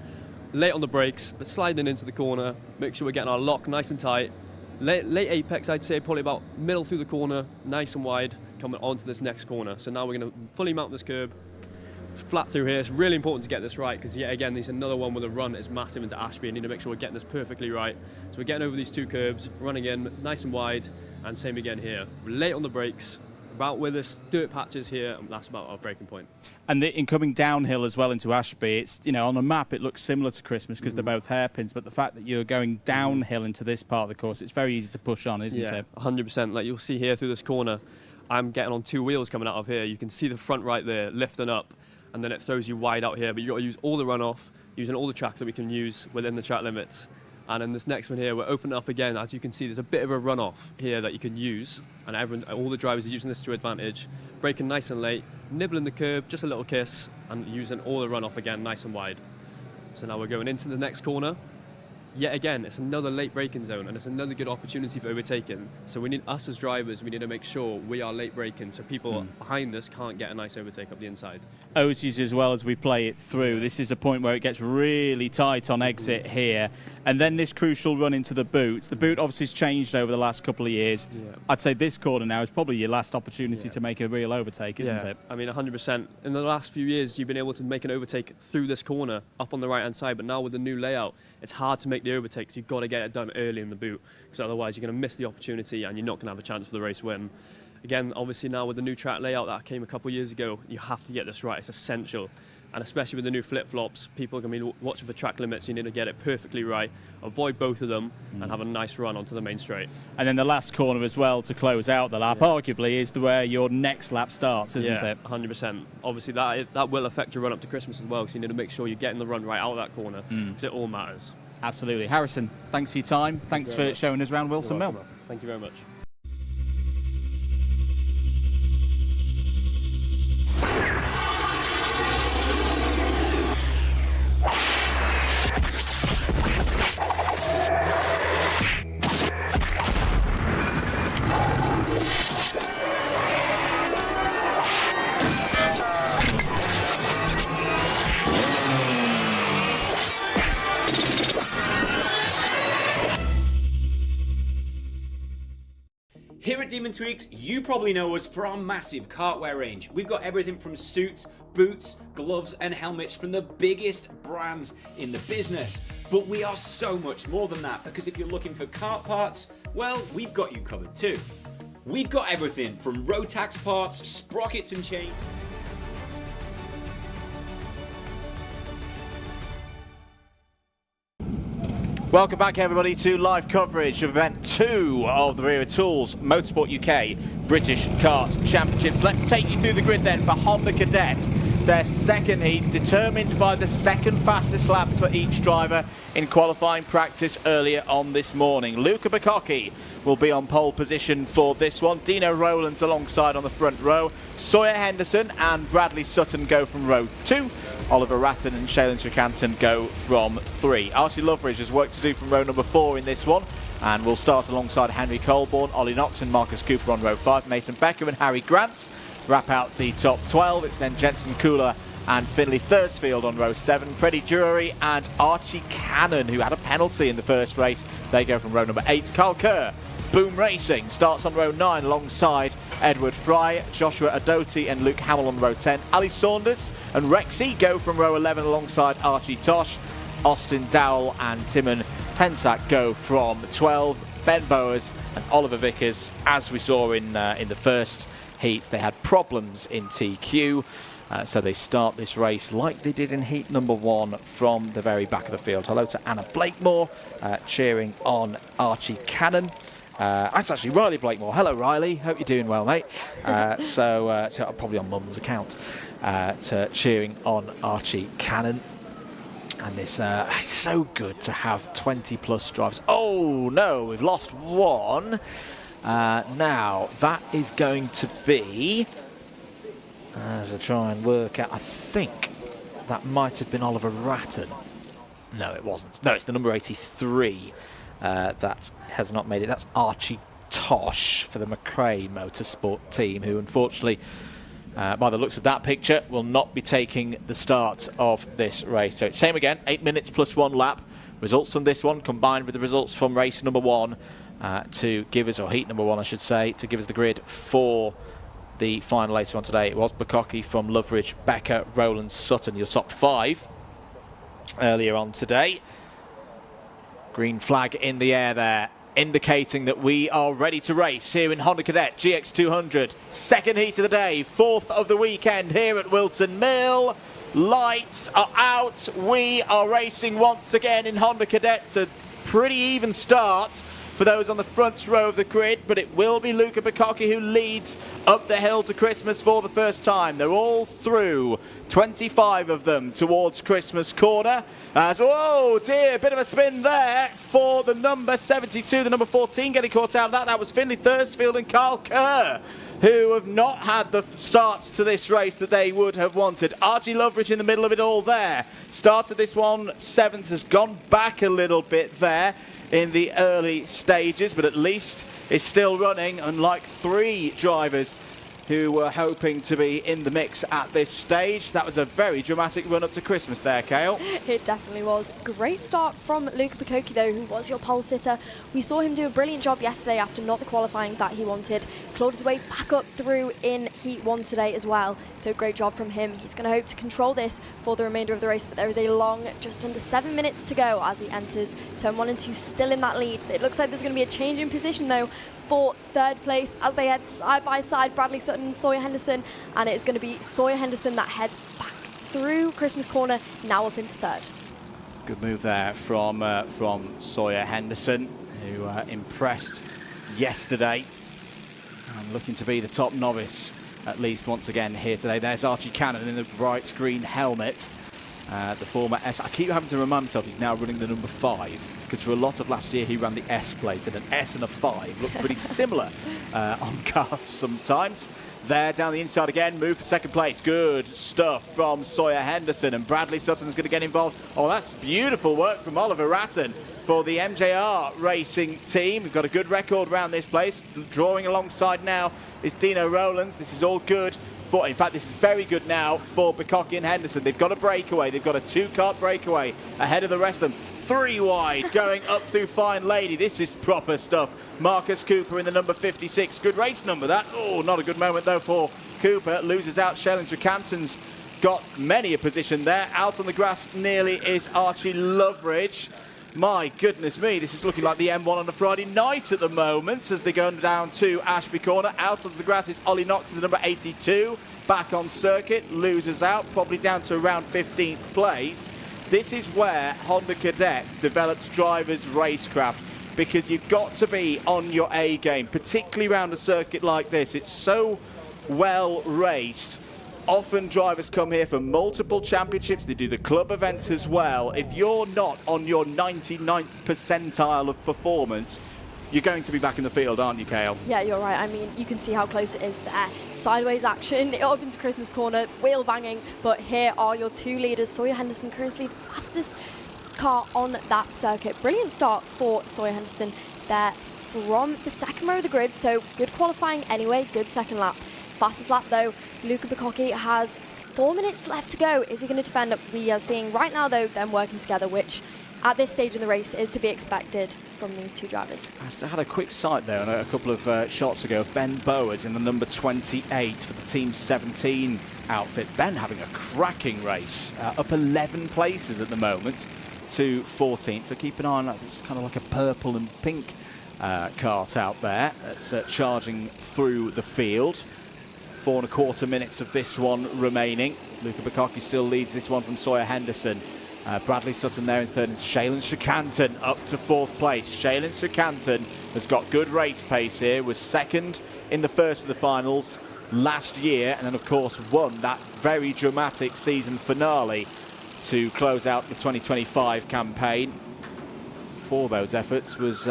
late on the brakes, sliding into the corner, make sure we're getting our lock nice and tight. Late apex, I'd say, probably about middle through the corner, nice and wide, coming onto this next corner. So now we're going to fully mount this curb. Flat through here. It's really important to get this right because yet again there's another one where the run is massive into Ashby. I need to make sure we're getting this perfectly right. So we're getting over these two curbs, running in nice and wide, and same again here. We're late on the brakes, about where this dirt patch is here, and that's about our braking point. And in coming downhill as well into Ashby, it's, you know, on a map it looks similar to Christmas because they're both hairpins, but the fact that you're going downhill into this part of the course, it's very easy to push on, isn't it? 100%. Like you'll see here through this corner, I'm getting on two wheels coming out of here. You can see the front right there lifting up, and then it throws you wide out here, but you've got to use all the runoff, using all the track that we can use within the track limits. And in this next one here, we're opening up again. As you can see, there's a bit of a runoff here that you can use, and all the drivers are using this to advantage. Braking nice and late, nibbling the curb, just a little kiss, and using all the runoff again, nice and wide. So now we're going into the next corner. Yet again, it's another late braking zone, and it's another good opportunity for overtaking. So we need, us as drivers, we need to make sure we are late braking, so people behind us can't get a nice overtake up the inside. Otis, as well as we play it through, this is a point where it gets really tight on exit here, and then this crucial run into the boot. The boot obviously has changed over the last couple of years. I'd say this corner now is probably your last opportunity to make a real overtake, isn't it? I mean, 100%. In the last few years, you've been able to make an overtake through this corner, up on the right-hand side, but now with the new layout, it's hard to make the overtakes. You've got to get it done early in the boot, because otherwise you're going to miss the opportunity and you're not going to have a chance for the race win. Again, obviously now with the new track layout that came a couple of years ago, you have to get this right. It's essential. And especially with the new flip-flops, people are going to be watching for track limits. You need to get it perfectly right, avoid both of them, and have a nice run onto the main straight. And then the last corner as well to close out the lap, arguably, is where your next lap starts, isn't it? 100%. Obviously, that will affect your run up to Christmas as well, because you need to make sure you're getting the run right out of that corner, because it all matters. Absolutely. Harrison, thanks for your time. Thanks for showing us around Whilton Mill. Thank you very much. Here at Demon Tweaks, you probably know us for our massive kartwear range. We've got everything from suits, boots, gloves and helmets from the biggest brands in the business. But we are so much more than that, because if you're looking for kart parts, well, we've got you covered too. We've got everything from Rotax parts, sprockets and chain. Welcome back, everybody, to live coverage of Event 2 of the Wera Tools Motorsport UK British Kart Championships. Let's take you through the grid then for Honda Cadet. Their second heat, determined by the second fastest laps for each driver in qualifying practice earlier on this morning. Luca Bacocchi will be on pole position for this one. Dino Rowlands alongside on the front row. Sawyer Henderson and Bradley Sutton go from row 2. Oliver Ratton and Ceol Lynch go from 3. Archie Loveridge has work to do from row number 4 in this one, and will start alongside Henry Colborne, Ollie Knox and Marcus Cooper on row 5. Mason Becker and Harry Grant wrap out the top 12. It's then Jensen Kula and Finley Thursfield on row 7. Freddie Drury and Archie Cannon, who had a penalty in the first race, they go from row number 8. Carl Kerr, Boom Racing, starts on row 9 alongside Edward Fry, Joshua Adoti and Luke Hamill on row 10. Ali Saunders and Rexy go from row 11 alongside Archie Tosh. Austin Dowell and Timon Pensac go from 12. Ben Bowers and Oliver Vickers, as we saw in the first heat, they had problems in TQ. So they start this race like they did in heat number 1 from the very back of the field. Hello to Anna Blakemore cheering on Archie Cannon. That's actually Riley Blakemore. Hello, Riley. Hope you're doing well, mate. So probably on Mum's account, cheering on Archie Cannon. And this it's so good to have 20-plus drivers. Oh, no, we've lost one. Now, that is going to be, as I try and work out, I think that might have been Oliver Ratton. No, it wasn't. No, it's the number 83 that has not made it. That's Archie Tosh for the McRae Motorsport team, who unfortunately, by the looks of that picture, will not be taking the start of this race. So it's same again, 8 minutes plus 1 lap. Results from this one combined with the results from race number 1 to give us, or heat number 1 I should say, to give us the grid for the final later on today. It was Bukkake from Loveridge, Becker, Rowland, Sutton, your top 5 earlier on today. Green flag in the air there, indicating that we are ready to race here in Honda Cadet GX200. Second heat of the day, 4th of the weekend here at Whilton Mill. Lights are out. We are racing once again in Honda Cadet. A pretty even start for those on the front row of the grid, but it will be Luca Bukkake who leads up the hill to Christmas for the first time. They're all through, 25 of them towards Christmas corner. As, oh dear, bit of a spin there for the number 72, the number 14 getting caught out of that. That was Finley Thursfield and Carl Kerr, who have not had the starts to this race that they would have wanted. Archie Loveridge in the middle of it all there. Started this one 7th, has gone back a little bit there in the early stages, but at least is still running, unlike 3 drivers who were hoping to be in the mix at this stage. That was a very dramatic run up to Christmas there, Ceol. It definitely was. Great start from Luca Bukkake, though, who was your pole sitter. We saw him do a brilliant job yesterday after not the qualifying that he wanted. Clawed his way back up through in Heat 1 today as well. So great job from him. He's going to hope to control this for the remainder of the race, but there is a long, just under 7 minutes to go as he enters turn 1 and 2, still in that lead. It looks like there's going to be a change in position, though, for 3rd place as they head side by side, Bradley Sutton and Sawyer Henderson, and it is going to be Sawyer Henderson that heads back through Christmas corner, now up into 3rd. Good move there from Sawyer Henderson, who impressed yesterday and looking to be the top novice at least once again here today. There's Archie Cannon in the bright green helmet. The former S. I keep having to remind myself he's now running the number 5, because for a lot of last year he ran the S plate, and an S and a 5 look pretty similar on cards sometimes. There down the inside again, move for 2nd place. Good stuff from Sawyer Henderson, and Bradley Sutton's going to get involved. Oh, that's beautiful work from Oliver Ratton for the MJR racing team. We've got a good record around this place. Drawing alongside now is Dino Rowlands. This is all good. In fact, this is very good now for Bukkake and Henderson. They've got a breakaway. They've got a 2-kart breakaway ahead of the rest of them. 3 wide going up through Fine Lady. This is proper stuff. Marcus Cooper in the number 56. Good race number, that. Oh, not a good moment, though, for Cooper. Loses out. Shellinger Canton's got many a position there. Out on the grass nearly is Archie Loveridge. My goodness me, this is looking like the M1 on a Friday night at the moment as they go down to Ashby Corner. Out onto the grass is Ollie Knox in the number 82. Back on circuit, loses out, probably down to around 15th place. This is where Honda Cadet develops drivers' racecraft, because you've got to be on your A game, particularly around a circuit like this. It's so well raced. Often drivers come here for multiple championships. They do the club events as well. If you're not on your 99th percentile of performance, you're going to be back in the field, aren't you, Ceol? Yeah, you're right. I mean, you can see how close it is there. Sideways action, up into Christmas corner, wheel banging. But here are your 2 leaders. Sawyer Henderson currently the fastest car on that circuit. Brilliant start for Sawyer Henderson there from the 2nd row of the grid. So good qualifying anyway, good 2nd lap. Fastest lap, though, Luca Bukkake has 4 minutes left to go. Is he going to defend? We are seeing right now, though, them working together, which at this stage in the race is to be expected from these 2 drivers. I had a quick sight there on a couple of shots ago of Ben Bowers in the number 28 for the Team 17 outfit. Ben having a cracking race, up 11 places at the moment to 14th. So keep an eye on that. It's kind of like a purple and pink kart out there. It's charging through the field. 4.25 minutes of this one remaining. Luca Bacocchi still leads this one from Sawyer Henderson. Bradley Sutton there in third, and Ceol Lynch up to fourth place. Ceol Lynch has got good race pace here, was second in the first of the finals last year, and then of course won that very dramatic season finale to close out the 2025 campaign. For those efforts was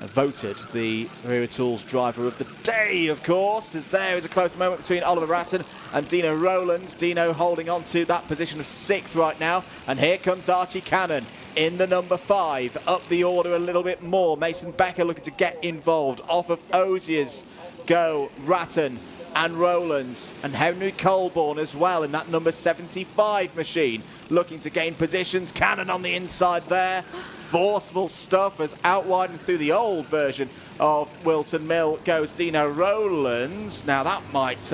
voted the Wera Tools driver of the day, of course, as there is a close moment between Oliver Ratton and Dino Rowlands. Dino holding on to that position of 6th right now, and here comes Archie Cannon in the number 5, up the order a little bit more. Mason Becker looking to get involved. Off of Ozier's go Ratton and Rowlands, and Henry Colborne as well in that number 75 machine, looking to gain positions. Cannon on the inside there. Forceful stuff as out wide and through the old version of Whilton Mill goes Dino Rowlands. Now that might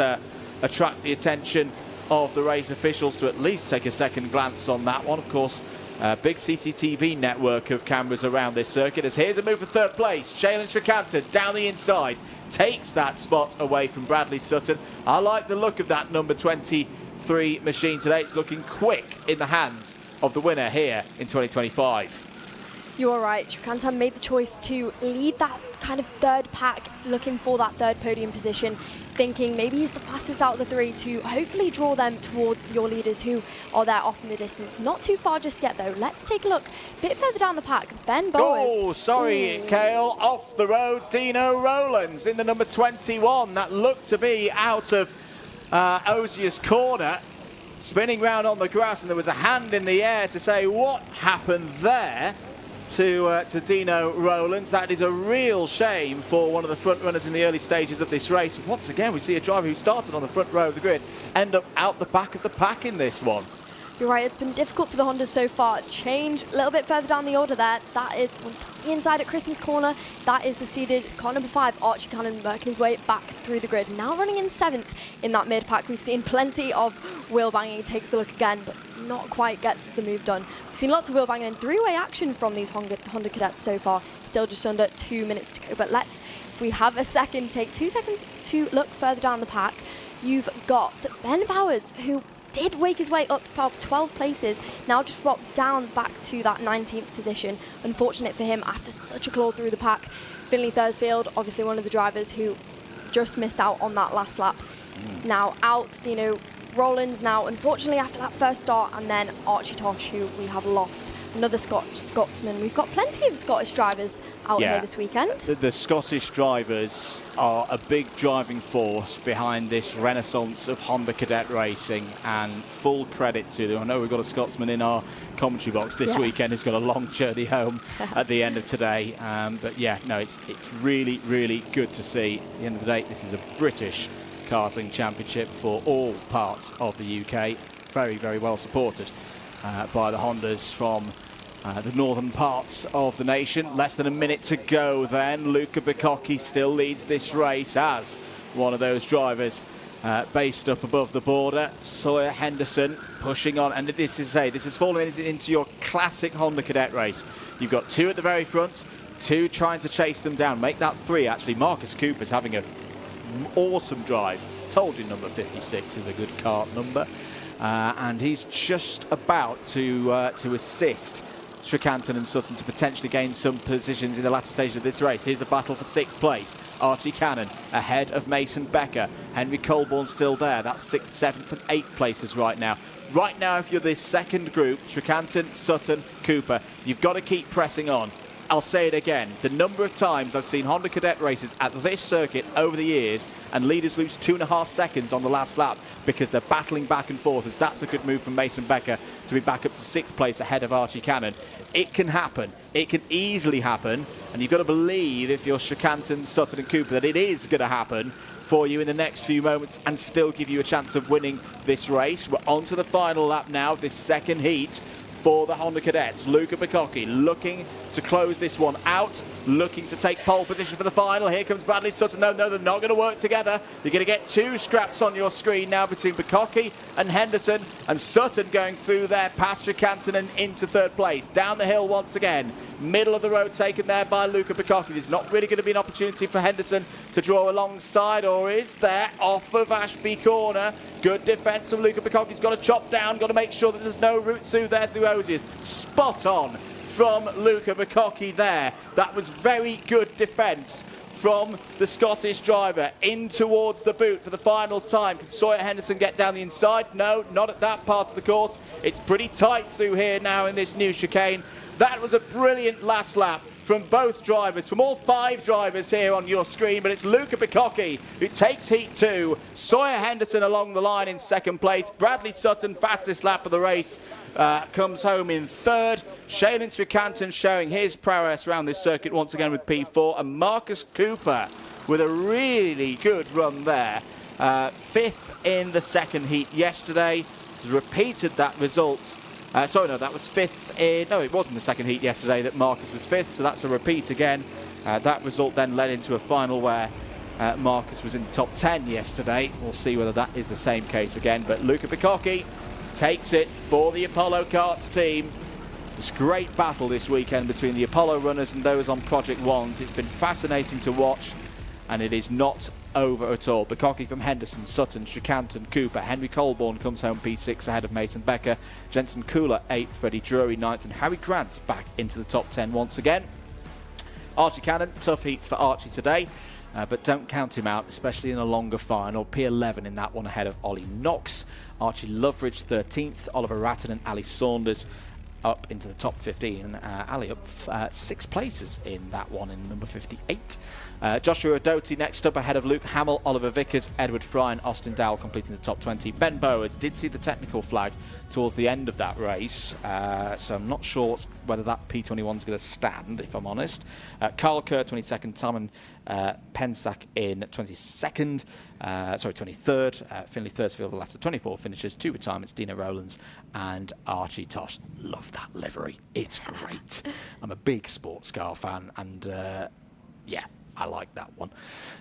attract the attention of the race officials to at least take a second glance on that one. Of course, big CCTV network of cameras around this circuit, as here's a move for third place. Ceol Lynch down the inside, takes that spot away from Bradley Sutton. I like the look of that number 23 machine today. It's looking quick in the hands of the winner here in 2025. You are right. Srikantan made the choice to lead that kind of third pack, looking for that third podium position, thinking maybe he's the fastest out of the 3 to hopefully draw them towards your leaders who are there off in the distance. Not too far just yet, though. Let's take a look a bit further down the pack. Ben Bowers. Oh, sorry, Ceol. Off the road, Dino Rowlands in the number 21. That looked to be out of Ozier's corner. Spinning round on the grass, and there was a hand in the air to say what happened there to Dino Rowlands. That is a real shame for one of the front runners in the early stages of this race. Once again, we see a driver who started on the front row of the grid end up out the back of the pack in this one. You're right, it's been difficult for the Hondas so far. Change a little bit further down the order there. That is the inside at Christmas corner. That is the seeded car number 5, Archie Cannon, working his way back through the grid. Now running in 7th in that mid-pack. We've seen plenty of wheel banging. He takes a look again, but not quite gets the move done. We've seen lots of wheel banging and 3-way action from these Honda Cadets so far. Still just under 2 minutes to go, but if we have a second, take 2 seconds to look further down the pack. You've got Ben Bowers, who did wake his way up about 12 places, now just dropped down back to that 19th position. Unfortunate for him after such a claw through the pack. Finley Thursfield, obviously one of the drivers who just missed out on that last lap. Now out, Dino Rowlands now, unfortunately, after that first start, and then Archie Tosh, who we have lost. Another Scotsman. We've got plenty of Scottish drivers out here this weekend. The Scottish drivers are a big driving force behind this renaissance of Honda Cadet racing, and full credit to them. I know we've got a Scotsman in our commentary box this weekend who's got a long journey home at the end of today. But yeah, no, it's really, really good to see. At the end of the day, this is a British karting championship for all parts of the UK. Very, very well supported by the Hondas from the northern parts of the nation. Less than a minute to go then. Luca Bacocchi still leads this race as one of those drivers based up above the border. Sawyer Henderson pushing on, and this is falling into your classic Honda Cadet race. You've got 2 at the very front, 2 trying to chase them down. Make that 3 actually. Marcus Cooper's having an awesome drive. Told you number 56 is a good kart number. And he's just about to assist Srikantan and Sutton to potentially gain some positions in the latter stage of this race. Here's the battle for 6th place. Archie Cannon ahead of Mason Becker. Henry Colborne still there. That's 6th, 7th and 8th places right now. Right now, if you're this second group, Srikantan, Sutton, Cooper, you've got to keep pressing on. I'll say it again, the number of times I've seen Honda Cadet races at this circuit over the years and leaders lose 2.5 seconds on the last lap because they're battling back and forth, as that's a good move from Mason Becker to be back up to 6th place ahead of Archie Cannon. It can happen. It can easily happen, and you've got to believe, if you're Srikantan, Sutton and Cooper, that it is going to happen for you in the next few moments and still give you a chance of winning this race. We're on to the final lap now, this second heat for the Honda Cadets. Luca Bacocchi looking to close this one out, looking to take pole position for the final. Here comes Bradley Sutton. No, they're not going to work together. You're going to get two scraps on your screen now between Bukaki and Henderson, and Sutton going through there past Canton and into third place. Down the hill once again. Middle of the road taken there by Luca Bukaki. There's not really going to be an opportunity for Henderson to draw alongside, or is there? Off of Ashby Corner. Good defence from Luca Bukaki. He's got to chop down, got to make sure that there's no route through there through Osiers. Spot on from Luca Bukaki there. That was very good defence from the Scottish driver in towards the boot for the final time. Can Sawyer Henderson get down the inside? No, not at that part of the course. It's pretty tight through here now in this new chicane. That was a brilliant last lap from both drivers, from all 5 drivers here on your screen, but it's Luca Bukaki who takes heat 2. Sawyer Henderson along the line in second place. Bradley Sutton, fastest lap of the race, comes home in third. Ceol Lynch showing his prowess around this circuit once again with P4, and Marcus Cooper with a really good run there. 5th in the second heat yesterday. He's repeated that result. Sorry, no, that was 5th in... No, it was in the second heat yesterday that Marcus was 5th, so that's a repeat again. That result then led into a final where Marcus was in the top 10 yesterday. We'll see whether that is the same case again, but Luca Bukaki takes it for the Apollo Karts team. It's a great battle this weekend between the Apollo runners and those on Project Ones. It's been fascinating to watch, and it is not over at all. Bukaki from Henderson, Sutton, Trecanton, Cooper. Henry Colborne comes home P6 ahead of Mason Becker. Jensen Kula 8th, Freddie Drury 9th, and Harry Grant's back into the top 10 once again. Archie Cannon, tough heats for Archie today, but don't count him out, especially in a longer final. P11 in that one ahead of Ollie Knox. Archie Loveridge 13th, Oliver Ratton and Ali Saunders up into the top 15. Ali up 6 places in that one in number 58. Joshua Doty next up ahead of Luke Hamill, Oliver Vickers, Edward Fry and Austin Dowell completing the top 20. Ben Bowers did see the technical flag towards the end of that race, so I'm not sure whether that P21 is going to stand, if I'm honest. Carl Kerr 22nd, Simon Pensack in 22nd. 23rd. Finley Thursfield, the last of 24 finishes, 2 retirements, Dino Rowlands and Archie Tosh. Love that livery. It's great. I'm a big sports car fan, and yeah, I like that one.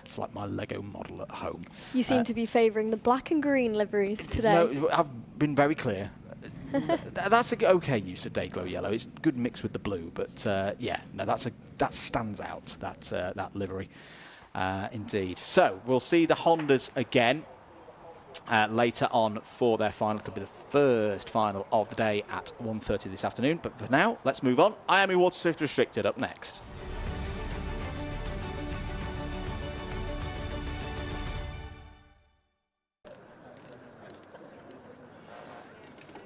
It's like my Lego model at home. You seem to be favouring the black and green liveries today. No, I've been very clear. That's a okay use of Dayglow Yellow. It's good mix with the blue, but yeah, no, that stands out. That livery. Indeed. So we'll see the Hondas again later on for their final. Could be the first final of the day at 1:30 this afternoon. But for now, let's move on. IAME Waterswift Restricted up next.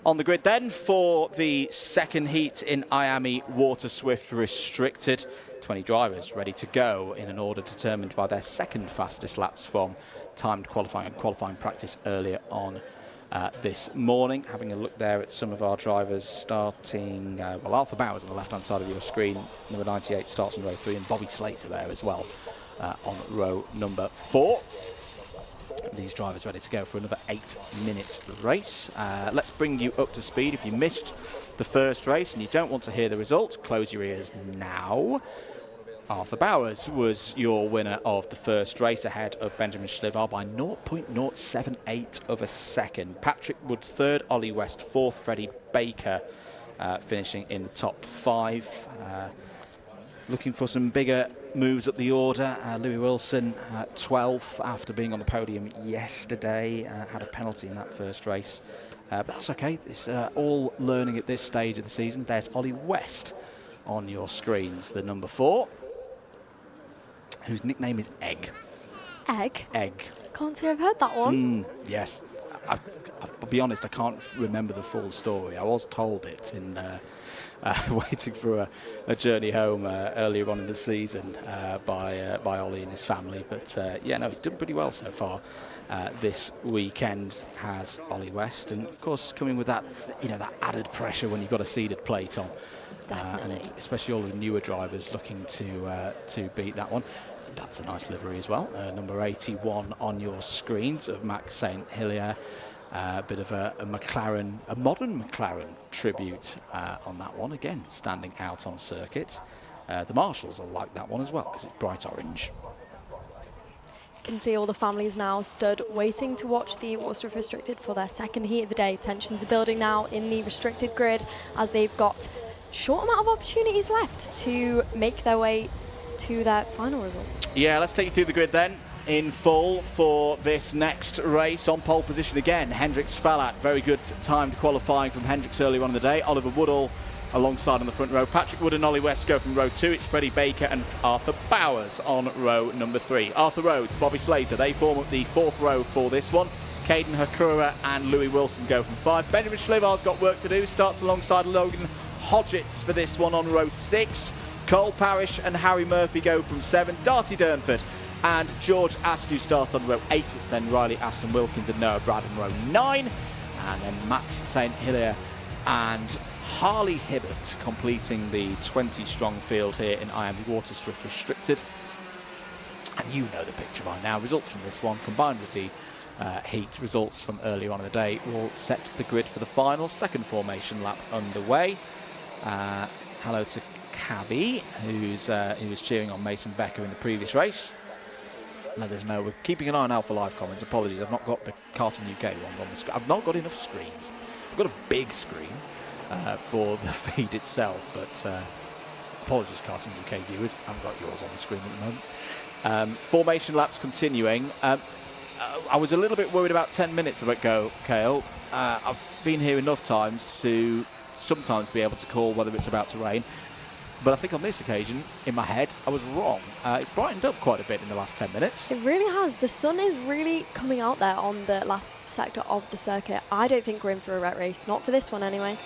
On the grid then for the second heat in IAME Waterswift Restricted. 20 drivers ready to go in an order determined by their second fastest laps from timed qualifying and qualifying practice earlier on this morning. Having a look there at some of our drivers starting, well, Arthur Bowers on the left-hand side of your screen, number 98 starts on row 3, and Bobby Slater there as well on row number 4. These drivers ready to go for another 8-minute race. Let's bring you up to speed. If you missed the first race and you don't want to hear the result, close your ears now. Arthur Bowers was your winner of the first race ahead of Benjamin Schlivar by 0.078 of a second. Patrick Wood third, Ollie West fourth, Freddie Baker finishing in the top 5. Looking for some bigger moves up the order. Louis Wilson 12th after being on the podium yesterday. Had a penalty in that first race. But that's okay. It's all learning at this stage of the season. There's Ollie West on your screens, the number 4, whose nickname is Egg. Egg? Egg. Can't say I've heard that one. Yes. I'll be honest, I can't remember the full story. I was told it in waiting for a journey home earlier on in the season by Ollie and his family. But yeah, no, he's done pretty well so far. This weekend has Ollie West, and of course coming with that, that added pressure when you've got a seeded plate on, and especially all the newer drivers looking to beat that one. That's a nice livery as well. Number 81 on your screens of Max St. Hilaire. Bit of a McLaren, a modern McLaren tribute on that one, again standing out on circuit. The marshals will like that one as well because it's bright orange. You can see all the families now stood waiting to watch the Waterswift Restricted for their second heat of the day. Tensions are building now in the restricted grid as they've got short amount of opportunities left to make their way to their final results. Yeah, let's take you through the grid then. In full for this next race. On pole position again, Hendrix Fallat. Very good timed qualifying from Hendrix earlier on in the day. Oliver Woodall alongside on the front row. Patrick Wood and Ollie West go from row 2. It's Freddie Baker and Arthur Bowers on row number 3. Arthur Rhodes, Bobby Slater, they form up the 4th row for this one. Caden Hakura and Louis Wilson go from 5. Benjamin Schlivar's got work to do. Starts alongside Logan Hodgetts for this one on row 6. Cole Parrish and Harry Murphy go from 7. Darcy Durnford and George Askew start on row 8. It's then Riley Aston Wilkins and Noah Brad on row 9. And then Max St. Hilaire and Harley Hibbert completing the 20-strong field here in IAME Waterswift Restricted. And you know the picture by now. Results from this one, combined with the heat results from earlier on in the day, will set the grid for the final. Second formation lap underway. Hello to Cabby, who was cheering on Mason Becker in the previous race. Let us know. We're keeping an eye on Alpha Live comments. Apologies, I've not got the Karting UK ones on the screen. I've not got enough screens. I've got a big screen for the feed itself, but apologies, Karting UK viewers. I haven't got yours on the screen at the moment. Formation laps continuing. I was a little bit worried about 10 minutes of it go, Ceol. I've been here enough times to sometimes be able to call whether it's about to rain. But I think on this occasion, in my head, I was wrong. It's brightened up quite a bit in the last 10 minutes. It really has. The sun is really coming out there on the last sector of the circuit. I don't think we're in for a wet race. Not for this one, anyway.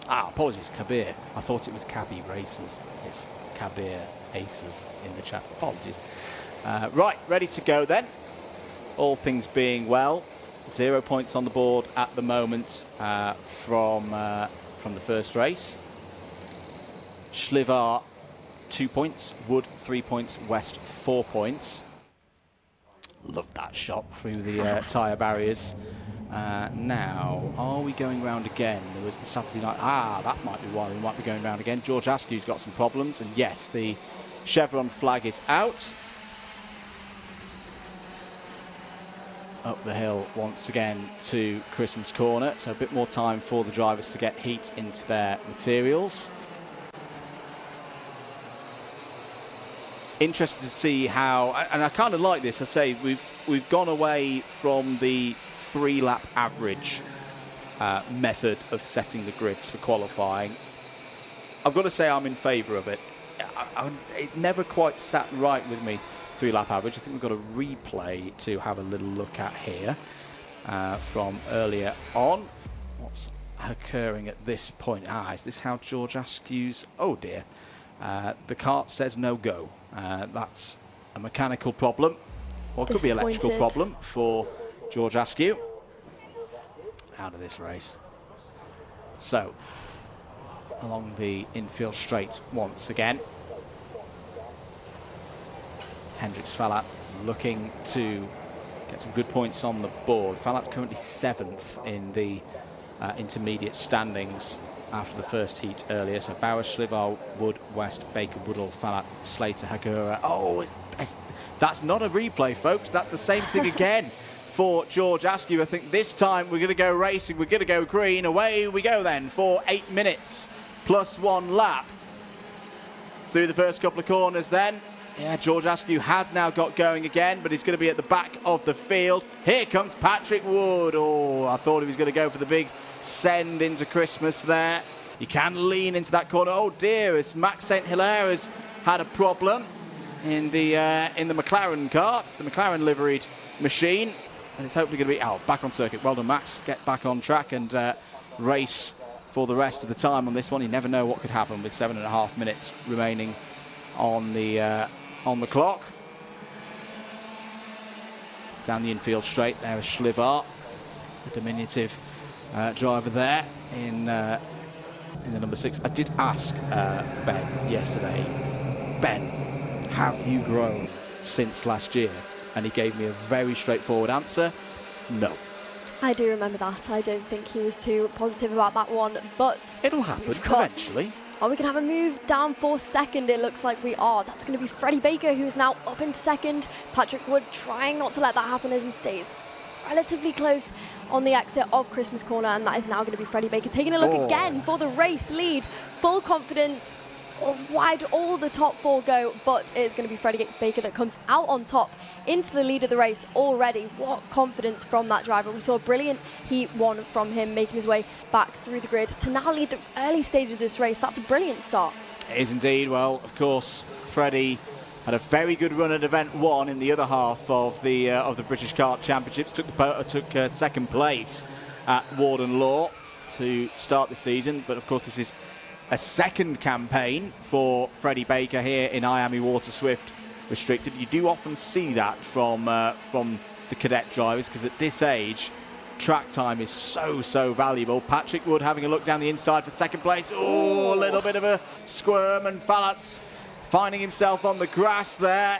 Apologies, Kabir. I thought it was Cabby Racers. It's Kabir Aces in the chat. Apologies. Right, ready to go then. All things being well. 0 points on the board at the moment from the first race. Schlivar 2 points, Wood 3 points, West 4 points. Love that shot through the tyre barriers. Now, are we going round again? There was the Saturday night. That might be why we might be going round again. George Askew's got some problems, and yes, the chevron flag is out. Up the hill once again to Christmas Corner, so a bit more time for the drivers to get heat into their materials. Interested to see how, and I kind of like this. I say we've gone away from the 3-lap average method of setting the grids for qualifying. I've got to say I'm in favour of it. It never quite sat right with me, 3-lap average. I think we've got a replay to have a little look at here from earlier on. What's occurring at this point? Is this how George Askew's? Oh dear. The kart says no go. That's a mechanical problem, or it could be an electrical problem for George Askew. Out of this race. So, along the infield straight once again. Hendrix Fallat looking to get some good points on the board. Fallat currently 7th in the intermediate standings after the first heat earlier. So Bowers, Schlivar, Wood, West, Baker, Woodall, Fallat, Slater, Hagura. Oh, that's not a replay, folks. That's the same thing again for George Askew. I think this time we're going to go racing. We're going to go green. Away we go then for 8 minutes plus 1 lap. Through the first couple of corners then. Yeah, George Askew has now got going again, but he's going to be at the back of the field. Here comes Patrick Wood. Oh, I thought he was going to go for the big send into Christmas there. You can lean into that corner. Oh dear, as Max St. Hilaire has had a problem in the McLaren kart, the McLaren liveried machine, and it's hopefully going to be back on circuit. Well done, Max. Get back on track and race for the rest of the time on this one. You never know what could happen with 7.5 minutes remaining on the clock. Down the infield straight there is Schlivar, the diminutive driver there in the number 6. I did ask Ben yesterday, Ben, have you grown since last year? And he gave me a very straightforward answer, no. I do remember that. I don't think he was too positive about that one, but it'll happen eventually. Are we going to have a move down for second? It looks like we are. That's going to be Freddie Baker, who's now up into second. Patrick Wood trying not to let that happen as he stays relatively close on the exit of Christmas Corner, and that is now going to be Freddie Baker taking a look again for the race lead. Full confidence of wide all the top four go, but it's going to be Freddie Baker that comes out on top into the lead of the race already. What confidence from that driver. We saw a brilliant heat one from him, making his way back through the grid to now lead the early stages of this race. That's a brilliant start. It is indeed. Well, of course, Freddie had a very good run at event one in the other half of the British Kart Championships. Took second place at Warden Law to start the season, but of course this is a second campaign for Freddie Baker here in IAME Waterswift Restricted. You do often see that from the cadet drivers, because at this age, track time is so valuable. Patrick Wood having a look down the inside for second place. Oh, a little bit of a squirm, and Fallat's finding himself on the grass there.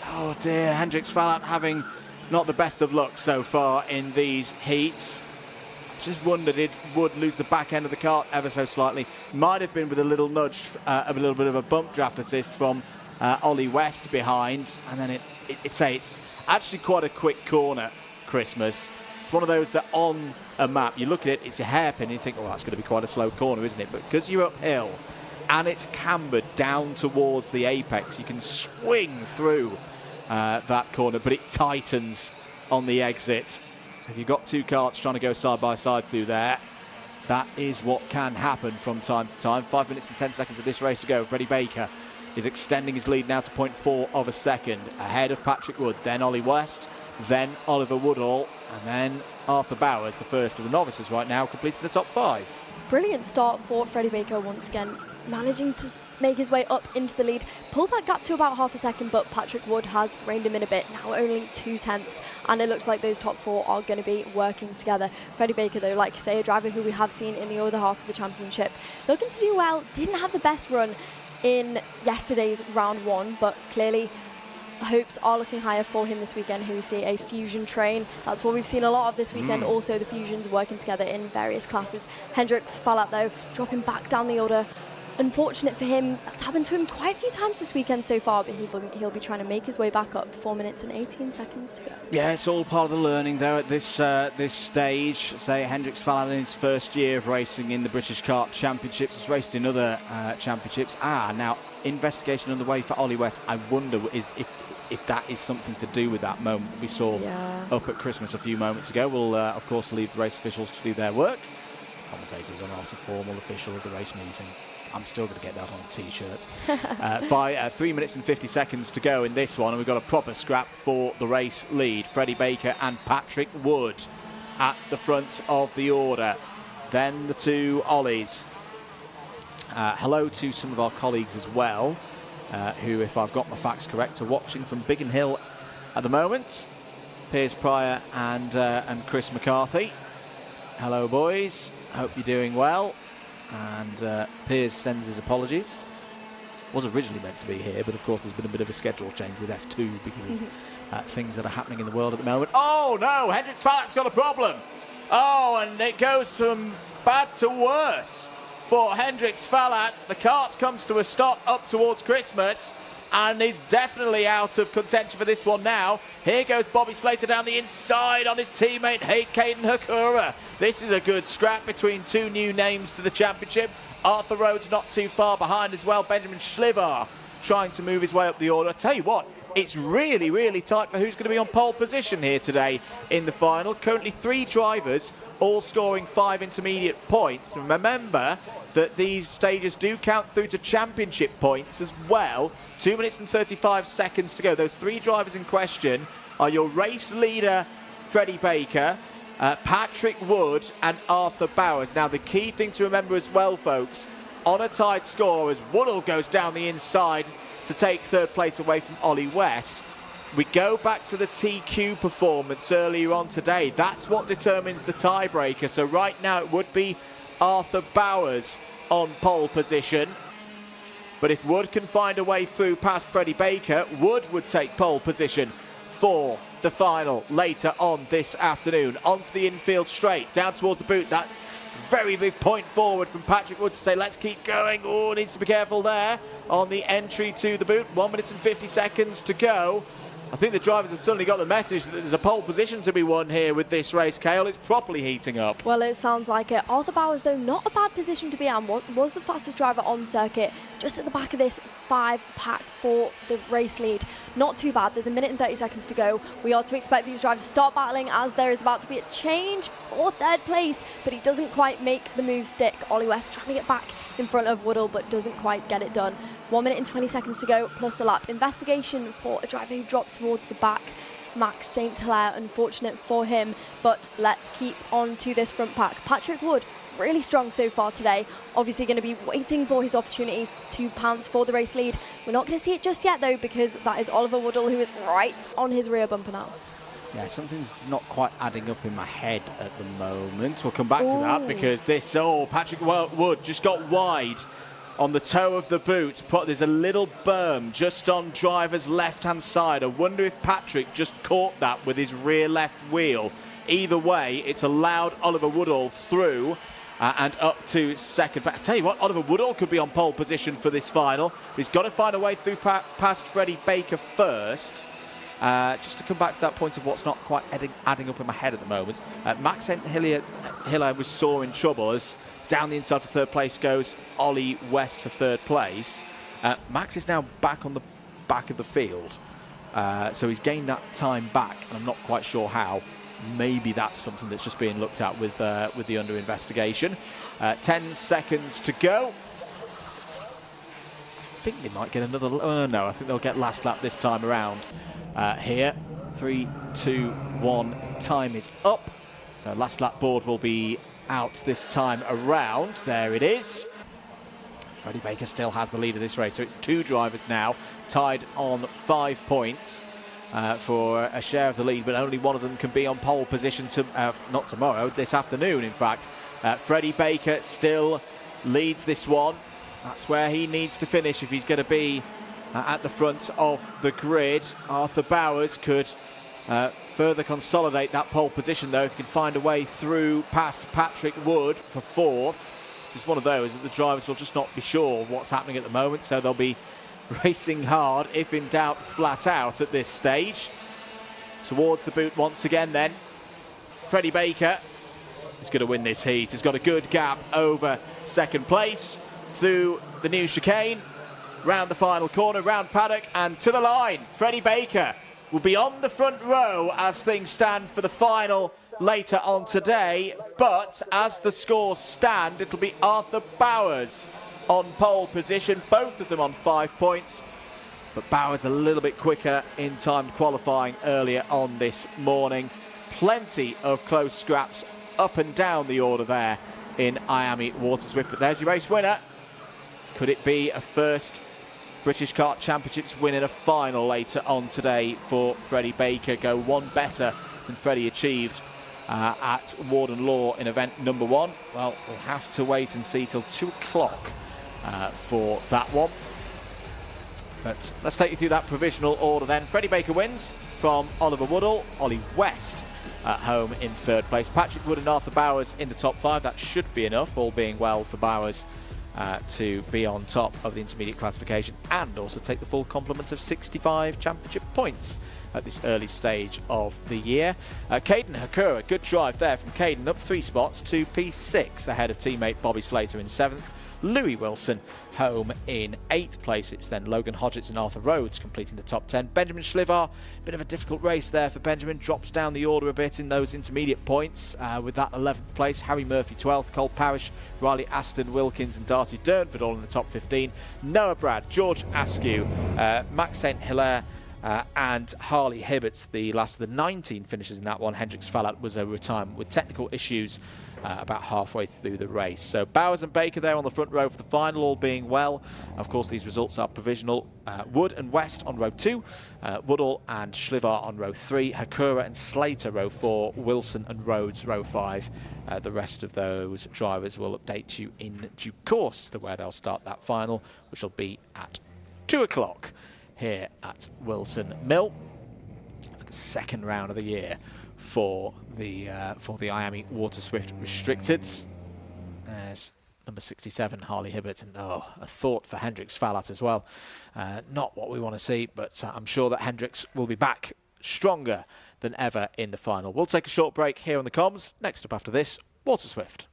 Oh dear, Hendrix Fallat having not the best of luck so far in these heats. Just wondered it would lose the back end of the kart ever so slightly. Might have been with a little nudge, a little bit of a bump draft assist from Ollie West behind. And then it's actually quite a quick corner, Christmas. It's one of those that on a map, you look at it, it's a hairpin, and you think, well, that's going to be quite a slow corner, isn't it? But because you're uphill and it's cambered down towards the apex, you can swing through that corner, but it tightens on the exit. If you've got two karts trying to go side by side through there, that is what can happen from time to time. 5 minutes and 10 seconds of this race to go. Freddie Baker is extending his lead now to 0.4 of a second, ahead of Patrick Wood, then Ollie West, then Oliver Woodall, and then Arthur Bowers, the first of the novices right now, completing the top 5. Brilliant start for Freddie Baker once again, managing to make his way up into the lead, pulled that gap to about half a second, but Patrick Wood has reined him in a bit, now only 0.2, and it looks like those top four are going to be working together. Freddie Baker, though, like you say, a driver who we have seen in the other half of the championship, looking to do well, didn't have the best run in yesterday's round one, but clearly hopes are looking higher for him this weekend. Here we see a fusion train. That's what we've seen a lot of this weekend. Also the fusions working together in various classes. Hendrix Fallat, though, dropping back down the order. Unfortunate for him, that's happened to him quite a few times this weekend so far, but he'll be trying to make his way back up. 4 minutes and 18 seconds to go. Yeah, it's all part of the learning though at this stage. Say Hendrix Fallat in his first year of racing in the British Kart Championships. Has raced in other championships. Now investigation underway for Ollie West. I wonder if that is something to do with that moment that we saw up at Christmas a few moments ago. We'll of course leave the race officials to do their work. Commentators are not a formal official of the race meeting. I'm still going to get that on a T-shirt. 3 minutes and 50 seconds to go in this one, and we've got a proper scrap for the race lead. Freddie Baker and Patrick Wood at the front of the order. Then the two Ollies. Hello to some of our colleagues as well, who, if I've got my facts correct, are watching from Biggin Hill at the moment. Piers Pryor and Chris McCarthy. Hello, boys. Hope you're doing well. And Piers sends his apologies. Was originally meant to be here, but of course there's been a bit of a schedule change with F2 because of things that are happening in the world at the moment. Oh no, Hendrix Fallat's got a problem. Oh, and it goes from bad to worse for Hendrix Fallat. The kart comes to a stop up towards Christmas and is definitely out of contention for this one now. Here goes Bobby Slater down the inside on his teammate Caden Hakura. This is a good scrap between two new names to the championship. Arthur Rhodes not too far behind as well. Benjamin Schlivar trying to move his way up the order. I tell you what, it's really tight for who's going to be on pole position here today in the final. Currently 3 drivers, all scoring 5 intermediate points. Remember that these stages do count through to championship points as well. 2 minutes and 35 seconds to go. Those 3 drivers in question are your race leader, Freddie Baker, Patrick Wood and Arthur Bowers. Now, the key thing to remember as well, folks, on a tied score, as Woodall goes down the inside to take 3rd place away from Ollie West, we go back to the TQ performance earlier on today. That's what determines the tiebreaker. So right now it would be Arthur Bowers on pole position. But if Wood can find a way through past Freddie Baker, Wood would take pole position for the final later on this afternoon. Onto the infield straight, down towards the boot. That very big point forward from Patrick Wood to say, let's keep going. Oh, needs to be careful there on the entry to the boot. 1 minute and 50 seconds to go. I think the drivers have suddenly got the message that there's a pole position to be won here with this race, Ceol. It's properly heating up. Well, it sounds like it. Arthur Bowers, though, not a bad position to be in. Was the fastest driver on circuit, just at the back of this 5-pack for the race lead. Not too bad. There's 1 minute and 30 seconds to go. We are to expect these drivers to start battling as there is about to be a change for third place, but he doesn't quite make the move stick. Ollie West trying to get back in front of Woodall, but doesn't quite get it done. 1 minute and 20 seconds to go, plus a lap. Investigation for a driver who dropped towards the back. Max St. Hilaire, unfortunate for him, but let's keep on to this front pack. Patrick Wood, really strong so far today. Obviously going to be waiting for his opportunity to pounce for the race lead. We're not going to see it just yet, though, because that is Oliver Woodall, who is right on his rear bumper now. Yeah, something's not quite adding up in my head at the moment. We'll come back to that because this, Patrick Wood just got wide on the toe of the boot. There's a little berm just on driver's left-hand side. I wonder if Patrick just caught that with his rear left wheel. Either way, it's allowed Oliver Woodall through and up to second. But I tell you what, Oliver Woodall could be on pole position for this final. He's got to find a way through past Freddie Baker first. Just to come back to that point of what's not quite adding up in my head at the moment. Max St. Hilaire was sore in trouble as down the inside for third place goes Ollie West for third place. Max is now back on the back of the field. So he's gained that time back, and I'm not quite sure how. Maybe that's something that's just being looked at with the under investigation. 10 seconds to go. I think they might get another... no, I think they'll get last lap this time around. Here, 3, 2, 1, time is up. So last lap board will be out this time around. There it is. Freddie Baker still has the lead of this race, so it's 2 drivers now tied on 5 points for a share of the lead, but only one of them can be on pole position not tomorrow, this afternoon in fact. Freddie Baker still leads this one. That's where he needs to finish if he's going to be at the front of the grid. Arthur Bowers could further consolidate that pole position, though, if he can find a way through past Patrick Wood for 4th. It's one of those that the drivers will just not be sure what's happening at the moment, so they'll be racing hard, if in doubt, flat out at this stage. Towards the boot once again then. Freddie Baker is going to win this heat. He's got a good gap over second place through the new chicane, round the final corner, round Paddock, and to the line. Freddie Baker will be on the front row as things stand for the final later on today, but as the scores stand, it'll be Arthur Bowers on pole position, both of them on 5 points, but Bowers a little bit quicker in time qualifying earlier on this morning. Plenty of close scraps up and down the order there in IAME Waterswift, but there's your race winner. Could it be a first British Kart Championships win in a final later on today for Freddie Baker? Go one better than Freddie achieved at Warden Law in event number 1. Well, we'll have to wait and see till 2 o'clock for that one. But let's take you through that provisional order then. Freddie Baker wins from Oliver Woodall. Ollie West at home in 3rd place. Patrick Wood and Arthur Bowers in the top 5. That should be enough, all being well, for Bowers to be on top of the intermediate classification and also take the full complement of 65 championship points at this early stage of the year. Caden Hakura, good drive there from Caden, up 3 spots to P6 ahead of teammate Bobby Slater in 7th. Louis Wilson home in 8th place. It's then Logan Hodgetts and Arthur Rhodes completing the top 10. Benjamin Schlivar, bit of a difficult race there for Benjamin, drops down the order a bit in those intermediate points with that 11th place. Harry Murphy 12th, Cole Parrish, Riley Aston, Wilkins and Darcy Durnford all in the top 15. Noah Brad, George Askew, Max St. Hilaire and Harley Hibberts, the last of the 19 finishes in that one. Hendricks Fallat was a retirement with technical issues about halfway through the race. So Bowers and Baker there on the front row for the final, all being well. Of course, these results are provisional. Wood and West on row 2, Woodall and Schlivar on row 3, Hakura and Slater row 4, Wilson and Rhodes row 5. The rest of those drivers will update you in due course as to where they'll start that final, which will be at 2 o'clock here at Whilton Mill. the second round of the year for the IAME Waterswift Restricted. There's number 67, Harley Hibbert, and a thought for Hendricks Fallat as well. Not what we want to see, but I'm sure that Hendricks will be back stronger than ever in the final. We'll take a short break here on the comms. Next up after this, Waterswift.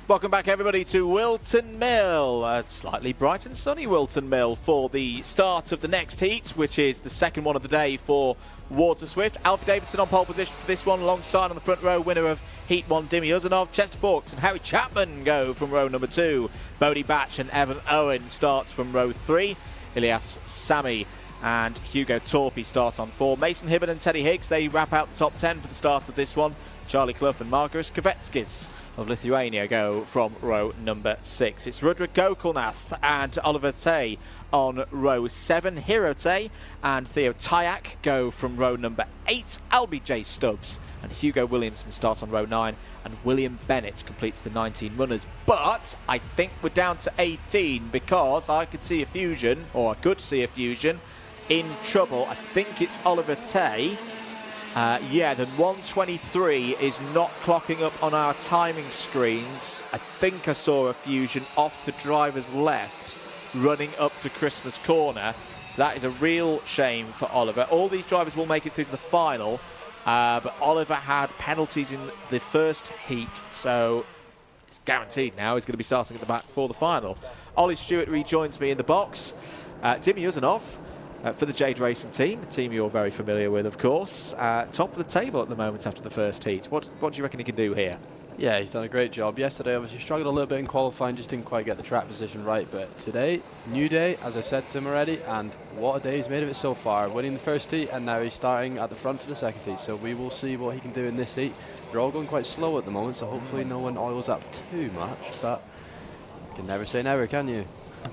Welcome back, everybody, to Whilton Mill. Slightly bright and sunny Whilton Mill for the start of the next heat, which is the second one of the day for Waterswift. Alfie Davidson on pole position for this one, alongside on the front row, winner of Heat 1, Dimmy Uzanov. Chester Fawkes and Harry Chapman go from row number 2. Bodie Batch and Evan Owen starts from row 3. Ilyas Sami and Hugo Torpy start on 4. Mason Hibbert and Teddy Higgs, they wrap out the top 10 for the start of this one. Charlie Clough and Margaris Kavetskis of Lithuania go from row number 6. It's Rudra Gokulnath and Oliver Tay on row 7. Hero Tay and Theo Tyak go from row number 8. Albie J. Stubbs and Hugo Williamson start on row 9, and William Bennett completes the 19 runners. But I think we're down to 18 because I could see a fusion, or I could see a fusion, in trouble. I think it's Oliver Tay. Yeah, the 1:23 is not clocking up on our timing screens. I think I saw a fusion off to driver's left, running up to Christmas corner. So that is a real shame for Oliver. All these drivers will make it through to the final, but Oliver had penalties in the first heat, so it's guaranteed now he's going to be starting at the back for the final. Ollie Stewart rejoins me in the box. Dimmy Uzanov for the Jade Racing team, a team you're very familiar with, of course. Top of the table at the moment after the first heat. What do you reckon he can do here? Yeah, he's done a great job. Yesterday, obviously, struggled a little bit in qualifying, just didn't quite get the track position right. But today, new day, as I said to him already, and what a day he's made of it so far. Winning the first heat, and now he's starting at the front for the second heat. So we will see what he can do in this heat. They're all going quite slow at the moment, so hopefully no one oils up too much. But you can never say never, can you?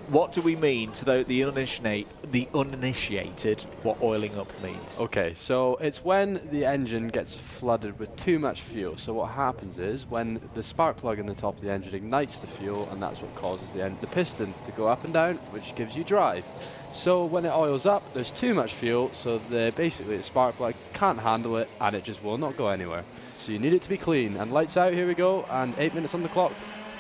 What do we mean to the uninitiated, what oiling up means? Okay, so it's when the engine gets flooded with too much fuel. So what happens is when the spark plug in the top of the engine ignites the fuel, and that's what causes the piston to go up and down, which gives you drive. So when it oils up, there's too much fuel, so basically the spark plug can't handle it, and it just will not go anywhere. So you need it to be clean. And lights out, here we go, and 8 minutes on the clock.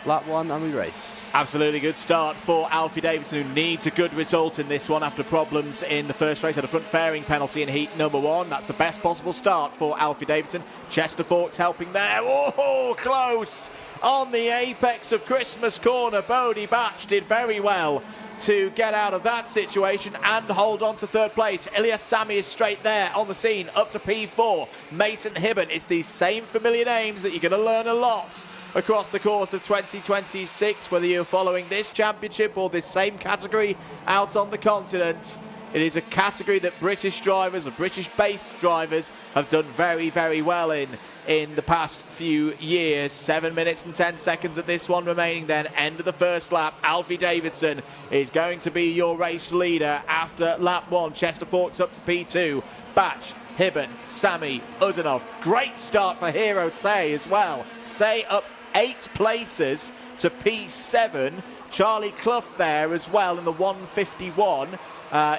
Lap 1 and we race. Absolutely good start for Alfie Davidson, who needs a good result in this one after problems in the first race. Had a front fairing penalty in heat number 1. That's the best possible start for Alfie Davidson. Chester Fawkes helping there. Oh, close on the apex of Christmas corner. Bodie Batch did very well to get out of that situation and hold on to third place. Ilyas Sami is straight there on the scene, up to P4. Mason Hibbert. It's these same familiar names that you're going to learn a lot across the course of 2026, whether you're following this championship or this same category out on the continent. It is a category that British drivers, or British-based drivers, have done very, very well in the past few years. 7 minutes and 10 seconds at this one remaining then. End of the first lap. Alfie Davidson is going to be your race leader after lap 1. Chester Fawkes up to P2. Batch, Hibbert, Sami, Uzanov. Great start for Hero Tay as well. Tay up 8 places to P7. Charlie Clough there as well in the 151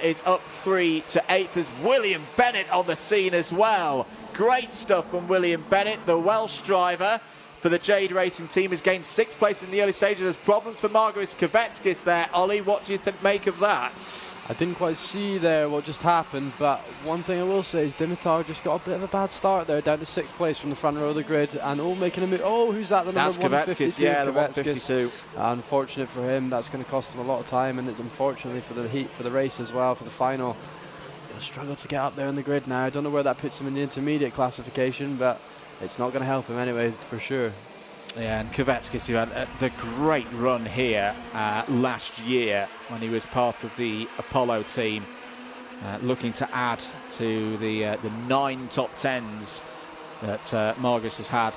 is up 3 to 8th. There's William Bennett on the scene as well. Great stuff from William Bennett, the Welsh driver for the Jade Racing team. Has gained 6th place in the early stages. There's problems for Margaris Kavetskis there. Ollie, what do you make of that? I didn't quite see there what just happened, but one thing I will say is Dimitar just got a bit of a bad start there, down to 6th place from the front row of the grid, and all making a move. Oh, who's that? The That's number Kvetskis, 152. yeah, the Kvetskis. 152. Unfortunate for him, that's going to cost him a lot of time, and it's unfortunately for the heat, for the race as well, for the final. He'll struggle to get up there in the grid now. I don't know where that puts him in the intermediate classification, but it's not going to help him anyway, for sure. Yeah, and Kvetskis, who had the great run here last year when he was part of the Apollo team, looking to add to the 9 top 10s that Margus has had.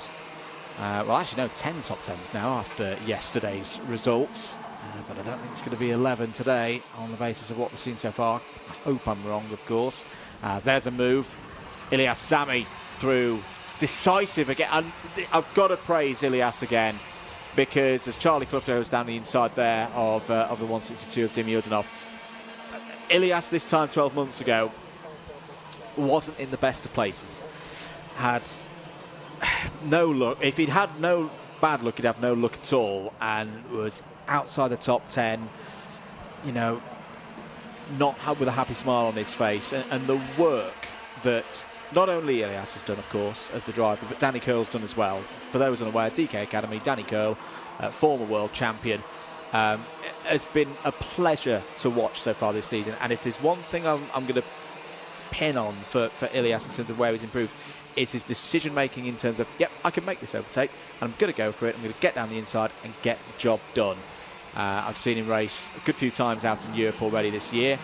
Well, actually, no, 10 top 10s now after yesterday's results. But I don't think it's going to be 11 today on the basis of what we've seen so far. I hope I'm wrong, of course. There's a move. Ilyas Sami through. Decisive again. And I've got to praise Ilyas again, because as Charlie Clifton was down the inside there of the 162 of Dimi Udinov, Ilyas this time 12 months ago wasn't in the best of places. Had no luck. If he'd had no bad luck, he'd have no luck at all, and was outside the top 10, you know, not with a happy smile on his face. And the work that not only Ilyas has done, of course, as the driver, but Danny Curl's done as well. For those unaware, DK Academy, Danny Curl, former world champion, has been a pleasure to watch so far this season. And if there's one thing I'm going to pin on for Ilyas in terms of where he's improved, it's his decision-making in terms of, yep, I can make this overtake, and I'm going to go for it. I'm going to get down the inside and get the job done. I've seen him race a good few times out in Europe already this year.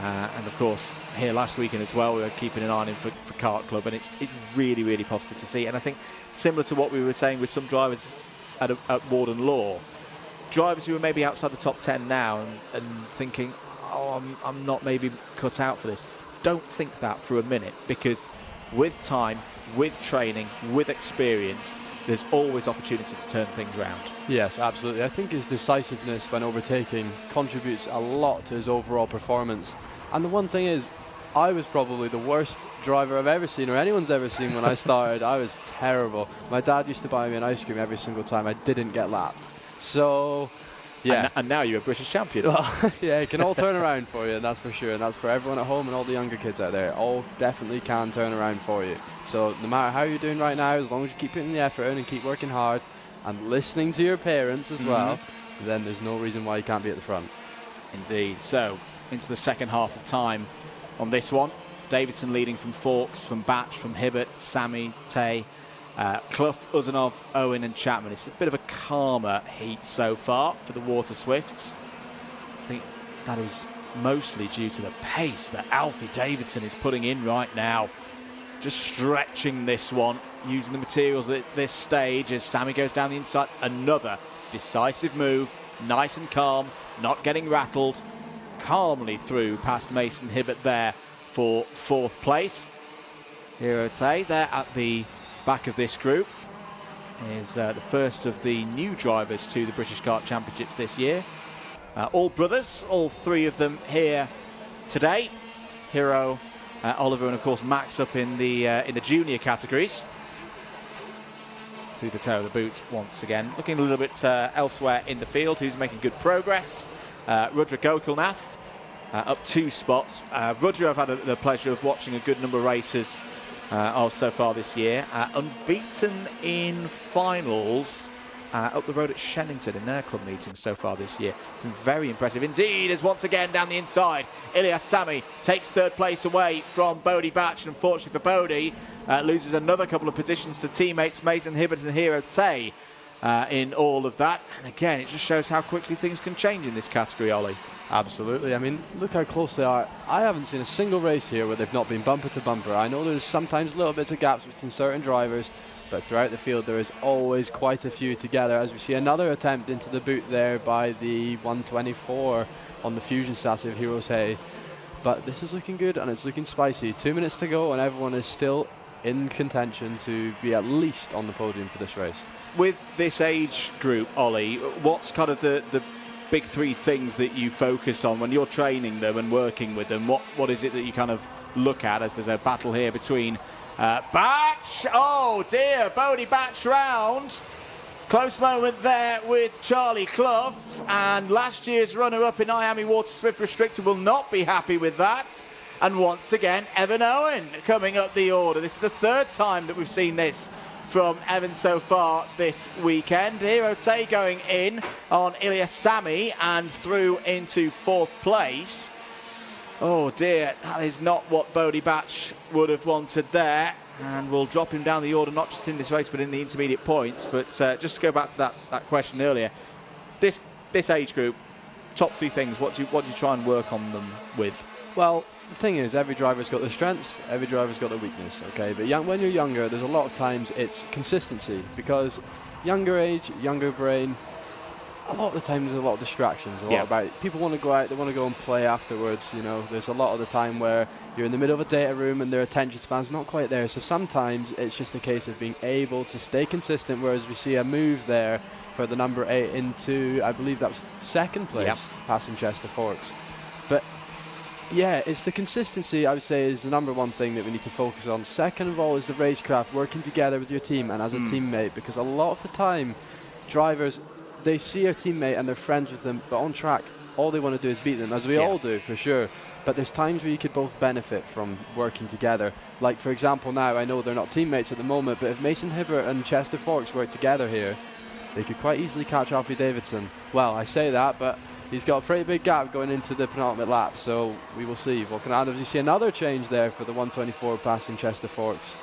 And of course, here last weekend as well, we were keeping an eye on him for Kart Club, and it's really, really positive to see. And I think similar to what we were saying with some drivers at Warden Law, drivers who are maybe outside the top 10 now and thinking, oh, I'm not maybe cut out for this. Don't think that for a minute, because with time, with training, with experience, there's always opportunity to turn things around. Yes, absolutely. I think his decisiveness when overtaking contributes a lot to his overall performance. And the one thing is, I was probably the worst driver I've ever seen, or anyone's ever seen when I started. I was terrible. My dad used to buy me an ice cream every single time I didn't get lapped. So, yeah. And now you're a British champion. Well, yeah, it can all turn around for you, and that's for sure. And that's for everyone at home and all the younger kids out there. All definitely can turn around for you. So no matter how you're doing right now, as long as you keep putting the effort in and keep working hard and listening to your parents as well, then there's no reason why you can't be at the front. Indeed. So into the second half of time on this one. Davidson leading from Forks, from Batch, from Hibbert, Sami, Tay, Clough, Uzanov, Owen and Chapman. It's a bit of a calmer heat so far for the Waterswifts. I think that is mostly due to the pace that Alfie Davidson is putting in right now. Just stretching this one, using the materials at this stage as Sami goes down the inside. Another decisive move, nice and calm, not getting rattled. Calmly through past Mason Hibbert there for 4th place. Hero Tay there at the back of this group is the first of the new drivers to the British Kart Championships this year. All brothers, all 3 of them here today. Hero, Oliver and of course Max up in the junior categories. Through the toe of the boot once again. Looking a little bit elsewhere in the field, who's making good progress. Rudra Gokulnath up 2 spots. Rudra, I've had the pleasure of watching a good number of races of so far this year. Unbeaten in finals up the road at Shennington in their club meetings so far this year. Been very impressive indeed, as once again down the inside, Ilyas Sami takes 3rd place away from Bodie Batch, and unfortunately for Bodie, loses another couple of positions to teammates Mason Hibbert and Hero Tay in all of that. And again, it just shows how quickly things can change in this category, Ollie. Absolutely. I mean, look how close they are. I haven't seen a single race here where they've not been bumper to bumper. I know there's sometimes little bits of gaps between certain drivers, but throughout the field there is always quite a few together, as we see another attempt into the boot there by the 124 on the Fusion chassis of Hero Tay. But this is looking good and it's looking spicy. 2 minutes to go and everyone is still in contention to be at least on the podium for this race. With this age group, Ollie, what's kind of the big 3 things that you focus on when you're training them and working with them? What is it that you kind of look at as there's a battle here between Batch, oh dear, Bodie Batch round, Close moment there with Charlie Clough, and last year's runner-up in IAME Waterswift Restricted will not be happy with that. And once again, Evan Owen coming up the order. This is the third time that we've seen this from Evan so far this weekend. Hero Tay going in on Ilyas Sami and through into 4th place. Oh dear, that is not what Bodie Batch would have wanted there. And we'll drop him down the order, not just in this race, but in the intermediate points. But just to go back to that question earlier, this age group, top 3 things, what do you try and work on them with? Well, the thing is, every driver's got their strengths, every driver's got their weakness, okay? But when you're younger, there's a lot of times it's consistency, because younger age, younger brain, a lot of the time there's a lot of distractions, a lot about it. People want to go out, they want to go and play afterwards, you know. There's a lot of the time where you're in the middle of a data room and their attention span's not quite there. So sometimes it's just a case of being able to stay consistent, whereas we see a move there for the number 8 into, I believe that was 2nd place, passing Chester Forks. But yeah, it's the consistency, I would say, is the number 1 thing that we need to focus on. Second of all is the racecraft, working together with your team and as a teammate, because a lot of the time drivers, they see a teammate and they're friends with them, but on track all they want to do is beat them, as we all do for sure. But there's times where you could both benefit from working together. Like for example now, I know they're not teammates at the moment, but if Mason Hibbert and Chester Forks work together here, they could quite easily catch Alfie Davidson. Well, I say that, but he's got a pretty big gap going into the penultimate lap, so we will see. What can happen? You see another change there for the 124 passing Chester Forks.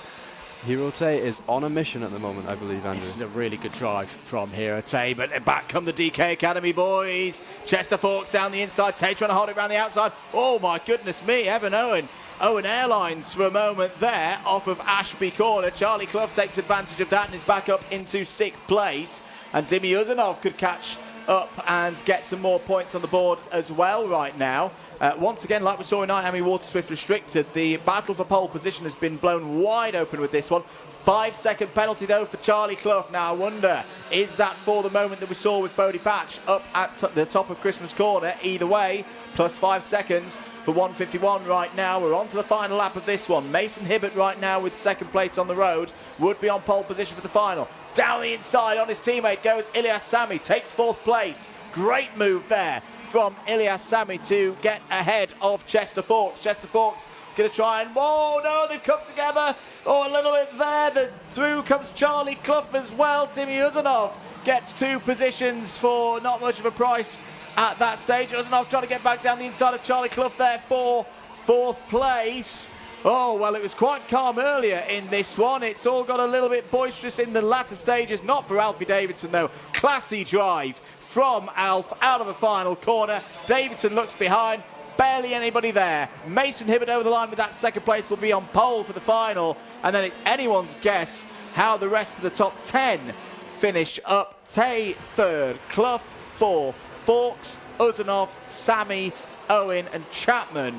Hero Tay is on a mission at the moment, I believe, Andrew. This is a really good drive from Hero Tay, but back come the DK Academy boys. Chester Forks down the inside, Tay trying to hold it around the outside. Oh my goodness me, Evan Owen. Owen Airlines for a moment there off of Ashby Corner. Charlie Clough takes advantage of that and is back up into 6th place. And Dimi Uzanov could catch up and get some more points on the board as well right now. Once again, like we saw in IAME Waterswift Restricted, the battle for pole position has been blown wide open with this one. 5-second penalty though for Charlie Clough. Now I wonder, is that for the moment that we saw with Bodie Patch up at the top of Christmas Corner? Either way, plus 5 seconds for 151 right now. We're on to the final lap of this one. Mason Hibbert right now with 2nd place on the road, would be on pole position for the final. Down the inside on his teammate goes Ilyas Sami, takes 4th place. Great move there from Ilyas Sami to get ahead of Chester Forks. Chester Forks is going to try and, whoa, no, they've come together. Oh, a little bit there. Through comes Charlie Clough as well. Dimi Uzanov gets 2 positions for not much of a price at that stage. Uzanov trying to get back down the inside of Charlie Clough there for 4th place. Oh, well, it was quite calm earlier in this one. It's all got a little bit boisterous in the latter stages. Not for Alfie Davidson, though. Classy drive from Alf out of the final corner. Davidson looks behind. Barely anybody there. Mason Hibbert over the line with that 2nd place will be on pole for the final. And then it's anyone's guess how the rest of the top 10 finish up. Tay 3rd, Clough 4th, Forks, Uzanov, Sami, Owen and Chapman.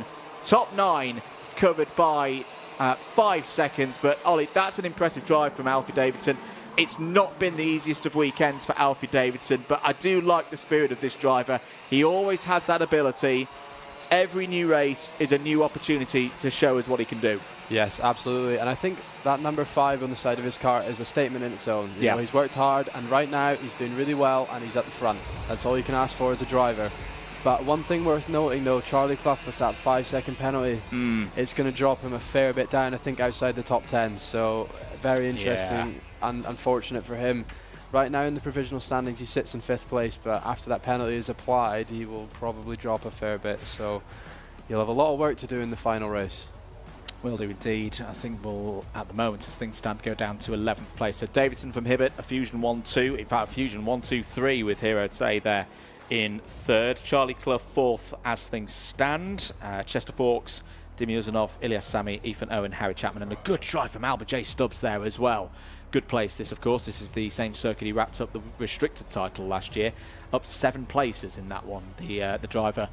Top 9 covered by 5 seconds. But Ollie, that's an impressive drive from Alfie Davidson. It's not been the easiest of weekends for Alfie Davidson, but I do like the spirit of this driver. He always has that ability. Every new race is a new opportunity to show us what he can do. Yes, absolutely. And I think that number 5 on the side of his car is a statement in its own. You know, he's worked hard, and right now he's doing really well, and he's at the front. That's all you can ask for as a driver. But one thing worth noting, though, Charlie Clough with that 5-second penalty, it's going to drop him a fair bit down, I think, outside the top 10. So very interesting and unfortunate for him. Right now in the provisional standings, he sits in 5th place, but after that penalty is applied, he will probably drop a fair bit. So he'll have a lot of work to do in the final race. Will do indeed. I think we'll, at the moment, as things stand, go down to 11th place. So Davidson from Hibbert, a Fusion 1-2, in fact, a Fusion 1-2-3 with Hero Tay there in 3rd. Charlie Clough 4th as things stand. Chester Forks, Dimi Uzanov, Ilyas Sami, Ethan Owen, Harry Chapman, and a good try from Albert J. Stubbs there as well. Good place this, of course. This is the same circuit he wrapped up the restricted title last year. Up 7 places in that one. The driver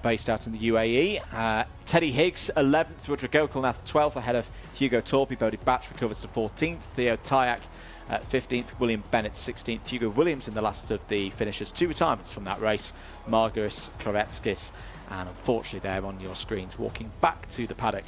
based out in the UAE. Teddy Higgs 11th, Rudra Gokulnath 12th ahead of Hugo Torpy. Bodie Batch recovers to 14th. Theo Tyak 15th, William Bennett 16th. Hugo Williams in the last of the finishers. 2 retirements from that race. Margaris Klovetskis, and unfortunately there on your screens, walking back to the paddock,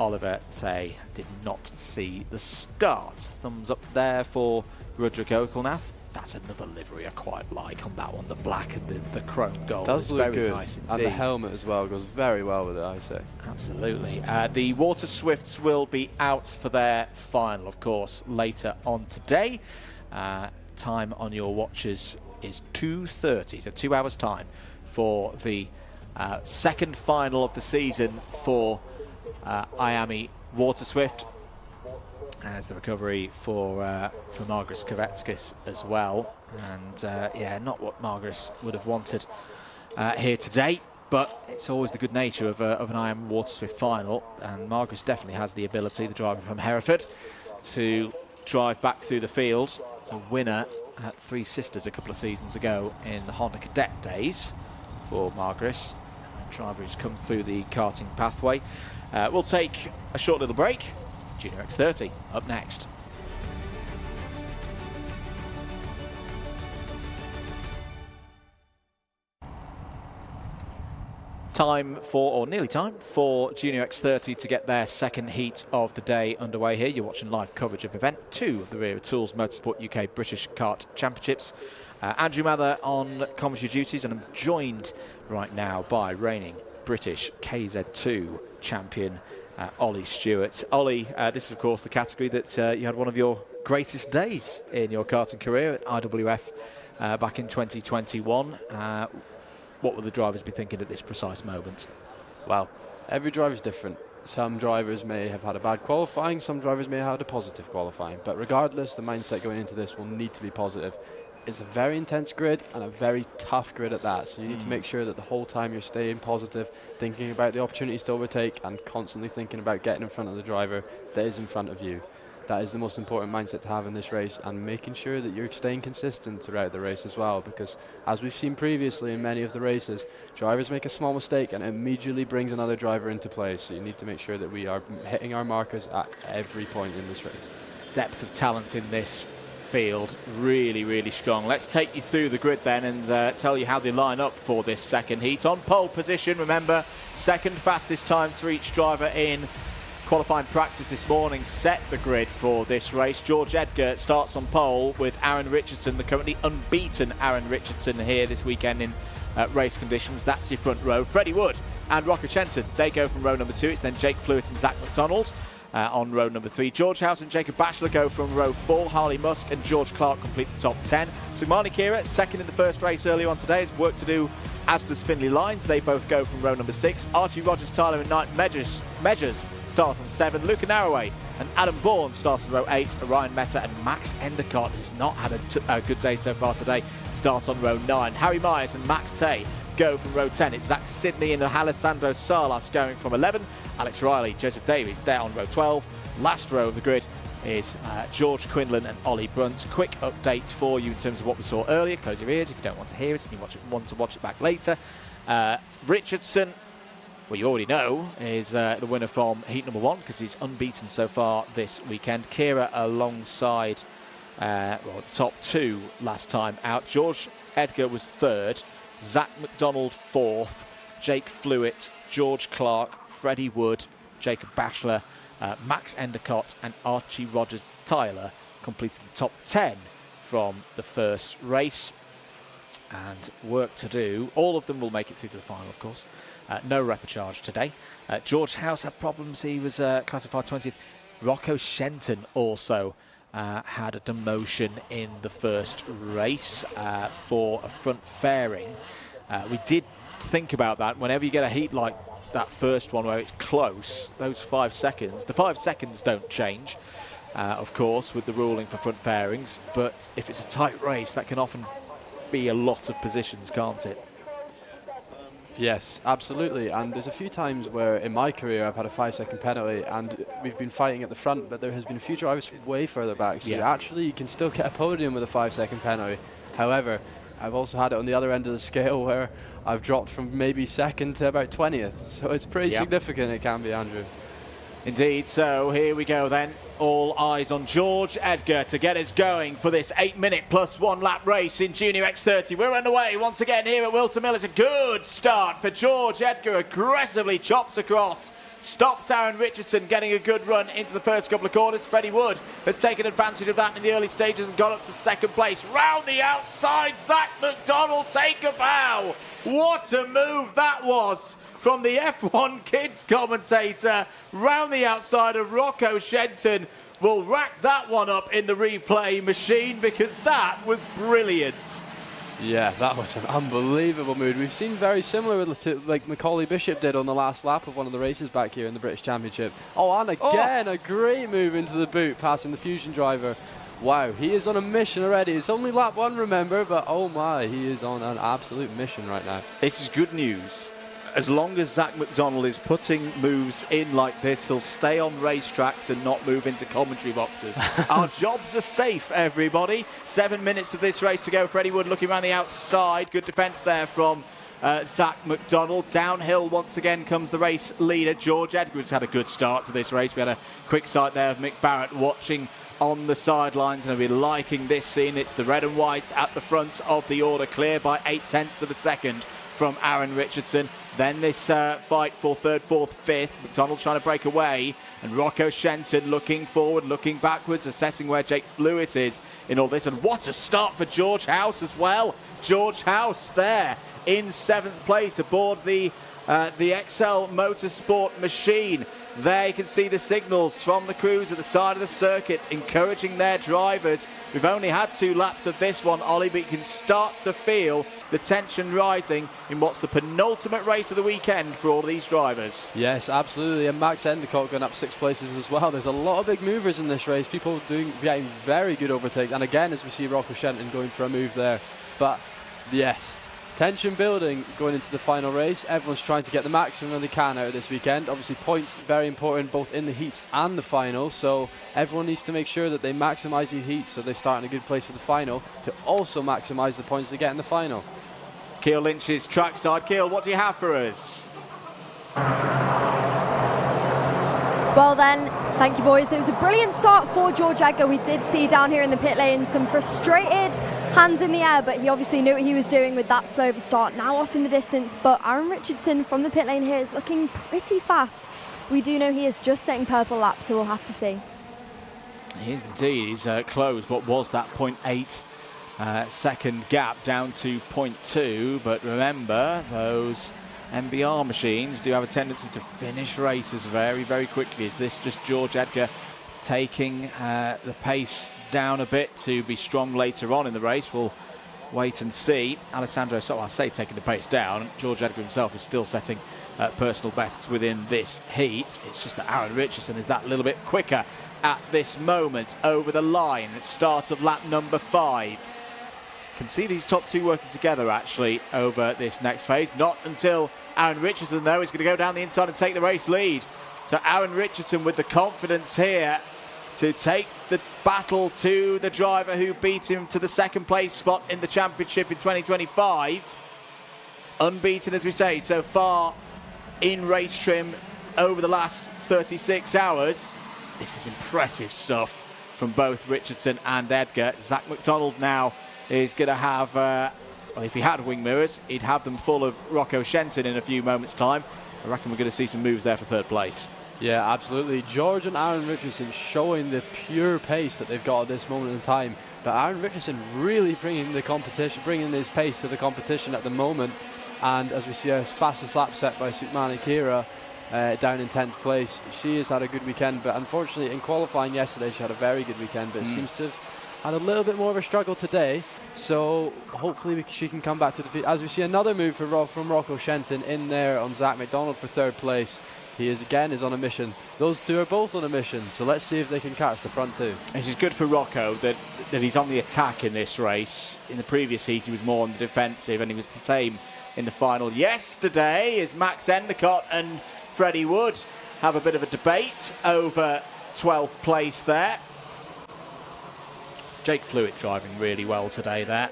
Oliver Tay did not see the start. Thumbs up there for Rudra Gokulnath. That's another livery I quite like on that one, the black and the chrome gold. Does it's look very good. nice indeed. And the helmet as well goes very well with it, I say. Absolutely. The Waterswifts will be out for their final, of course, later on today. Time on your watches is 2:30, so 2 hours time for the second final of the season for IAME Waterswift, as the recovery for Margaret Kvetskis as well. And yeah, not what Margaret would have wanted here today, but it's always the good nature of an IAME Waterswift final, and Margaret definitely has the ability, the driver from Hereford, to drive back through the field. It's a winner at Three Sisters a couple of seasons ago in the Honda Cadet days for Margaret. Driver who's come through the karting pathway. We'll take a short little break. Junior X30 up next. Time for, or nearly time, for Junior X30 to get their second heat of the day underway here. You're watching live coverage of Event 2 of the Wera Tools Motorsport UK British Kart Championships. Andrew Mather on commentary duties, and I'm joined right now by reigning British KZ2 champion Ollie Stewart. Ollie, this is of course the category that you had one of your greatest days in your karting career at IWF back in 2021. What will the drivers be thinking at this precise moment? Well, every driver is different. Some drivers may have had a bad qualifying, some drivers may have had a positive qualifying, but regardless, the mindset going into this will need to be positive. It's a very intense grid and a very tough grid at that, so you need to make sure that the whole time you're staying positive, thinking about the opportunities to overtake, and constantly thinking about getting in front of the driver that is in front of you. That is the most important mindset to have in this race, and making sure that you're staying consistent throughout the race as well, because as we've seen previously in many of the races, drivers make a small mistake and it immediately brings another driver into play, so you need to make sure that we are hitting our markers at every point in this race. Depth of talent in this field, really, really strong. Let's take you through the grid then and tell you how they line up for this second heat. On pole position, remember, second fastest times for each driver in qualifying practice this morning set the grid for this race. George Edgar starts on pole with Aaron Richardson, the currently unbeaten Aaron Richardson here this weekend in race conditions. That's your front row. Freddie Wood and Rocco Shenton, they go from row number 2. It's then Jake Flewitt and Zach McDonald on row number 3. George House and Jacob Batchelor go from row 4. Harley Musk and George Clark complete the top 10. Sugmani Kira, second in the first race earlier on today, has work to do, as does Finley Lyons. They both go from row number 6. Archie Rogers, Tyler and Knight Measures start on 7. Luca Narroway and Adam Bourne start on row 8. Ryan Meta and Max Endicott, who's not had a good day so far today, start on row 9. Harry Myers and Max Tay go from row 10. It's Zach Sidney and Alessandro Salas going from 11. Alex Riley, Joseph Davies, they're on row 12. Last row of the grid is George Quinlan and Ollie Brunt. Quick update for you in terms of what we saw earlier. Close your ears if you don't want to hear it and you want to watch it back later. Richardson, well, you already know, is the winner from heat number 1 because he's unbeaten so far this weekend. Kira alongside top 2 last time out. George Edgar was 3rd. Zach McDonald 4th. Jake Flewitt, George Clark, Freddie Wood, Jacob Batchelor, Max Endicott and Archie Rogers Tyler completed the top 10 from the first race. And work to do. All of them will make it through to the final, of course. No repechage today. George House had problems. He was classified 20th. Rocco Shenton also had a demotion in the first race for a front fairing. We did think about that. Whenever you get a heat like that first one where it's close, those 5 seconds, the 5 seconds don't change, of course, with the ruling for front fairings, but if it's a tight race, that can often be a lot of positions, can't it? Yes, absolutely. And there's a few times where in my career I've had a 5-second penalty and we've been fighting at the front, but there has been a few drivers way further back, so you can still get a podium with a 5-second penalty. However, I've also had it on the other end of the scale where I've dropped from maybe 2nd to about 20th, so it's pretty significant, it can be, Andrew. Indeed, so here we go then. All eyes on George Edgar to get us going for this 8-minute plus 1 lap race in Junior X30. We're underway once again here at Whilton Mill. It's a good start for George Edgar. Aggressively chops across stops Aaron Richardson getting a good run into the first couple of corners. Freddie Wood has taken advantage of that in the early stages and got up to second place. Round the outside, Zach McDonald, take a bow. What a move that was from the F1 Kids commentator. Round the outside of Rocco Shenton. We'll rack that one up in the replay machine because that was brilliant. Yeah, that was an unbelievable move. We've seen very similar to like Macaulay Bishop did on the last lap of one of the races back here in the British Championship. Oh, and again, a great move into the boot, passing the Fusion driver. Wow, he is on a mission already. It's only lap 1, remember, but oh my, he is on an absolute mission right now. This is good news. As long as Zach McDonald is putting moves in like this, he'll stay on racetracks and not move into commentary boxes. Our jobs are safe, everybody. 7 minutes of this race to go. Freddie Wood looking around the outside. Good defence there from Zach McDonald. Downhill once again comes the race leader. George Edwards had a good start to this race. We had a quick sight there of Mick Barrett watching on the sidelines, and I'll be liking this scene. It's the red and white at the front of the order, clear by 0.8 of a second from Aaron Richardson. Then this fight for third, fourth, fifth. McDonald trying to break away, and Rocco Shenton looking forward, looking backwards, assessing where Jake Flewitt is in all this. And what a start for George House as well. George House there in 7th place aboard the XL Motorsport machine. There you can see the signals from the crews at the side of the circuit encouraging their drivers. We've only had 2 laps of this one, Ollie, but you can start to feel the tension rising in what's the penultimate race of the weekend for all of these drivers. Yes, absolutely. And Max Endicott going up 6 places as well. There's a lot of big movers in this race. People getting very good overtakes. And again, as we see Rocco Shenton going for a move there. But yes, tension building going into the final race. Everyone's trying to get the maximum they can out of this weekend. Obviously, points very important both in the heats and the final. So everyone needs to make sure that they maximise the heats so they start in a good place for the final to also maximise the points they get in the final. Ceol Lynch's trackside. Ceol, what do you have for us? Well then, thank you boys. It was a brilliant start for George Edgar. We did see down here in the pit lane some frustrated hands in the air, but he obviously knew what he was doing with that slower start. Now off in the distance, but Aaron Richardson from the pit lane here is looking pretty fast. We do know he is just setting purple laps, so we'll have to see. He is indeed. He's closed what was that 0.8 second gap down to 0.2, but remember, those MBR machines do have a tendency to finish races very, very quickly. Is this just George Edgar taking the pace down a bit to be strong later on in the race? We'll wait and see. Alessandro, so I say taking the pace down. George Edgar himself is still setting personal bests within this heat. It's just that Aaron Richardson is that little bit quicker at this moment over the line at start of lap number 5. Can see these top 2 working together actually over this next phase. Not until Aaron Richardson though is going to go down the inside and take the race lead. So Aaron Richardson with the confidence here to take the battle to the driver who beat him to the 2nd place spot in the championship in 2025. Unbeaten, as we say, so far in race trim over the last 36 hours. This is impressive stuff from both Richardson and Edgar. Zach McDonald now is going to have, well, if he had wing mirrors, he'd have them full of Rocco Shenton in a few moments' time. I reckon we're going to see some moves there for 3rd place. Yeah, absolutely. George and Aaron Richardson showing the pure pace that they've got at this moment in time. But Aaron Richardson really bringing the competition, bringing his pace to the competition at the moment. And as we see a fastest lap set by Sukmani Kira down in 10th place. She has had a good weekend, but unfortunately in qualifying yesterday she had a very good weekend, but seems to have had a little bit more of a struggle today. So hopefully she can come back to defeat. As we see another move from Rocco Shenton in there on Zach McDonald for 3rd place. He is on a mission. Those 2 are both on a mission, so let's see if they can catch the front 2. This is good for Rocco that he's on the attack in this race. In the previous heat he was more on the defensive, and he was the same in the final yesterday as Max Endicott and Freddie Wood have a bit of a debate over 12th place there. Jake Flewitt driving really well today there.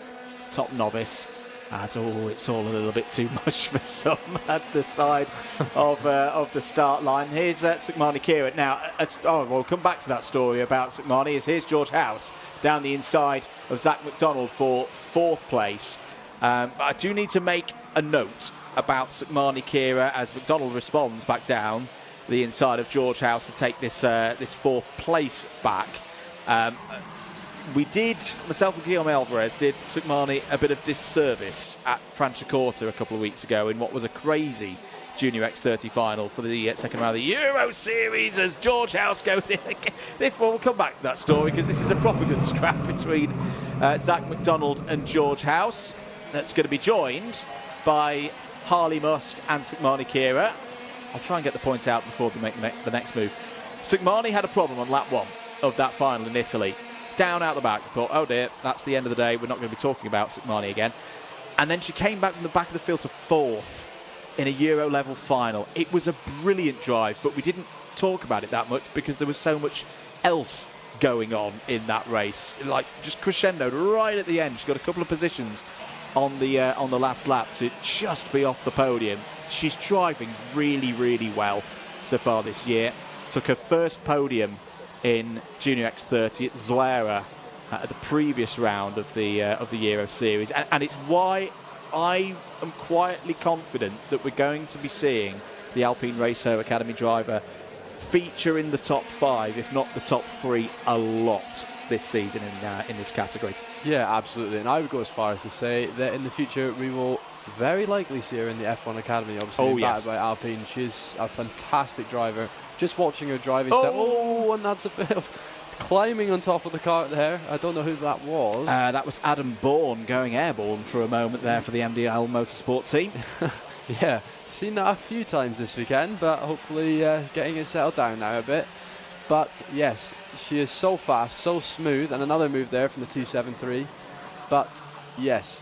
Top novice. It's all a little bit too much for some at the side of the start line. Here's Sukmani Kira. Now, we'll come back to that story about Sukmani. Here's George House down the inside of Zach McDonald for 4th place. But I do need to make a note about Sukmani Kira as McDonald responds back down. the inside of George House to take this this 4th place back. Myself and Guillaume Alvarez did Sukmani a bit of disservice at Franciacorta a couple of weeks ago in what was a crazy Junior X30 final for the second round of the Euro Series as George House goes in again. We'll come back to that story because this is a proper good scrap between Zach McDonald and George House. That's going to be joined by Harley Musk and Sukmani Kira. I'll try and get the point out before we make the next move. Sukmani had a problem on lap 1 of that final in Italy. Down out the back. Thought, oh dear, that's the end of the day. We're not going to be talking about Sukmani again. And then she came back from the back of the field to 4th in a Euro level final. It was a brilliant drive, but we didn't talk about it that much because there was so much else going on in that race. Like just crescendoed right at the end. She got a couple of positions on the last lap to just be off the podium. She's driving really, really well so far this year. Took her first podium in Junior X30 at Wera at the previous round of the Euro Series, and it's why I am quietly confident that we're going to be seeing the Alpine Race Home Academy driver feature in the top 5, if not the top 3, a lot this season in this category. Yeah, absolutely. And I would go as far as to say that in the future we will very likely see her in the F1 Academy. Obviously, backed by Alpine. She's a fantastic driver. Just watching her driving step. Oh, and that's a bit of climbing on top of the cart there. I don't know who that was. That was Adam Bourne going airborne for a moment there for the MDL Motorsport team. Yeah, seen that a few times this weekend, but hopefully getting it settled down now a bit. But yes, she is so fast, so smooth, and another move there from the 273. But yes,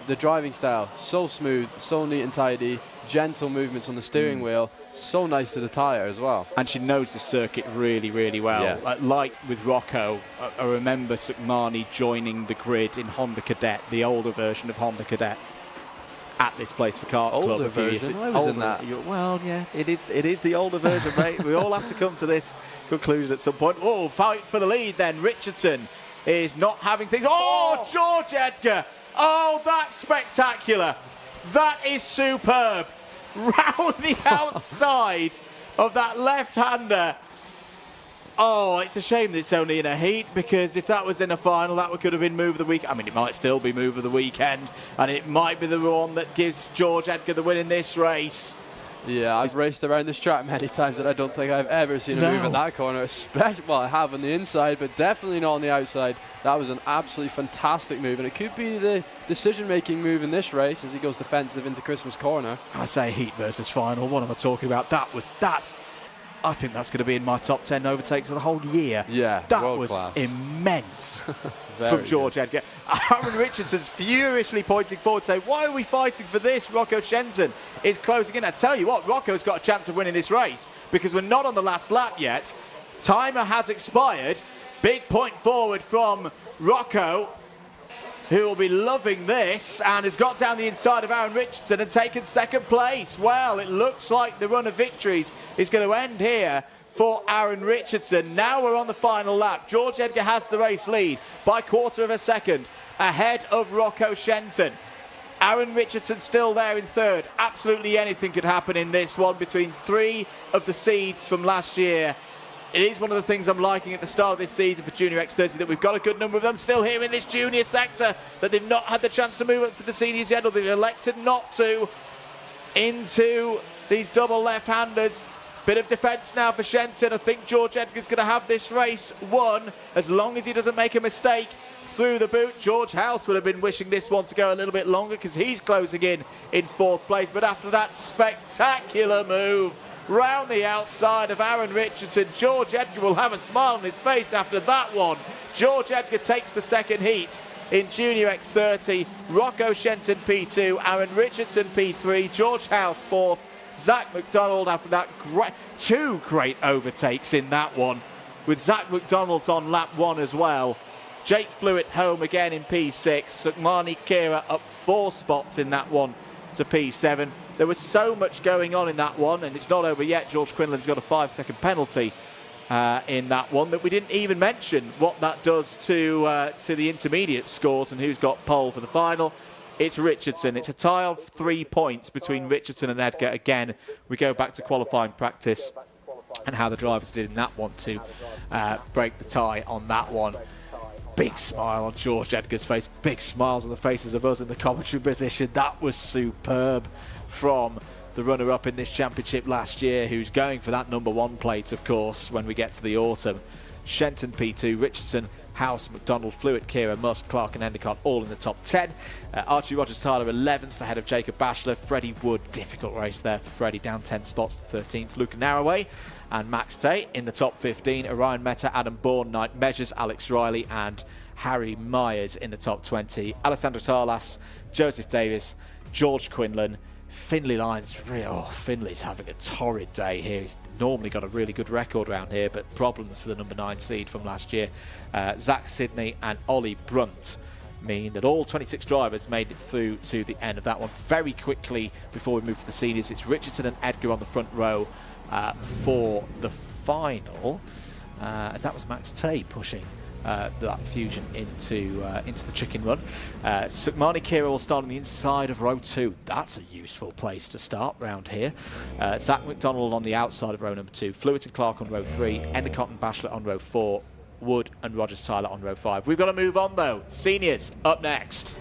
the driving style, so smooth, so neat and tidy, gentle movements on the steering wheel, so nice to the tyre as well. And she knows the circuit really, really well. Yeah. Like with Rocco, I remember Sukmani joining the grid in Honda Cadet, the older version of Honda Cadet, at this place for Kart Club. Older version? I was in that. Well, yeah, it is the older version, mate. We all have to come to this conclusion at some point. Oh, fight for the lead then. Richardson is not having things. Oh, George Edgar. Oh, that's spectacular. That is superb. Round the outside of that left-hander. Oh, it's a shame that it's only in a heat, because if that was in a final, that could have been move of the week. I mean, it might still be move of the weekend, and it might be the one that gives George Edgar the win in this race. Yeah, I've raced around this track many times, and I don't think I've ever seen a move at that corner. Especially, well, I have on the inside, but definitely not on the outside. That was an absolutely fantastic move, and it could be the decision-making move in this race as he goes defensive into Christmas corner. I say heat versus final. What am I talking about? I think that's going to be in my top 10 overtakes of the whole year. Yeah, that was immense from George Edgar. Aaron Richardson's furiously pointing forward, saying, "Why are we fighting for this? Rocco Shenton is closing in." I tell you what, Rocco's got a chance of winning this race because we're not on the last lap yet. Timer has expired. Big point forward from Rocco, who will be loving this, and has got down the inside of Aaron Richardson and taken second place. Well, it looks like the run of victories is going to end here for Aaron Richardson. Now we're on the final lap. George Edgar has the race lead by 1/4 of a second ahead of Rocco Shenton. Aaron Richardson still there in third. Absolutely anything could happen in this one between 3 of the seeds from last year. It is one of the things I'm liking at the start of this season for Junior X30, that we've got a good number of them still here in this junior sector, that they've not had the chance to move up to the seniors yet, or they've elected not to, into these double left-handers. Bit of defence now for Shenton. I think George Edgar's going to have this race won, as long as he doesn't make a mistake through the boot. George House would have been wishing this one to go a little bit longer because he's closing in 4th place. But after that spectacular move round the outside of Aaron Richardson, George Edgar will have a smile on his face after that one. George Edgar takes the second heat in Junior X30. Rocco Shenton P2, Aaron Richardson P3, George House 4th, Zach McDonald after that. Two great overtakes in that one, with Zach McDonald on lap 1 as well. Jake Flewitt home again in P6. Sukmani Kira up 4 spots in that one to P7. There was so much going on in that one, and it's not over yet. George Quinlan's got a 5-second penalty in that one that we didn't even mention what that does to the intermediate scores and who's got pole for the final. It's Richardson. It's a tie of 3 points between Richardson and Edgar. Again, we go back to qualifying practice. and how the drivers did in that one to break the tie on that one. Big smile on George Edgar's face, big smiles on the faces of us in the commentary position. That was superb from the runner-up in this championship last year, who's going for that #1 plate, of course, when we get to the autumn. Shenton P2, Richardson, House, McDonald, Fluid, Kira, Musk, Clark and Endicott all in the top 10. Archie Rogers-Tyler 11th ahead of Jacob Bachelor. Freddie Wood, difficult race there for Freddie, down 10 spots to 13th. Luca Narroway and Max Tate in the top 15. Orion Meta, Adam Bourne, Knight Measures, Alex Riley and Harry Myers in the top 20. Alessandro Tarlas, Joseph Davis, George Quinlan, Finley Lyons. Finley's having a torrid day here. He's normally got a really good record around here, but problems for the #9 seed from last year. Zach Sidney and Ollie Brunt mean that all 26 drivers made it through to the end of that one. Very quickly, before we move to the seniors, it's Richardson and Edgar on the front row for the final, as that was Max Tate pushing that Fusion into the chicken run. Sukmani Kira will start on the inside of row 2. That's a useful place to start round here. Zach McDonald on the outside of row number 2. Fluid and Clark on row 3. Endicott and Bachelor on row 4. Wood and Rogers-Tyler on row 5. We've got to move on though. Seniors up next.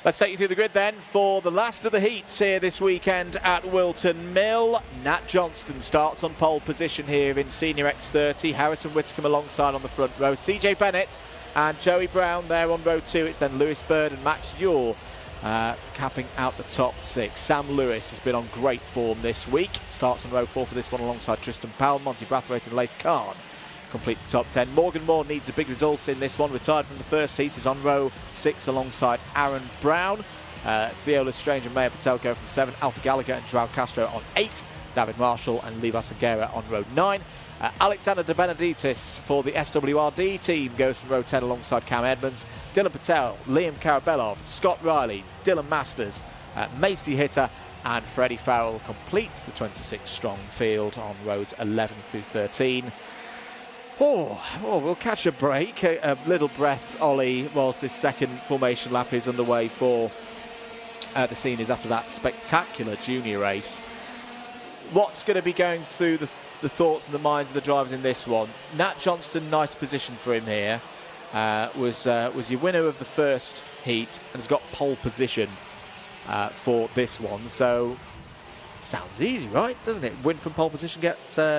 Let's take you through the grid then for the last of the heats here this weekend at Whilton Mill. Nat Johnston starts on pole position here in Senior X30. Harrison Whitcomb alongside on the front row. CJ Bennett and Joey Brown there on row 2. It's then Lewis Bird and Max Ewell capping out the top 6. Sam Lewis has been on great form this week. Starts on row 4 for this one alongside Tristan Powell, Monty Brathwaite and Leith Khan complete the top 10. Morgan Moore needs a big result in this one. Retired from the first heat, is on row 6 alongside Aaron Brown. Viola Strange and Maya Patel go from 7. Alfie Gallagher and Joao Castro on 8. David Marshall and Levi Sagera on row 9. Alexander De Benedictis for the SWRD team goes from row 10 alongside Cam Edmonds. Dylan Patel, Liam Karabelov, Scott Riley, Dylan Masters, Macy Hitter and Freddie Farrell completes the 26 strong field on rows 11 through 13. We'll catch a break, a little breath, Ollie, whilst this second formation lap is underway for the seniors after that spectacular junior race. What's going to be going through the thoughts and the minds of the drivers in this one? Nat Johnston, nice position for him here. Was your winner of the first heat and has got pole position for this one. So sounds easy, right? Doesn't it? Win from pole position, get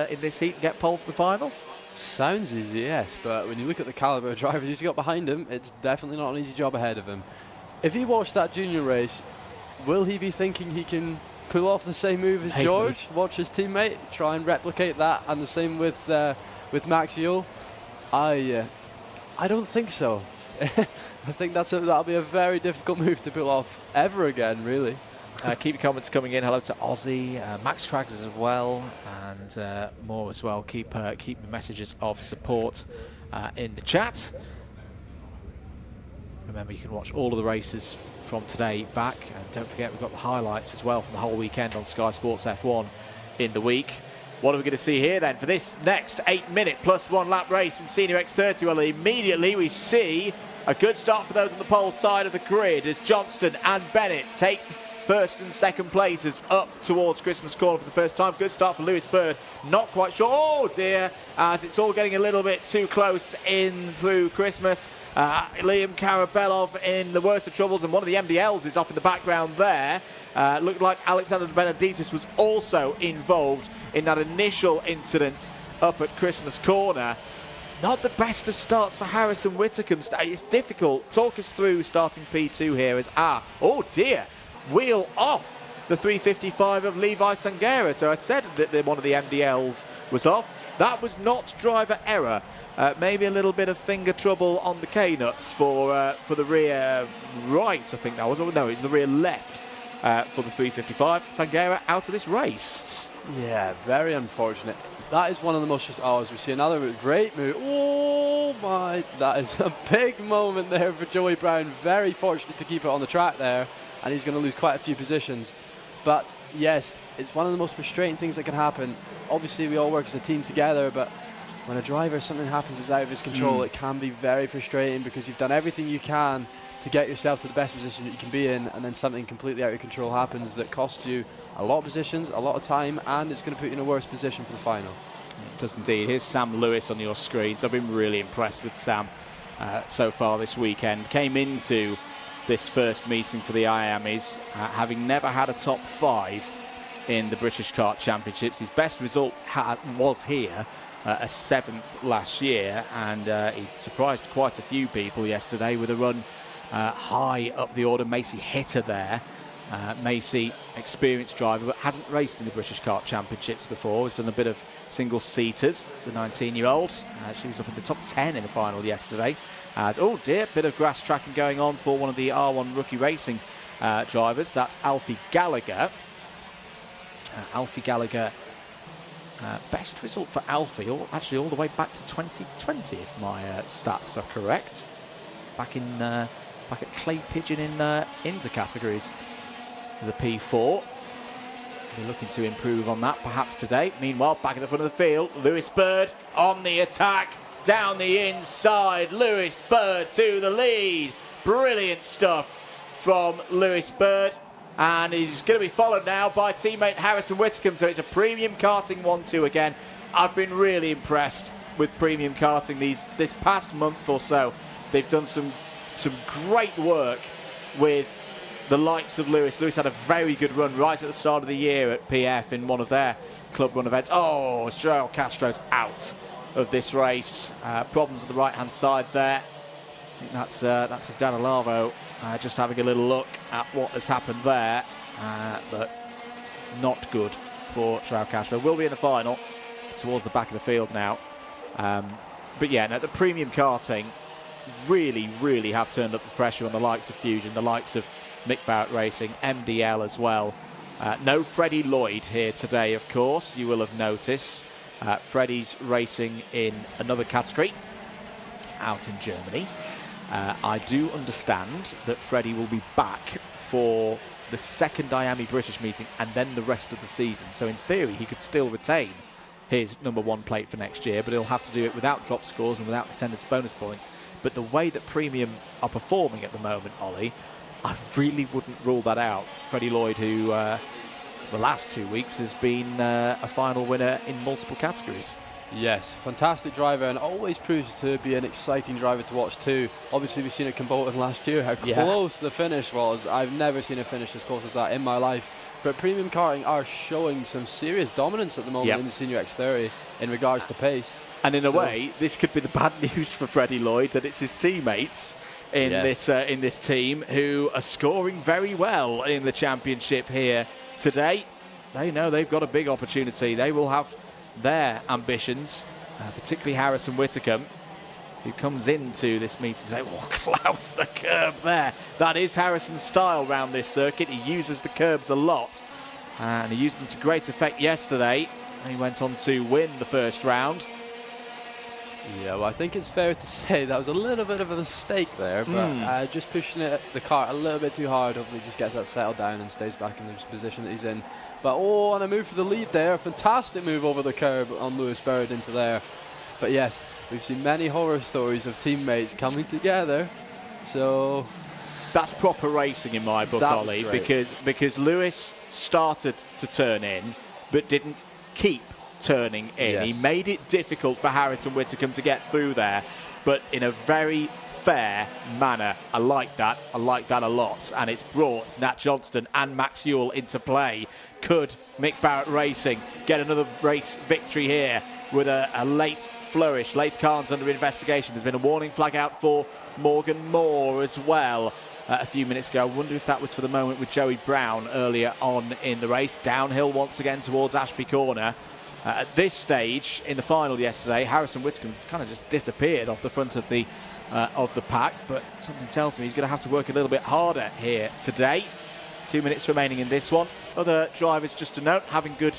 in this heat and get pole for the final. Sounds easy, yes, but when you look at the calibre of drivers he's got behind him, it's definitely not an easy job ahead of him. If he watched that junior race, will he be thinking he can pull off the same move as George? Watch his teammate, try and replicate that, and the same with Max Ewell? I don't think so. I think that'll be a very difficult move to pull off ever again, really. Keep your comments coming in. Hello to Ozzy, Max Craggs as well, and more as well. Keep the messages of support in the chat. Remember, you can watch all of the races from today back, and don't forget we've got the highlights as well from the whole weekend on Sky Sports F1 in the week. What are we going to see here then for this next 8-minute plus 1 lap race in Senior X30? Well, immediately we see a good start for those on the pole side of the grid as Johnston and Bennett take first and second places up towards Christmas Corner for the first time. Good start for Lewis Bird. Not quite sure. Oh dear, as it's all getting a little bit too close in through Christmas. Liam Karabelov in the worst of troubles, and one of the MDLs is off in the background there. Looked like Alexander Benedictis was also involved in that initial incident up at Christmas Corner. Not the best of starts for Harrison Whitcomb. It's difficult. Talk us through starting P2 here as, oh dear, wheel off the 355 of Levi Sangera. So I said that one of the MDLs was off. That was not driver error. Maybe a little bit of finger trouble on the K-nuts for the rear right, I think that was. Oh, no, it's the rear left for the 355. Sangera out of this race. Yeah, very unfortunate. That is one of the most just, as we see another great move. Oh my, that is a big moment there for Joey Brown. Very fortunate to keep it on the track there, and he's going to lose quite a few positions. But yes, it's one of the most frustrating things that can happen. Obviously, we all work as a team together, but when a driver, something happens that's out of his control, it can be very frustrating because you've done everything you can to get yourself to the best position that you can be in, and then something completely out of your control happens that costs you a lot of positions, a lot of time, and it's going to put you in a worse position for the final. It does indeed. Here's Sam Lewis on your screens. I've been really impressed with Sam so far this weekend. Came into this first meeting for the IAMEs having never had a top 5 in the British Kart Championships. His best result was here, a 7th last year, and he surprised quite a few people yesterday with a run high up the order. Macy hit her there. Macy, experienced driver, but hasn't raced in the British Kart Championships before. Has done a bit of single-seaters, the 19-year-old. She was up in the top 10 in the final yesterday. Oh dear, bit of grass tracking going on for one of the R1 Rookie Racing drivers. That's Alfie Gallagher. Alfie Gallagher, best result for Alfie, actually all the way back to 2020, if my stats are correct. Back at Clay Pigeon in intercategories, the P4. We're looking to improve on that perhaps today. Meanwhile, back at the front of the field, Lewis Bird on the attack, down the inside. Lewis Bird to the lead. Brilliant stuff from Lewis Bird. And he's going to be followed now by teammate Harrison Whitcomb. So it's a Premium Karting 1-2 again. I've been really impressed with Premium Karting this past month or so. They've done some great work with the likes of Lewis. Lewis had a very good run right at the start of the year at PF in one of their club run events. Oh, Ceol Castro's out of this race. Problems on the right-hand side there. I think that's his dad Alavo. Just having a little look at what has happened there, but not good for Ceol Castro. Will be in the final towards the back of the field now. But yeah, no, the Premium Karting really have turned up the pressure on the likes of Fusion, the likes of Mick Barrett Racing, MDL as well. No Freddie Lloyd here today, of course, you will have noticed. Freddie's racing in another category out in Germany. I do understand that Freddie will be back for the second IAME British meeting and then the rest of the season. So in theory, he could still retain his #1 plate for next year, but he'll have to do it without drop scores and without attendance bonus points. But the way that Premium are performing at the moment, Ollie, I really wouldn't rule that out. Freddie Lloyd, who the last 2 weeks has been a final winner in multiple categories. Yes, fantastic driver, and always proves to be an exciting driver to watch too. Obviously, we've seen it at Bolton last year, how close the finish was. I've never seen a finish as close as that in my life. But Premium Karting are showing some serious dominance at the moment in the Senior X30 in regards to pace. And in a way, this could be the bad news for Freddie Lloyd, that it's his teammates in this team who are scoring very well in the championship here today. They know they've got a big opportunity. They will have their ambitions, particularly Harrison Whitcomb, who comes into this meeting and say, oh, clouds the curb there. That is Harrison's style round this circuit. He uses the curbs a lot, and he used them to great effect yesterday. He went on to win the first round. Yeah, well, I think it's fair to say that was a little bit of a mistake there, but just pushing the cart a little bit too hard. Hopefully just gets that settled down and stays back in the position that he's in. But oh, and a move for the lead there. Fantastic move over the curb on Lewis Bird into there. But yes, we've seen many horror stories of teammates coming together. So that's proper racing in my book, Ollie, because Lewis started to turn in, but didn't keep turning in. Yes. He made it difficult for Harrison Whitcomb to get through there, but in a very fair manner. I like that a lot, and it's brought Nat Johnston and Max Ewell into play. Could Mick Barrett Racing get another race victory here with a late flourish? Laith Khan's under investigation. There's been a warning flag out for Morgan Moore as well a few minutes ago. I wonder if that was for the moment with Joey Brown earlier on in the race. Downhill once again towards Ashby Corner. At this stage in the final yesterday, Harrison Whitcomb kind of just disappeared off the front of the pack, but something tells me he's going to have to work a little bit harder here today. 2 minutes remaining in this one. Other drivers, just to note, having good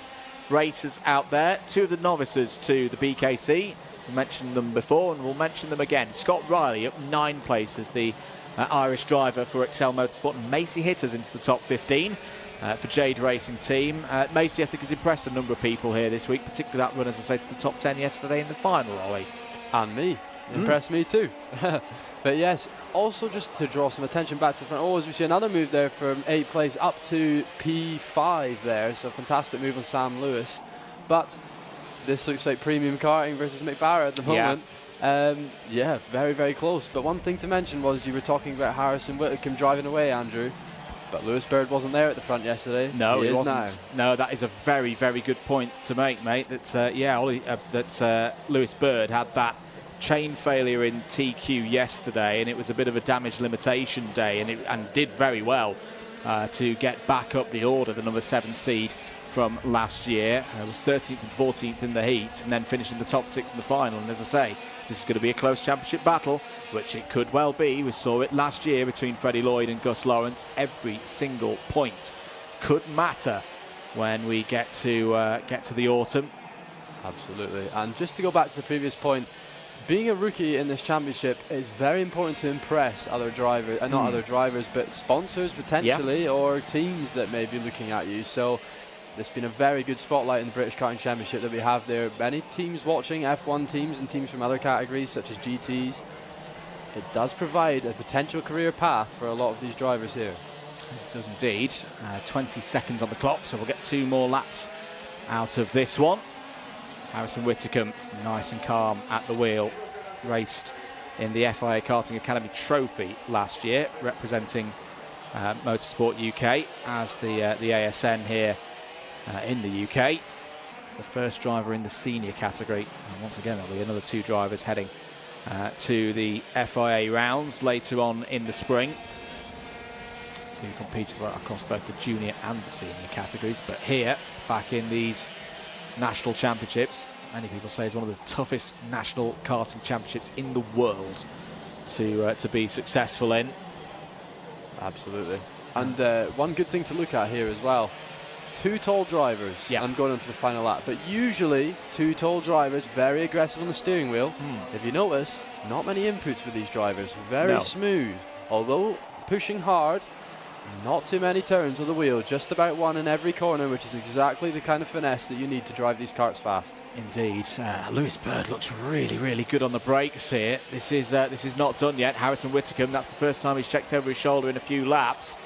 races out there. Two of the novices to the BKC. We mentioned them before and we'll mention them again. Scott Riley up 9 places, the Irish driver for Excel Motorsport, and Macy Hitters into the top 15 for Jade Racing Team. Macy, I think, has impressed a number of people here this week, particularly that run, as I say, to the top 10 yesterday in the final, Ollie. And me. Impressed me too. But yes, also just to draw some attention back to the front. As we see another move there from 8th place up to P5 there. So fantastic move on Sam Lewis. But this looks like premium karting versus Mick Barrett at the moment. Yeah, very, very close. But one thing to mention was you were talking about Harrison Whitcomb driving away, Andrew. But Lewis Bird wasn't there at the front yesterday. No, he wasn't. No, that is a very, very good point to make, mate. That's Lewis Bird had that chain failure in TQ yesterday, and it was a bit of a damage limitation day, and did very well to get back up the order, the number 7 seed from last year. It was 13th and 14th in the heat, and then finished in the top 6 in the final. And as I say, this is going to be a close championship battle, which it could well be. We saw it last year between Freddie Lloyd and Gus Lawrence. Every single point could matter when we get to the autumn. Absolutely. And just to go back to the previous point, being a rookie in this championship is very important to impress other drivers, not other drivers, but sponsors potentially, or teams that may be looking at you. So there's been a very good spotlight in the British Karting Championship that we have there. Many teams watching, F1 teams and teams from other categories such as GTs. It does provide a potential career path for a lot of these drivers here. It does indeed. 20 seconds on the clock, so we'll get 2 more laps out of this one. Harrison Whitcomb, nice and calm at the wheel, raced in the FIA Karting Academy Trophy last year, representing Motorsport UK as the ASN here in the UK. He's the first driver in the senior category. And once again, there'll be another 2 drivers heading to the FIA rounds later on in the spring to compete across both the junior and the senior categories. But here, back in these national championships, many people say is one of the toughest national karting championships in the world to be successful in. Absolutely. And one good thing to look at here as well, 2 tall drivers. I'm going on to the final lap, but usually 2 tall drivers, very aggressive on the steering wheel. If you notice, not many inputs with these drivers, very smooth, although pushing hard. Not too many turns of the wheel, just about 1 in every corner, which is exactly the kind of finesse that you need to drive these karts fast. Indeed. Lewis Bird looks really, really good on the brakes here. This is not done yet. Harrison Whitcomb, that's the first time he's checked over his shoulder in a few laps.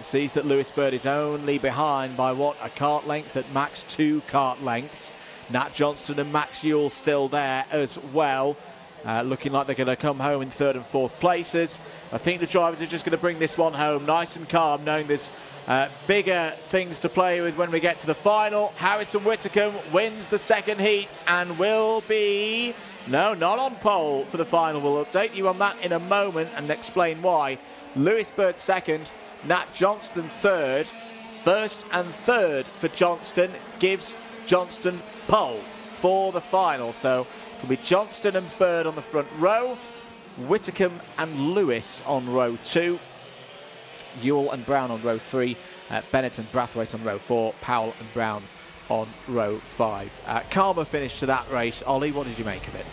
Sees that Lewis Bird is only behind by, what, a kart length at max 2 kart lengths. Nat Johnston and Max Ewell still there as well. Looking like they're going to come home in 3rd and 4th places. I think the drivers are just going to bring this one home nice and calm, knowing there's bigger things to play with when we get to the final. Harrison Whitcomb wins the 2nd heat and will be, no, not on pole for the final. We'll update you on that in a moment and explain why. Lewis Bird 2nd, Nat Johnston 3rd. 1st and 3rd for Johnston gives Johnston pole for the final. So it'll be Johnston and Bird on the front row, Whitcomb and Lewis on row 2, Ewell and Brown on row 3, Bennett and Brathwaite on row 4, Powell and Brown on row 5. Calmer finish to that race. Ollie, what did you make of it?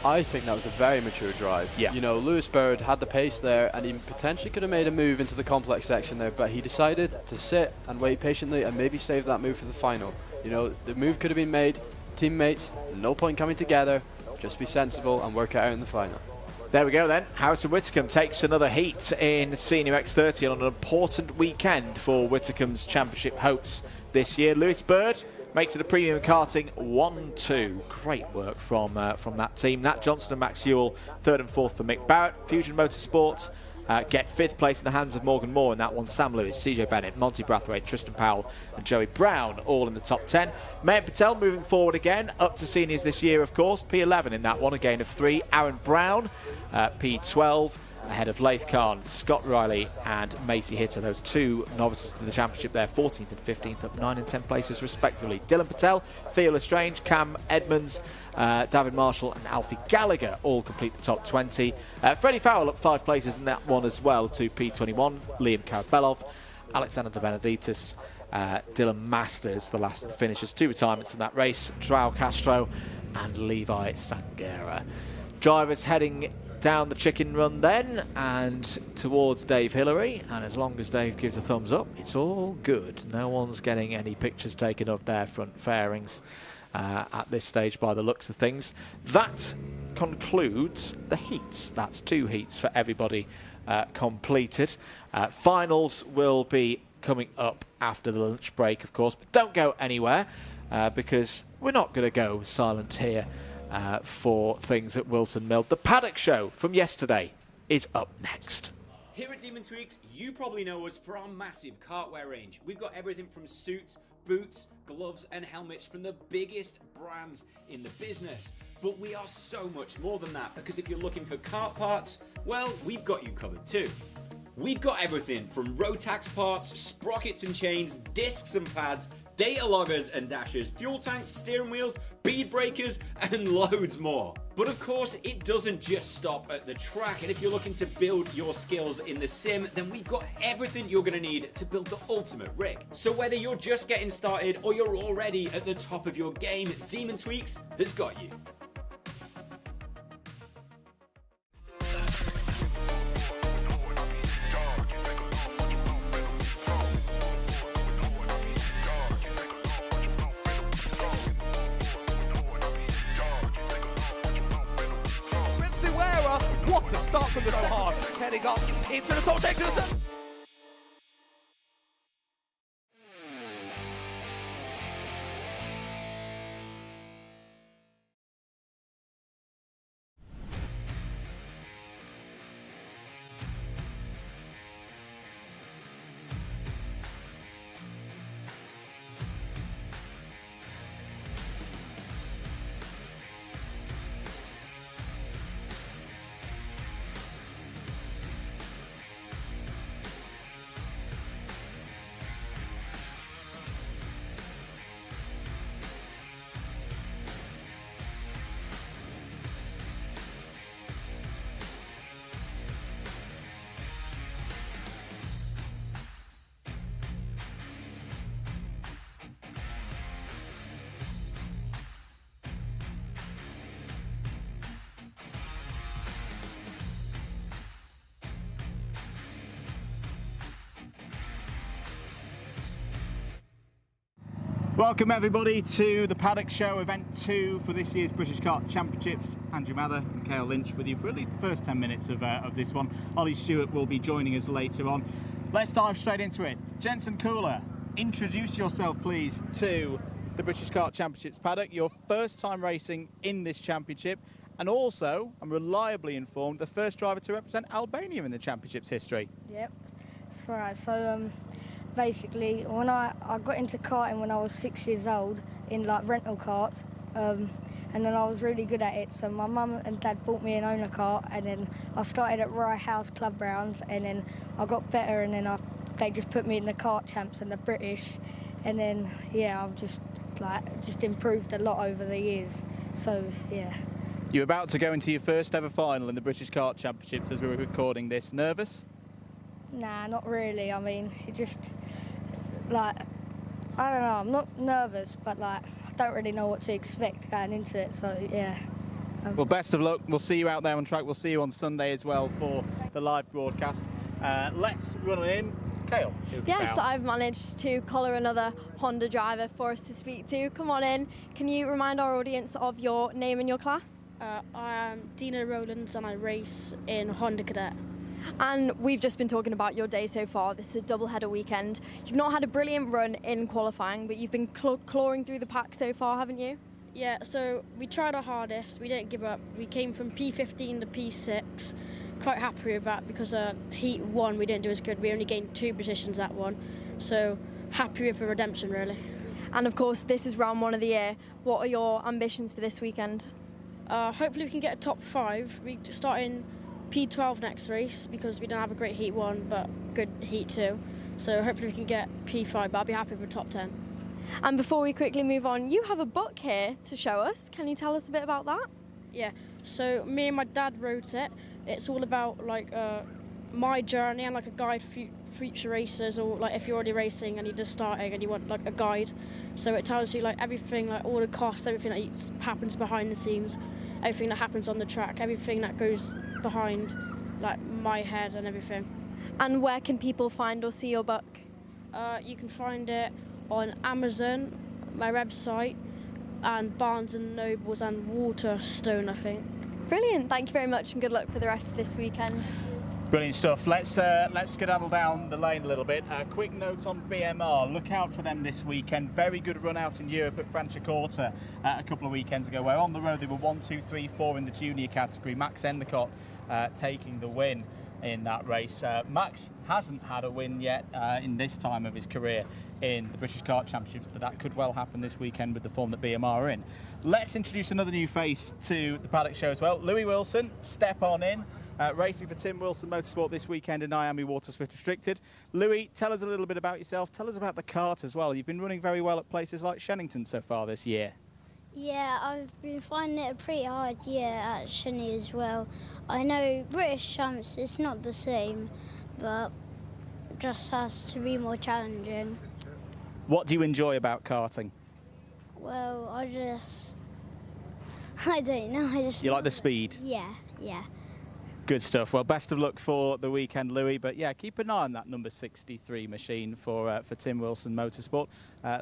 I think that was a very mature drive. You know, Lewis Bird had the pace there, and he potentially could have made a move into the complex section there, but he decided to sit and wait patiently and maybe save that move for the final. You know, the move could have been made. Teammates, no point coming together. Just be sensible and work it out in the final. There we go then. Harrison Whitcomb takes another heat in Senior X30 on an important weekend for Whitcomb's championship hopes this year. Lewis Bird makes it a premium karting 1-2. Great work from that team. Nat Johnston and Max Ewell, 3rd and 4th for Mick Barrett. Fusion Motorsports get 5th place in the hands of Morgan Moore in that one. Sam Lewis, CJ Bennett, Monty Brathwaite, Tristan Powell and Joey Brown all in the top 10. Mayan Patel moving forward again, up to seniors this year of course. P11 in that one, a gain of 3. Aaron Brown, P12, ahead of Laith Khan, Scott Riley and Macy Hitter. Those 2 novices to the championship there, 14th and 15th, up 9 and 10 places respectively. Dylan Patel, Theo Lestrange, Cam Edmonds, David Marshall and Alfie Gallagher all complete the top 20. Freddie Farrell up 5 places in that one as well to P21. Liam Karabelov, Alexander De Benedictis, Dylan Masters, the last of the finishers. 2 retirements from that race, Joao Castro and Levi Sangera. Drivers heading down the chicken run then and towards Dave Hillary, and as long as Dave gives a thumbs up, it's all good. No one's getting any pictures taken of their front fairings at this stage by the looks of things. That concludes the heats. That's 2 heats for everybody completed. Finals will be coming up after the lunch break, of course, but don't go anywhere because we're not going to go silent here for things at Whilton Mill. The Paddock show from yesterday is up next. Here at Demon Tweaked, you probably know us for our massive cartwear range. We've got everything from suits, boots, gloves and helmets from the biggest brands in the business. But we are so much more than that, because if you're looking for kart parts, well, we've got you covered too. We've got everything from Rotax parts, sprockets and chains, discs and pads, data loggers and dashers, fuel tanks, steering wheels, bead breakers and loads more. But of course, it doesn't just stop at the track, and if you're looking to build your skills in the sim, then we've got everything you're going to need to build the ultimate rig. So whether you're just getting started or you're already at the top of your game, Demon Tweaks has got you. Wera, what a start from the so hard. Heading up into the top section. Welcome everybody to the Paddock Show, event 2 for this year's British Kart Championships. Andrew Mather and Ceol Lynch with you for at least the first 10 minutes of this one. Ollie Stewart will be joining us later on. Let's dive straight into it. Jensen Cooler, introduce yourself please to the British Kart Championships Paddock, your first time racing in this championship, and also, I'm reliably informed, the first driver to represent Albania in the championship's history. Yep, that's right. So basically, when I got into karting when I was 6 years old in like rental karts, and then I was really good at it. So my mum and dad bought me an owner kart, and then I started at Rye House Club Grounds, and then I got better, and then they just put me in the kart champs and the British, and then yeah, I've just improved a lot over the years. So yeah. You're about to go into your first ever final in the British Kart Championships as we were recording this. Nervous? Nah, not really. I mean, it just, like, I don't know, I'm not nervous, but like, I don't really know what to expect going into it, so yeah. Well, best of luck. We'll see you out there on track. We'll see you on Sunday as well for the live broadcast. Let's run it in. Ceol. Yes, I've managed to collar another Honda driver for us to speak to. Come on in. Can you remind our audience of your name and your class? I am Dino Rowlands and I race in Honda Cadet. And we've just been talking about your day so far. This is a double-header weekend. You've not had a brilliant run in qualifying, but you've been clawing through the pack so far, haven't you? Yeah, so we tried our hardest. We didn't give up. We came from P15 to P6. Quite happy with that because Heat 1 we didn't do as good. We only gained 2 positions that one. So happy with the redemption, really. And of course, this is round 1 of the year. What are your ambitions for this weekend? Hopefully we can get a top 5. We start in P12 next race because we don't have a great Heat 1 but good Heat 2. So hopefully we can get P5, but I'll be happy with top 10. And before we quickly move on, you have a book here to show us. Can you tell us a bit about that? Yeah, so me and my dad wrote it. It's all about like my journey and like a guide for future racers, or like if you're already racing and you're just starting and you want like a guide. So it tells you like everything, like all the costs, everything that happens behind the scenes, everything that happens on the track, everything that goes behind like my head and everything. And where can people find or see your book? You can find it on Amazon, my website, and Barnes and Nobles and Waterstone, I think. Brilliant. Thank you very much, and good luck for the rest of this weekend. Brilliant stuff. Let's skedaddle down the lane a little bit. Quick note on BMR. Look out for them this weekend. Very good run out in Europe at Franciacorta a couple of weekends ago, where on the road they were 1, 2, 3, 4 in the junior category. Max Endicott taking the win in that race. Max hasn't had a win yet in this time of his career in the British Kart Championships, but that could well happen this weekend with the form that BMR are in. Let's introduce another new face to the Paddock show as well. Louis Wilson, step on in. Racing for Tim Wilson Motorsport this weekend in IAME Waterswift Restricted. Louis, tell us a little bit about yourself. Tell us about the kart as well. You've been running very well at places like Shennington so far this year. Yeah, I've been finding it a pretty hard year at Shenny as well. I know British champs, it's not the same, but just has to be more challenging. What do you enjoy about karting? Well, I don't know. You like the speed? Yeah. Good stuff. Well, best of luck for the weekend, Louis. But yeah, keep an eye on that number 63 machine for Tim Wilson Motorsport.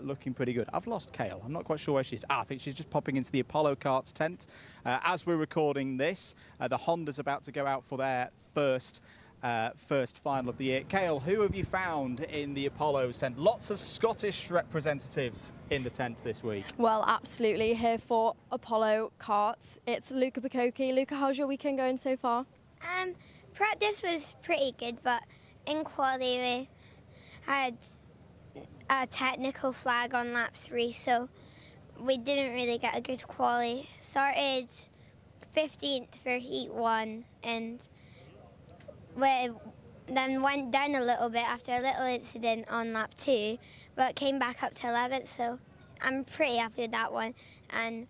Looking pretty good. I've lost Ceol. I'm not quite sure where she is. I think she's just popping into the Apollo Karts tent. As we're recording this, the Honda's about to go out for their first final of the year. Ceol, who have you found in the Apollo's tent? Lots of Scottish representatives in the tent this week. Well, absolutely. Here for Apollo Karts, it's Luca Bakoki. Luca, how's your weekend going so far? Practice was pretty good, but in quality we had a technical flag on lap 3, so we didn't really get a good quality. Started 15th for heat 1 and then went down a little bit after a little incident on lap 2, but came back up to 11th, so I'm pretty happy with that one. And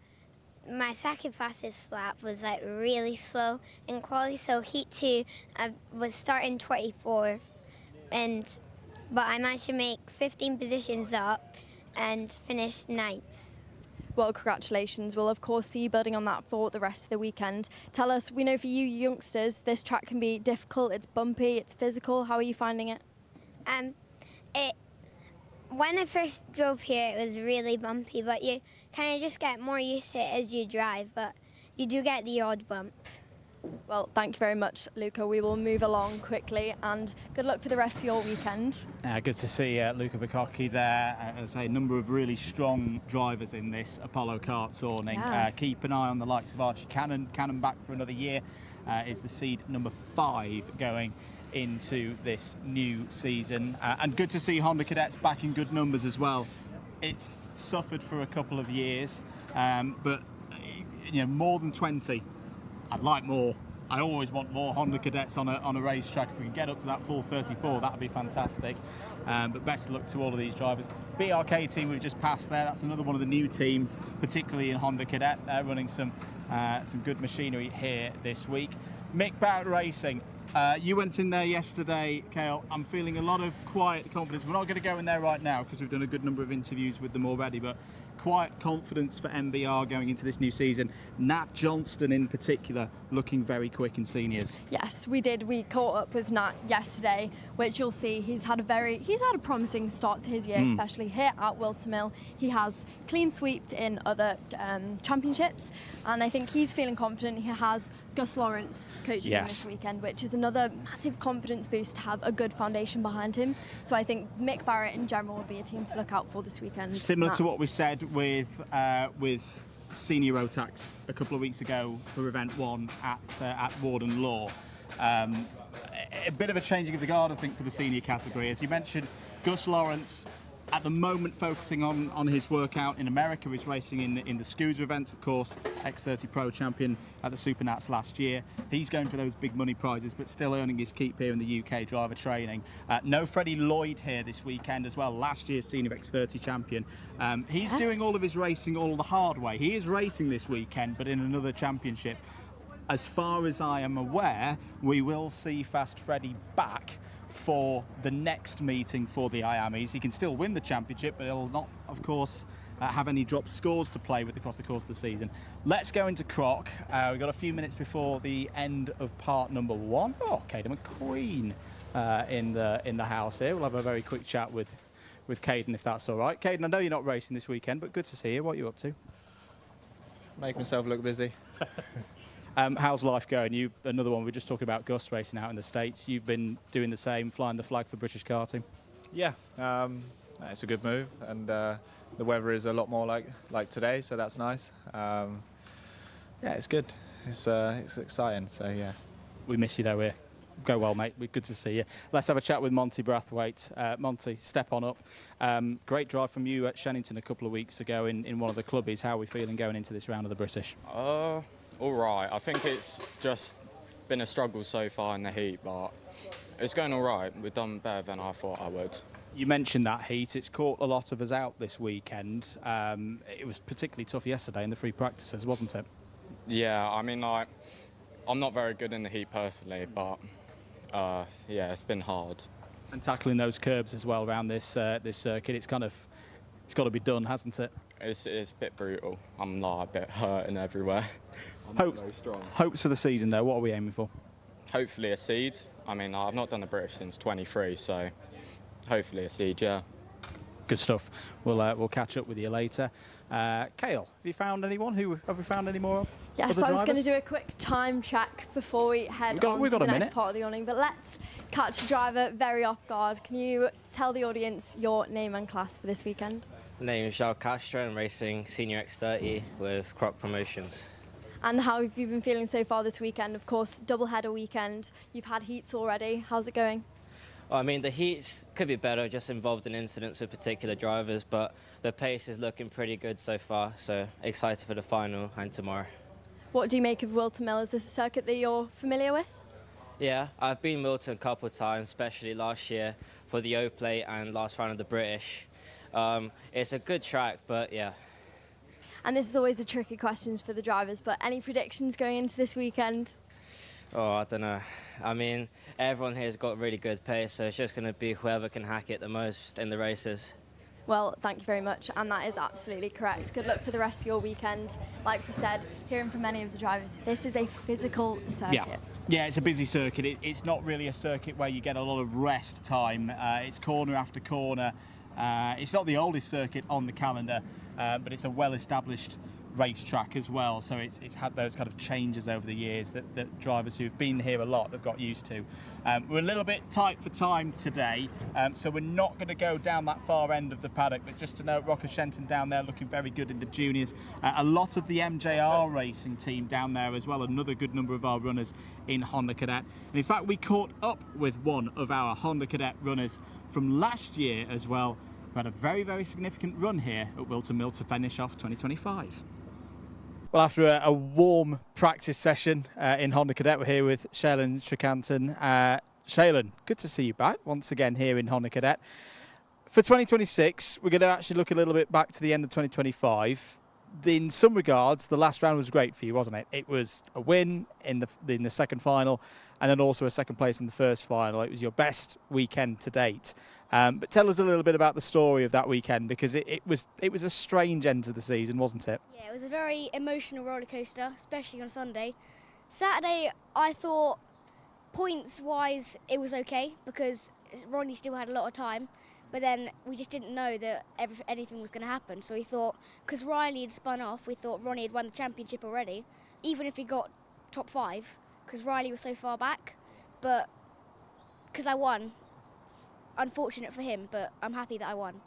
my second fastest lap was like really slow in quality, so heat 2 I was starting 24th, but I managed to make 15 positions up and finished 9th. Well, congratulations. We'll of course see you building on that for the rest of the weekend. Tell us, we know for you youngsters this track can be difficult, it's bumpy, it's physical. How are you finding it? When I first drove here, it was really bumpy, but you kind of just get more used to it as you drive, but you do get the odd bump. Well, thank you very much, Luca. We will move along quickly, and good luck for the rest of your weekend. Good to see Luca Bakoki there. As a number of really strong drivers in this Apollo Karts awning. Yeah. Keep an eye on the likes of Archie Cannon. Cannon back for another year is the seed number 5 going into this new season. And good to see Honda Cadets back in good numbers as well. It's suffered for a couple of years, but you know, more than 20. I'd like more. I always want more Honda Cadets on a racetrack. If we can get up to that full 34, that would be fantastic. But best of luck to all of these drivers. BRK team we've just passed there. That's another one of the new teams, particularly in Honda Cadet. They're running some good machinery here this week. Mick Barrett Racing. You went in there yesterday, Ceol. I'm feeling a lot of quiet confidence. We're not going to go in there right now because we've done a good number of interviews with them already, but quiet confidence for MBR going into this new season. Nat Johnston in particular looking very quick in seniors. Yes, we did. We caught up with Nat yesterday, which you'll see he's had a promising start to his year, especially here at Whilton Mill. He has clean sweeped in other championships, and I think he's feeling confident. He has Gus Lawrence coaching him this weekend, which is another massive confidence boost to have a good foundation behind him. So I think Mick Barrett in general will be a team to look out for this weekend. Similar to what we said with Senior Rotax a couple of weeks ago for event 1 at Warden Law. A bit of a changing of the guard, I think, for the senior category. As you mentioned, Gus Lawrence at the moment focusing on his workout in America. He's racing in the Scooter event, of course, X30 Pro champion at the Super Nats last year. He's going for those big money prizes, but still earning his keep here in the UK driver training. No Freddie Lloyd here this weekend as well, last year's Senior X30 champion. He's doing all of his racing all the hard way. He is racing this weekend, but in another championship. As far as I am aware, we will see Fast Freddie back for the next meeting for the IAMEs. He can still win the championship, but he'll not, of course, have any dropped scores to play with across the course of the season. Let's go into Croc. We've got a few minutes before the end of part number 1. Oh, Caden McQueen in the house here. We'll have a very quick chat with Caden, if that's all right. Caden, I know you're not racing this weekend, but good to see you. What are you up to? Make myself look busy. How's life going? Another one, we were just talking about Gus racing out in the States. You've been doing the same, flying the flag for British karting. Yeah, it's a good move, and the weather is a lot more like today, so that's nice. Yeah, it's good. It's exciting, so yeah. We miss you though here. Go well, mate. We're good to see you. Let's have a chat with Monty Brathwaite. Monty, step on up. Great drive from you at Shannington a couple of weeks ago in one of the clubbies. How are we feeling going into this round of the British? All right. I think it's just been a struggle so far in the heat, but it's going all right. We've done better than I thought I would. You mentioned that heat. It's caught a lot of us out this weekend. It was particularly tough yesterday in the free practices, wasn't it? Yeah, I mean, I'm not very good in the heat personally, but yeah, it's been hard. And tackling those curbs as well around this circuit, it's got to be done, hasn't it? It's a bit brutal. I'm a bit hurt and everywhere. I'm hopes, not very strong. Hopes for the season though, what are we aiming for? Hopefully a seed. I mean, I've not done the British since 23, so hopefully a seed, yeah. Good stuff. We'll catch up with you later. Ceol, have you found anyone? Have we found any more? Yes, I was going to do a quick time check before we head on to the next part of the awning, but let's catch a driver very off guard. Can you tell the audience your name and class for this weekend? My name is João Castro. I'm racing Senior X30 with Croc Promotions. And how have you been feeling so far this weekend? Of course, double header weekend. You've had heats already. How's it going? Well, I mean, the heats could be better, just involved in incidents with particular drivers, but the pace is looking pretty good so far, so excited for the final and tomorrow. What do you make of Whilton Mill? Is this a circuit that you're familiar with? Yeah, I've been Wilton a couple of times, especially last year for the O-Plate and last round of the British. It's a good track, but yeah. And this is always a tricky question for the drivers, but any predictions going into this weekend? Oh, I don't know. I mean, everyone here has got really good pace, so it's just going to be whoever can hack it the most in the races. Well, thank you very much, and that is absolutely correct. Good luck for the rest of your weekend. Like we said, hearing from many of the drivers, this is a physical circuit. Yeah, it's a busy circuit. It's not really a circuit where you get a lot of rest time. It's corner after corner. It's not the oldest circuit on the calendar, but it's a well-established racetrack as well, so it's had those kind of changes over the years that drivers who've been here a lot have got used to. We're a little bit tight for time today, so we're not going to go down that far end of the paddock, but just to note, Rocker Shenton down there looking very good in the juniors. A lot of the MJR racing team down there as well, another good number of our runners in Honda Cadet. And in fact, we caught up with one of our Honda Cadet runners from last year as well, who had a very, very significant run here at Whilton Mill to finish off 2025. Well, after a warm practice session in Honda Cadet, we're here with Ceol Lynch. Ceol, good to see you back once again here in Honda Cadet. For 2026, we're going to actually look a little bit back to the end of 2025. In some regards, the last round was great for you, wasn't it? It was a win in the second final, and then also a second place in the first final. It was your best weekend to date. But tell us a little bit about the story of that weekend, because it was a strange end to the season, wasn't it? Yeah, it was a very emotional roller coaster, especially on Sunday. Saturday, I thought points-wise it was okay because Ronnie still had a lot of time, but then we just didn't know that anything was going to happen. So we thought, because Riley had spun off, we thought Ronnie had won the championship already, even if he got top 5, because Riley was so far back. But because I won, unfortunate for him, but I'm happy that I won.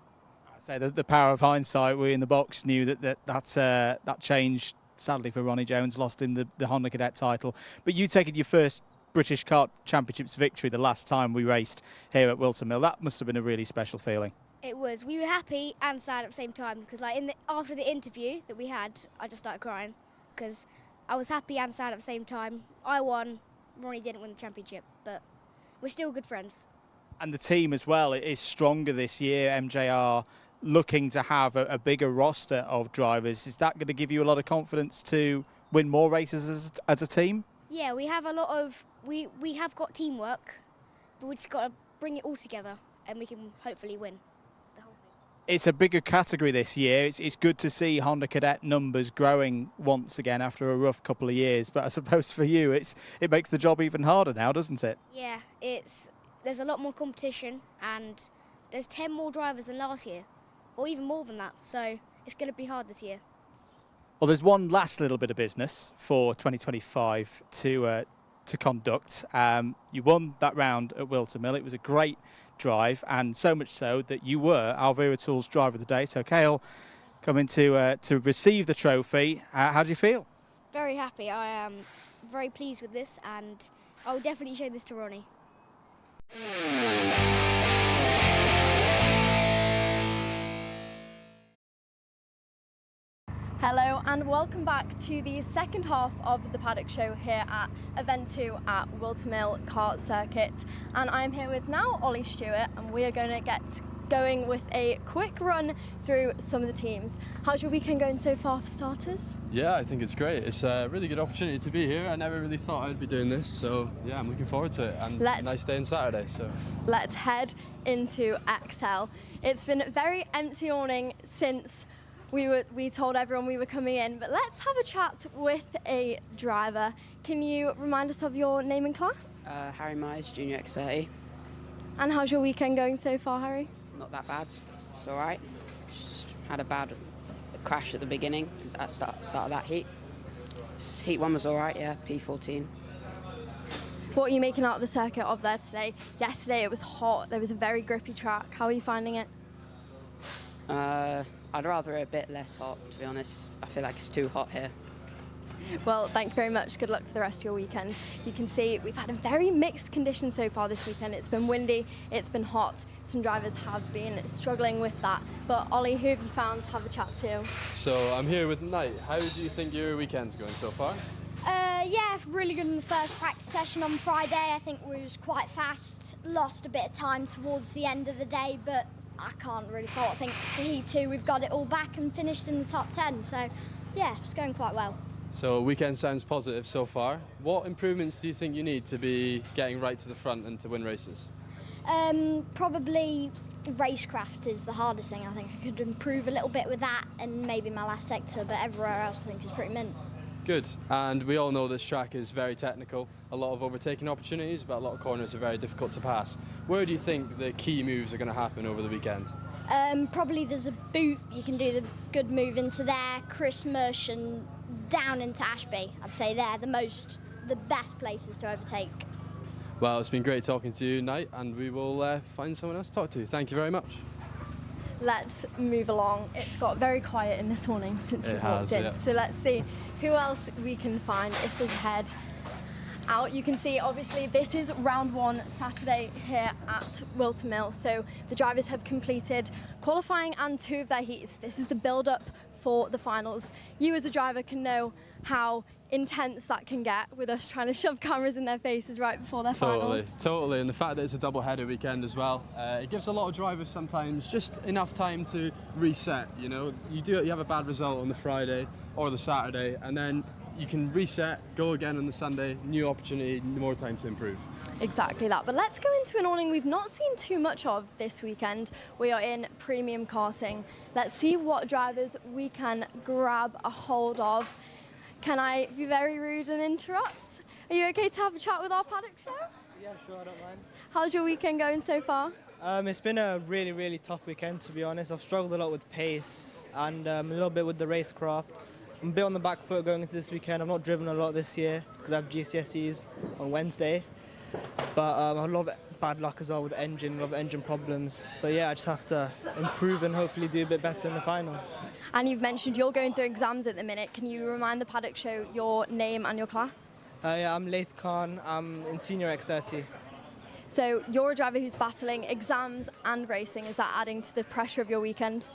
So the power of hindsight, we in the box knew that changed, sadly for Ronnie Jones, lost him the Honda Cadet title. But you taking your first British Kart Championships victory the last time we raced here at Whilton Mill, that must have been a really special feeling. It was. We were happy and sad at the same time, because after the interview that we had, I just started crying because I was happy and sad at the same time. I won, Ronnie didn't win the championship, but we're still good friends. And the team as well is stronger this year. MJR looking to have a bigger roster of drivers. Is that going to give you a lot of confidence to win more races as a team? Yeah, we have we have got teamwork, but we just got to bring it all together and we can hopefully win the whole thing. It's a bigger category this year. It's good to see Honda Cadet numbers growing once again after a rough couple of years, but I suppose for you it makes the job even harder now, doesn't it? Yeah, there's a lot more competition and there's 10 more drivers than last year, or even more than that, so it's going to be hard this year. Well, there's one last little bit of business for 2025 to conduct. You won that round at Whilton Mill. It was a great drive, and so much so that you were our Wera Tools Driver of the Day. So, Ceol, coming to receive the trophy. How do you feel? Very happy. I am very pleased with this, and I'll definitely show this to Ronnie. Hello and welcome back to the second half of the Paddock Show here at Event 2 at Whilton Mill Kart Circuit. And I'm here with now Ollie Stewart, and we are going to get going with a quick run through some of the teams. How's your weekend going so far for starters? Yeah, I think it's great. It's a really good opportunity to be here. I never really thought I'd be doing this, so yeah, I'm looking forward to it. And nice day on Saturday, so. Let's head into XL. It's been a very empty morning since we told everyone we were coming in, but let's have a chat with a driver. Can you remind us of your name and class? Harry Myers, Junior X30. And how's your weekend going so far, Harry? Not that bad. It's all right. Just had a bad crash at the beginning at the start of that heat. Heat 1 was all right, yeah, P14. What are you making out of the circuit of there today? Yesterday it was hot, there was a very grippy track. How are you finding it? I'd rather it a bit less hot, to be honest. I feel like it's too hot here. Well, thank you very much. Good luck for the rest of your weekend. You can see we've had a very mixed conditions so far this weekend. It's been windy, it's been hot. Some drivers have been struggling with that. But Ollie, who have you found to have a chat to? So I'm here with Knight. How do you think your weekend's going so far? Yeah, really good in the first practice session on Friday. I think we was quite fast, lost a bit of time towards the end of the day, but I can't really fault. I think for Heat 2 we've got it all back and finished in the top 10, so yeah, it's going quite well. So weekend sounds positive so far. What improvements do you think you need to be getting right to the front and to win races? Probably racecraft is the hardest thing. I think I could improve a little bit with that and maybe my last sector, but everywhere else I think is pretty mint. Good, and we all know this track is very technical, a lot of overtaking opportunities, but a lot of corners are very difficult to pass. Where do you think the key moves are going to happen over the weekend? Probably there's a boot, you can do the good move into there, Chris Mush and down into Ashby. I'd say they're the best places to overtake. Well, it's been great talking to you, Knight, and we will find someone else to talk to. Thank you very much. Let's move along. It's got very quiet in this morning since we walked in. Yeah. So let's see who else we can find if we head out. You can see obviously this is round 1 Saturday here at Whilton Mill. So the drivers have completed qualifying and 2 of their heats. This is the build-up for the finals. You as a driver can know how intense that can get with us trying to shove cameras in their faces right before their finals. Totally, and the fact that it's a double-header weekend as well, it gives a lot of drivers sometimes just enough time to reset. You know, you have a bad result on the Friday or the Saturday, and then you can reset, go again on the Sunday, new opportunity, more time to improve. Exactly that. But let's go into an awning we've not seen too much of this weekend. We are in premium karting. Let's see what drivers we can grab a hold of. Can I be very rude and interrupt? Are you okay to have a chat with our Paddock show? Yeah, sure, I don't mind. How's your weekend going so far? It's been a really, really tough weekend, to be honest. I've struggled a lot with pace and a little bit with the racecraft. I'm a bit on the back foot going into this weekend. I've not driven a lot this year because I have GCSEs on Wednesday. But I have a lot of bad luck as well with the engine, a lot of engine problems. But yeah, I just have to improve and hopefully do a bit better in the final. And you've mentioned you're going through exams at the minute. Can you remind the Paddock show your name and your class? Yeah, I'm Laith Khan. I'm in Senior X30. So you're a driver who's battling exams and racing. Is that adding to the pressure of your weekend?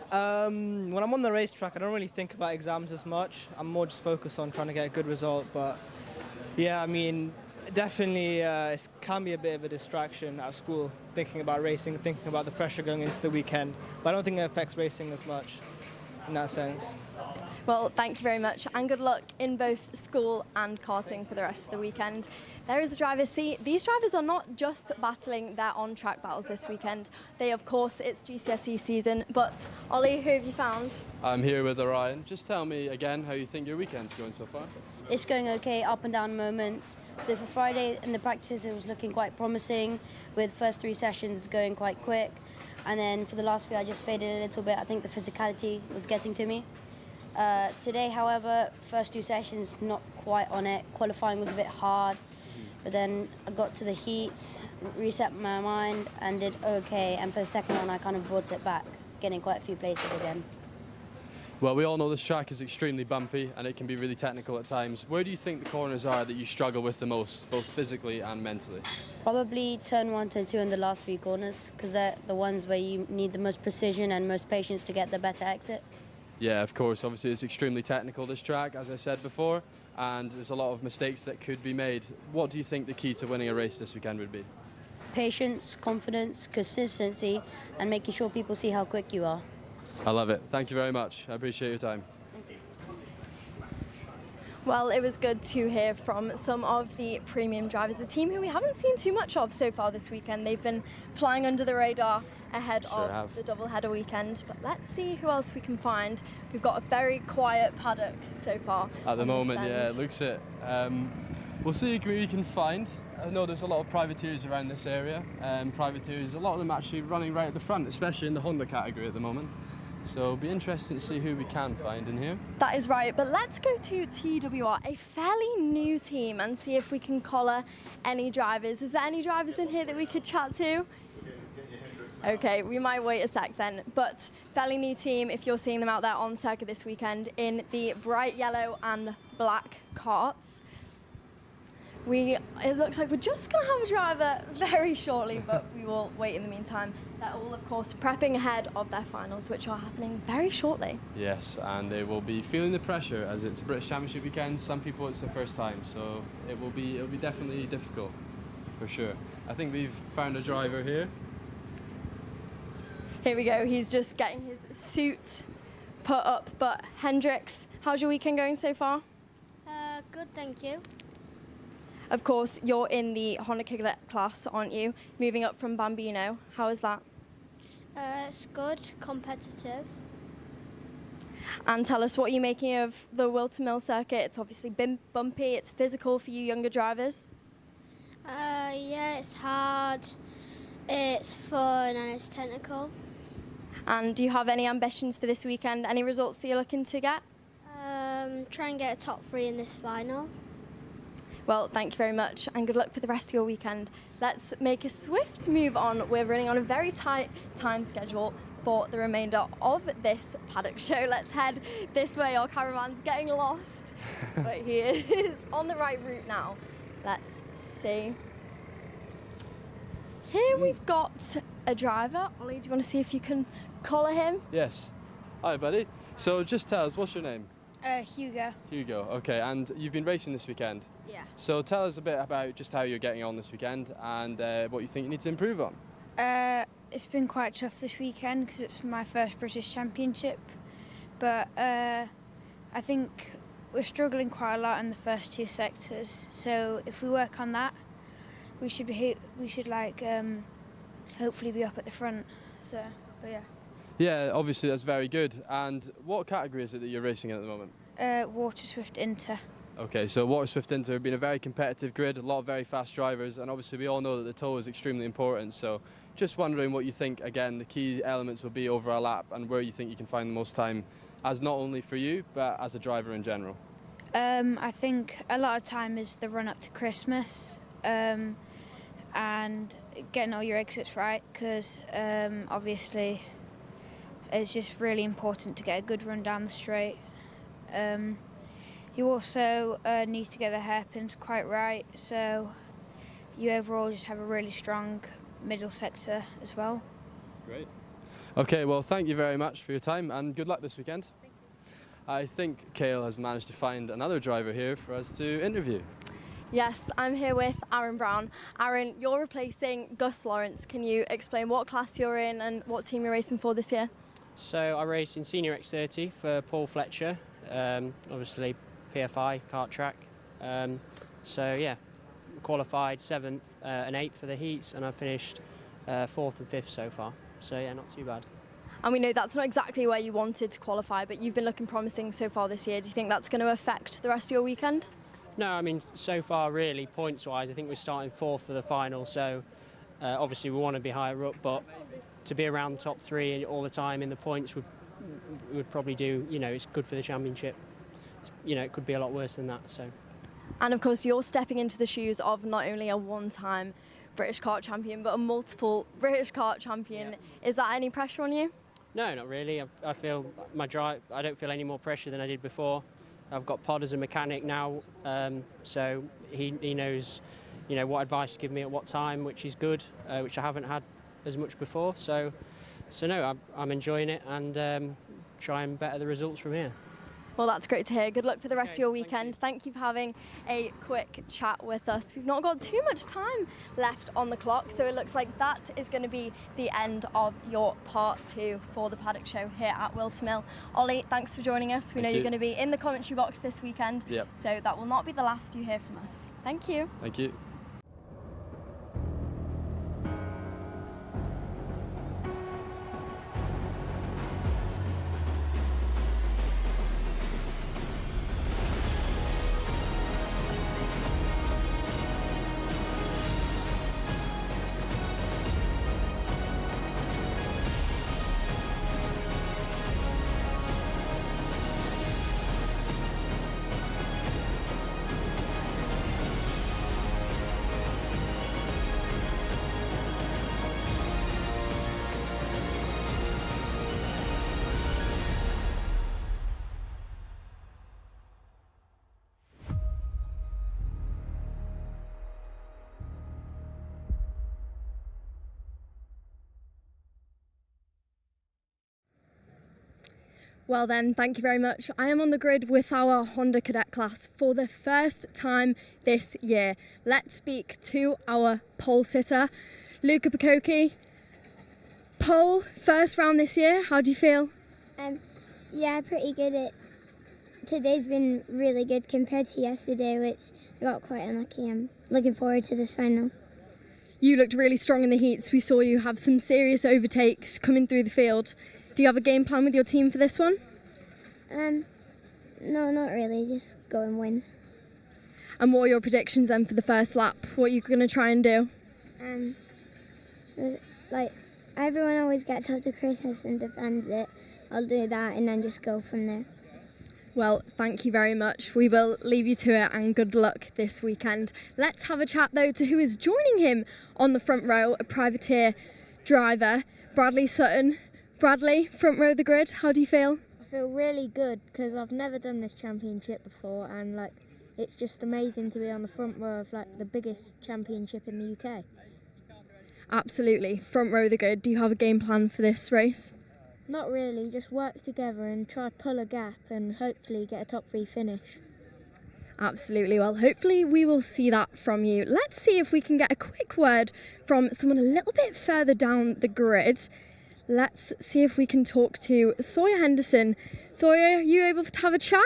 When I'm on the racetrack, I don't really think about exams as much. I'm more just focused on trying to get a good result. But yeah, I mean, definitely it can be a bit of a distraction at school, thinking about racing, thinking about the pressure going into the weekend. But I don't think it affects racing as much in that sense. Well, thank you very much and good luck in both school and karting for the rest of the weekend. There is a driver. See, these drivers are not just battling their on-track battles this weekend. They, of course, it's GCSE season. But Ollie, who have you found? I'm here with Orion. Just tell me again how you think your weekend's going so far. It's going okay, up and down moments. So for Friday in the practice, it was looking quite promising, with first 3 sessions going quite quick. And then for the last few, I just faded a little bit. I think the physicality was getting to me. Today, however, first 2 sessions not quite on it. Qualifying was a bit hard, but then I got to the heats, reset my mind, and did okay. And for the second one, I kind of brought it back, getting quite a few places again. Well, we all know this track is extremely bumpy and it can be really technical at times. Where do you think the corners are that you struggle with the most, both physically and mentally? Probably turn 1, turn 2 and the last few corners, because they're the ones where you need the most precision and most patience to get the better exit. Yeah, of course. Obviously, it's extremely technical, this track, as I said before, and there's a lot of mistakes that could be made. What do you think the key to winning a race this weekend would be? Patience, confidence, consistency, and making sure people see how quick you are. I love it. Thank you very much. I appreciate your time. Well, it was good to hear from some of the premium drivers, a team who we haven't seen too much of so far this weekend. They've been flying under the radar ahead of the doubleheader weekend. But let's see who else we can find. We've got a very quiet Paddock so far. At the moment, yeah, it looks it. We'll see who we can find. I know there's a lot of privateers around this area. Privateers, a lot of them actually running right at the front, especially in the Honda category at the moment. So it'll be interesting to see who we can find in here. That is right, but let's go to TWR, a fairly new team, and see if we can collar any drivers. Is there any drivers in here that we could chat to? Okay, we might wait a sec then. But fairly new team, if you're seeing them out there on circuit this weekend in the bright yellow and black karts. It looks like we're just going to have a driver very shortly, but we will wait in the meantime. They're all, of course, prepping ahead of their finals, which are happening very shortly. Yes, and they will be feeling the pressure as it's a British Championship weekend. Some people it's their first time, so it'll be definitely difficult, for sure. I think we've found a driver here. Here we go. He's just getting his suit put up. But Hendrix, how's your weekend going so far? Good, thank you. Of course, you're in the Honda Cadet class, aren't you? Moving up from Bambino. How is that? It's good, competitive. And tell us what you're making of the Whilton Mill circuit. It's obviously been bumpy. It's physical for you younger drivers. Yeah, it's hard. It's fun and it's technical. And do you have any ambitions for this weekend? Any results that you're looking to get? Try and get a top 3 in this final. Well, thank you very much and good luck for the rest of your weekend. Let's make a swift move on. We're running on a very tight time schedule for the remainder of this Paddock show. Let's head this way. Our cameraman's getting lost, but he is on the right route now. Let's see. Here we've got a driver. Ollie, do you want to see if you can collar him? Yes. Hi, buddy. So just tell us, what's your name? Hugo. Hugo, okay. And you've been racing this weekend? Yeah. So tell us a bit about just how you're getting on this weekend and what you think you need to improve on. It's been quite tough this weekend because it's my first British Championship, but I think we're struggling quite a lot in the first 2 sectors. So if we work on that, we should hopefully be up at the front. So, but yeah. Yeah, obviously that's very good. And what category is it that you're racing in at the moment? Waterswift Inter. Okay, so Waterswift Inter have been a very competitive grid, a lot of very fast drivers, and obviously we all know that the toe is extremely important. So just wondering what you think, again, the key elements will be over a lap and where you think you can find the most time, as not only for you, but as a driver in general. I think a lot of time is the run up to Christmas and getting all your exits right, because obviously it's just really important to get a good run down the straight. You also need to get the hairpins quite right, so you overall just have a really strong middle sector as well. Great. Okay, well, thank you very much for your time and good luck this weekend. Thank you. I think Ceol has managed to find another driver here for us to interview. Yes, I'm here with Aaron Brown. Aaron, you're replacing Gus Lawrence. Can you explain what class you're in and what team you're racing for this year? So I raced in Senior X30 for Paul Fletcher, obviously PFI, kart track. So yeah, qualified 7th and 8th for the heats, and I finished 4th and 5th so far. So yeah, not too bad. And we know that's not exactly where you wanted to qualify, but you've been looking promising so far this year. Do you think that's going to affect the rest of your weekend? No, I mean, so far really, points-wise, I think we're starting 4th for the final, so obviously we want to be higher up, but to be around the top 3 all the time in the points would would probably do, it's good for the championship. It could be a lot worse than that. So. And of course, you're stepping into the shoes of not only a one-time British kart champion, but a multiple British kart champion. Yeah. Is that any pressure on you? No, not really. I feel my drive. I don't feel any more pressure than I did before. I've got Pod as a mechanic now, so he knows, what advice to give me at what time, which is good, which I haven't had as much before. So no, I'm enjoying it and try and better the results from here. Well, that's great to hear. Good luck for the rest of your weekend. Thank you for having a quick chat with us. We've not got too much time left on the clock, so it looks like that is going to be the end of your part 2 for the Paddock Show here at Whilton Mill. Ollie, thanks for joining us. We know you're going to be in the commentary box this weekend, so that will not be the last you hear from us. Thank you. Thank you. Well then, thank you very much. I am on the grid with our Honda Cadet class for the first time this year. Let's speak to our pole sitter, Luca Picocchi. Pole, first round this year, how do you feel? Yeah, pretty good. Today's been really good compared to yesterday, which I got quite unlucky. I'm looking forward to this final. You looked really strong in the heats. We saw you have some serious overtakes coming through the field. Do you have a game plan with your team for this one? No, not really. Just go and win. And what are your predictions then for the first lap? What are you going to try and do? Like everyone always gets up to Christmas and defends it. I'll do that and then just go from there. Well, thank you very much. We will leave you to it and good luck this weekend. Let's have a chat though to who is joining him on the front row, a privateer driver, Bradley Sutton. Bradley, front row of the grid, how do you feel? I feel really good because I've never done this championship before, and it's just amazing to be on the front row of the biggest championship in the UK. Absolutely, front row of the grid. Do you have a game plan for this race? Not really, just work together and try to pull a gap and hopefully get a top 3 finish. Absolutely, well hopefully we will see that from you. Let's see if we can get a quick word from someone a little bit further down the grid. Let's see if we can talk to Sawyer Henderson. Sawyer, are you able to have a chat?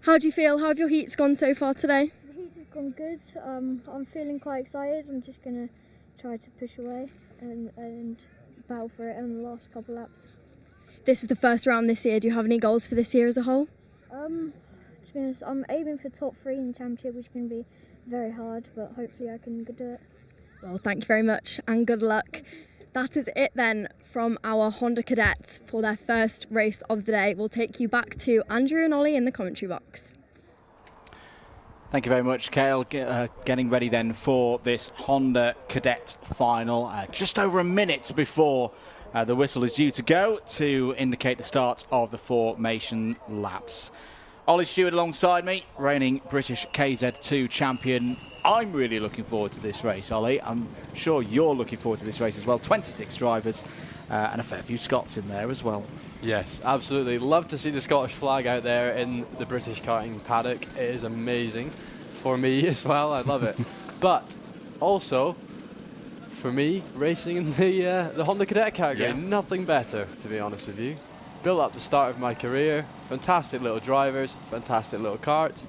How do you feel? How have your heats gone so far today? The heats have gone good. I'm feeling quite excited. I'm just going to try to push away and battle for it in the last couple laps. This is the first round this year. Do you have any goals for this year as a whole? To be honest, I'm aiming for top 3 in the championship, which is going to be very hard, but hopefully I can do it. Well, thank you very much and good luck. That is it then from our Honda Cadets for their first race of the day. We'll take you back to Andrew and Ollie in the commentary box. Thank you very much, Ceol. Getting ready then for this Honda Cadet final. Just over a minute before the whistle is due to go to indicate the start of the formation laps. Ollie Stewart alongside me, reigning British KZ2 champion. I'm really looking forward to this race, Ollie. I'm sure you're looking forward to this race as well. 26 drivers and a fair few Scots in there as well. Yes, absolutely. Love to see the Scottish flag out there in the British karting paddock. It is amazing for me as well. I love it. But also, for me, racing in the Honda Cadet category, nothing better, to be honest with you. Built up the start of my career. Fantastic little drivers, fantastic little kart.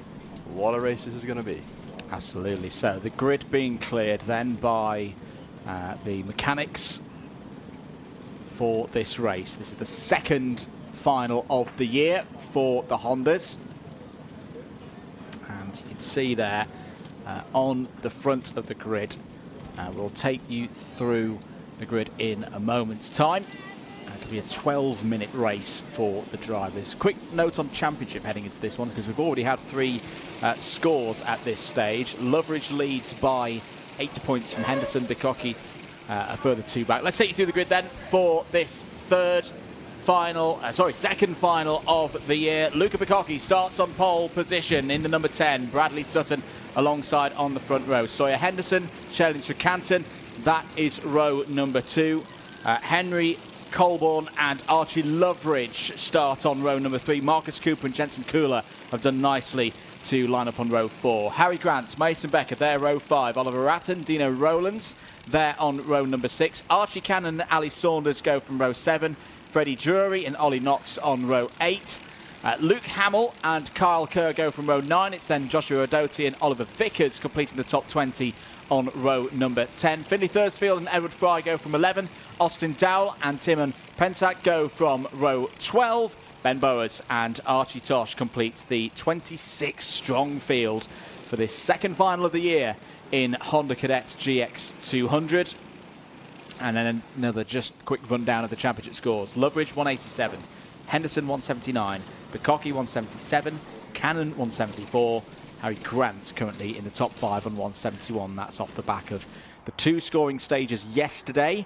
What a race this is going to be. Absolutely. So the grid being cleared then by the mechanics for this race. This is the second final of the year for the Hondas. And you can see there on the front of the grid, we'll take you through the grid in a moment's time. It could be a 12-minute race for the drivers. Quick note on championship heading into this one, because we've already had 3 scores at this stage. Loveridge leads by 8 points from Henderson. Bikoki a further 2 back. Let's take you through the grid then for this second final of the year. Luca Bikoki starts on pole position in the number 10. Bradley Sutton alongside on the front row. Sawyer Henderson, Ceol Lynch, that is row number 2. Henry Colborne and Archie Loveridge start on row number 3. Marcus Cooper and Jensen Kula have done nicely to line up on row 4. Harry Grant, Mason Becker, they're row 5. Oliver Ratton, Dino Rowlands, they're on row number 6. Archie Cannon and Ali Saunders go from row 7. Freddie Drury and Ollie Knox on row 8. Luke Hamill and Kyle Kerr go from row 9. It's then Joshua Odoti and Oliver Vickers completing the top 20 on row number 10. Finley Thursfield and Edward Fry go from 11. Austin Dowell and Timon Pensac go from row 12. Ben Bowers and Archie Tosh complete the 26-strong field for this second final of the year in Honda Cadet GX200. And then another just quick rundown of the championship scores. Loveridge 187, Henderson 179, Bikoki 177, Cannon 174, Harry Grant currently in the top 5 on 171. That's off the back of the 2 scoring stages yesterday.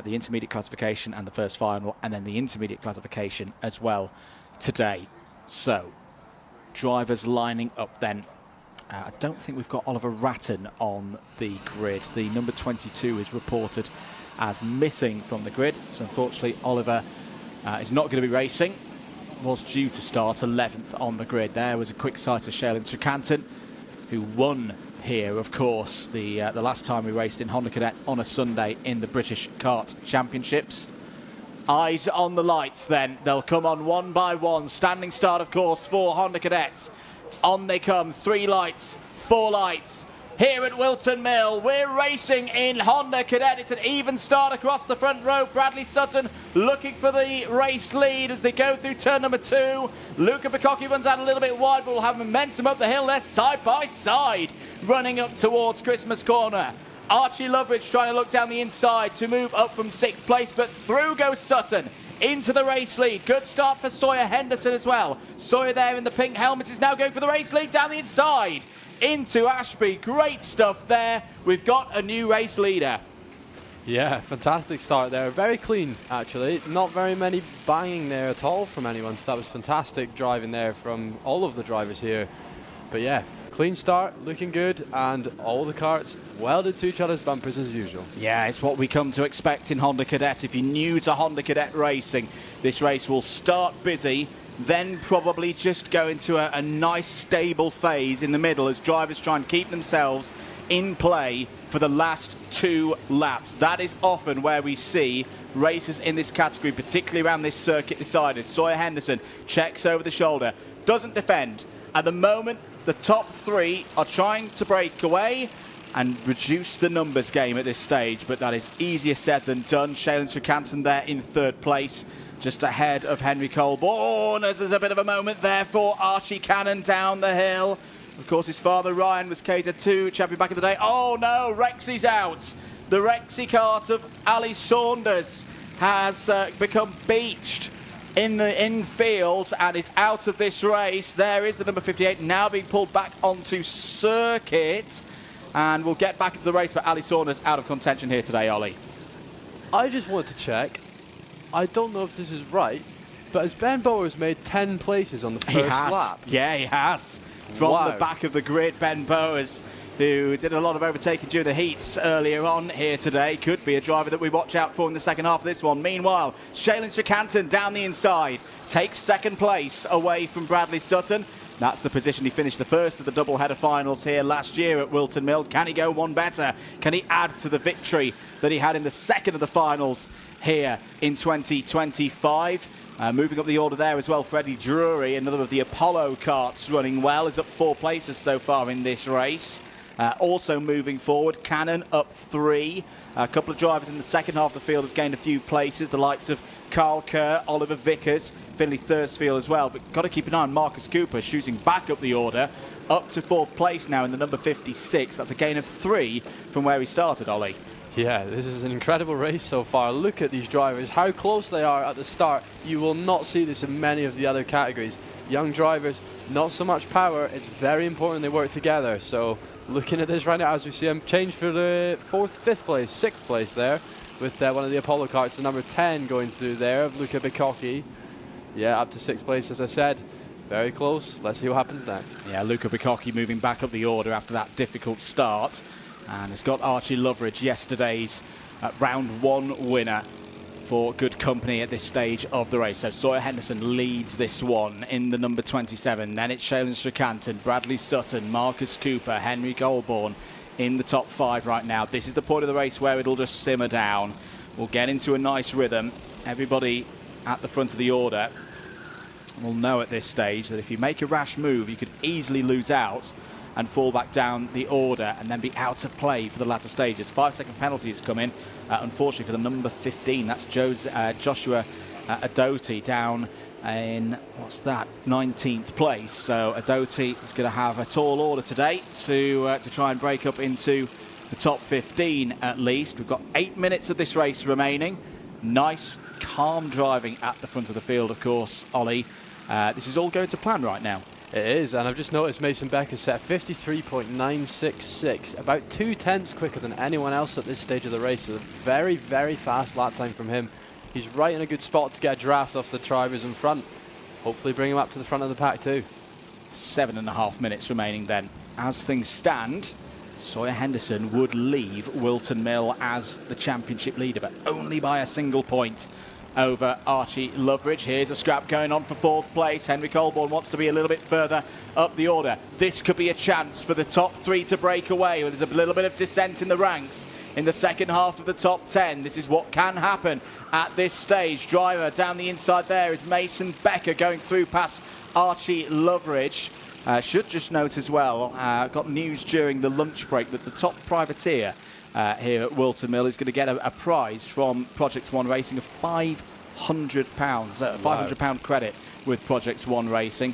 The intermediate classification and the first final, and then the intermediate classification as well today. So, drivers lining up then. I don't think we've got Oliver Ratton on the grid. The number 22 is reported as missing from the grid. So, unfortunately, Oliver is not going to be racing. Was due to start 11th on the grid. There was a quick sight of Ceol Lynch, who won here, of course, the last time we raced in Honda Cadet on a Sunday in the British Kart Championships. Eyes on the lights then. They'll come on one by one. Standing start, of course, for Honda Cadets. On they come. 3 lights, 4 lights. Here at Whilton Mill, we're racing in Honda Cadet. It's an even start across the front row. Bradley Sutton looking for the race lead as they go through turn number 2. Luca Bikoki runs out a little bit wide, but will have momentum up the hill. They're side by side, running up towards Christmas Corner. Archie Loveridge trying to look down the inside to move up from 6th place, but through goes Sutton into the race lead. Good start for Sawyer Henderson as well. Sawyer there in the pink helmet is now going for the race lead down the inside into Ashby. Great stuff there. We've got a new race leader. Yeah, fantastic start there. Very clean, actually. Not very many banging there at all from anyone. So that was fantastic driving there from all of the drivers here. But yeah, clean start, looking good, and all the karts welded to each other's bumpers as usual. Yeah, it's what we come to expect in Honda Cadet. If you're new to Honda Cadet racing, this race will start busy, then probably just go into a nice stable phase in the middle as drivers try and keep themselves in play for the last 2 laps. That is often where we see races in this category, particularly around this circuit decided. Sawyer Henderson checks over the shoulder, doesn't defend. At the moment, the top 3 are trying to break away and reduce the numbers game at this stage, but that is easier said than done. Ceol Lynch there in 3rd place, just ahead of Henry Colborne, as there's a bit of a moment there for Archie Cannon down the hill. Of course, his father Ryan was KZ2 champion back in the day. Oh no, Rexy's out. The Rexy kart of Ali Saunders has become beached in the infield and is out of this race. There is the number 58 now being pulled back onto circuit, and we'll get back into the race, but Ali Saunders out of contention here today, Ollie. I just wanted to check. I don't know if this is right, but has Ben Bowers made 10 places on the first lap? Yeah, he has. From the back of the grid, Ben Bowers, who did a lot of overtaking during the heats earlier on here today, could be a driver that we watch out for in the second half of this one. Meanwhile, Ceol Lynch down the inside takes 2nd place away from Bradley Sutton. That's the position he finished the first of the double-header finals here last year at Whilton Mill. Can he go one better? Can he add to the victory that he had in the second of the finals here in 2025? Moving up the order there as well, Freddie Drury, another of the Apollo karts running well, is up 4 places so far in this race. Also moving forward, Cannon up 3. A couple of drivers in the second half of the field have gained a few places, the likes of Carl Kerr, Oliver Vickers, Finley Thursfield as well. But got to keep an eye on Marcus Cooper, shooting back up the order, up to 4th place now in the number 56. That's a gain of 3 from where he started, Ollie. Yeah, this is an incredible race so far. Look at these drivers, how close they are at the start. You will not see this in many of the other categories. Young drivers, not so much power. It's very important they work together. So looking at this right now, as we see them change for the 4th, 5th place, 6th place there, with one of the Apollo carts, the number 10 going through there, Luca Bicocchi. Yeah, up to 6th place, as I said. Very close. Let's see what happens next. Yeah, Luca Bicocchi moving back up the order after that difficult start. And it's got Archie Loveridge, yesterday's round 1 winner, for good company at this stage of the race. So Sawyer Henderson leads this one in the number 27. Then it's Ceol Lynch, Bradley Sutton, Marcus Cooper, Henry Goulbourne in the top 5 right now. This is the point of the race where it'll just simmer down. We'll get into a nice rhythm. Everybody at the front of the order will know at this stage that if you make a rash move, you could easily lose out and fall back down the order and then be out of play for the latter stages. 5-second penalty has come in, unfortunately, for the number 15. That's Joshua Adoty down in, what's that, 19th place. So Adoty is going to have a tall order today to try and break up into the top 15 at least. We've got 8 minutes of this race remaining. Nice, calm driving at the front of the field, of course, Ollie. This is all going to plan right now. It is, and I've just noticed Mason Becker set 53.966, about 2/10 quicker than anyone else at this stage of the race. So a very, very fast lap time from him. He's right in a good spot to get a draft off the drivers in front. Hopefully bring him up to the front of the pack too. 7.5 minutes remaining then. As things stand, Sawyer Henderson would leave Whilton Mill as the championship leader, but only by a single point over Archie Loveridge. Here's a scrap going on for 4th place. Henry Goulbourne wants to be a little bit further up the order. This could be a chance for the top 3 to break away. There's a little bit of descent in the ranks in the second half of the top 10. This is what can happen at this stage. Driver down the inside there is Mason Becker going through past Archie Loveridge. Should just note as well, got news during the lunch break that the top privateer here at Whilton Mill is going to get a prize from Project One Racing of £500, £500 credit with Project One Racing,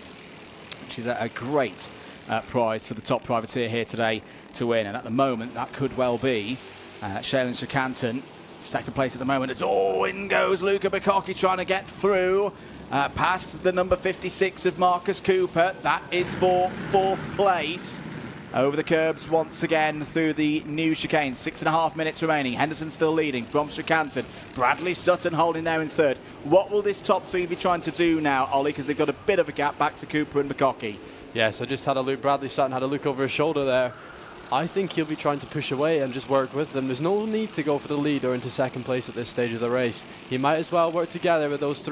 which is a great prize for the top privateer here today to win. And at the moment, that could well be Ceol Lynch, 2nd place at the moment. It's in goes Luca Bicocchi trying to get through past the number 56 of Marcus Cooper. That is for 4th place. Over the curbs once again through the new chicane. 6.5 minutes remaining. Henderson still leading from Stracanton. Bradley Sutton holding there in 3rd. What will this top 3 be trying to do now, Ollie? Because they've got a bit of a gap back to Cooper and Bicocchi. Yes, I just had a look. Bradley Sutton had a look over his shoulder there. I think he'll be trying to push away and just work with them. There's no need to go for the lead or into 2nd place at this stage of the race. He might as well work together with those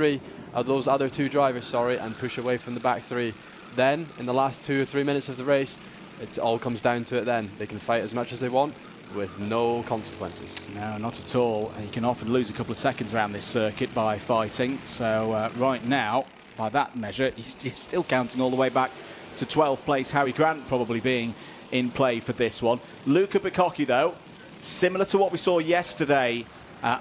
other two drivers, and push away from the back 3. Then, in the last 2 or 3 minutes of the race, it all comes down to it then. They can fight as much as they want with no consequences. No, not at all. You can often lose a couple of seconds around this circuit by fighting. So right now, by that measure, you're still counting all the way back to 12th place. Harry Grant probably being in play for this one. Luca Bicocchi, though, similar to what we saw yesterday,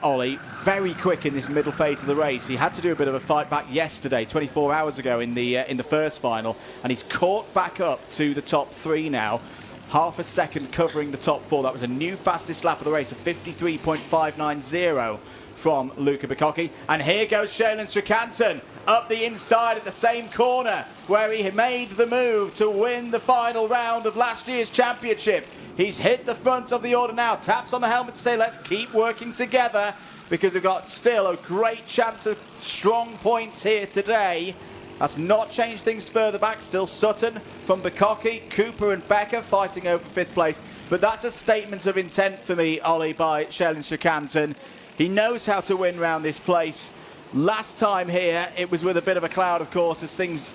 Ollie, very quick in this middle phase of the race. He had to do a bit of a fight back yesterday, 24 hours ago in the first final, and he's caught back up to the top 3 now. Half a second covering the top 4. That was a new fastest lap of the race, a 53.590 from Luca Bicocchi. And here goes Ceol Lynch up the inside at the same corner where he made the move to win the final round of last year's championship. He's hit the front of the order now, taps on the helmet to say, let's keep working together, because we've got still a great chance of strong points here today. That's not changed things further back. Still Sutton from Bicocchi, Cooper and Becker fighting over 5th place. But that's a statement of intent for me, Ollie, by Ceol Lynch. He knows how to win round this place. Last time here, it was with a bit of a cloud, of course, as things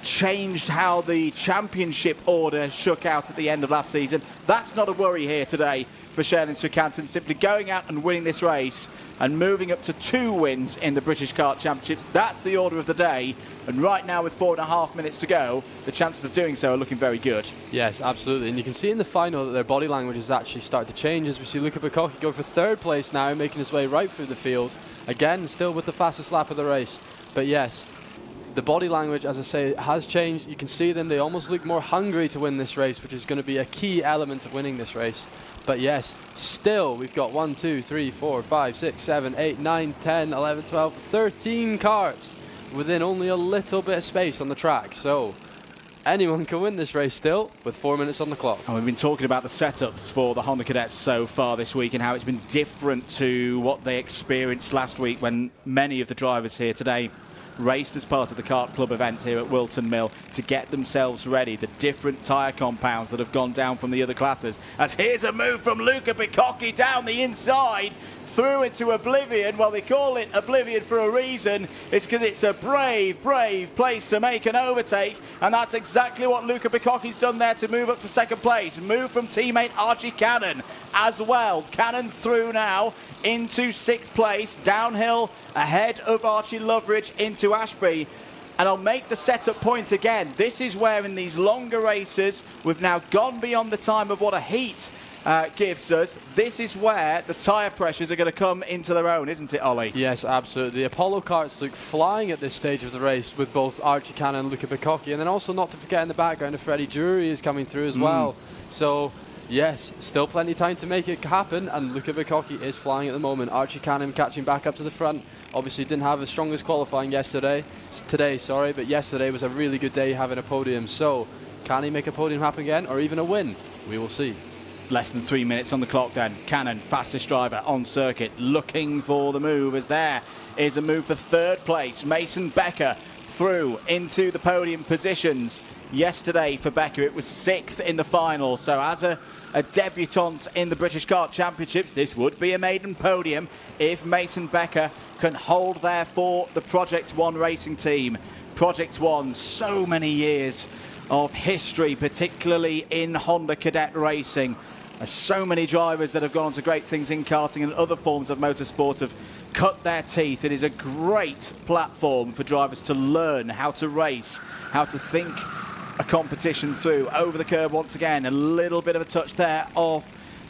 changed how the championship order shook out at the end of last season. That's not a worry here today for Ceol Lynch, simply going out and winning this race and moving up to 2 wins in the British Kart Championships. That's the order of the day. And right now, with 4.5 minutes to go, the chances of doing so are looking very good. Yes, absolutely. And you can see in the final that their body language has actually started to change, as we see Luca Bicocchi go for 3rd place now, making his way right through the field. Again, still with the fastest lap of the race. But yes, the body language, as I say, has changed. You can see them. They almost look more hungry to win this race, which is going to be a key element of winning this race. But yes, still we've got 1, 2, 3, 4, 5, 6, 7, 8, 9, 10, 11, 12, 13 karts within only a little bit of space on the track. So anyone can win this race still with 4 minutes on the clock. And we've been talking about the setups for the Honda Cadets so far this week and how it's been different to what they experienced last week when many of the drivers here today raced as part of the Kart Club event here at Whilton Mill to get themselves ready. The different tyre compounds that have gone down from the other classes. As here's a move from Luca Bicocchi down the inside, through into Oblivion. Well, they call it Oblivion for a reason. It's because it's a brave, brave place to make an overtake, and that's exactly what Luca Bicocchi's done there to move up to second place. Move from teammate Archie Cannon as well. Cannon through now into sixth place, downhill ahead of Archie Loveridge into Ashby. And I'll make the setup point again. This is where in these longer races, we've now gone beyond the time of what a heat gives us. This is where the tyre pressures are going to come into their own, isn't it, Ollie? Yes, absolutely. The Apollo karts look flying at this stage of the race with both Archie Cannon and Luca Bicocchi, and then also not to forget in the background, Freddie Drury is coming through as well. So yes, still plenty of time to make it happen, and Luca Bicocchi is flying at the moment. Archie Cannon catching back up to the front. Obviously didn't have the strongest qualifying today, but yesterday was a really good day having a podium. So can he make a podium happen again, or even a win? We will see. Less than 3 minutes on the clock then. Cannon, fastest driver on circuit, looking for the move, as there is a move for third place. Mason Becker through into the podium positions. Yesterday for Becker it was 6th in the final, so as a debutant in the British Kart Championships, this would be a maiden podium if Mason Becker can hold there for the Project One racing team. Project One, so many years of history, particularly in Honda Cadet racing. There's so many drivers that have gone on to great things in karting and other forms of motorsport have cut their teeth. It is a great platform for drivers to learn how to race, how to think a competition through. Over the curb once again, a little bit of a touch there of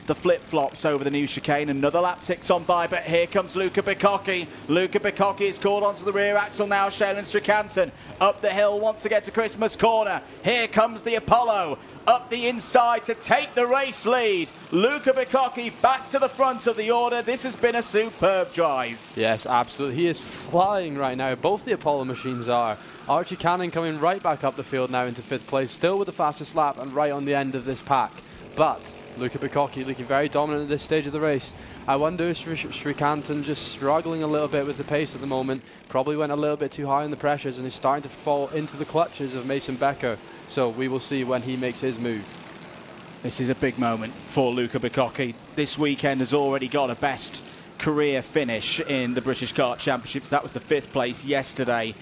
the flip-flops over the new chicane. Another lap ticks on by, but here comes Luca Bicocchi. Luca Bicocchi is caught onto the rear axle now. Ceol Lynch up the hill wants to get to Christmas Corner. Here comes the Apollo up the inside to take the race lead. Luca Bicocchi back to the front of the order. This has been a superb drive. Yes, absolutely. He is flying right now. Both the Apollo machines are. Archie Cannon coming right back up the field now into 5th place, still with the fastest lap and right on the end of this pack. But Luca Bicocchi looking very dominant at this stage of the race. I wonder if Srikantan just struggling a little bit with the pace at the moment. Probably went a little bit too high on the pressures and is starting to fall into the clutches of Mason Becker. So we will see when he makes his move. This is a big moment for Luca Bicocchi. This weekend has already got a best career finish in the British Kart Championships. That was the 5th place yesterday.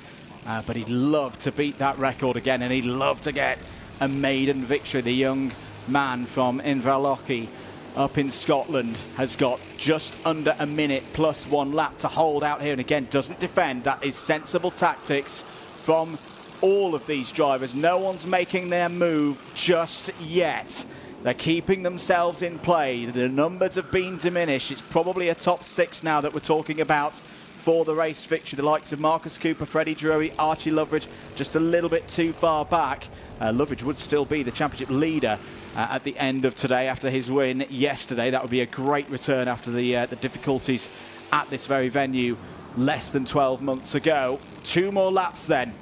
But he'd love to beat that record again, and he'd love to get a maiden victory. The young man from Inverlochy up in Scotland has got just under a minute plus 1 lap to hold out here, and again doesn't defend. That is sensible tactics from all of these drivers. No one's making their move just yet. They're keeping themselves in play. The numbers have been diminished. It's probably a top 6 now that we're talking about for the race victory. The likes of Marcus Cooper, Freddie Drury, Archie Loveridge just a little bit too far back. Loveridge would still be the championship leader at the end of today after his win yesterday. That would be a great return after the difficulties at this very venue less than 12 months ago. 2 more laps then.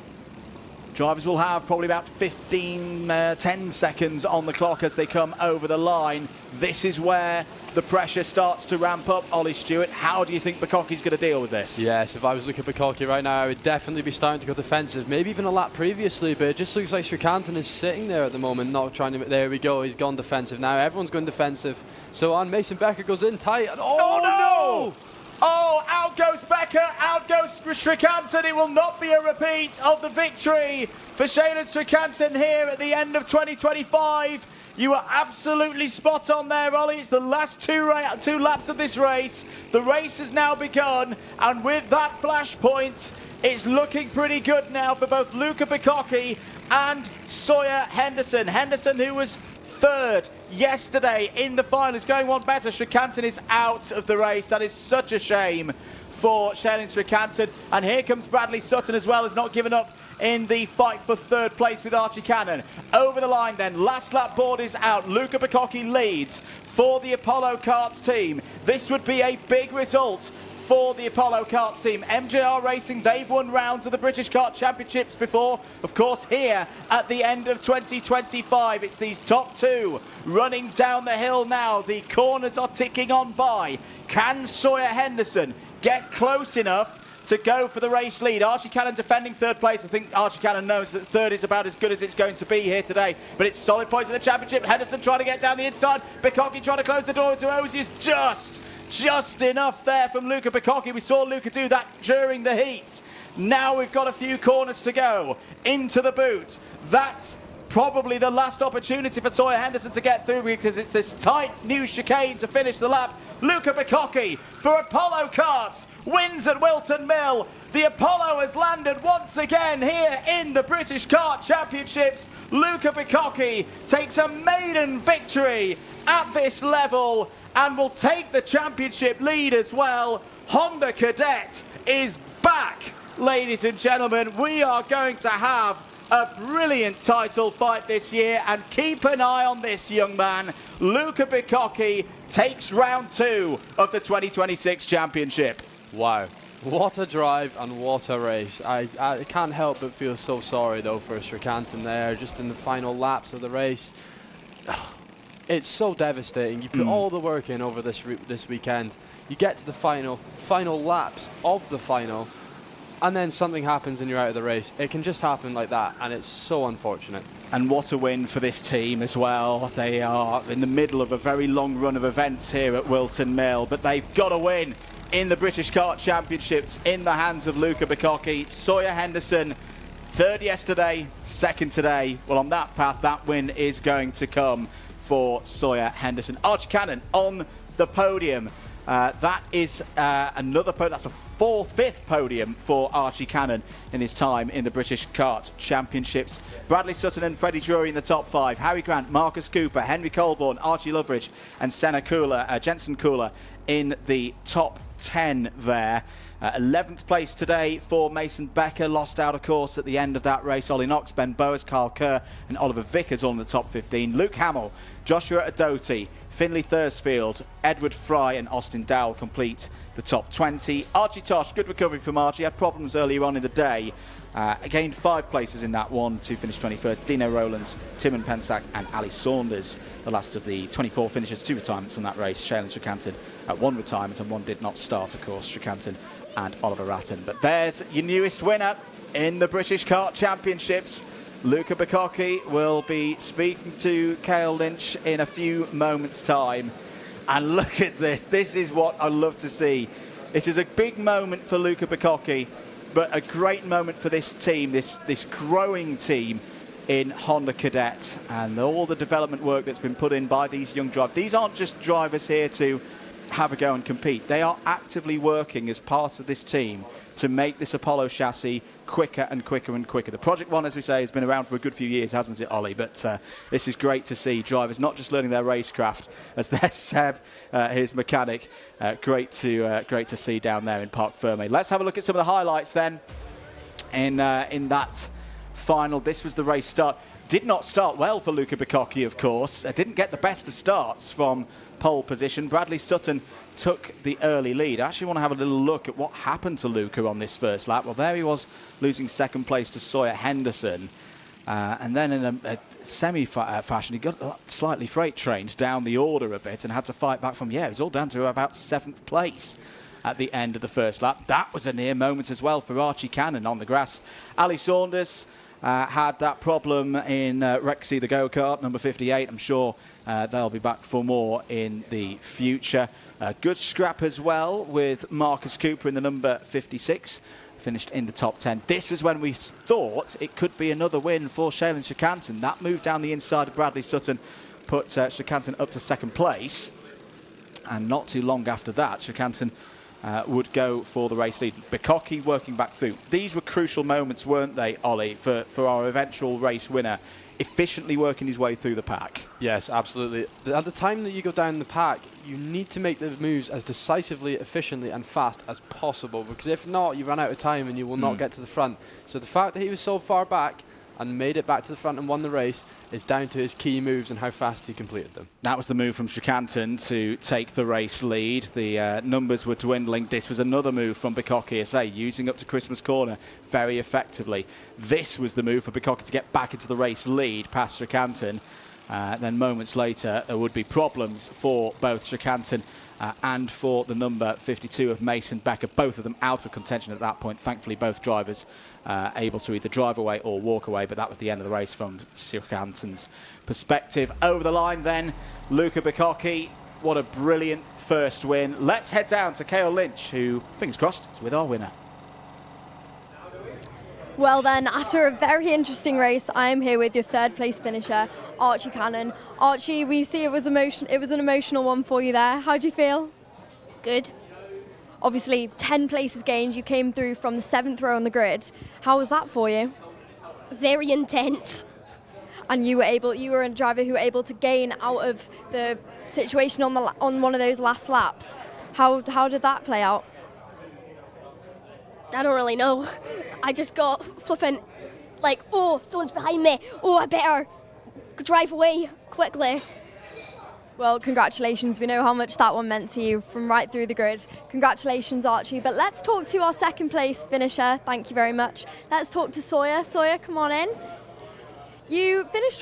Drivers will have probably about 10 seconds on the clock as they come over the line. This is where the pressure starts to ramp up. Ollie Stewart, how do you think Bicocchi's going to deal with this? Yes, if I was looking at Bicocchi right now, I would definitely be starting to go defensive. Maybe even a lap previously, but it just looks like Srikantan is sitting there at the moment, not trying to... There we go, he's gone defensive now. Everyone's going defensive. So on, Mason Becker goes in tight. And Oh, no! Oh, out goes Becker, out goes Srikantan. It will not be a repeat of the victory for Ceol Lynch here at the end of 2025. You are absolutely spot on there, Ollie. It's the last two laps of this race. The race has now begun, and with that flashpoint, it's looking pretty good now for both Luca Bicocchi and Sawyer Henderson. Henderson, who was 3rd yesterday in the final, is going one better. Srikantan is out of the race. That is such a shame for Ceol Lynch. And here comes Bradley Sutton as well, has not given up in the fight for third place with Archie Cannon. Over the line then, last lap board is out. Luca Bacocchi leads for the Apollo Karts team. This would be a big result for the Apollo Karts team. MJR Racing, they've won rounds of the British Kart Championships before. Of course, here at the end of 2025, it's these top two running down the hill now. The corners are ticking on by. Can Sawyer Henderson get close enough to go for the race lead? Archie Cannon defending third place. I think Archie Cannon knows that third is about as good as it's going to be here today, but it's solid points in the championship. Henderson trying to get down the inside. Bacocchi trying to close the door into Ozius. Just enough there from Luca Bacocchi. We saw Luca do that during the heat. Now we've got a few corners to go into the boot. That's probably the last opportunity for Sawyer Henderson to get through, because it's this tight new chicane to finish the lap. Luca Bacocchi for Apollo Karts wins at Whilton Mill. The Apollo has landed once again here in the British Kart Championships. Luca Bacocchi takes a maiden victory at this level and will take the championship lead as well. Honda Cadet is back, ladies and gentlemen. We are going to have a brilliant title fight this year, and keep an eye on this young man. Luca Bacocchi takes round 2 of the 2026 championship. Wow, what a drive and what a race. I can't help but feel so sorry though for Srikantan there, just in the final laps of the race. It's so devastating. You put all the work in over this weekend. You get to the final laps of the final, and then something happens and you're out of the race. It can just happen like that, and it's so unfortunate. And what a win for this team as well. They are in the middle of a very long run of events here at Whilton Mill, but they've got a win in the British Kart Championships in the hands of Luca Bacocchi. Sawyer Henderson, third yesterday, second today. Well, on that path, that win is going to come for Sawyer Henderson. Archie Cannon on the podium. That is another podium. That's a fifth podium for Archie Cannon in his time in the British Kart Championships. Bradley Sutton and Freddie Drury in the top 5. Harry Grant, Marcus Cooper, Henry Colborne, Archie Loveridge and Jensen Cooler in the top 10 there. 11th place today for Mason Becker. Lost out, of course, at the end of that race. Ollie Knox, Ben Bowers, Carl Kerr and Oliver Vickers all in the top 15. Luke Hamill, Joshua Adoty, Finley Thursfield, Edward Fry and Austin Dowell complete the top 20. Archie Tosh, good recovery from Archie. Had problems earlier on in the day. Gained 5 places in that one to finish 21st. Dino Rowlands, Timon Pensack and Ali Saunders, the last of the 24 finishers. 2 retirements from that race. Ceol Lynch at 1 retirement, and 1 did not start, of course, Srikantan and Oliver Ratton. But there's your newest winner in the British Kart Championships. Luca Bacocchi will be speaking to Ceol Lynch in a few moments' time. And look at this. This is what I love to see. This is a big moment for Luca Bacocchi, but a great moment for this team, this growing team in Honda Cadet, and all the development work that's been put in by these young drivers. These aren't just drivers here to have a go and compete. They are actively working as part of this team to make this Apollo chassis quicker and quicker and quicker. The Project One, as we say, has been around for a good few years, hasn't it, Ollie? But this is great to see drivers not just learning their racecraft, as there's Seb, his mechanic. Great to see down there in Parc Fermé. Let's have a look at some of the highlights then in that final. This was the race start. Did not start well for Luca Bacocchi, of course. Didn't get the best of starts from pole position. Bradley Sutton took the early lead. I actually want to have a little look at what happened to Luca on this first lap. Well, there he was, losing second place to Sawyer Henderson. And then in a semi-fashion, he got slightly freight trained down the order a bit and had to fight back from, it was all down to about 7th place at the end of the first lap. That was a near moment as well for Archie Cannon on the grass. Ali Saunders had that problem in Rexy, the go-kart, number 58. I'm sure they'll be back for more in the future. Good scrap as well with Marcus Cooper in the number 56. Finished in the top 10. This was when we thought it could be another win for Ceol Lynch. That move down the inside of Bradley Sutton put Srikantan up to 2nd place. And not too long after that, Srikantan would go for the race lead. Bacocchi working back through. These were crucial moments, weren't they, Ollie, for our eventual race winner efficiently working his way through the pack. Yes, absolutely. At the time that you go down the pack, you need to make the moves as decisively, efficiently and fast as possible, because if not, you run out of time and you will not get to the front. So the fact that he was so far back and made it back to the front and won the race is down to his key moves and how fast he completed them. That was the move from Srikantan to take the race lead. The numbers were dwindling. This was another move from Bikoki, as I say, using up to Christmas corner very effectively. This was the move for Bikoki to get back into the race lead past Srikantan. Then moments later, there would be problems for both Srikantan and for the number 52 of Mason Becker, both of them out of contention at that point. Thankfully, both drivers able to either drive away or walk away, but that was the end of the race from Srikantan's perspective. Over the line then, Luca Bikoki. What a brilliant first win. Let's head down to Ceol Lynch, who, fingers crossed, is with our winner. Well then, after a very interesting race, I am here with your third place finisher, Archie Cannon. Archie, we see it was an emotional one for you there. How do you feel? Good. Obviously, 10 places gained. You came through from the 7th row on the grid. How was that for you? Very intense. And you were a driver who were able to gain out of the situation on one of those last laps. How did that play out? I don't really know. I just got flipping, like, oh, someone's behind me. Oh, I better drive away quickly. Well, congratulations. We know how much that one meant to you from right through the grid. Congratulations, Archie. But let's talk to our second place finisher. Thank you very much. Let's talk to Sawyer. Sawyer, come on in. You finished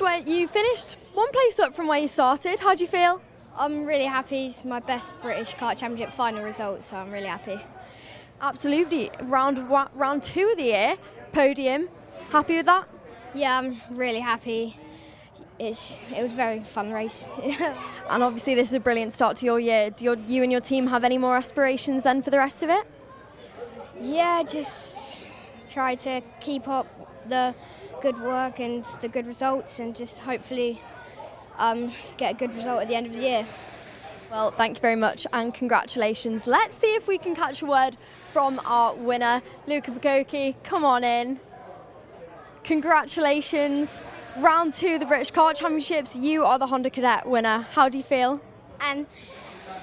one place up from where you started. How do you feel? I'm really happy. It's my best British Kart Championship final result, so I'm really happy. Absolutely. Round 2 of the year, podium. Happy with that? Yeah, I'm really happy. It was a very fun race. And obviously this is a brilliant start to your year. Do you and your team have any more aspirations then for the rest of it? Yeah, just try to keep up the good work and the good results, and just hopefully get a good result at the end of the year. Well, thank you very much and congratulations. Let's see if we can catch a word from our winner, Luca Bikoki. Come on in. Congratulations. Round 2 of the British Kart Championships, you are the Honda Cadet winner. How do you feel?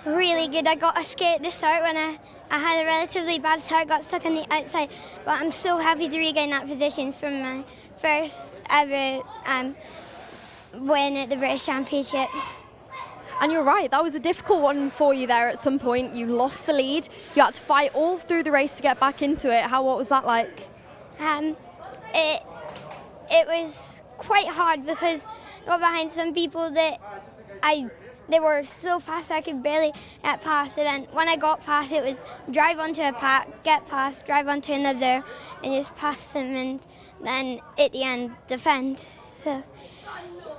Really good. I got scared at the start when I had a relatively bad start, got stuck on the outside, but I'm so happy to regain that position from my first ever win at the British Championships. And you're right, that was a difficult one for you there at some point. You lost the lead. You had to fight all through the race to get back into it. What was that like? It was quite hard because I got behind some people that they were so fast I could barely get past. But then when I got past, it was drive onto a pack, get past, drive onto another, and just pass them, and then at the end defend. So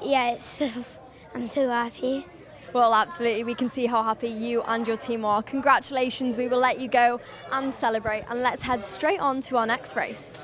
yeah, I'm so happy. Well, absolutely. We can see how happy you and your team are. Congratulations. We will let you go and celebrate. And let's head straight on to our next race.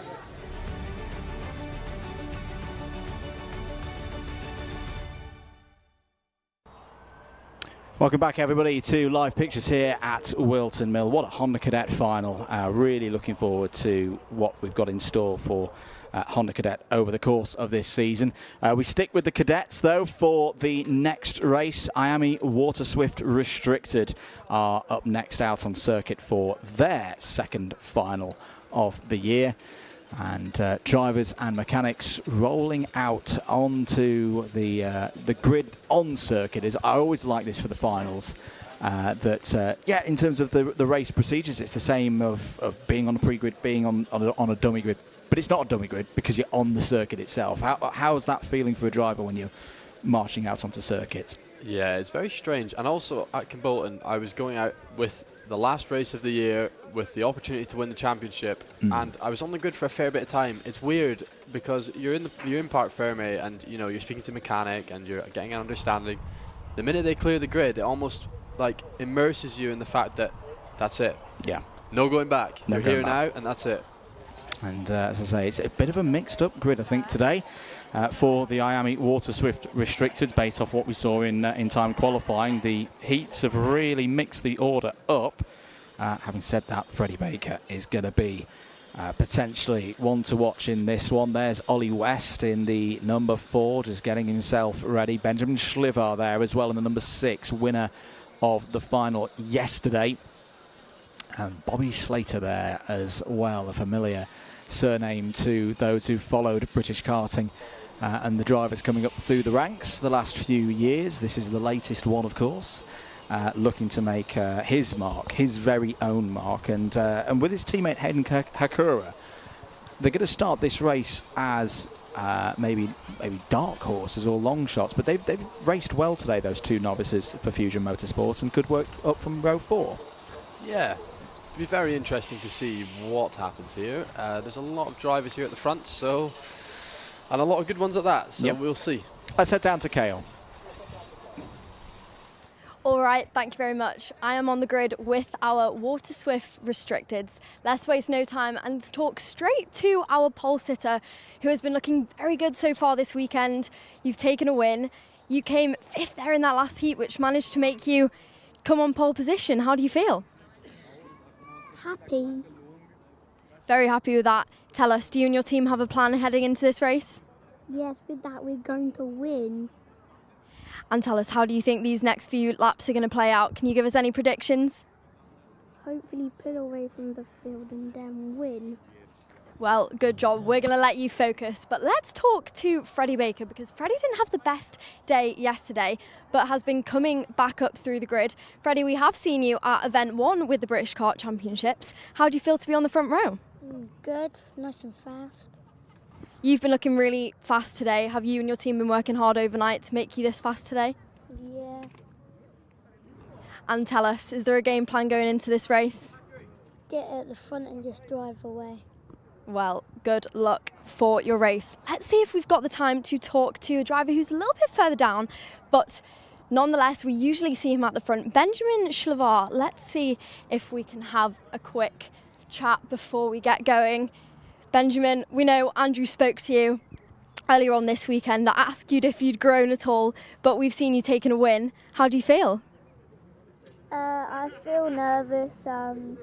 Welcome back, everybody, to live pictures here at Whilton Mill. What a Honda Cadet final. Really looking forward to what we've got in store for Honda Cadet over the course of this season. We stick with the cadets, though, for the next race. IAME Waterswift Restricted are up next out on circuit for their second final of the year. And drivers and mechanics rolling out onto the grid on circuit. I always like this for the finals. In terms of the race procedures, it's the same of being on a pre-grid, being on a dummy grid. But it's not a dummy grid because you're on the circuit itself. How's that feeling for a driver when you're marching out onto circuit? Yeah, it's very strange. And also at Kimbolton, I was going out with the last race of the year with the opportunity to win the championship, and I was on the grid for a fair bit of time. It's weird because you're in Parc Ferme, and you're speaking to a mechanic and you're getting an understanding. The minute they clear the grid, it almost like immerses you in the fact that that's it. Yeah. No going back. No You're going here back. now, and that's it. And as I say, it's a bit of a mixed-up grid, I think, today for the IAME Waterswift Restricted, based off what we saw in time qualifying. The heats have really mixed the order up. Having said that, Freddie Baker is going to be potentially one to watch in this one. There's Ollie West in the number 4, just getting himself ready. Benjamin Schlivar there as well in the number 6, winner of the final yesterday. And Bobby Slater there as well, a familiar surname to those who followed British karting and the drivers coming up through the ranks the last few years. This is the latest one, of course. Looking to make his mark, his very own mark, and with his teammate Hayden Hakura, they're going to start this race as maybe dark horses or long shots, but they've raced well today, those two novices for Fusion Motorsports, and could work up from row 4. Yeah, it'll be very interesting to see what happens here. There's a lot of drivers here at the front, and a lot of good ones at that, so we'll see. Let's head down to Ceol. All right, thank you very much. I am on the grid with our Waterswift Restricteds. Let's waste no time and talk straight to our pole sitter, who has been looking very good so far this weekend. You've taken a win. You came 5th there in that last heat, which managed to make you come on pole position. How do you feel? Happy. Very happy with that. Tell us, do you and your team have a plan heading into this race? Yes, with that we're going to win. And tell us, how do you think these next few laps are going to play out? Can you give us any predictions? Hopefully pull away from the field and then win. Well, good job. We're going to let you focus. But let's talk to Freddie Baker, because Freddie didn't have the best day yesterday, but has been coming back up through the grid. Freddie, we have seen you at event 1 with the British Kart Championships. How do you feel to be on the front row? Good, nice and fast. You've been looking really fast today. Have you and your team been working hard overnight to make you this fast today? Yeah. And tell us, is there a game plan going into this race? Get at the front and just drive away. Well, good luck for your race. Let's see if we've got the time to talk to a driver who's a little bit further down, but nonetheless, we usually see him at the front. Benjamin Schlivar. Let's see if we can have a quick chat before we get going. Benjamin, we know Andrew spoke to you earlier on this weekend. I asked you if you'd grown at all, but we've seen you taking a win. How do you feel? I feel nervous. I'm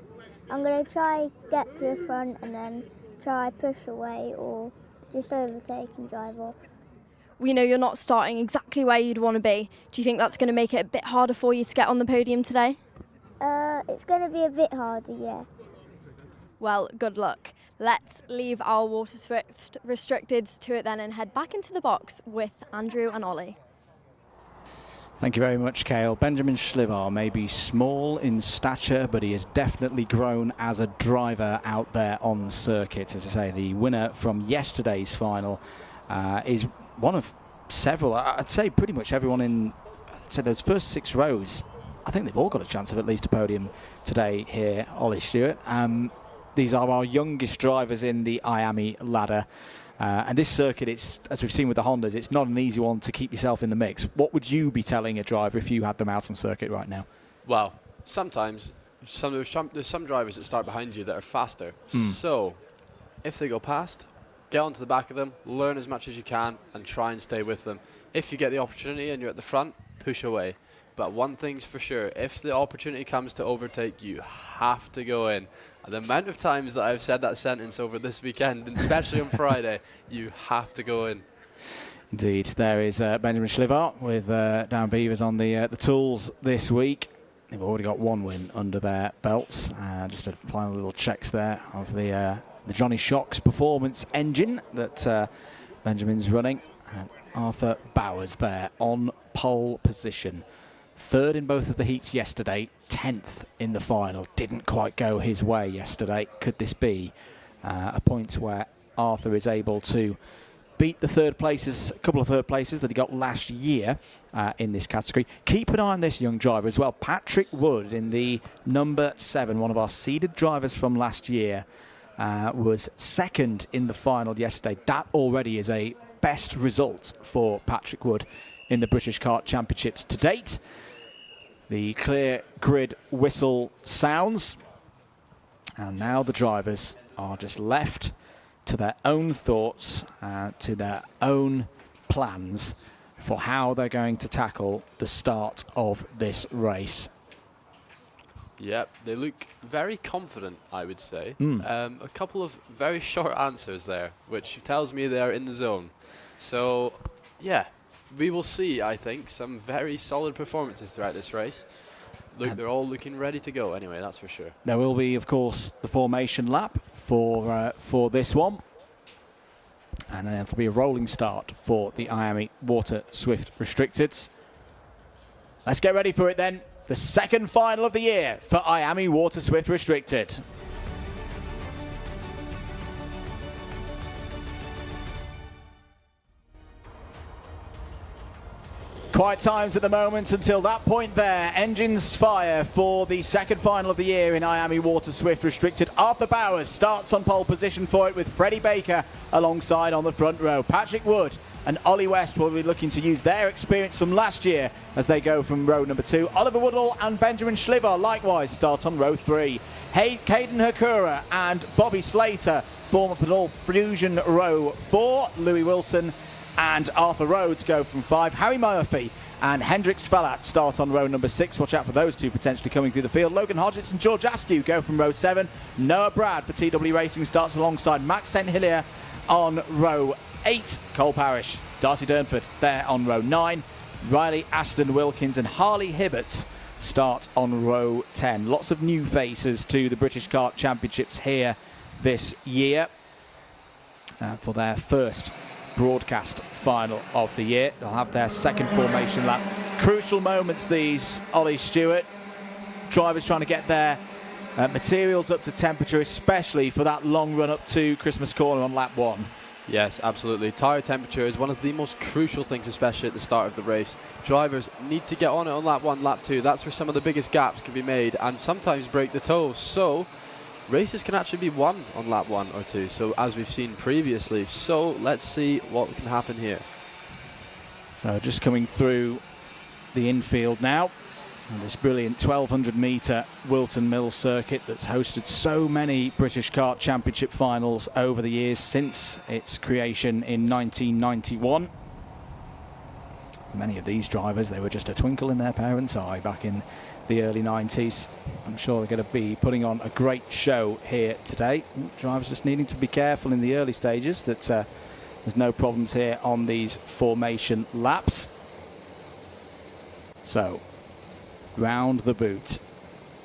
going to try get to the front and then try push away or just overtake and drive off. We know you're not starting exactly where you'd want to be. Do you think that's going to make it a bit harder for you to get on the podium today? It's going to be a bit harder, yeah. Well, good luck. Let's leave our Waterswift Restricteds to it then and head back into the box with Andrew and Ollie. Thank you very much, Ceol. Benjamin Schlivar may be small in stature, but he has definitely grown as a driver out there on circuit. As I say, the winner from yesterday's final is one of several. I'd say pretty much everyone in those first 6 rows. I think they've all got a chance of at least a podium today here, Ollie, Stewart. These are our youngest drivers in the IAME ladder. And this circuit, it's, as we've seen with the Hondas, it's not an easy one to keep yourself in the mix. What would you be telling a driver if you had them out on circuit right now? Well, sometimes there's some drivers that start behind you that are faster. So if they go past, get onto the back of them, learn as much as you can, and try and stay with them. If you get the opportunity and you're at the front, push away. But one thing's for sure, if the opportunity comes to overtake, you have to go in. And the amount of times that I've said that sentence over this weekend, and especially on Friday, you have to go in. Indeed. There is Benjamin Schlivar with Dan Beavers on the tools this week. They've already got 1 win under their belts. Just a final little checks there of the Johnny Shocks performance engine that Benjamin's running. And Arthur Bowers there on pole position. 3rd in both of the heats yesterday, 10th in the final. Didn't quite go his way yesterday. Could this be a point where Arthur is able to beat the third places, a couple of third places that he got last year in this category? Keep an eye on this young driver as well. Patrick Wood in the number 7, one of our seeded drivers from last year, was 2nd in the final yesterday. That already is a best result for Patrick Wood in the British Kart Championships to date. The clear grid whistle sounds, and now the drivers are just left to their own thoughts, to their own plans for how they're going to tackle the start of this race. Yep, they look very confident, I would say. Mm. A couple of very short answers there, which tells me they're in the zone. So, yeah, we will see, I think, some very solid performances throughout this race. Look, they're all looking ready to go anyway, that's for sure. There will be, of course, the formation lap for this one. And then it'll be a rolling start for the IAME Waterswift Restricted. Let's get ready for it then. The second final of the year for IAME Waterswift Restricted. Quiet times at the moment until that point there. Engines fire for the second final of the year in IAME Waterswift Restricted. Arthur Bowers starts on pole position for it with Freddie Baker alongside on the front row. Patrick Wood and Ollie West will be looking to use their experience from last year as they go from row number 2. Oliver Woodall and Benjamin Schliver likewise start on row 3. Caden Hakura and Bobby Slater form up an all-fusion row 4. Louis Wilson and Arthur Rhodes go from 5. Harry Murphy and Hendrix Fellat start on row number 6. Watch out for those two potentially coming through the field. Logan Hodgetts and George Askew go from row 7. Noah Brad for TW Racing starts alongside Max St. Hilaire on row 8. Cole Parrish, Darcy Durnford there on row 9. Riley Ashton Wilkins and Harley Hibbert start on row 10. Lots of new faces to the British Kart Championships here this year for their first broadcast final of the year. They'll have their second formation lap. Crucial moments these, Ollie Stewart. Drivers trying to get their materials up to temperature, especially for that long run up to Christmas Corner on lap 1. Yes, absolutely. Tyre temperature is one of the most crucial things, especially at the start of the race. Drivers need to get on it on lap 1, lap 2. That's where some of the biggest gaps can be made and sometimes break the tow. So races can actually be won on lap 1 or 2, so as we've seen previously. So let's see what can happen here. So just coming through the infield now, and this brilliant 1200 metre Whilton Mill circuit that's hosted so many British Kart Championship finals over the years since its creation in 1991. For many of these drivers, they were just a twinkle in their parents' eye back in the early 90s. I'm sure they're going to be putting on a great show here today. Drivers just needing to be careful in the early stages that there's no problems here on these formation laps. So, round the boot.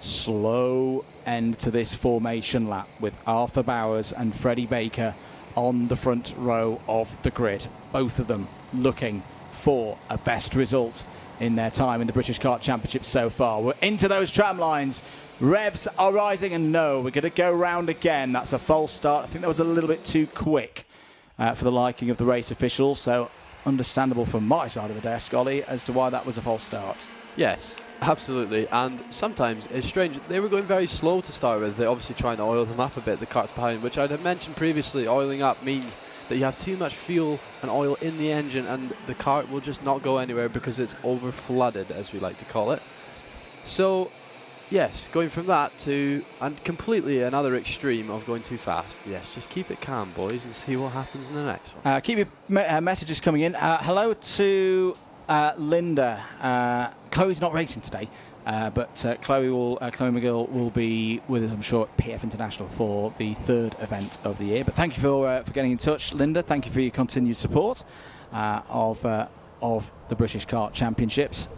Slow end to this formation lap with Arthur Bowers and Freddie Baker on the front row of the grid. Both of them looking for a best result in their time in the British Kart Championship so far. We're into those tram lines. Revs are rising, and no, we're going to go round again. That's a false start. I think that was a little bit too quick for the liking of the race officials, so understandable from my side of the desk, Ollie, as to why that was a false start. Yes, absolutely, and sometimes it's strange. They were going very slow to start with. They're obviously trying to oil them up a bit, the carts behind, which I'd have mentioned previously. Oiling up means that you have too much fuel and oil in the engine and the cart will just not go anywhere because it's over flooded, as we like to call it. So yes, going from that to and completely another extreme of going too fast. Yes, just keep it calm, boys, and see what happens in the next one. Keep your messages coming in. Hello to Linda. Chloe's not racing today, but Chloe McGill will be with us, I'm sure, at PF International for the third event of the year. But thank you for getting in touch, Linda. Thank you for your continued support of the British Kart Championships.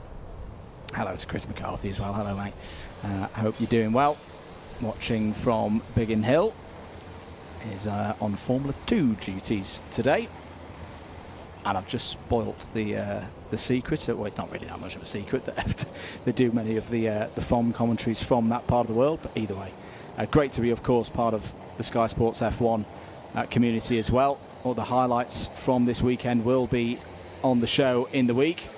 Hello to Chris McCarthy as well. Hello, mate. I hope you're doing well. Watching from Biggin Hill is on Formula 2 duties today. And I've just spoilt the secret. Well, it's not really that much of a secret that they do many of the FOM commentaries from that part of the world. But either way, great to be, of course, part of the Sky Sports F1 community as well. All the highlights from this weekend will be on the show in the week.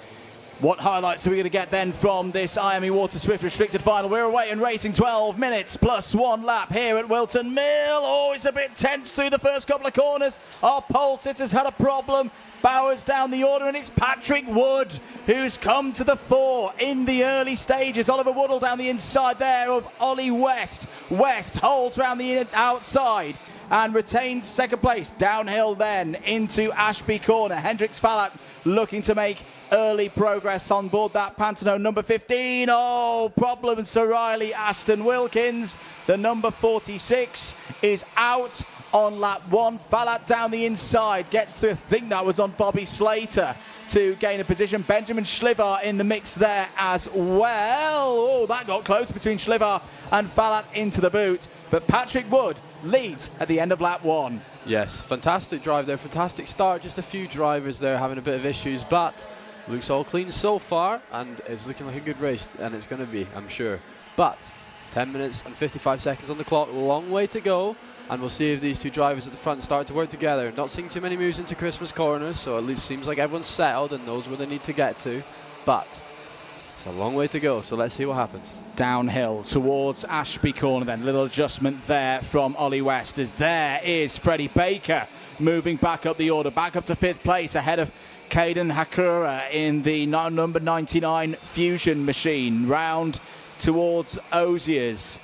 What highlights are we going to get then from this IAME Waterswift Restricted final? We're away in racing 12 minutes plus 1 lap here at Whilton Mill. Oh, it's a bit tense through the first couple of corners. Our pole sitters had a problem. Bowers down the order, and it's Patrick Wood who's come to the fore in the early stages. Oliver Woodall down the inside there of Ollie West. West holds round the outside and retains second place. Downhill then into Ashby Corner. Hendrix Fallout looking to make early progress on board that Pantano number 15. Oh, problems for Riley Aston Wilkins. The number 46 is out on lap 1. Falat down the inside, gets through, I think that was on Bobby Slater to gain a position. Benjamin Schlivar in the mix there as well. Oh, that got close between Schlivar and Falat into the boot. But Patrick Wood leads at the end of lap 1. Yes, fantastic drive there, fantastic start. Just a few drivers there having a bit of issues, but looks all clean so far, and it's looking like a good race, and it's going to be, I'm sure. But 10 minutes and 55 seconds on the clock, long way to go, and we'll see if these two drivers at the front start to work together. Not seeing too many moves into Christmas corners, so at least seems like everyone's settled and knows where they need to get to, but it's a long way to go, so let's see what happens. Downhill towards Ashby Corner then. Little adjustment there from Ollie West as there is Freddie Baker moving back up the order, back up to 5th place ahead of Caden Hakura in the number 99 Fusion machine. Round towards Ozier's.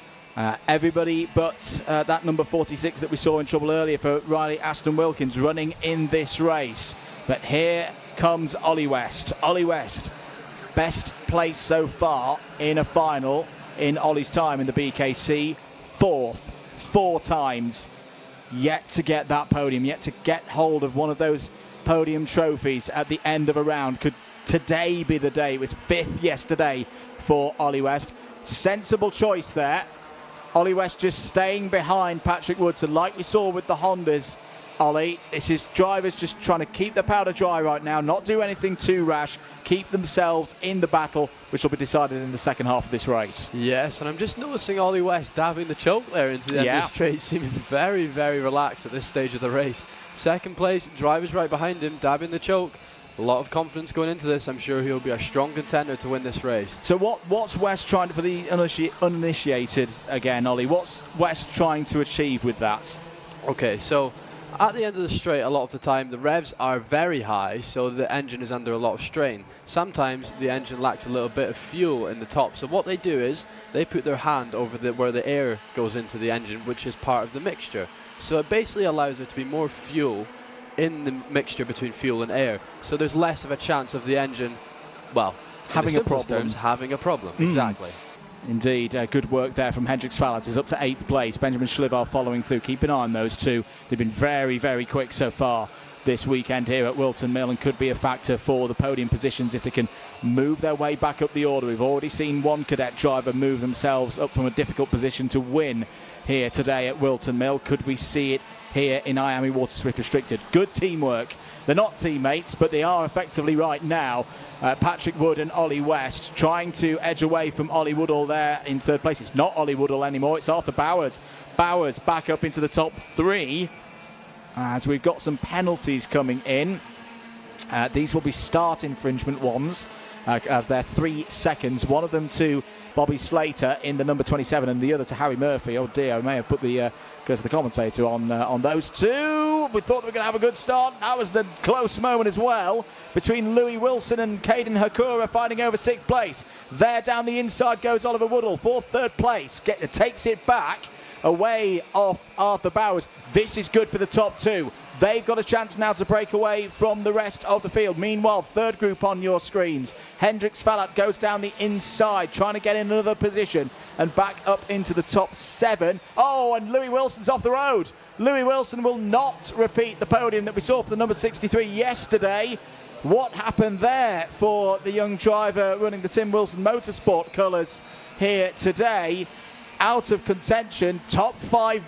Everybody but that number 46 that we saw in trouble earlier for Riley Aston Wilkins running in this race. But here comes Ollie West. Ollie West, best place so far in a final in Ollie's time in the BKC. 4th, 4 times. Yet to get that podium, yet to get hold of one of those podium trophies at the end of a round. Could today be the day? It was 5th yesterday for Ollie West. Sensible choice there. Ollie West just staying behind Patrick Woodson, like we saw with the Hondas. Ollie, this is drivers just trying to keep the powder dry right now, not do anything too rash, keep themselves in the battle, which will be decided in the second half of this race. Yes, and I'm just noticing Ollie West dabbing the choke there into the end of the straight, seeming very, very relaxed at this stage of the race. Second place, drivers right behind him, dabbing the choke. A lot of confidence going into this. I'm sure he'll be a strong contender to win this race. So what's West trying to, for the uninitiated again, Ollie, what's West trying to achieve with that? Okay, so at the end of the straight, a lot of the time, the revs are very high, so the engine is under a lot of strain. Sometimes the engine lacks a little bit of fuel in the top, so what they do is they put their hand over where the air goes into the engine, which is part of the mixture. So it basically allows there to be more fuel in the mixture between fuel and air, so there's less of a chance of the engine, well, having a problem. Having a problem, exactly. Indeed, good work there from Hendrix Falat. Is up to 8th place. Benjamin Schlivar following through. Keep an eye on those two. They've been very, very quick so far this weekend here at Whilton Mill and could be a factor for the podium positions if they can move their way back up the order. We've already seen one cadet driver move themselves up from a difficult position to win here today at Whilton Mill. Could we see it here in IAME Waterswift Restricted? Good teamwork. They're not teammates, but they are effectively right now. Patrick Wood and Ollie West trying to edge away from Ollie Woodall there in 3rd place. It's not Ollie Woodall anymore, it's Arthur Bowers. Bowers back up into the top 3 as we've got some penalties coming in. These will be start infringement ones as they're 3 seconds. One of them to Bobby Slater in the number 27 and the other to Harry Murphy. Oh dear, I may have put the because the commentator on those two. We thought they were going to have a good start. That was the close moment as well between Louis Wilson and Caden Hakura fighting over 6th place. There down the inside goes Oliver Woodall for 3rd place. Takes it back away off Arthur Bowers. This is good for the top 2. They've got a chance now to break away from the rest of the field. Meanwhile, 3rd group on your screens. Hendrix Falat goes down the inside, trying to get in another position and back up into the top 7. Oh, and Louis Wilson's off the road. Louis Wilson will not repeat the podium that we saw for the number 63 yesterday. What happened there for the young driver running the Tim Wilson Motorsport colours here today? Out of contention, top 5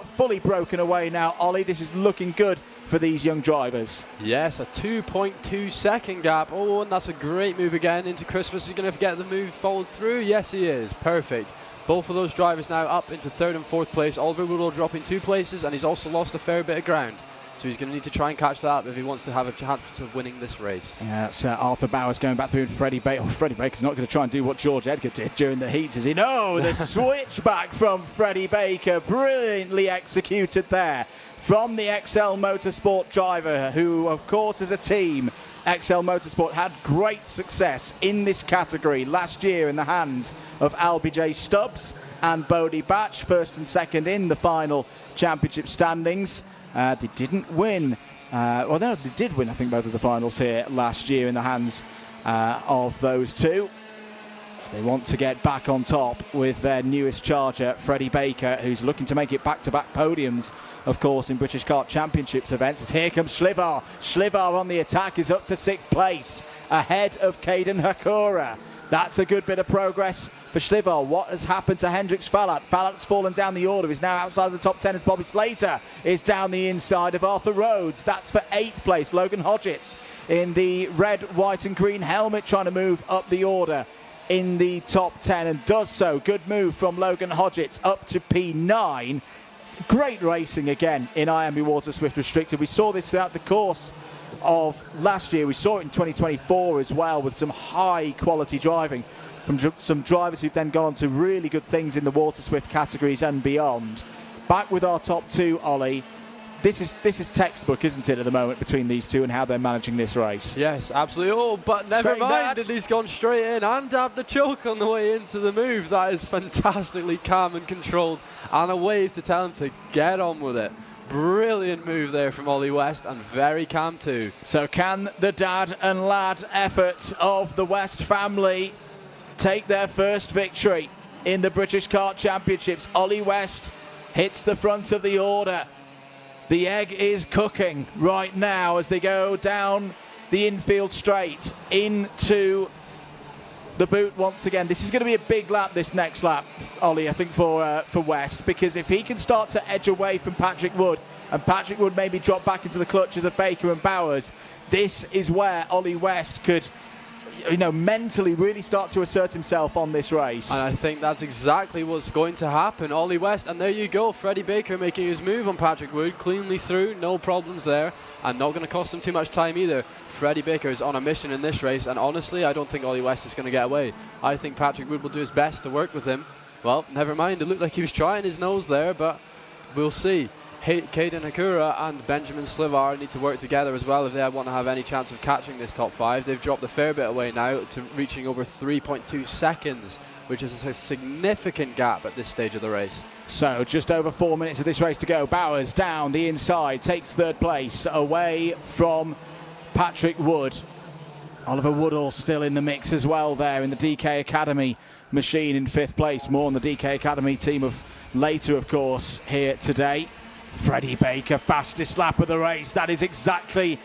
fully broken away now. Ollie, this is looking good for these young drivers. Yes, a 2.2 second gap. Oh, and that's a great move again into Christmas. He's going to get the move followed through. Yes, he is. Perfect. Both of those drivers now up into 3rd and 4th place. Oliver Woodall dropping 2 places, and he's also lost a fair bit of ground. So he's going to need to try and catch that up if he wants to have a chance of winning this race. Yeah, it's Arthur Bowers going back through, and Freddie Baker. Freddie Baker's not going to try and do what George Edgar did during the heats, is he? No, the switchback from Freddie Baker, brilliantly executed there from the XL Motorsport driver, who, of course, is a team. XL Motorsport had great success in this category last year in the hands of LBJ Stubbs and Bodie Batch, 1st and 2nd in the final championship standings. They didn't win. Well, no, they did win, I think, both of the finals here last year in the hands of those two. They want to get back on top with their newest charger, Freddie Baker, who's looking to make it back-to-back podiums, of course, in British Kart Championships events. As here comes Schlivar. Schlivar on the attack is up to 6th place, ahead of Caden Hakura. That's a good bit of progress for Schlivar. What has happened to Hendrix Fallat? Fallat's fallen down the order. He's now outside of the top 10 as Bobby Slater is down the inside of Arthur Rhodes. That's for 8th place. Logan Hodgetts in the red, white and green helmet trying to move up the order in the top 10 and does so. Good move from Logan Hodgetts up to P9. It's great racing again in IAME Waterswift Restricted. We saw this throughout the course of last year. We saw it in 2024 as well, with some high quality driving from some drivers who've then gone on to really good things in the Waterswift categories and beyond. Back with our top two, Ollie. This is textbook, isn't it, at the moment, between these two and how they're managing this race? Yes, absolutely. Oh, but never mind that he's gone straight in and had the choke on the way into the move. That is fantastically calm and controlled, and a wave to tell him to get on with it. Brilliant move there from Ollie West, and very calm too. So can the dad and lad efforts of the West family take their first victory in the British Kart Championships? Ollie West hits the front of the order. The egg is cooking right now as they go down the infield straight into the boot once again. This is going to be a big lap, this next lap, Ollie, I think, for West, because if he can start to edge away from Patrick Wood, and Patrick Wood maybe drop back into the clutches of Baker and Bowers, this is where Ollie West could, you know, mentally really start to assert himself on this race. And I think that's exactly what's going to happen. Ollie West, and there you go, Freddie Baker making his move on Patrick Wood, cleanly through, no problems there, and not going to cost him too much time either. Freddie Baker is on a mission in this race, and honestly, I don't think Ollie West is going to get away. I think Patrick Wood will do his best to work with him. Well, never mind, it looked like he was trying his nose there, but we'll see. Caden Hakura and Benjamin Schlivar need to work together as well if they want to have any chance of catching this top 5. They've dropped a fair bit away now to reaching over 3.2 seconds, which is a significant gap at this stage of the race. So just over 4 minutes of this race to go. Bowers down the inside, takes 3rd place away from Patrick Wood. Oliver Woodall still in the mix as well there in the DK Academy machine in 5th place. More on the DK Academy team of later, of course, here today. Freddie Baker, fastest lap of the race. That is exactly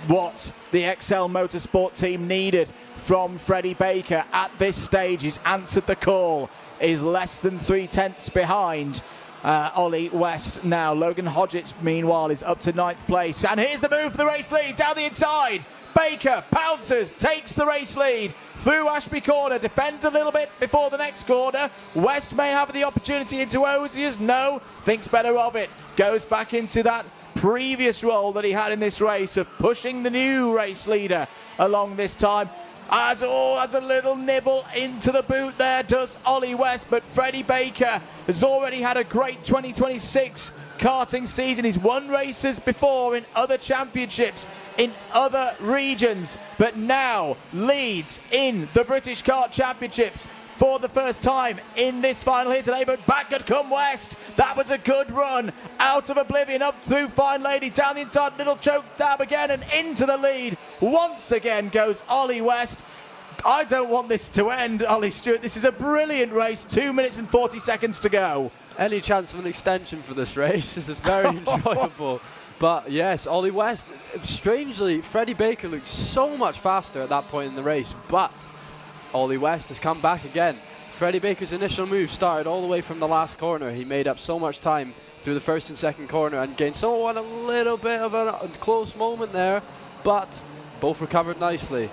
what the XL Motorsport team needed from Freddie Baker. At this stage, he's answered the call, is less than 3/10 behind Ollie West now. Logan Hodgetts, meanwhile, is up to 9th place. And here's the move for the race lead, down the inside. Baker pounces, takes the race lead through Ashby Corner, defends a little bit before the next corner. West may have the opportunity into Osiers. No, thinks better of it. Goes back into that previous role that he had in this race of pushing the new race leader along this time. As a little nibble into the boot there does Ollie West, but Freddie Baker has already had a great 2026 karting season. He's won races before in other championships, in other regions, but now leads in the British Kart Championships for the first time in this final here today. But back had come West. That was a good run out of oblivion, up through Fine Lady, down the inside, little choke dab again, and into the lead once again goes Ollie West. I don't want this to end, Ollie Stewart. This is a brilliant race. 2 minutes and 40 seconds to go. Any chance of an extension for this race? This is very enjoyable. But yes, Ollie West, strangely, Freddie Baker looked so much faster at that point in the race, but Ollie West has come back again. Freddie Baker's initial move started all the way from the last corner. He made up so much time through the first and second corner and gained somewhat a little bit of a close moment there, but both recovered nicely.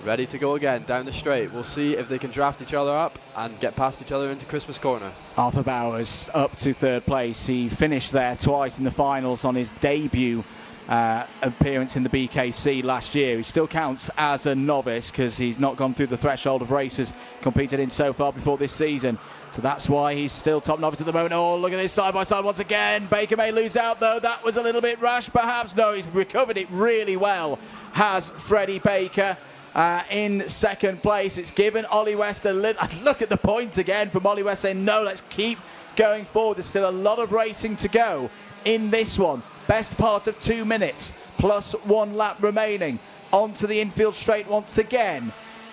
Ready to go again down the straight. We'll see if they can draft each other up and get past each other into Christmas Corner. Arthur Bowers up to 3rd place. He finished there twice in the finals on his debut appearance in the BKC last year. He still counts as a novice because he's not gone through the threshold of races competed in so far before this season. So that's why he's still top novice at the moment. Oh, look at this side by side once again. Baker may lose out though. That was a little bit rash perhaps. No, he's recovered it really well, has Freddie Baker. In 2nd place, it's given Ollie West a little. Look at the point again from Ollie West saying, no, let's keep going forward. There's still a lot of racing to go in this one. Best part of 2 minutes, plus 1 lap remaining. onto the infield straight once again.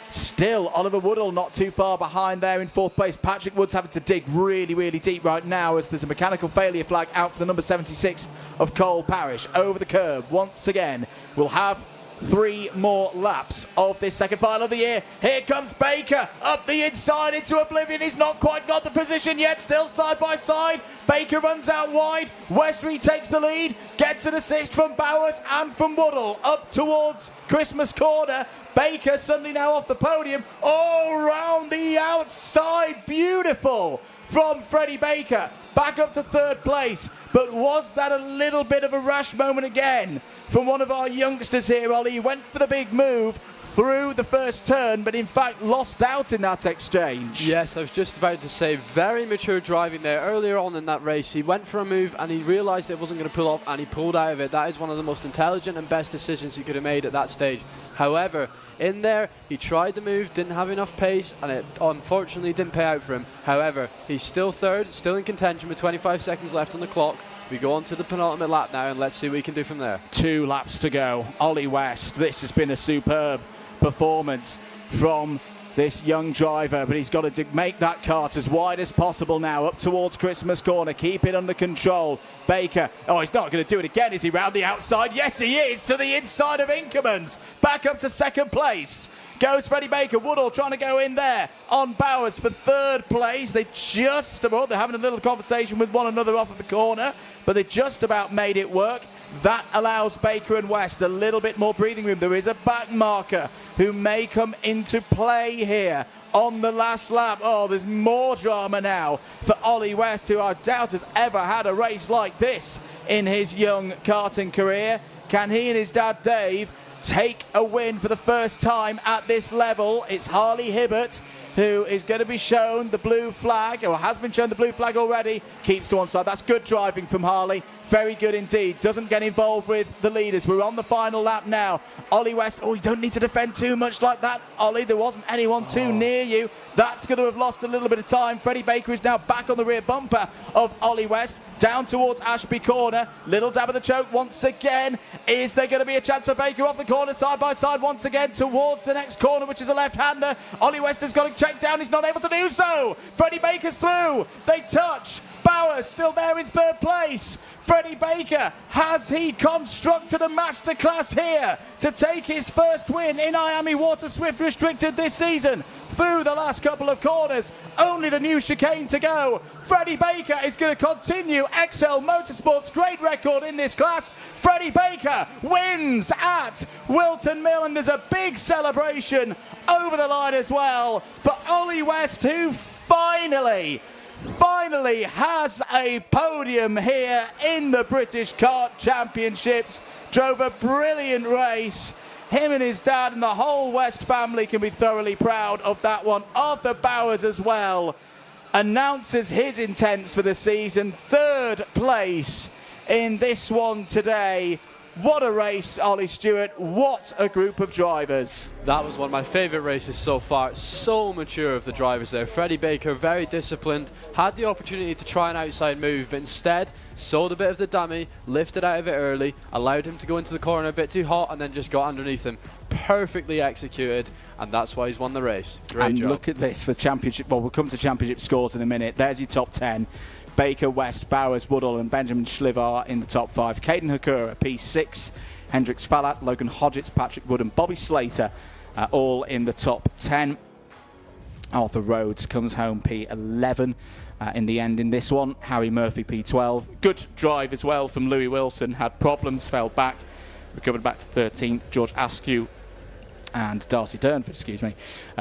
Still, Oliver Woodall not too far behind there in 4th place. Patrick Wood's having to dig really, really deep right now as there's a mechanical failure flag out for the number 76 of Cole Parrish. Over the curb once again. We'll have 3 more laps of this second final of the year. Here comes Baker up the inside into oblivion. He's not quite got the position yet. Still side by side. Baker runs out wide. West retakes the lead. Gets an assist from Bowers and from Woodall up towards Christmas Corner. Baker suddenly now off the podium. All round the outside. Beautiful from Freddie Baker. Back up to 3rd place. But was that a little bit of a rash moment again from one of our youngsters here, Ollie? He went for the big move through the first turn, but in fact lost out in that exchange. Yes, I was just about to say, very mature driving there. Earlier on in that race, he went for a move and he realised it wasn't going to pull off, and he pulled out of it. That is one of the most intelligent and best decisions he could have made at that stage. However, in there, he tried the move, didn't have enough pace, and it unfortunately didn't pay out for him. However, he's still 3rd, still in contention with 25 seconds left on the clock. We go on to the penultimate lap now, and let's see what we can do from there. 2 laps to go. Ollie West, this has been a superb performance from this young driver, but he's got to make that kart as wide as possible now, up towards Christmas Corner, keep it under control. Baker, oh, he's not going to do it again, is he, round the outside? Yes, he is, to the inside of Inkermans, back up to 2nd place. Goes Freddie Baker. Woodall trying to go in there on Bowers for 3rd place. They just about, they're having a little conversation with one another off of the corner, but they just about made it work. That allows Baker and West a little bit more breathing room. There is a back marker who may come into play here on the last lap. Oh, there's more drama now for Ollie West, who I doubt has ever had a race like this in his young karting career. Can he and his dad Dave take a win for the first time at this level? It's Harley Hibbert who is going to be shown the blue flag, or has been shown the blue flag already. Keeps to one side. That's good driving from Harley. Very good indeed. Doesn't get involved with the leaders. We're on the final lap now. Ollie West, oh, you don't need to defend too much like that, Ollie. There wasn't anyone too near you. That's going to have lost a little bit of time. Freddie Baker is now back on the rear bumper of Ollie West, down towards Ashby Corner. Little dab of the choke once again. Is there going to be a chance for Baker off the corner, side by side once again towards the next corner, which is a left-hander? Ollie West has got to check down. He's not able to do so. Freddie Baker's through. They touch. Bowers still there in 3rd place. Freddie Baker, has he constructed a masterclass here to take his first win in IAME Waterswift Restricted this season? Through the last couple of corners, only the new chicane to go. Freddie Baker is going to continue Excel Motorsport's great record in this class. Freddie Baker wins at Whilton Mill, and there's a big celebration over the line as well for Ollie West, who finally has a podium here in the British Kart Championships. Drove a brilliant race. Him and his dad and the whole West family can be thoroughly proud of that one. Arthur Bowers as well announces his intents for the season. 3rd place in this one today. What a race, Ollie Stewart. What a group of drivers. That was one of my favourite races so far. So mature of the drivers there. Freddie Baker, very disciplined, had the opportunity to try an outside move, but instead sold a bit of the dummy, lifted out of it early, allowed him to go into the corner a bit too hot, and then just got underneath him. Perfectly executed, and that's why he's won the race. Great job. Look at this for championship. Well, we'll come to championship scores in a minute. There's your top 10. Baker, West, Bowers, Woodall and Benjamin Schlivar in the top 5. Caden Hakura, P6. Hendrix Fallat, Logan Hodgetts, Patrick Wood and Bobby Slater all in the top 10. Arthur Rhodes comes home P11 in the end in this one. Harry Murphy, P12. Good drive as well from Louis Wilson. Had problems, fell back, recovered back to 13th. George Askew and Darcy Durnford,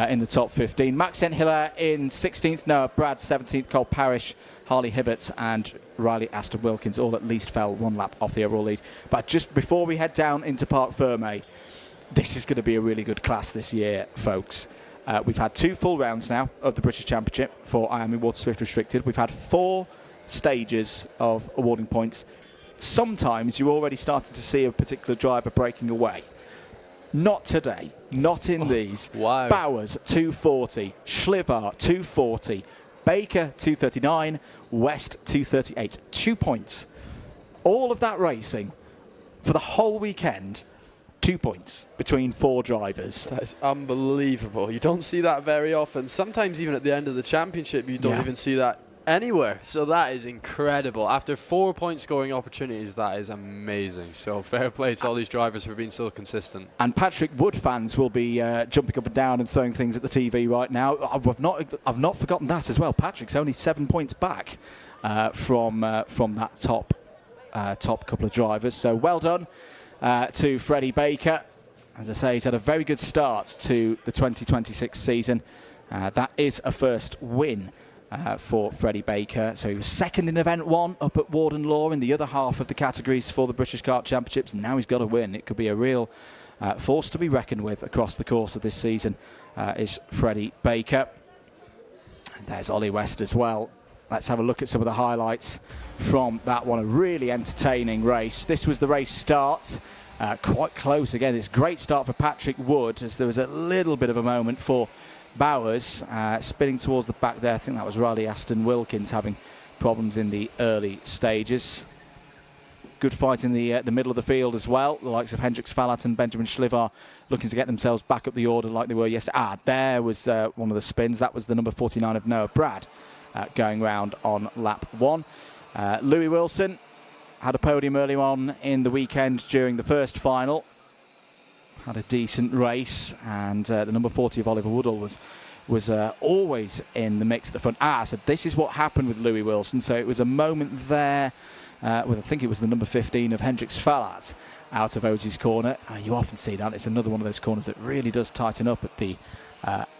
in the top 15. Max St. Hilaire in 16th. Noah Brad, 17th. Cole Parrish, Harley Hibbert and Riley Aston Wilkins all at least fell 1 lap off the overall lead. But just before we head down into Parc Fermé, this is going to be a really good class this year, folks. We've had 2 full rounds now of the British Championship for IAME Waterswift Restricted. We've had 4 stages of awarding points. Sometimes you're already starting to see a particular driver breaking away. Not today. Not in these. Wow. Bowers, 240. Schlivar, 240. Baker, 239. West, 238. 2 points. All of that racing for the whole weekend. 2 points between 4 drivers. That is unbelievable. You don't see that very often. Sometimes even at the end of the championship, you don't even see that anywhere. So that is incredible. After 4 point scoring opportunities, that is amazing. So fair play to all these drivers for being so consistent. And Patrick Wood fans will be jumping up and down and throwing things at the TV right now. I've not forgotten that as well. Patrick's only 7 points back from that top couple of drivers. So well done to Freddie Baker. As I say, he's had a very good start to the 2026 season. That is a first win for Freddie Baker. So he was second in Event 1 up at Warden Law in the other half of the categories for the British Kart Championships, and now he's got a win. It could be a real force to be reckoned with across the course of this season, is Freddie Baker. And there's Ollie West as well. Let's have a look at some of the highlights from that one. A really entertaining race. This was the race start. Quite close again. It's a great start for Patrick Wood, as there was a little bit of a moment for Bowers spinning towards the back there. I think that was Riley Aston Wilkins having problems in the early stages. Good fight in the middle of the field as well. The likes of Hendrix Fallat and Benjamin Schlivar looking to get themselves back up the order like they were yesterday. There was one of the spins. That was the number 49 of Noah Brad going round on lap 1. Louis Wilson had a podium early on in the weekend during the first final. Had a decent race, and the number 40 of Oliver Woodall was always in the mix at the front. So this is what happened with Louis Wilson. So it was a moment there with, I think it was the number 15 of Hendrix Fallat out of Ozzy's corner. You often see that. It's another one of those corners that really does tighten up at the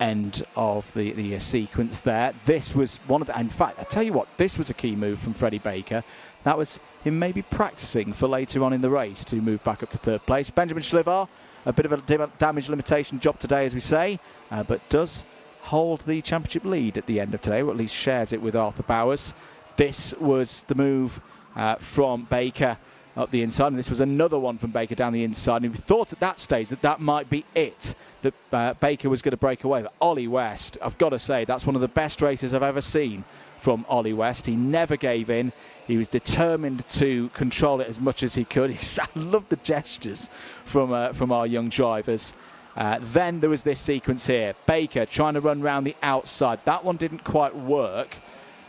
end of the sequence there. This was one of the... In fact, I tell you what, this was a key move from Freddie Baker. That was him maybe practicing for later on in the race to move back up to third place. Benjamin Schlivar, a bit of a damage limitation job today, as we say, but does hold the championship lead at the end of today, or at least shares it with Arthur Bowers. This was the move from Baker up the inside, and this was another one from Baker down the inside. And we thought at that stage that might be it, that Baker was going to break away. But Ollie West, I've got to say, that's one of the best races I've ever seen from Ollie West. He never gave in. He was determined to control it as much as he could. I love the gestures from our young drivers. Then there was this sequence here. Baker trying to run round the outside. That one didn't quite work.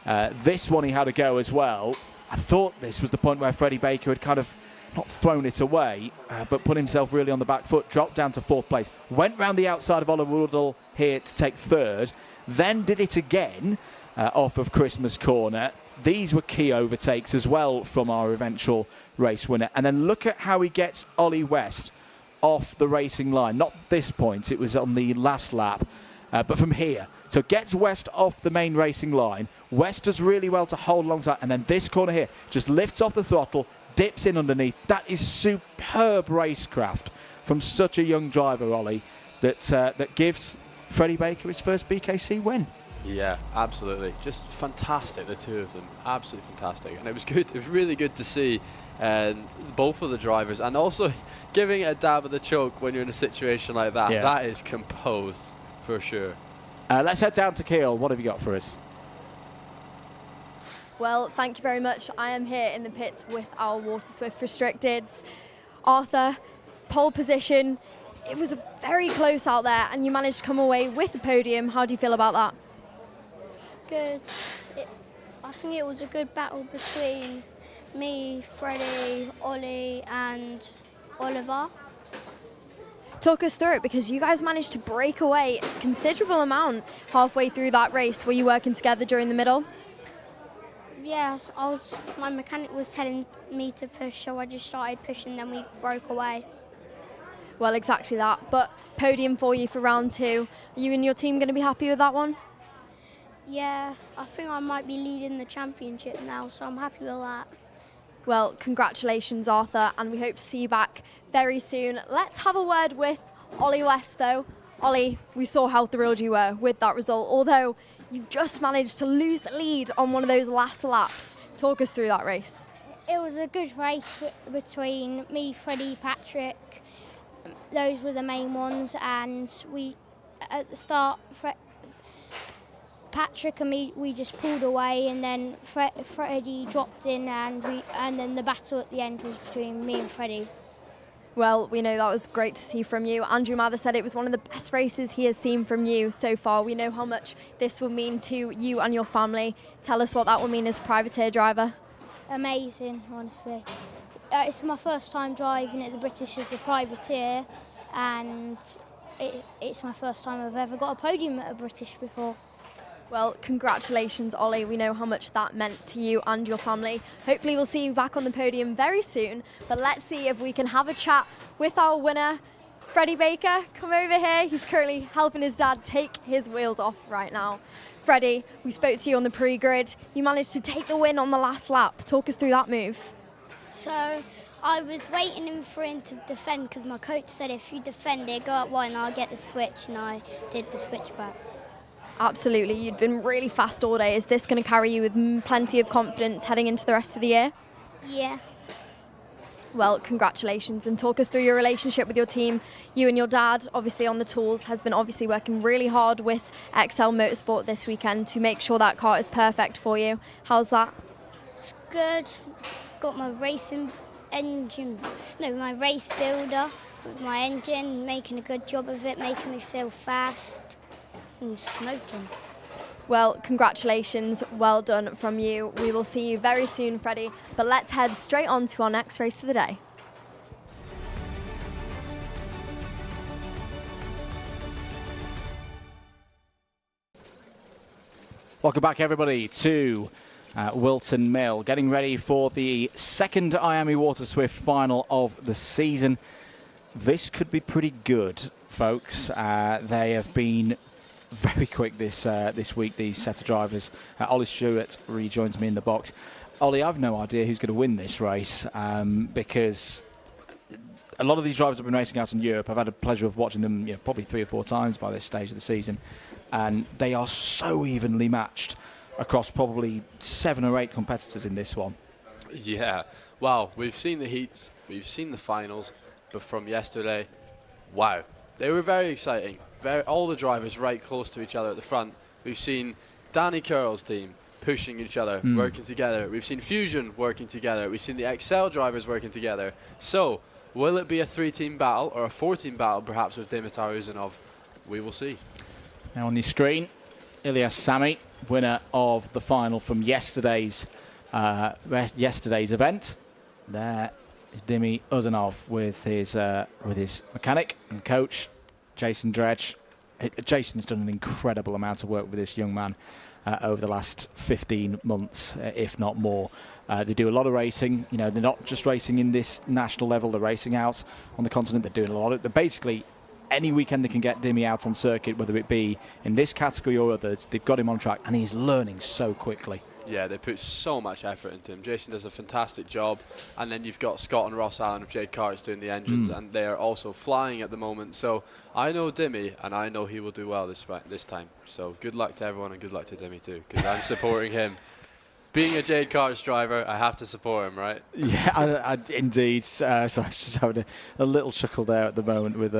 This one he had a go as well. I thought this was the point where Freddie Baker had kind of not thrown it away, but put himself really on the back foot, dropped down to fourth place, went round the outside of Oliver Woodall here to take third, then did it again off of Christmas Corner. These were key overtakes as well from our eventual race winner. And then look at how he gets Ollie West off the racing line. Not this point, it was on the last lap, but from here. So gets West off the main racing line. West does really well to hold alongside, and then this corner here just lifts off the throttle, dips in underneath. That is superb racecraft from such a young driver, Ollie, that gives Freddie Baker his first BKC win. Yeah, absolutely. Just fantastic, the two of them. Absolutely fantastic. And it was good. It was really good to see both of the drivers, and also giving it a dab of the choke when you're in a situation like that. Yeah. That is composed for sure. Let's head down to Ceol. What have you got for us? Well, thank you very much. I am here in the pits with our Waterswift Restricteds. Arthur, pole position. It was very close out there, and you managed to come away with the podium. How do you feel about that? Good. I think it was a good battle between me, Freddie, Ollie and Oliver. Talk us through it, because you guys managed to break away a considerable amount halfway through that race. Were you working together during the middle? Yes, my mechanic was telling me to push, so I just started pushing, then we broke away. Well, exactly that. But podium for you for round 2. Are you and your team going to be happy with that one? Yeah, I think I might be leading the championship now, so I'm happy with that. Well, congratulations, Arthur, and we hope to see you back very soon. Let's have a word with Ollie West, though. Ollie, we saw how thrilled you were with that result, although you've just managed to lose the lead on one of those last laps. Talk us through that race. It was a good race between me, Freddie, Patrick. Those were the main ones, and we, at the start, Patrick and me, we just pulled away, and then Freddie dropped in, and then the battle at the end was between me and Freddie. Well, we know that was great to see from you. Andrew Mather said it was one of the best races he has seen from you so far. We know how much this will mean to you and your family. Tell us what that will mean as a privateer driver. Amazing, honestly. It's my first time driving at the British as a privateer, and it's my first time I've ever got a podium at a British before. Well, congratulations, Ollie. We know how much that meant to you and your family. Hopefully we'll see you back on the podium very soon, but let's see if we can have a chat with our winner, Freddie Baker. Come over here. He's currently helping his dad take his wheels off right now. Freddie, we spoke to you on the pre-grid. You managed to take the win on the last lap. Talk us through that move. So I was waiting for him to defend because my coach said if you defend it, go up wide and I'll get the switch, and I did the switch back. Absolutely, you'd been really fast all day. Is this going to carry you with plenty of confidence heading into the rest of the year? Yeah. Well, congratulations, and talk us through your relationship with your team. You and your dad, obviously on the tools, has been obviously working really hard with XL Motorsport this weekend to make sure that car is perfect for you. How's that? It's good. Got my racing engine, my race builder with my engine, making a good job of it, making me feel fast. Smoking. Well, congratulations, well done from you. We will see you very soon, Freddie, but let's head straight on to our next race of the day. Welcome back, everybody, to Whilton Mill, getting ready for the second IAME Waterswift final of the season. This could be pretty good, folks. They have been very quick this week, these set of drivers. Ollie Stewart rejoins me in the box. Ollie, I've no idea who's going to win this race because a lot of these drivers have been racing out in Europe. I've had the pleasure of watching them probably 3 or 4 times by this stage of the season, and they are so evenly matched across probably 7 or 8 competitors in this one. Yeah, wow, we've seen the heats, we've seen the finals, but from yesterday, wow, they were very exciting. All the drivers right close to each other at the front. We've seen Danny Curl's team pushing each other, working together. We've seen Fusion working together. We've seen the XL drivers working together. So, will it be a 3-team battle or a 4-team battle, perhaps with Dimitar Uzanov? We will see. Now on your screen, Ilyas Sami, winner of the final from yesterday's event. There is Dimi Uzanov with his mechanic and coach, Jason Dredge. Jason's done an incredible amount of work with this young man over the last 15 months, if not more. They do a lot of racing. They're not just racing in this national level. They're racing out on the continent. They're doing a lot of. They're basically any weekend they can get Dimi out on circuit, whether it be in this category or others. They've got him on track, and he's learning so quickly. Yeah, they put so much effort into him. Jason does a fantastic job. And then you've got Scott and Ross Allen of Jade Kart doing the engines, and they are also flying at the moment. So I know Dimi, and I know he will do well this time. So good luck to everyone, and good luck to Dimi too, because I'm supporting him. Being a Jade Karts driver, I have to support him, right? Yeah, indeed. So I was just having a little chuckle there at the moment with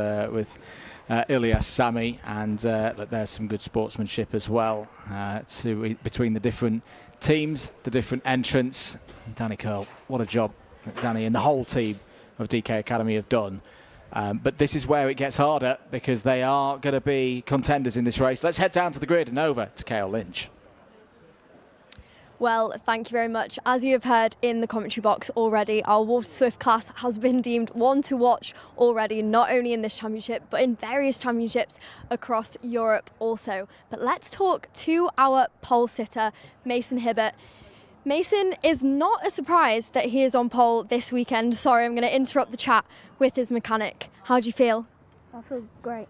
Ilyas Sami, and there's some good sportsmanship as well between the different teams, the different entrants. Danny Curl, what a job that Danny and the whole team of DK Academy have done. But this is where it gets harder because they are going to be contenders in this race. Let's head down to the grid and over to Ceol Lynch. Well, thank you very much. As you have heard in the commentary box already, our Waterswift class has been deemed one to watch already, not only in this championship, but in various championships across Europe also. But let's talk to our pole sitter, Mason Hibbert. Mason is not a surprise that he is on pole this weekend. Sorry, I'm going to interrupt the chat with his mechanic. How do you feel? I feel great.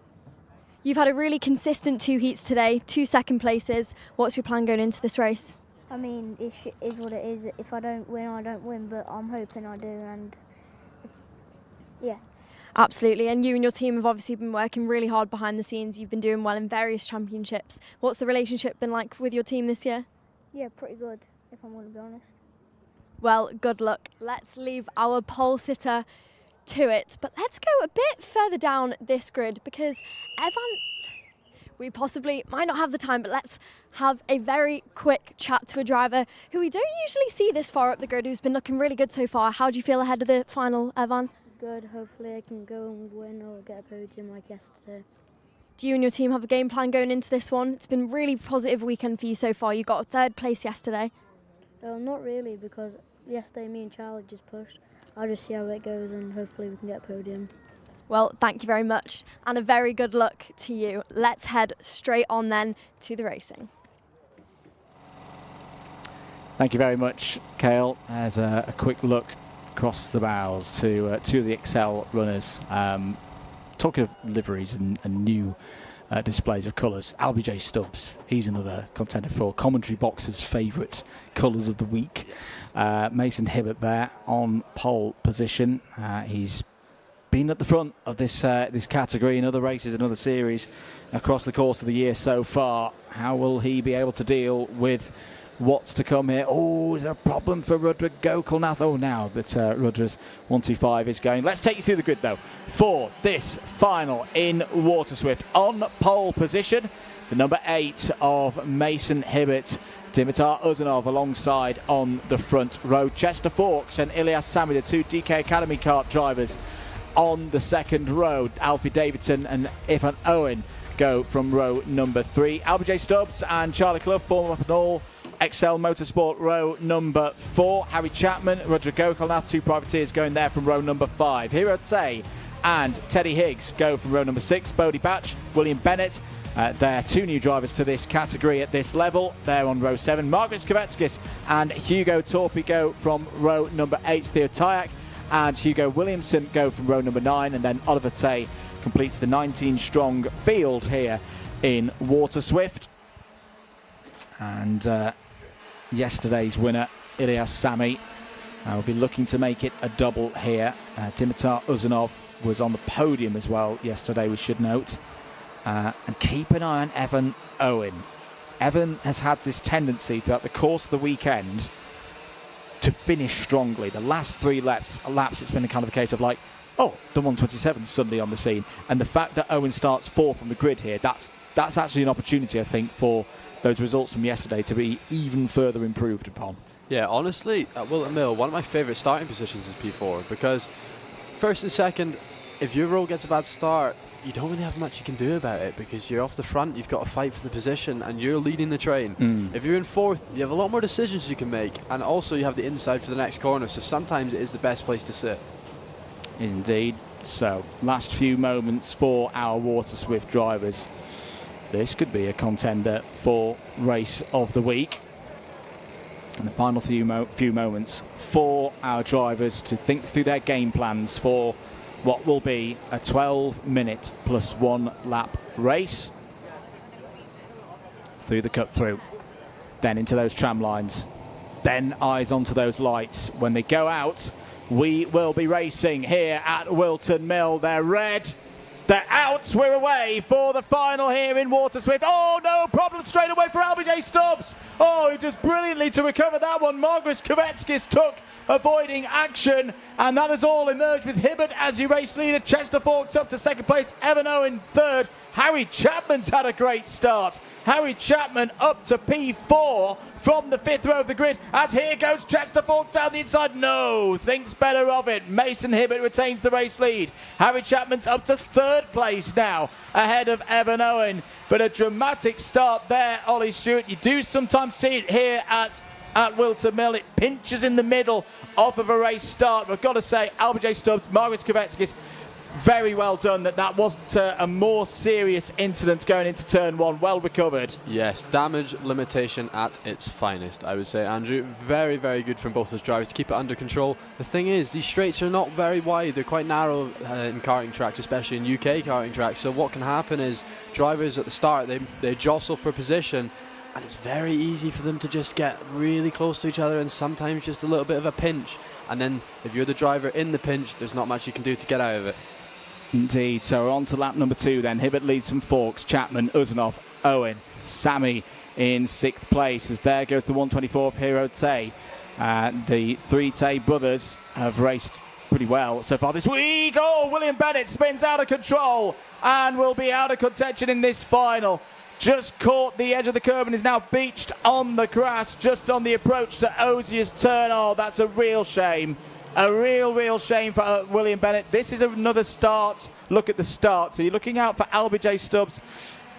You've had a really consistent 2 heats today, 2 second places. What's your plan going into this race? I mean, it is what it is. If I don't win, I don't win, but I'm hoping I do, and yeah. Absolutely, and you and your team have obviously been working really hard behind the scenes. You've been doing well in various championships. What's the relationship been like with your team this year? Yeah, pretty good, if I'm going to be honest. Well, good luck. Let's leave our pole sitter to it, but let's go a bit further down this grid because we possibly might not have the time, but let's have a very quick chat to a driver who we don't usually see this far up the grid, who's been looking really good so far. How do you feel ahead of the final, Evan? good. Hopefully I can go and win or get a podium like yesterday. Do you and your team have a game plan going into this one? It's been a really positive weekend for you so far. You got 3rd place yesterday. Not really, because yesterday me and Charlie just pushed. I'll just see how it goes and hopefully we can get a podium. Well, thank you very much and a very good luck to you. Let's head straight on then to the racing. Thank you very much, Ceol. As a quick look across the bows to two of the Excel runners. Talking of liveries and new displays of colours, LBJ Stubbs, he's another contender for Commentary Box's favourite colours of the week. Mason Hibbert there on pole position. He's been at the front of this this category in other races and other series across the course of the year so far. How will he be able to deal with what's to come here? Oh, is there a problem for Rudra Gokulnath? Oh, now that Rudra's 125 is going. Let's take you through the grid, though, for this final in Waterswift. On pole position, the number 8 of Mason Hibbert, Dimitar Uzanov alongside on the front row. Chester Fawkes and Ilyas Sami, the 2 DK Academy kart drivers, on the second row. Alfie Davidson and Ifan Owen go from row number 3. LBJ Stubbs and Charlie Clough form up an all Excel Motorsport row number 4. Harry Chapman, Rudra Gokulnath, 2 privateers going there from row number 5. Hero Tse and Teddy Higgs go from row number 6. Bodie Batch, William Bennett, they're 2 new drivers to this category at this level. They're on row 7. Margaret Skovetskis and Hugo Torpy go from row number 8. Theo Tyak and Hugo Williamson go from row number 9. And then Oliver Tay completes the 19-strong field here in Waterswift. And yesterday's winner, Ilyas Sami, will be looking to make it a double here. Dimitar Uzanov was on the podium as well yesterday, we should note. And keep an eye on Evan Owen. Evan has had this tendency throughout the course of the weekend to finish strongly. The last 3 laps it's been a kind of a case of like, oh, the 127 suddenly on the scene. And the fact that Owen starts 4th on the grid here, that's actually an opportunity, I think, for those results from yesterday to be even further improved upon. Yeah, honestly, at Whilton Mill, one of my favourite starting positions is P4, because 1st and 2nd, if your roll gets a bad start, you don't really have much you can do about it, because you're off the front, you've got to fight for the position, and you're leading the train. If you're in 4th, you have a lot more decisions you can make, and also you have the inside for the next corner, so sometimes it is the best place to sit. Indeed. So, last few moments for our Waterswift drivers. This could be a contender for race of the week. And the final few moments for our drivers to think through their game plans for what will be a 12-minute plus 1 lap race. Through the cut through, then into those tram lines, then eyes onto those lights. When they go out, we will be racing here at Whilton Mill. They're red. They're out. We're away for the final here in Waterswift. Oh, no problem straight away for LBJ Stubbs. Oh, he does brilliantly to recover that one. Margaret Skovetskis took avoiding action, and that has all emerged with Hibbert as your race leader. Chester Fawkes up to 2nd place. Evan Owen 3rd. Harry Chapman's had a great start. Harry Chapman up to P4 from the 5th row of the grid, as here goes Chester Fawkes down the inside. No, thinks better of it. Mason Hibbert retains the race lead. Harry Chapman's up to 3rd place now, ahead of Evan Owen. But a dramatic start there, Ollie Stewart. You do sometimes see it here at Whilton Mill. It pinches in the middle off of a race start. I've got to say, LBJ Stubbs, Margaret Skovetskis, very well done that wasn't a more serious incident going into turn 1. Well recovered. Yes, damage limitation at its finest, I would say, Andrew. Very, very good from both those drivers to keep it under control. The thing is, these straights are not very wide. They're quite narrow in karting tracks, especially in UK karting tracks. So what can happen is drivers at the start, they jostle for position, and it's very easy for them to just get really close to each other, and sometimes just a little bit of a pinch. And then if you're the driver in the pinch, there's not much you can do to get out of it. Indeed. So we're on to lap number 2 then. Hibbert leads from Fawkes, Chapman, Uzanov, Owen, Sami in 6th place, as there goes the 124 of Hero Tay. The 3 Tay brothers have raced pretty well so far this week. Oh, William Bennett spins out of control and will be out of contention in this final. Just caught the edge of the curb and is now beached on the grass just on the approach to Ozier's turn. Oh, that's a real shame. A real shame for William Bennett. This is another start. Look at the start. So you're looking out for LBJ Stubbs.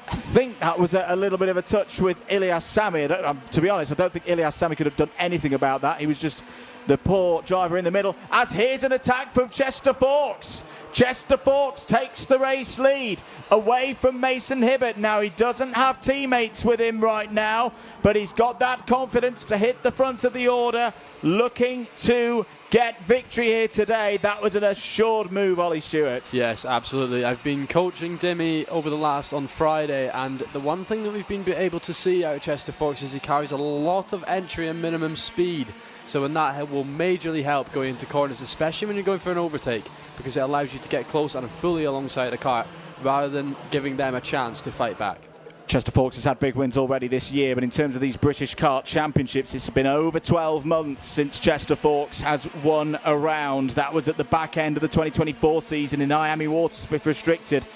I think that was a little bit of a touch with Ilyas Sami. To be honest, I don't think Ilyas Sami could have done anything about that. He was just the poor driver in the middle. As here's an attack from Chester Fawkes. Chester Fawkes takes the race lead away from Mason Hibbert. Now, he doesn't have teammates with him right now, but he's got that confidence to hit the front of the order, looking to get victory here today. That was an assured move, Ollie Stewart. Yes, absolutely. I've been coaching Dimmy over the on Friday, and the one thing that we've been able to see out of Chester Fawkes is he carries a lot of entry and minimum speed. So and that will majorly help going into corners, especially when you're going for an overtake, because it allows you to get close and fully alongside the car rather than giving them a chance to fight back. Chester Fawkes has had big wins already this year, but in terms of these British Kart Championships, it's been over 12 months since Chester Fawkes has won a round. That was at the back end of the 2024 season in IAME Waterswift Restricted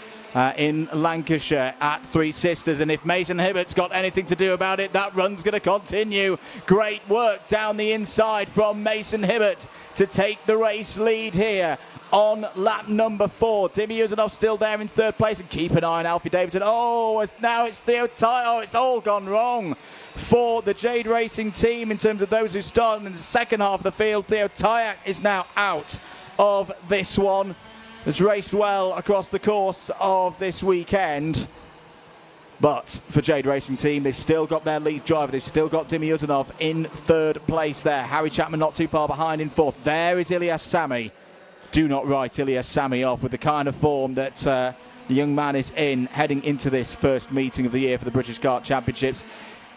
in Lancashire at Three Sisters. And if Mason Hibbert's got anything to do about it, that run's going to continue. Great work down the inside from Mason Hibbert to take the race lead here on lap number 4. Timmy Uzanov still there in third place, and keep an eye on Alfie Davidson. Oh, now it's Theo Tyack. Oh, it's all gone wrong for the Jade Racing team in terms of those who started in the second half of the field. Theo Tyack is now out of this one. Has raced well across the course of this weekend. But for Jade Racing team, they've still got their lead driver. They've still got Dimmy Uzanov in third place there. Harry Chapman not too far behind in fourth. There is Ilyas Sami. Do not write Ilyas Sami off with the kind of form that the young man is in heading into this first meeting of the year for the British Kart Championships.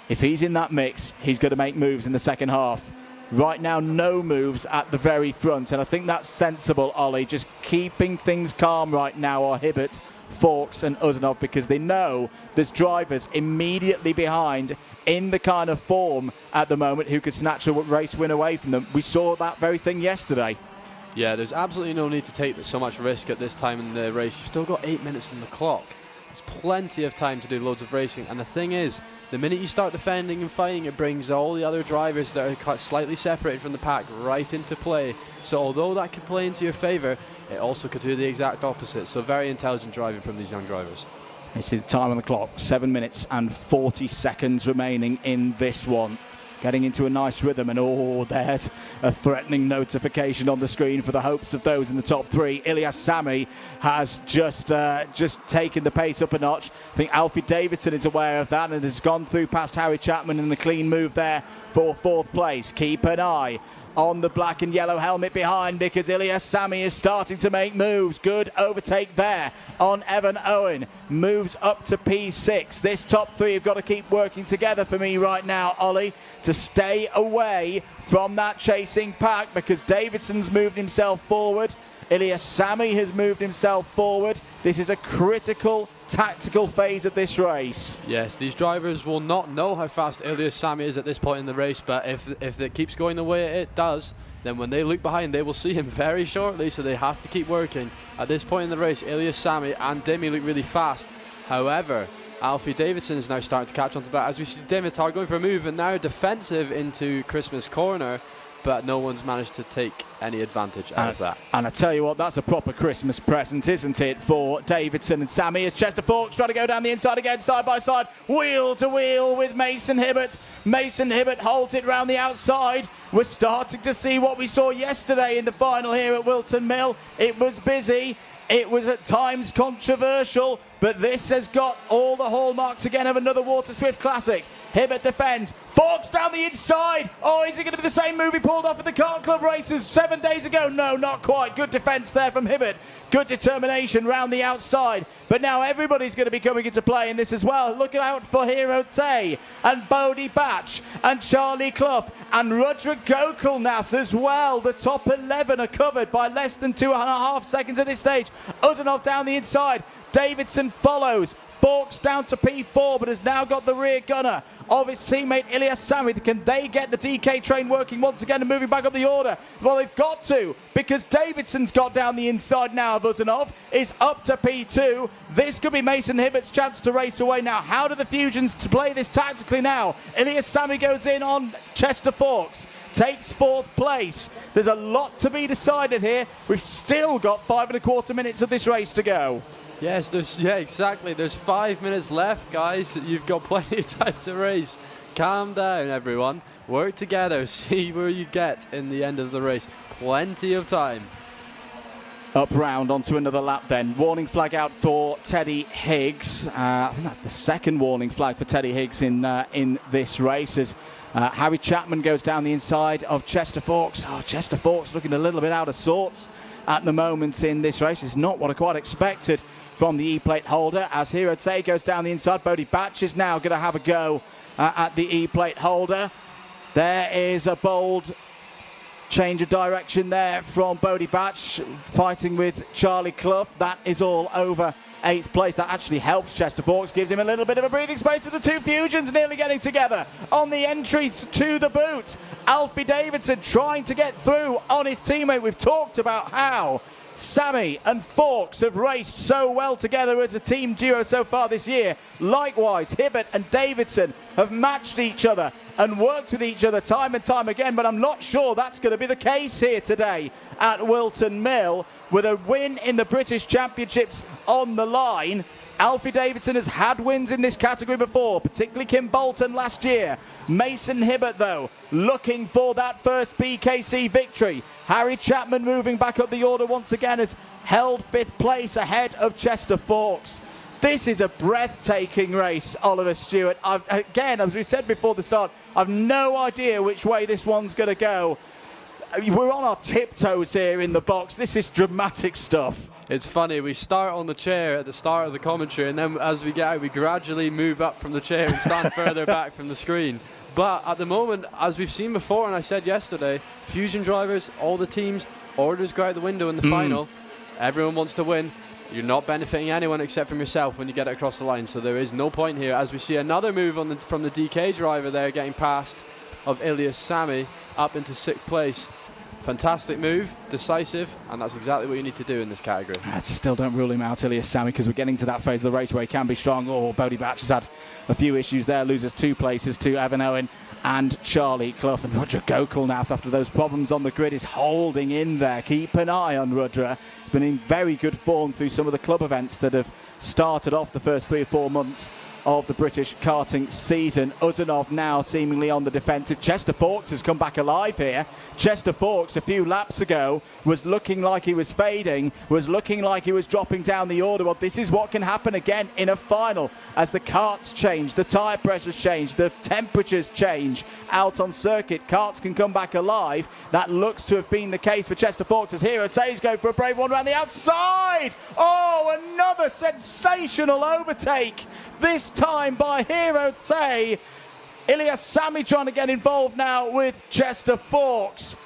If he's in that mix, he's going to make moves in the second half. Right now, no moves at the very front, and I think that's sensible, Ollie. Just keeping things calm right now are Hibbert, Fawkes and Uzanov, because they know there's drivers immediately behind in the kind of form at the moment who could snatch a race win away from them. We saw that very thing yesterday. Yeah, there's absolutely no need to take so much risk at this time in the race. You've still got 8 minutes on the clock. There's plenty of time to do loads of racing, and the thing is, the minute you start defending and fighting, it brings all the other drivers that are slightly separated from the pack right into play. So although that could play into your favour, it also could do the exact opposite. So very intelligent driving from these young drivers. You see the time on the clock, 7 minutes and 40 seconds remaining in this one. Getting into a nice rhythm, and oh, there's a threatening notification on the screen for the hopes of those in the top 3. Ilyas Sami has just taken the pace up a notch. I think Alfie Davidson is aware of that and has gone through past Harry Chapman in the clean move there for fourth place. Keep an eye on the black and yellow helmet behind, because Ilyas Sami is starting to make moves. Good overtake there on Evan Owen. Moves up to P6. This top 3 have got to keep working together for me right now, Ollie, to stay away from that chasing pack, because Davidson's moved himself forward. Ilyas Sami has moved himself forward. This is a critical tactical phase of this race. Yes, these drivers will not know how fast Ilyas Sami is at this point in the race, but if it keeps going the way it does, then when they look behind, they will see him very shortly, so they have to keep working. At this point in the race, Ilyas Sami and Dimmy look really fast. However, Alfie Davidson is now starting to catch on to that, as we see Dimitar going for a move and now defensive into Christmas corner, but no one's managed to take any advantage out of that. And I tell you what, that's a proper Christmas present, isn't it, for Davidson and Sami, as Chester Fawkes trying to go down the inside again, side by side, wheel to wheel with Mason Hibbert. Mason Hibbert holds it round the outside. We're starting to see what we saw yesterday in the final here at Whilton Mill. It was busy. It was at times controversial, but this has got all the hallmarks again of another Waterswift Classic. Hibbert defends. Fawkes down the inside. Oh, is it going to be the same move he pulled off at the Kart Club races 7 days ago? No, not quite. Good defence there from Hibbert. Good determination round the outside. But now everybody's going to be coming into play in this as well. Look out for Hero Tay and Bodie Batch and Charlie Clough and Roderick Gokulnath as well. The top 11 are covered by less than 2.5 seconds at this stage. Uzanov down the inside. Davidson follows. Fawkes down to P4, but has now got the rear gunner of his teammate Ilyas Sami. Can they get the DK train working once again and moving back up the order? Well, they've got to, because Davidson's got down the inside now of Uzanov, is up to P2. This could be Mason Hibbert's chance to race away now. How do the Fusions play this tactically now? Ilyas Sami goes in on Chester Fawkes. takes 4th place. There's a lot to be decided here. We've still got 5 1/4 minutes of this race to go. Yes, exactly. There's 5 minutes left, guys. You've got plenty of time to race. Calm down, everyone. Work together. See where you get in the end of the race. Plenty of time. Up round onto another lap then. Warning flag out for Teddy Higgs. I think that's the 2nd warning flag for Teddy Higgs in this race as Harry Chapman goes down the inside of Chester Fawkes. Oh, Chester Fawkes looking a little bit out of sorts at the moment in this race. It's not what I quite expected from the E-plate holder as Hero Tay goes down the inside. Bodie Batch is now going to have a go at the E-plate holder. There is a bold change of direction there from Bodie Batch, fighting with Charlie Clough. That is all over 8th place. That actually helps Chester Fawkes, gives him a little bit of a breathing space. The 2 Fusions nearly getting together on the entry to the boot. Alfie Davidson trying to get through on his teammate. We've talked about how Sammy and Fawkes have raced so well together as a team duo so far this year. Likewise, Hibbert and Davidson have matched each other and worked with each other time and time again, but I'm not sure that's going to be the case here today at Whilton Mill. With a win in the British Championships on the line, Alfie Davidson has had wins in this category before, particularly Kim Bolton last year. Mason Hibbert, though, looking for that first BKC victory. Harry Chapman moving back up the order once again has held 5th place ahead of Chester Fawkes. This is a breathtaking race, Oliver Stewart. Again, as we said before the start, I've no idea which way this one's going to go. We're on our tiptoes here in the box. This is dramatic stuff. It's funny, we start on the chair at the start of the commentary, and then as we get out, we gradually move up from the chair and stand further back from the screen. But at the moment, as we've seen before, and I said yesterday, Fusion drivers, all the teams, orders go out the window in the final. Everyone wants to win. You're not benefiting anyone except from yourself when you get it across the line, so there is no point here. As we see another move from the DK driver there, getting past of Ilias Sami up into 6th place. Fantastic move, decisive, and that's exactly what you need to do in this category. I still don't rule him out, Ilias Sami, because we're getting to that phase of the race where he can be strong. Oh, Bodie Batch has had a few issues there, loses 2 places to Evan Owen and Charlie Clough. And Rudra Gokul now, after those problems on the grid, is holding in there. Keep an eye on Rudra. He's been in very good form through some of the club events that have started off the first 3 or 4 months of the British karting season. Uzanov now seemingly on the defensive. Chester Fawkes has come back alive here. Chester Fawkes a few laps ago was looking like he was fading, was looking like he was dropping down the order. Well, this is what can happen again in a final as the karts change, the tyre pressures change, the temperatures change out on circuit. Karts can come back alive. That looks to have been the case for Chester Fawkes as Hero Tay's going for a brave one around the outside. Oh, another sensational overtake. This time by Hero Tay. Ilias Sami trying to get involved now with Chester Fawkes.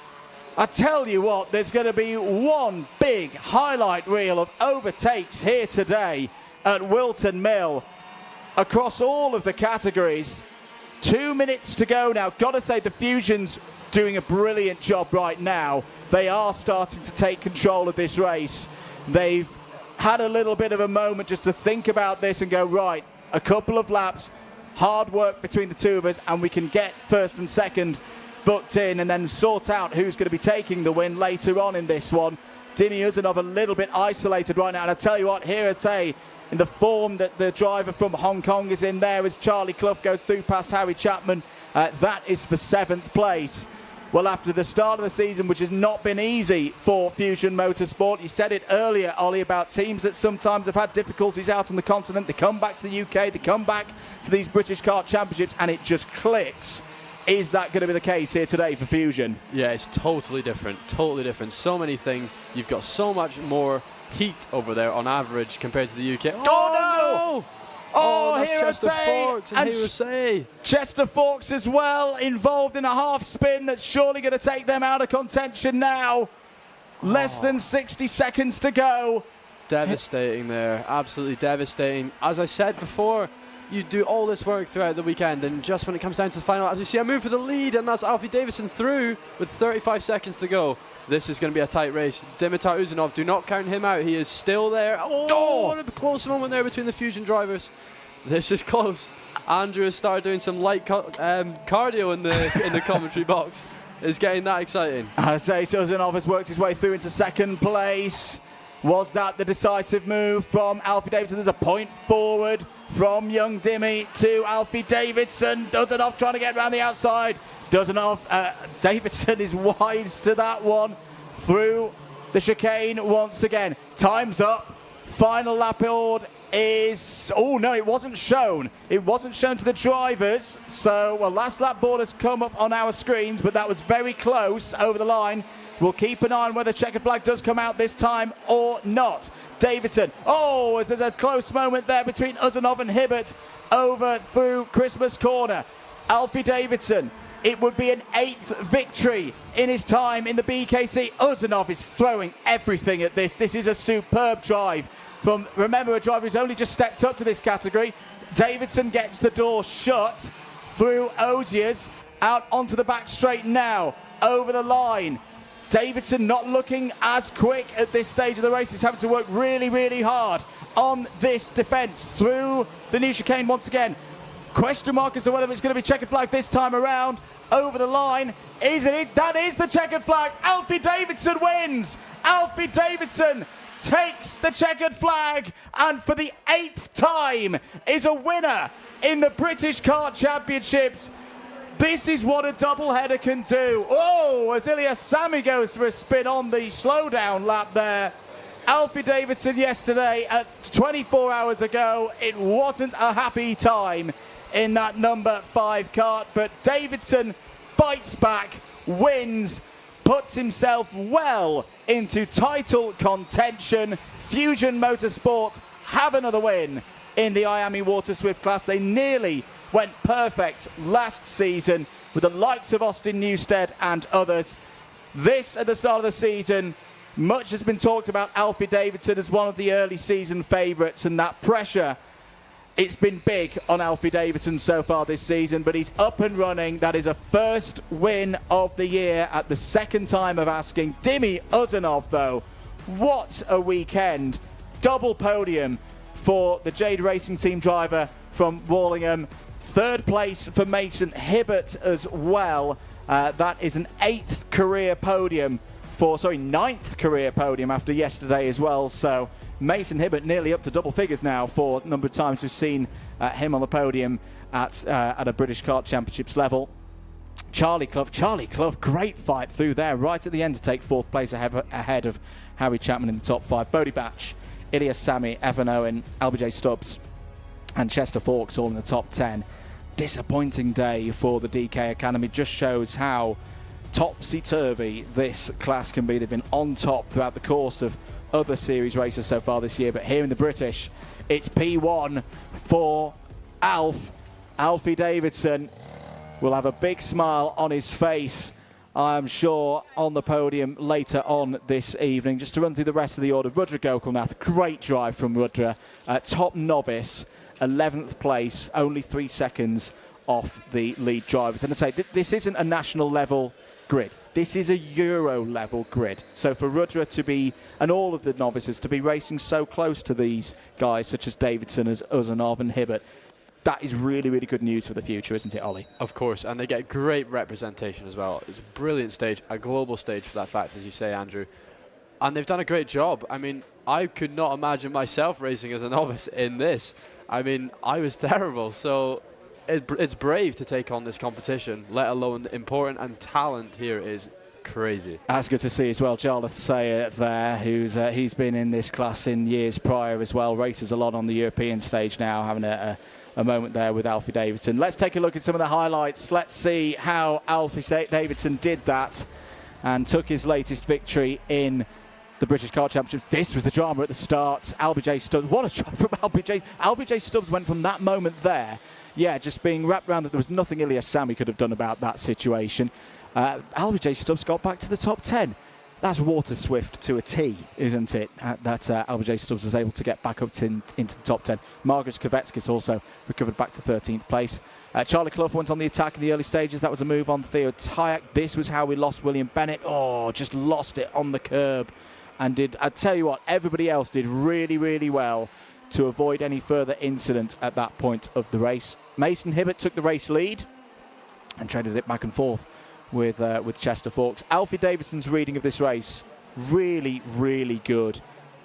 I tell you what, there's going to be one big highlight reel of overtakes here today at Whilton Mill across all of the categories. 2 minutes to go now. Got to say the Fusion's doing a brilliant job right now. They are starting to take control of this race. They've had a little bit of a moment just to think about this and go, right, a couple of laps, hard work between the two of us, and we can get 1st and 2nd booked in and then sort out who's going to be taking the win later on in this one. Dimi Uzanov a little bit isolated right now, and I tell you what, Hero Tay, in the form that the driver from Hong Kong is in there as Charlie Clough goes through past Harry Chapman, that is for 7th place. Well, after the start of the season, which has not been easy for Fusion Motorsport, you said it earlier, Ollie, about teams that sometimes have had difficulties out on the continent. They come back to the UK, they come back to these British Kart Championships, and it just clicks. Is that going to be the case here today for Fusion? Yeah, it's totally different, totally different. So many things. You've got so much more heat over there on average compared to the UK. Oh, no! Oh, Hero Tay and Chester Fawkes as well, involved in a half spin that's surely going to take them out of contention now. Less than 60 seconds to go. Devastating there, absolutely devastating. As I said before, you do all this work throughout the weekend, and just when it comes down to the final, as you see a move for the lead, and that's Alfie Davidson through with 35 seconds to go. This is going to be a tight race. Dimitar Uzanov, do not count him out. He is still there. Oh, what a close moment there between the Fusion drivers. This is close. Andrew has started doing some light cardio in the commentary box. It's getting that exciting. I say Uzanov has worked his way through into second place. Was that the decisive move from Alfie Davidson? There's a point forward from young Dimmy to Alfie Davidson. Uzanov trying to get around the outside. Davidson is wise to that one. Through the chicane once again. Time's up. Final lap board is... Oh, no, it wasn't shown. It wasn't shown to the drivers. So, well, last lap board has come up on our screens, but that was very close over the line. We'll keep an eye on whether checkered flag does come out this time or not. Davidson. Oh, as there's a close moment there between Uzanov and Hibbert over through Christmas Corner. Alfie Davidson. It would be an 8th victory in his time in the BKC. Uzanov is throwing everything at this. This is a superb drive from, remember, a driver who's only just stepped up to this category. Davidson gets the door shut through Oziers, out onto the back straight now, over the line. Davidson not looking as quick at this stage of the race. He's having to work really, really hard on this defence through the new chicane once again. Question mark as to whether it's going to be checkered flag this time around. Over the line, isn't it? That is the checkered flag. Alfie Davidson wins. Alfie Davidson takes the checkered flag and for the 8th time is a winner in the British Kart Championships. This is what a doubleheader can do. Oh, as Ilyas Sami goes for a spin on the slowdown lap there. Alfie Davidson yesterday at 24 hours ago, it wasn't a happy time in that number 5 kart, but Davidson fights back, wins, puts himself well into title contention. Fusion Motorsport have another win in the IAME Waterswift class. They nearly went perfect last season with the likes of Austin Newstead and others. This at the start of the season, much has been talked about Alfie Davidson as one of the early season favourites, and that pressure, it's been big on Alfie Davidson so far this season, but he's up and running. That is a first win of the year at the second time of asking. Dimmy Uzanov, though, what a weekend. Double podium for the Jade Racing Team driver from Wallingham. 3rd place for Mason Hibbert as well. That is an 9th career podium after yesterday as well. So Mason Hibbert nearly up to double figures now for the number of times we've seen him on the podium at a British Kart Championships level. Charlie Clough, great fight through there right at the end to take 4th place ahead of Harry Chapman in the top 5. Bodie Batch, Ilyas Sami, Evan Owen, LBJ Stubbs and Chester Fawkes all in the top 10. Disappointing day for the DK Academy. Just shows how topsy-turvy this class can be. They've been on top throughout the course of other series races so far this year, but here in the British, it's P1 for Alfie Davidson will have a big smile on his face, I'm sure, on the podium later on this evening. Just to run through the rest of the order, Rudra Gokulnath, great drive from Rudra, top novice, 11th place, only 3 seconds off the lead drivers. And I say, this isn't a national level grid. This is a Euro level grid. So for Rudra to be, and all of the novices, to be racing so close to these guys such as Davidson, as Uzanov and Hibbert, that is really, really good news for the future, isn't it, Ollie? Of course, and they get great representation as well. It's a brilliant stage, a global stage for that fact, as you say, Andrew. And they've done a great job. I mean, I could not imagine myself racing as a novice in this. I mean, I was terrible, so it's brave to take on this competition, let alone important, and talent here is crazy. That's good to see as well. Jarlath Sayer there, he's been in this class in years prior as well, races a lot on the European stage now, having a moment there with Alfie Davidson. Let's take a look at some of the highlights. Let's see how Alfie Davidson did that and took his latest victory in the British Kart Championships. This was the drama at the start. LBJ Stubbs, what a drive from LBJ. LBJ Stubbs went from that moment there, just being wrapped around that there was nothing Ilyas Sami could have done about that situation. LBJ Stubbs got back to the top 10. That's Waterswift to a T, isn't it? That LBJ Stubbs was able to get back up into the top 10. Margus Kovetskis also recovered back to 13th place. Charlie Clough went on the attack in the early stages. That was a move on Theo Tyack. This was how we lost William Bennett. Oh, just lost it on the curb. And I tell you what, everybody else did really, really well to avoid any further incident at that point of the race. Mason Hibbert took the race lead and traded it back and forth with Chester Forks. Alfie Davidson's reading of this race, really, really good.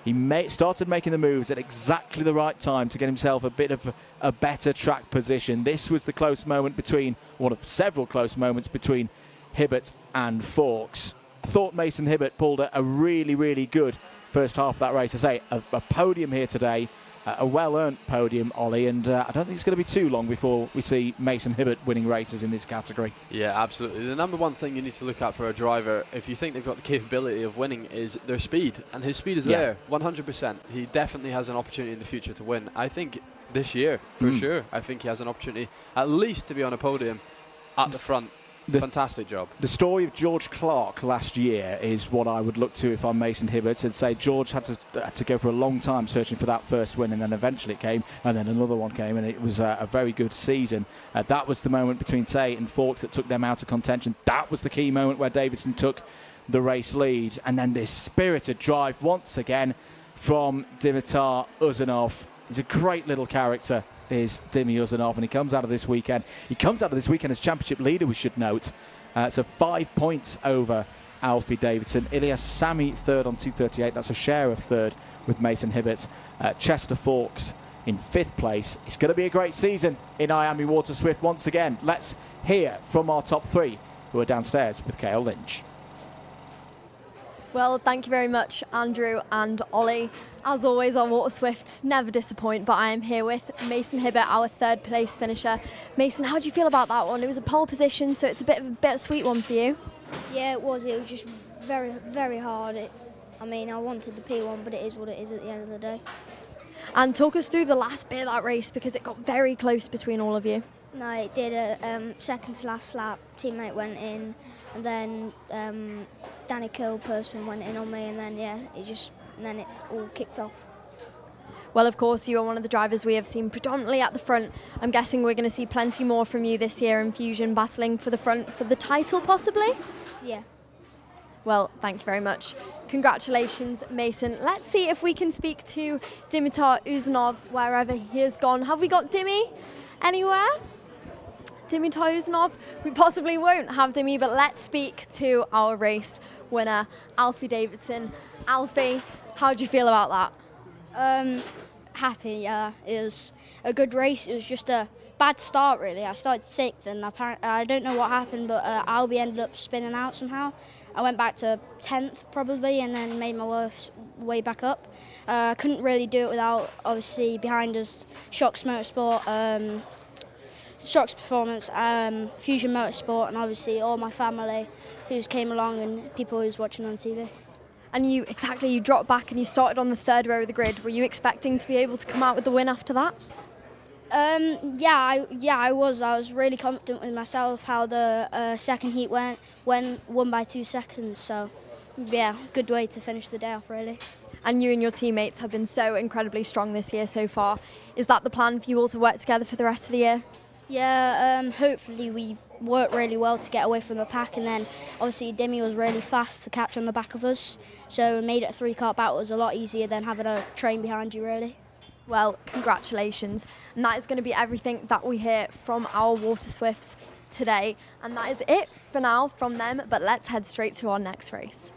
He started making the moves at exactly the right time to get himself a bit of a better track position. This was the close moment between, one of several close moments between Hibbert and Forks. I thought Mason Hibbert pulled a really, really good first half of that race. I say, a podium here today, a well-earned podium, Ollie, and I don't think it's going to be too long before we see Mason Hibbert winning races in this category. Yeah, absolutely. The number one thing you need to look at for a driver, if you think they've got the capability of winning, is their speed, and his speed is there, 100%. He definitely has an opportunity in the future to win. I think this year, for sure, I think he has an opportunity at least to be on a podium at the front. Fantastic job. The story of George Clark last year is what I would look to if I'm Mason Hibbert and say George had to go for a long time searching for that first win, and then eventually it came, and then another one came, and it was a very good season. That was the moment between Tay and Forks that took them out of contention. That was the key moment where Davidson took the race lead, and then this spirited drive once again from Dimitar Uzanov. He's a great little character, is Dimi Uzanov, and he comes out of this weekend. He comes out of this weekend as championship leader, we should note. So 5 points over Alfie Davidson. Ilyas Sami third on 2:38. That's a share of third with Mason Hibbert. Chester Forks in 5th place. It's going to be a great season in IAME Waterswift once again. Let's hear from our top 3 who are downstairs with Ceol Lynch. Well, thank you very much, Andrew and Ollie. As always, our Waterswifts never disappoint, but I am here with Mason Hibbert, our 3rd place finisher. Mason, how do you feel about that one? It was a pole position, so it's a bit of a bittersweet one for you. Yeah, it was. It was just very, very hard. I mean, I wanted the P1, but it is what it is at the end of the day. And talk us through the last bit of that race, because it got very close between all of you. No, it did. Second to last lap, teammate went in, and then Danny Kill person went in on me, and then then it all kicked off. Well, of course, you are one of the drivers we have seen predominantly at the front. I'm guessing we're going to see plenty more from you this year in Fusion, battling for the front for the title, possibly? Yeah. Well, thank you very much. Congratulations, Mason. Let's see if we can speak to Dimitar Uzanov wherever he has gone. Have we got Dimi anywhere? Dimitar Uzanov? We possibly won't have Dimi, but let's speak to our race winner, Alfie Davidson. Alfie, how do you feel about that? Happy, yeah. It was a good race. It was just a bad start, really. I started 6th, and apparently I don't know what happened, but Albie ended up spinning out somehow. I went back to 10th probably, and then made my way back up. Couldn't really do it without, obviously, behind us, Shocks Motorsport, Shocks Performance, Fusion Motorsport, and obviously all my family who's came along and people who's watching on TV. And you dropped back and you started on the 3rd row of the grid. Were you expecting to be able to come out with the win after that? I was. I was really confident with myself how the second heat won by 2 seconds. So, yeah, good way to finish the day off, really. And you and your teammates have been so incredibly strong this year so far. Is that the plan for you all to work together for the rest of the year? Yeah, hopefully we worked really well to get away from the pack, and then obviously Dimi was really fast to catch on the back of us, so we made it a 3-kart battle. It was a lot easier than having a train behind you, really. Well, congratulations. And that is going to be everything that we hear from our Waterswifts today. And that is it for now from them, but let's head straight to our next race.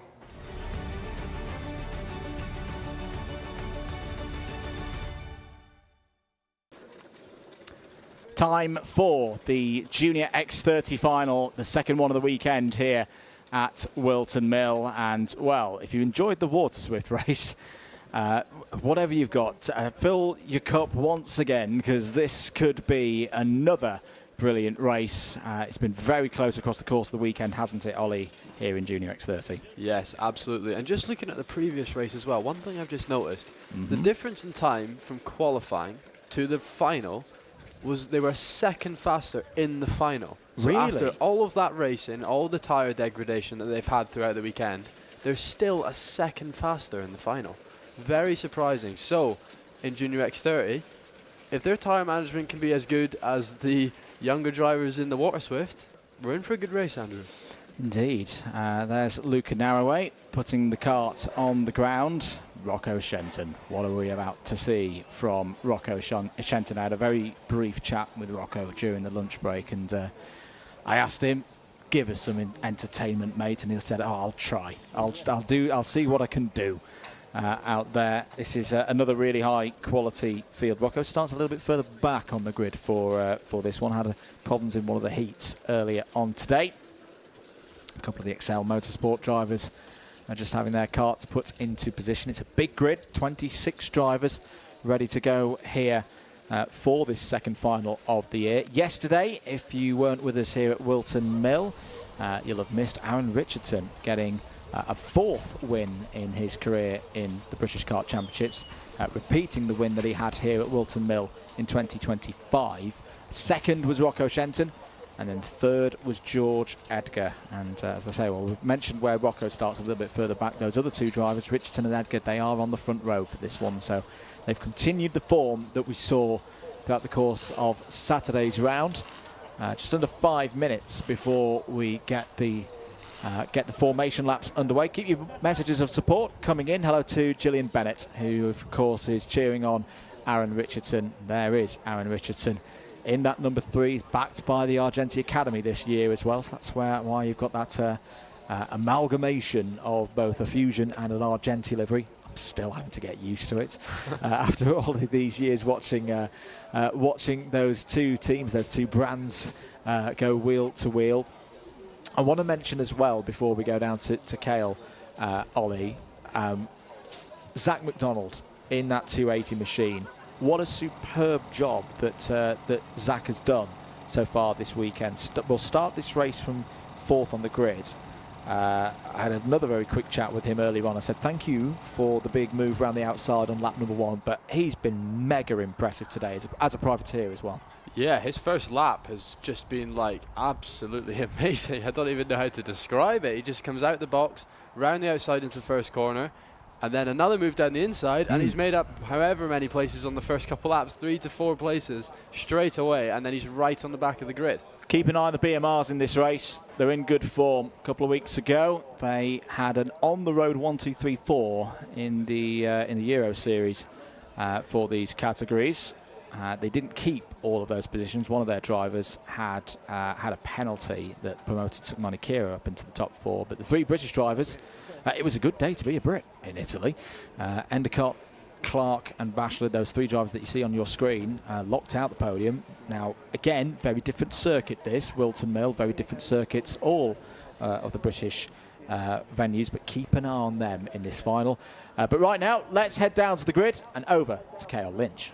Time for the Junior X30 final, the second one of the weekend here at Whilton Mill. And, well, if you enjoyed the Waterswift race, whatever you've got, fill your cup once again, because this could be another brilliant race. It's been very close across the course of the weekend, hasn't it, Ollie, here in Junior X30? Yes, absolutely. And just looking at the previous race as well, one thing I've just noticed, the difference in time from qualifying to the final was they were a second faster in the final. So really? After all of that racing, all the tyre degradation that they've had throughout the weekend, they're still a second faster in the final. Very surprising. So, in Junior X30, if their tyre management can be as good as the younger drivers in the Waterswift, we're in for a good race, Andrew. Indeed. There's Luca Narroway putting the kart on the ground. Rocco Shenton. What are we about to see from Rocco Shenton? I had a very brief chat with Rocco during the lunch break, and I asked him, give us some entertainment, mate. And he said, oh, I'll try. I'll see what I can do out there. This is another really high quality field. Rocco starts a little bit further back on the grid for this one. Had problems in one of the heats earlier on today. A couple of the Ceol Motorsport drivers are just having their karts put into position. It's a big grid, 26 drivers ready to go here for this second final of the year. Yesterday, if you weren't with us here at Whilton Mill, you'll have missed Aaron Richardson getting a 4th win in his career in the British Kart Championships, repeating the win that he had here at Whilton Mill in 2025. Second was Rocco Shenton, and then third was George Edgar. And as I say, well, we've mentioned where Rocco starts a little bit further back. Those other two drivers, Richardson and Edgar, they are on the front row for this one. So they've continued the form that we saw throughout the course of Saturday's round. Just under 5 minutes before we get the formation laps underway. Keep your messages of support coming in. Hello to Gillian Bennett, who of course is cheering on Aaron Richardson. There is Aaron Richardson in that number 3. He's backed by the Argenti Academy this year as well. So that's why you've got that amalgamation of both a Fusion and an Argenti livery. I'm still having to get used to it after all of these years watching those two teams, those two brands go wheel to wheel. I want to mention as well, before we go down to Ceol, Ollie, Zach McDonald in that 280 machine. What a superb job that Zach has done so far this weekend. We'll start this race from 4th on the grid. I had another very quick chat with him earlier on. I said thank you for the big move around the outside on lap number 1, but he's been mega impressive today as a privateer as well. Yeah, his first lap has just been like absolutely amazing. I don't even know how to describe it. He just comes out the box, round the outside into the first corner, and then another move down the inside, and he's made up however many places on the first couple laps, 3 to 4 places straight away, and then he's right on the back of the grid. Keep an eye on the BMRs in this race. They're in good form. A couple of weeks ago, they had an on-the-road 1, 2, 3, 4 in the Euro Series for these categories. They didn't keep all of those positions. One of their drivers had a penalty that promoted Sukmani Kira up into the top 4. But the 3 British drivers, it was a good day to be a Brit in Italy. Endicott, Clark and Bachelor, those 3 drivers that you see on your screen, locked out the podium. Now, again, very different circuit this, Whilton Mill, very different circuits, all of the British venues, but keep an eye on them in this final. But right now, let's head down to the grid and over to Ceol Lynch.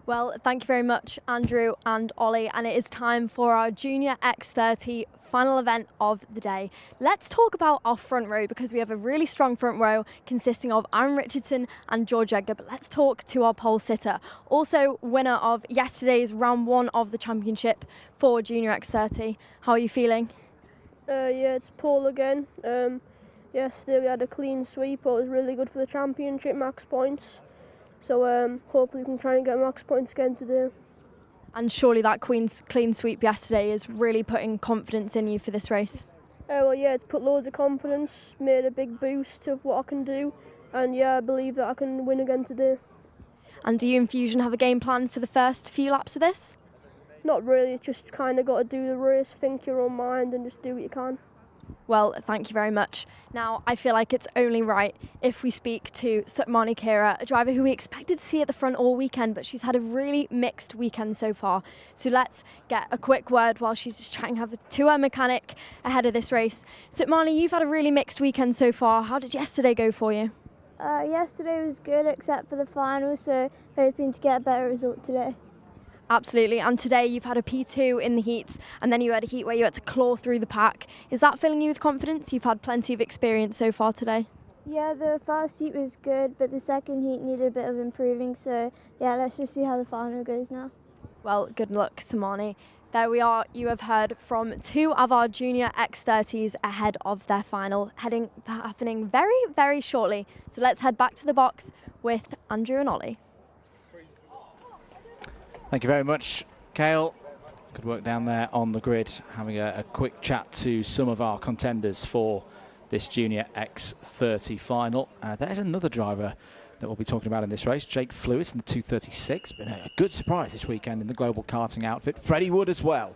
Well, thank you very much, Andrew and Ollie, and it is time for our Junior X30 final event of the day. Let's talk about our front row, because we have a really strong front row consisting of Aaron Richardson and George Edgar, but let's talk to our pole sitter, also winner of yesterday's round 1 of the championship for Junior X30. How are you feeling? Yeah, it's Paul again. Yesterday we had a clean sweep, but it was really good for the championship max points. So hopefully we can try and get max points again today. And surely that clean sweep yesterday is really putting confidence in you for this race? Well, yeah, it's put loads of confidence, made a big boost of what I can do, and yeah, I believe that I can win again today. And do you and Fusion have a game plan for the first few laps of this? Not really, just kind of got to do the race, think your own mind and just do what you can. Well, thank you very much. Now, I feel like it's only right if we speak to Sukmani Kira, a driver who we expected to see at the front all weekend, but she's had a really mixed weekend so far. So let's get a quick word while she's just trying to have to her mechanic ahead of this race. Sukmani, you've had a really mixed weekend so far. How did yesterday go for you? Yesterday was good except for the final, so hoping to get a better result today. Absolutely, and today you've had a P2 in the heats, and then you had a heat where you had to claw through the pack. Is that filling you with confidence? You've had plenty of experience so far today. Yeah, the first heat was good, but the second heat needed a bit of improving, so yeah, let's just see how the final goes now. Well, good luck, Sukmani. There we are, you have heard from 2 of our Junior X30s ahead of their final, happening very, very shortly. So let's head back to the box with Andrew and Ollie. Thank you very much, Ceol. Good work down there on the grid, having a quick chat to some of our contenders for this Junior X30 final. There's another driver that we'll be talking about in this race, Jake Flewitt in the 236. Been a good surprise this weekend in the global karting outfit. Freddie Wood as well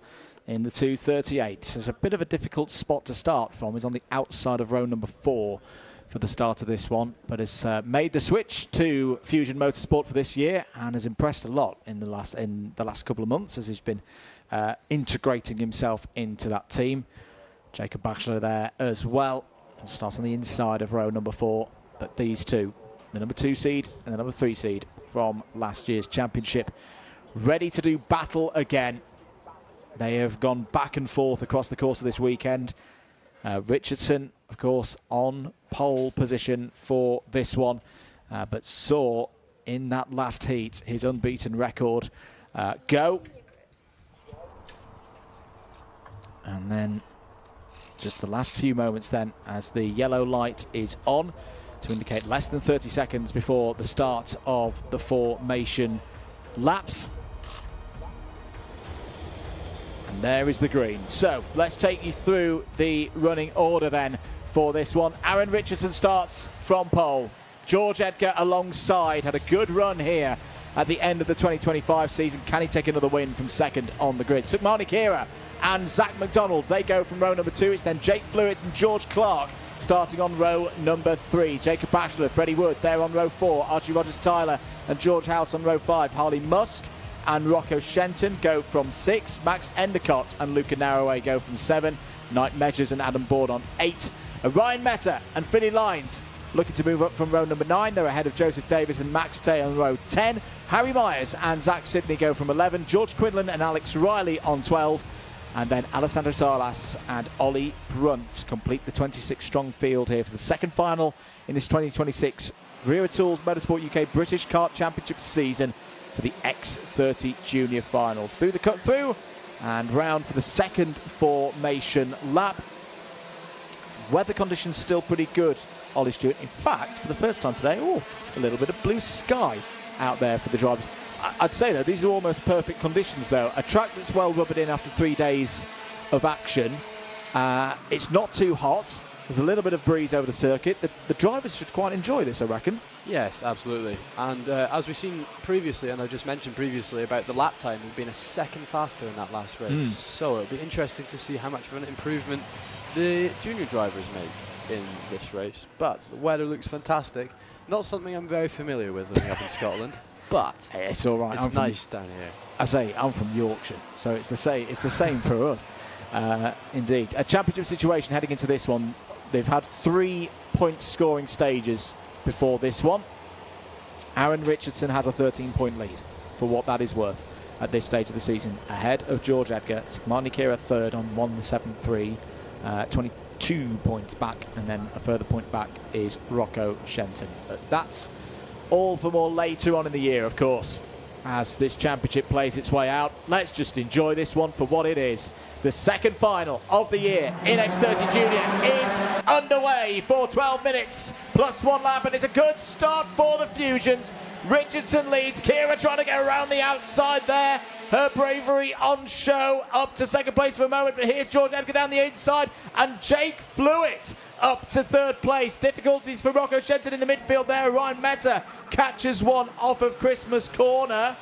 in the 2:38. It's a bit of a difficult spot to start from. He's on the outside of row number 4 for the start of this one, but has made the switch to Fusion Motorsport for this year and has impressed a lot in the last couple of months as he's been integrating himself into that team. Jacob Batchelor there as well. He'll start on the inside of row number 4, but these two, the number 2 seed and the number 3 seed from last year's championship, ready to do battle again. They have gone back and forth across the course of this weekend. Richardson, of course, on pole position for this one, but saw in that last heat his unbeaten record go. And then just the last few moments then as the yellow light is on to indicate less than 30 seconds before the start of the formation laps. And there is the green. So let's take you through the running order then for this one. Aaron Richardson starts from pole. George Edgar alongside, had a good run here at the end of the 2025 season. Can he take another win from second on the grid? Sukmani Kira and Zach McDonald, they go from row number 2. It's then Jake Flewitt and George Clark starting on row number 3. Jacob Batchelor, Freddie Wood, they're on row 4. Archie Rogers-Tyler and George House on row 5. Harley Musk and Rocco Shenton go from 6. Max Endicott and Luca Narroway go from 7. Knight Measures and Adam Board on 8. Ryan Meta and Finley Lines looking to move up from row number 9. They're ahead of Joseph Davis and Max Tay on row 10. Harry Myers and Zach Sidney go from 11. George Quinlan and Alex Riley on 12. And then Alessandro Salas and Ollie Brunt complete the 26-strong field here for the second final in this 2026 Wera Tools Motorsport UK British Kart Championship season for the X30 Junior final. Through the cut through and round for the second formation lap. Weather conditions still pretty good, Ollie Stewart. In fact, for the first time today, a little bit of blue sky out there for the drivers. I'd say, though, these are almost perfect conditions, though. A track that's well rubbered in after 3 days of action. It's not too hot. There's a little bit of breeze over the circuit. The drivers should quite enjoy this, I reckon. Yes, absolutely. And as we've seen previously, and I just mentioned previously about the lap time being a second faster in that last race. So it'll be interesting to see how much of an improvement the junior drivers make in this race. But the weather looks fantastic. Not something I'm very familiar with living up in Scotland. But it's all right. It's nice down here. I say I'm from Yorkshire, so it's the same. It's the same for us. Indeed, a championship situation heading into this one. They've had 3 point scoring stages before this one. Aaron Richardson has a 13-point lead, for what that is worth at this stage of the season, ahead of George Edgar. Sukmani Kira third on 1.73, 22 points back, and then a further point back is Rocco Shenton. But that's all for more later on in the year, of course, as this championship plays its way out. Let's just enjoy this one for what it is. The second final of the year in X30 Junior is underway for 12 minutes plus 1 lap, and it's a good start for the Fusions. Richardson leads. Kira trying to get around the outside there. Her bravery on show, up to second place for a moment, but here's George Edgar down the inside, and Jake Flewitt up to third place. Difficulties for Rocco Shenton in the midfield there. Ryan Meta catches one off of Christmas Corner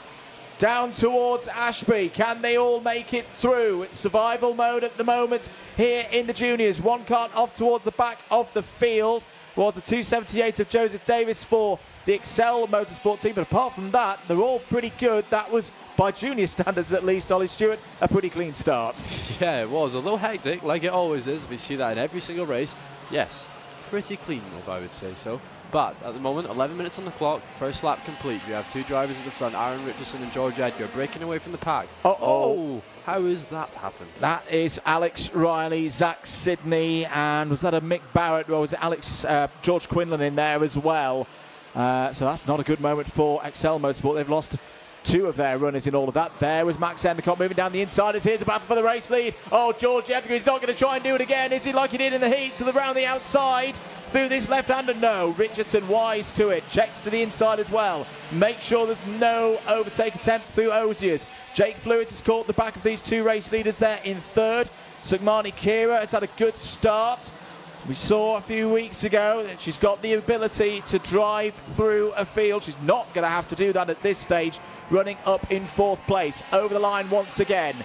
down towards Ashby. Can they all make it through? It's survival mode at the moment here in the juniors. One cart off towards the back of the field was the 278 of Joseph Davis for the Excel Motorsport team, but apart from that, they're all pretty good. That was, by junior standards at least, Ollie Stewart, a pretty clean start. Yeah, it was a little hectic, like it always is. We see that in every single race. Yes, pretty clean, if I would say so. But at the moment, 11 minutes on the clock, first lap complete. We have 2 drivers at the front, Aaron Richardson and George Edgar, breaking away from the pack. Oh, how has that happened? That is Alex Riley, Zach Sidney, and was that a Mick Barrett, or was it George Quinlan in there as well? So that's not a good moment for Excel Motorsport. They've lost 2 of their runners in all of that. There was Max Endicott moving down the inside as here's a battle for the race lead. Oh, George Edgar is not going to try and do it again. Is he like he did in the heat to the round the outside? Through this left-hander, no. Richardson wise to it, checks to the inside as well. Make sure there's no overtake attempt through Oziers. Jake Flewitt has caught the back of these 2 race leaders there in third. Sukmani Kira has had a good start. We saw a few weeks ago that she's got the ability to drive through a field. She's not going to have to do that at this stage, running up in 4th place. Over the line once again.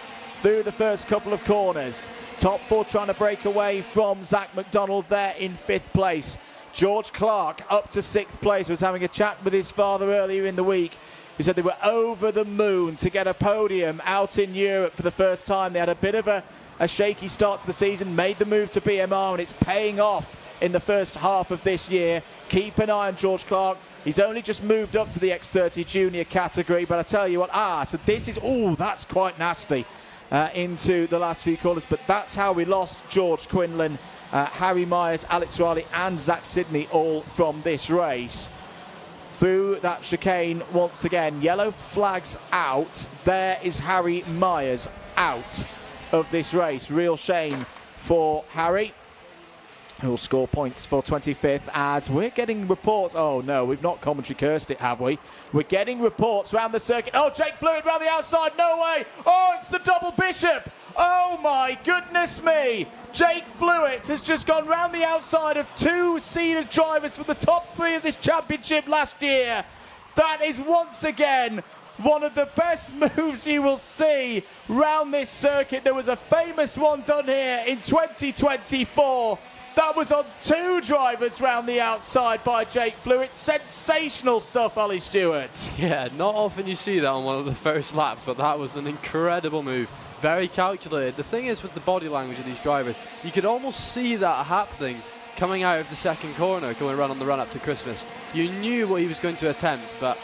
through the first couple of corners. Top four trying to break away from Zach McDonald there in 5th place. George Clark up to 6th place. Was having a chat with his father earlier in the week. He said they were over the moon to get a podium out in Europe for the first time. They had a bit of a shaky start to the season, made the move to BMR, and it's paying off in the first half of this year. Keep an eye on George Clark. He's only just moved up to the X30 Junior category, but I tell you what, so this is, that's quite nasty into the last few corners, but that's how we lost George Quinlan, Harry Myers, Alex Riley and Zach Sidney all from this race. Through that chicane once again, yellow flags out. There is Harry Myers out of this race. Real shame for Harry, who'll score points for 25th, as we're getting reports. Oh no, we've not commentary cursed it, have we? We're getting reports around the circuit. Oh, Jake Fluid round the outside, no way. Oh, it's the double bishop. Oh my goodness me. Jake Fluid has just gone round the outside of 2 seeded drivers from the top 3 of this championship last year. That is once again one of the best moves you will see round this circuit. There was a famous one done here in 2024. That was on 2 drivers round the outside by Jake Fluid. Sensational stuff, Ollie Stewart. Yeah, not often you see that on one of the first laps, but that was an incredible move. Very calculated. The thing is with the body language of these drivers, you could almost see that happening coming out of the second corner, going around on the run up to Christmas. You knew what he was going to attempt, but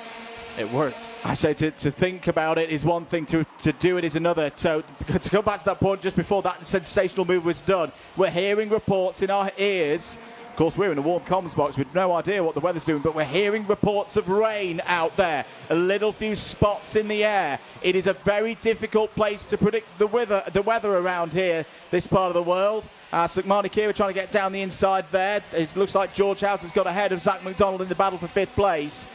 it worked. I say to think about it is one thing, to do it is another. So to come back to that point just before that sensational move was done, we're hearing reports in our ears. Of course, we're in a warm comms box with no idea what the weather's doing, but we're hearing reports of rain out there. A little few spots in the air. It is a very difficult place to predict the weather around here, this part of the world. Sukmani Kira trying to get down the inside there. It looks like George House has got ahead of Zach McDonald in the battle for 5th place.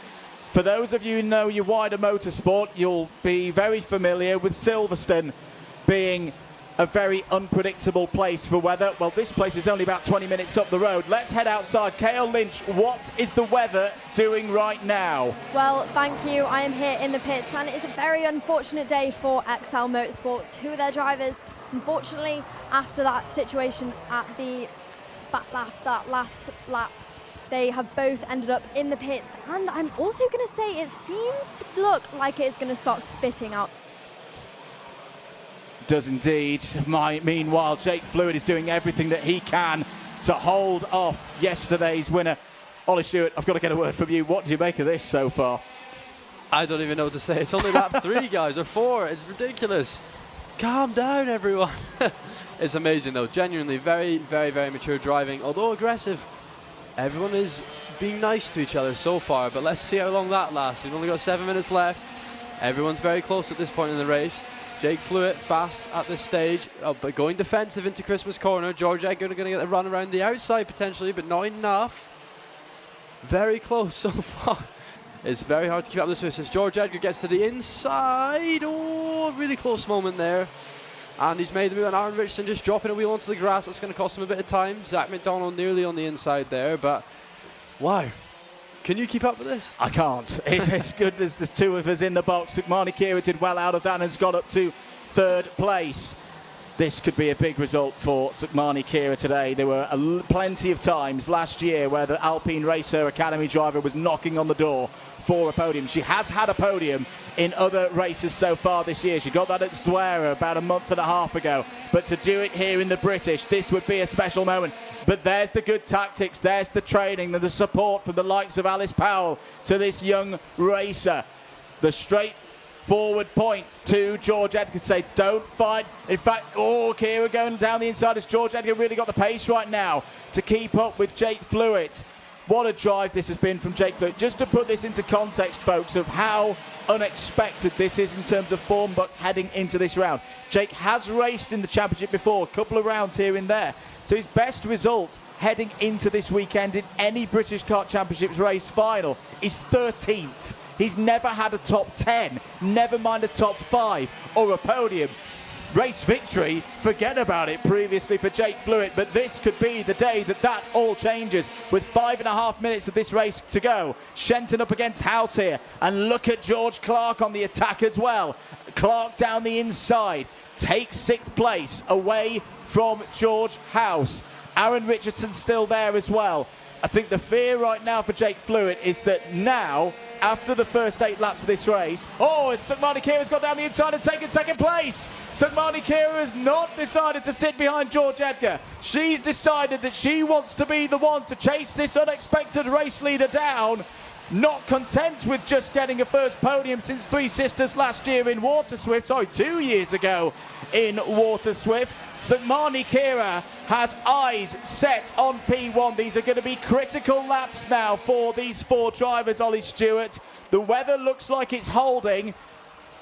For those of you who know your wider motorsport, you'll be very familiar with Silverstone being a very unpredictable place for weather. Well, this place is only about 20 minutes up the road. Let's head outside. Ceol Lynch, what is the weather doing right now? Well, thank you. I am here in the pits, and it's a very unfortunate day for XL Motorsports, who are their drivers. Unfortunately, after that situation at the that last lap, they have both ended up in the pits, and I'm also going to say it seems to look like it's going to start spitting out. Does indeed. Meanwhile, Jake Fluid is doing everything that he can to hold off yesterday's winner. Ollie Stewart, I've got to get a word from you. What do you make of this so far? I don't even know what to say. It's only lap 3, guys, or 4. It's ridiculous. Calm down, everyone. It's amazing, though. Genuinely very, very, very mature driving, although aggressive. Everyone is being nice to each other so far, but let's see how long that lasts. We've only got 7 minutes left. Everyone's very close at this point in the race. Jake Fluid fast at this stage, but going defensive into Christmas corner. George Edgar going to get a run around the outside potentially, but not enough. Very close so far. It's very hard to keep up this race as George Edgar gets to the inside. Oh, really close moment there. And he's made the move, and Aaron Richardson just dropping a wheel onto the grass. That's going to cost him a bit of time. Zach McDonald nearly on the inside there, but wow. Can you keep up with this? I can't. It's good as there's 2 of us in the box. Sukmani Kira did well out of that and has got up to 3rd place. This could be a big result for Sukmani Kira today. There were plenty of times last year where the Alpine Racer Academy driver was knocking on the door for a podium. She has had a podium in other races so far this year. She got that at Wera about a month and a half ago. But to do it here in the British, this would be a special moment. But there's the good tactics, there's the training, and the support from the likes of Alice Powell to this young racer. The straightforward point to George Edgar, say don't fight. In fact, Kira going down the inside as George Edgar really got the pace right now to keep up with Jake Fluid. What a drive this has been from Jake Fluid. Just to put this into context, folks, of how unexpected this is in terms of form, but heading into this round. Jake has raced in the championship before, a couple of rounds here and there. So his best result heading into this weekend in any British Kart Championships race final is 13th. He's never had a top 10, never mind a top 5 or a podium. Race victory, forget about it previously for Jake Fluid, but this could be the day that all changes with 5.5 minutes of this race to go. Shenton up against House here, and look at George Clark on the attack as well. Clark down the inside. takes 6th place away from George House. Aaron Richardson's still there as well. I think the fear right now for Jake Fluid is that now, after the first 8 laps of this race, Sukmani Kira's got down the inside and taken 2nd place. Sukmani Kira has not decided to sit behind George Edgar. She's decided that she wants to be the one to chase this unexpected race leader down. Not content with just getting a first podium since Three Sisters last year in Waterswift, 2 years ago in Waterswift. Sukmani Kira has eyes set on P1. These are going to be critical laps now for these 4 drivers, Ollie Stewart. The weather looks like it's holding.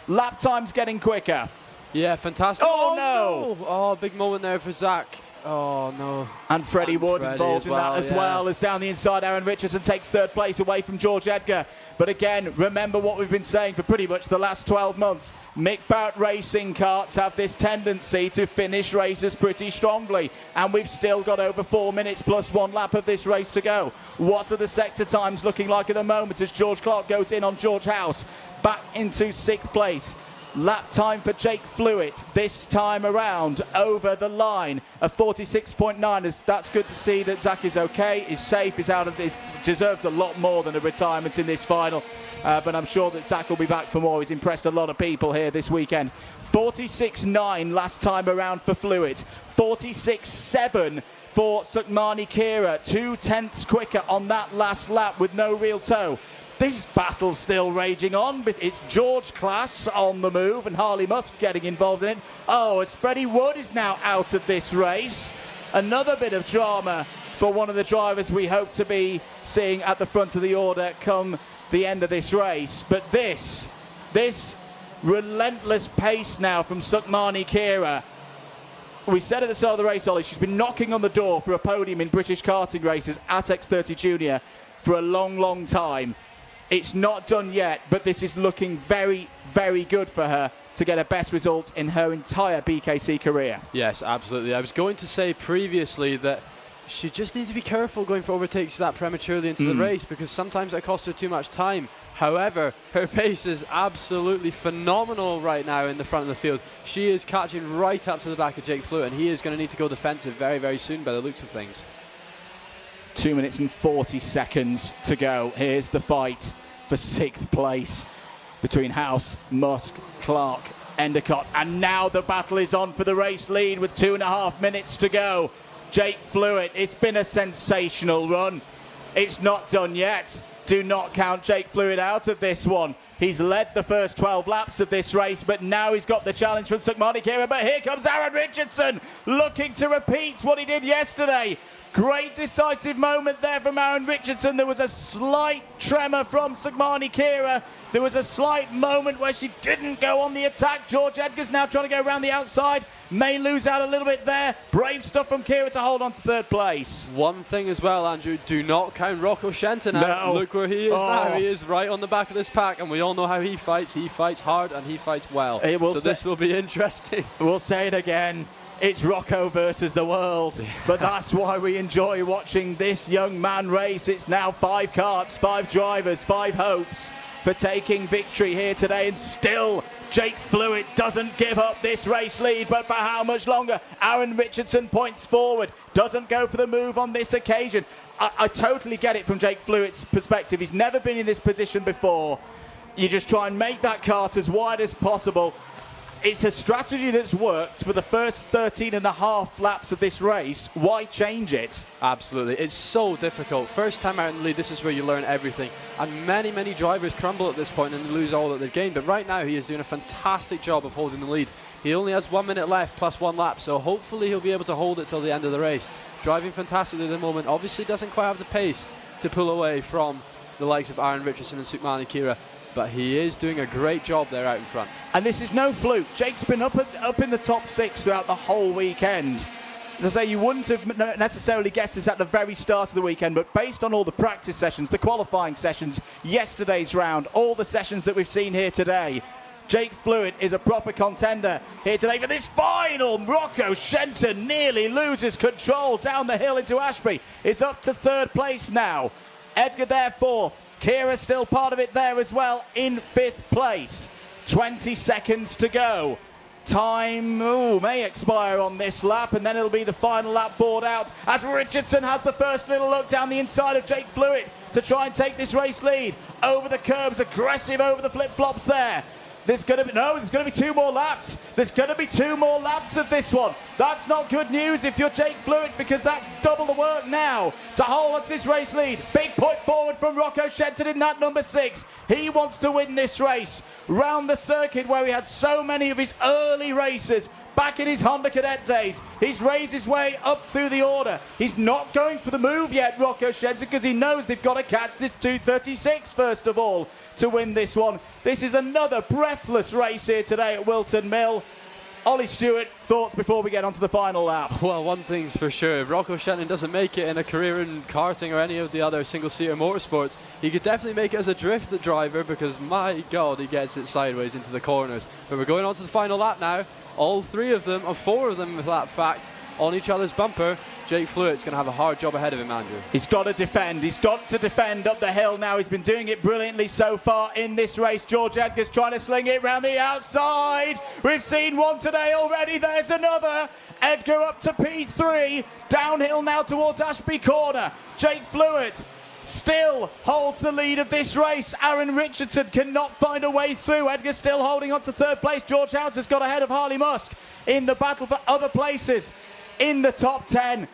Lap time's getting quicker. Yeah, fantastic. Oh, no! Oh, big moment there for Zach. Oh, no. And Freddie Wood involved in that as well, as down the inside Aaron Richardson takes 3rd place away from George Edgar. But again, remember what we've been saying for pretty much the last 12 months. Mick Barrett Racing karts have this tendency to finish races pretty strongly. And we've still got over 4 minutes plus 1 lap of this race to go. What are the sector times looking like at the moment as George Clark goes in on George House, back into 6th place? Lap time for Jake Fluid this time around over the line of 46.9. That's good to see that Zach is okay, is safe, is out of it. Deserves a lot more than a retirement in this final. But I'm sure that Zach will be back for more. He's impressed a lot of people here this weekend. 46.9 last time around for Fluid. 46.7 for Sukmani Kira. 2/10 quicker on that last lap with no real tow. This battle's still raging on, but it's George Class on the move and Harley Musk getting involved in it. As Freddie Wood is now out of this race. Another bit of drama for one of the drivers we hope to be seeing at the front of the order come the end of this race. But this relentless pace now from Sukmani Kira. We said at the start of the race, Ollie, she's been knocking on the door for a podium in British karting races at X30 Junior for a long, long time. It's not done yet, but this is looking very, very good for her to get her best results in her entire BKC career. Yes, absolutely. I was going to say previously that she just needs to be careful going for overtakes that prematurely into the race, because sometimes it costs her too much time. However, her pace is absolutely phenomenal right now in the front of the field. She is catching right up to the back of Jake Fluid, and he is going to need to go defensive very, very soon by the looks of things. 2 minutes and 40 seconds to go. Here's the fight for 6th place between House, Musk, Clark, Endicott. And now the battle is on for the race lead with 2.5 minutes to go. Jake Fluid, it's been a sensational run. It's not done yet. Do not count Jake Fluid out of this one. He's led the first 12 laps of this race, but now he's got the challenge from Sukmani Kira. But here comes Aaron Richardson, looking to repeat what he did yesterday. Great decisive moment there from Aaron Richardson. There was a slight tremor from Sukmani Kira. There was a slight moment where she didn't go on the attack. George Edgar's now trying to go around the outside. May lose out a little bit there. Brave stuff from Kira to hold on to 3rd place. One thing as well, Andrew, do not count Rocco Shenton out. No. Look where he is now. He is right on the back of this pack, and we all know how he fights. He fights hard and he fights well. So this will be interesting. We'll say it again. It's Rocco versus the world, but that's why we enjoy watching this young man race. It's now 5 karts, 5 drivers, 5 hopes for taking victory here today, and still Jake Fluid doesn't give up this race lead, but for how much longer? Aaron Richardson points forward, doesn't go for the move on this occasion. I totally get it from Jake Fluid's perspective. He's never been in this position before. You just try and make that kart as wide as possible. It's a strategy that's worked for the first 13.5 laps of this race. Why change it? Absolutely. It's so difficult. First time out in the lead, this is where you learn everything. And many, many drivers crumble at this point and lose all that they've gained. But right now, he is doing a fantastic job of holding the lead. He only has 1 minute left plus 1 lap, so hopefully he'll be able to hold it till the end of the race. Driving fantastically at the moment. Obviously doesn't quite have the pace to pull away from the likes of Aaron Richardson and Sukmani Kira. But he is doing a great job there out in front. And this is no fluke. Jake's been up in the top 6 throughout the whole weekend. As I say, you wouldn't have necessarily guessed this at the very start of the weekend, but based on all the practice sessions, the qualifying sessions, yesterday's round, all the sessions that we've seen here today, Jake Fluid is a proper contender here today. But this final, Rocco Shenton nearly loses control down the hill into Ashby. It's up to 3rd place now. Edgar there 4th. Kira still part of it there as well in 5th place. 20 seconds to go. time may expire on this lap, and then it'll be the final lap board out as Richardson has the first little look down the inside of Jake Fluid to try and take this race lead. Over the curbs, aggressive over the flip-flops there. There's going to be 2 more laps. There's going to be 2 more laps of this one. That's not good news if you're Jake Fluid, because that's double the work now to hold on to this race lead. Big point forward from Rocco Shenton in that number 6. He wants to win this race round the circuit where he had so many of his early races back in his Honda Cadet days. He's raised his way up through the order. He's not going for the move yet, Rocco Shenton, because he knows they've got to catch this 2:36 first of all to win this one. This is another breathless race here today at Whilton Mill. Ollie Stewart, thoughts before we get on to the final lap? Well, one thing's for sure, if Rocco Shenton doesn't make it in a career in karting or any of the other single-seater motorsports, he could definitely make it as a drift driver, because my God, he gets it sideways into the corners. But we're going on to the final lap now. All 3 of them, or 4 of them, with that fact, on each other's bumper. Jake Fluid's going to have a hard job ahead of him, Andrew. He's got to defend. He's got to defend up the hill now. He's been doing it brilliantly so far in this race. George Edgar's trying to sling it round the outside. We've seen one today already. There's another. Edgar up to P3. Downhill now towards Ashby Corner. Jake Fluid still holds the lead of this race. Aaron Richardson cannot find a way through. Edgar still holding on to 3rd place. George House has got ahead of Harley Musk in the battle for other places in the top 10.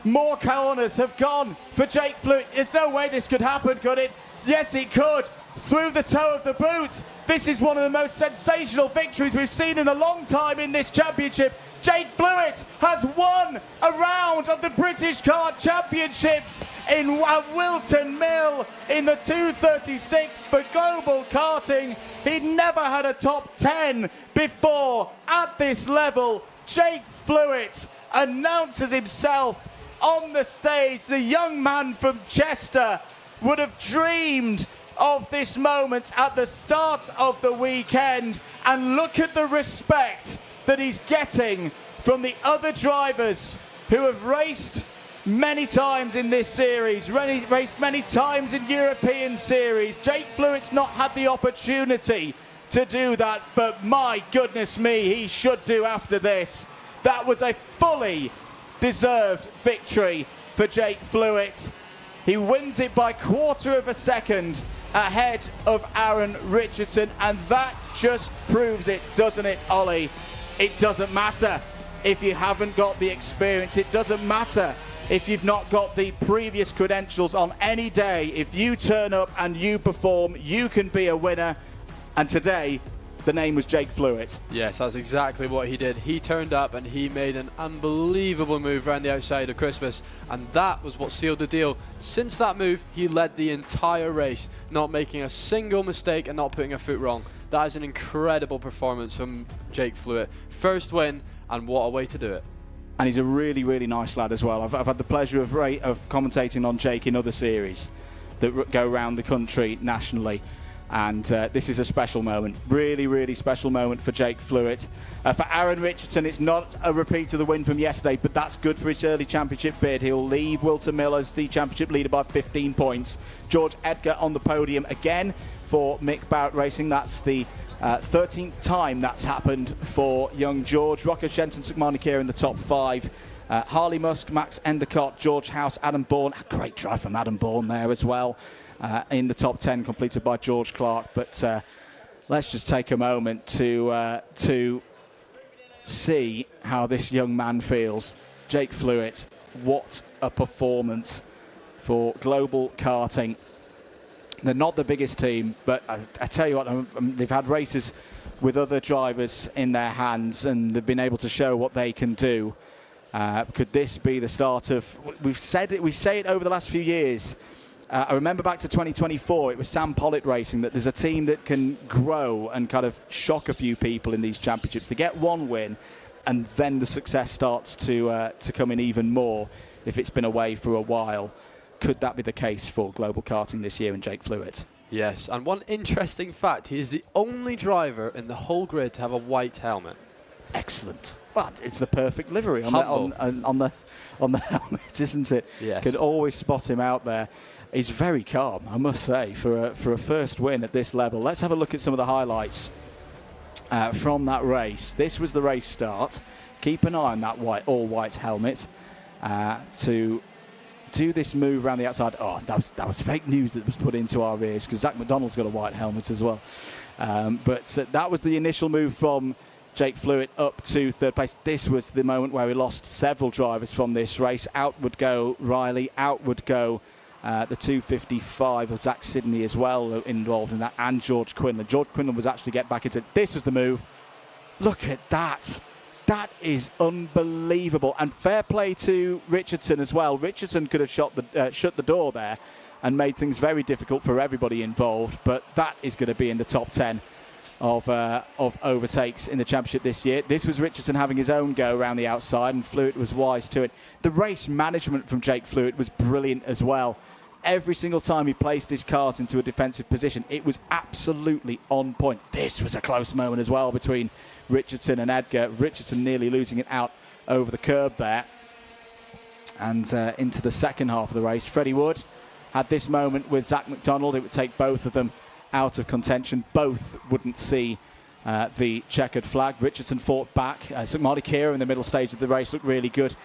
More corners have gone for Jake Fluid. There's no way this could happen, could it? Yes, it could. Through the toe of the boot. This is one of the most sensational victories we've seen in a long time in this championship. Jake Fluid has won a round of the British Kart Championships in Whilton Mill in the 2:36 for global karting. He'd never had a top 10 before at this level. Jake Fluid announces himself on the stage. The young man from Chester would have dreamed of this moment at the start of the weekend, and look at the respect that he's getting from the other drivers who have raced many times in this series, raced many times in European series. Jake Fluid's not had the opportunity to do that, but my goodness me, he should do after this. That was a fully deserved victory for Jake Fluid. He wins it by 1/4 of a second ahead of Aaron Richardson, and that just proves it, doesn't it, Ollie? It doesn't matter if you haven't got the experience. It doesn't matter if you've not got the previous credentials. On any day, if you turn up and you perform, you can be a winner. And today, the name was Jake Fluid. Yes, that's exactly what he did. He turned up and he made an unbelievable move around the outside of Christmas, and that was what sealed the deal. Since that move, he led the entire race, not making a single mistake and not putting a foot wrong. That is an incredible performance from Jake Fluid. First win, and what a way to do it. And he's a really, really nice lad as well. I've had the pleasure of commentating on Jake in other series that go around the country nationally. And this is a special moment, really, really special moment for Jake Fluid. For Aaron Richardson, it's not a repeat of the win from yesterday, but that's good for his early championship bid. He'll leave Whilton Mill as the championship leader by 15 points. George Edgar on the podium again for Mick Barrett Racing. That's the 13th time that's happened for young George. Rocco Shenton, Sukmani Kira in the top 5. Harley Musk, Max Endicott, George House, Adam Bourne. A great drive from Adam Bourne there as well. In the top 10, completed by George Clark. But let's just take a moment to see how this young man feels. Jake Fluid, what a performance for global karting. They're not the biggest team, but I tell you what, they've had races with other drivers in their hands, and they've been able to show what they can do. Could this be the start of? We say it over the last few years. I remember back to 2024, it was Sam Pollitt Racing, that there's a team that can grow and kind of shock a few people in these championships. They get one win, and then the success starts to come in even more if it's been away for a while. Could that be the case for global karting this year and Jake Fluid? Yes, and one interesting fact, he is the only driver in the whole grid to have a white helmet. Excellent. Well, it's the perfect livery on the helmet, isn't it? Yes. Could always spot him out there. He's very calm, I must say, for a first win at this level. Let's have a look at some of the highlights from that race. This was the race start. Keep an eye on that all-white helmet to do this move around the outside. Oh, that was fake news that was put into our ears because Zach McDonald's got a white helmet as well. But that was the initial move from Jake Flewitt up to third place. This was the moment where we lost several drivers from this race. Out would go Riley, out would go the 255 of Zach Sidney as well involved in that, and George Quinlan. George Quinlan was actually get back into it. This was the move. Look at that. That is unbelievable. And fair play to Richardson as well. Richardson could have shut the door there and made things very difficult for everybody involved. But that is going to be in the top 10 of overtakes in the championship this year. This was Richardson having his own go around the outside, and Flewitt was wise to it. The race management from Jake Flewitt was brilliant as well. Every single time he placed his kart into a defensive position, it was absolutely on point. This was a close moment as well between Richardson and Edgar. Richardson nearly losing it out over the curb there. And into the second half of the race, Freddie Wood had this moment with Zach McDonald. It would take both of them out of contention. Both wouldn't see the checkered flag. Richardson fought back. Marty Kira in the middle stage of the race looked really good.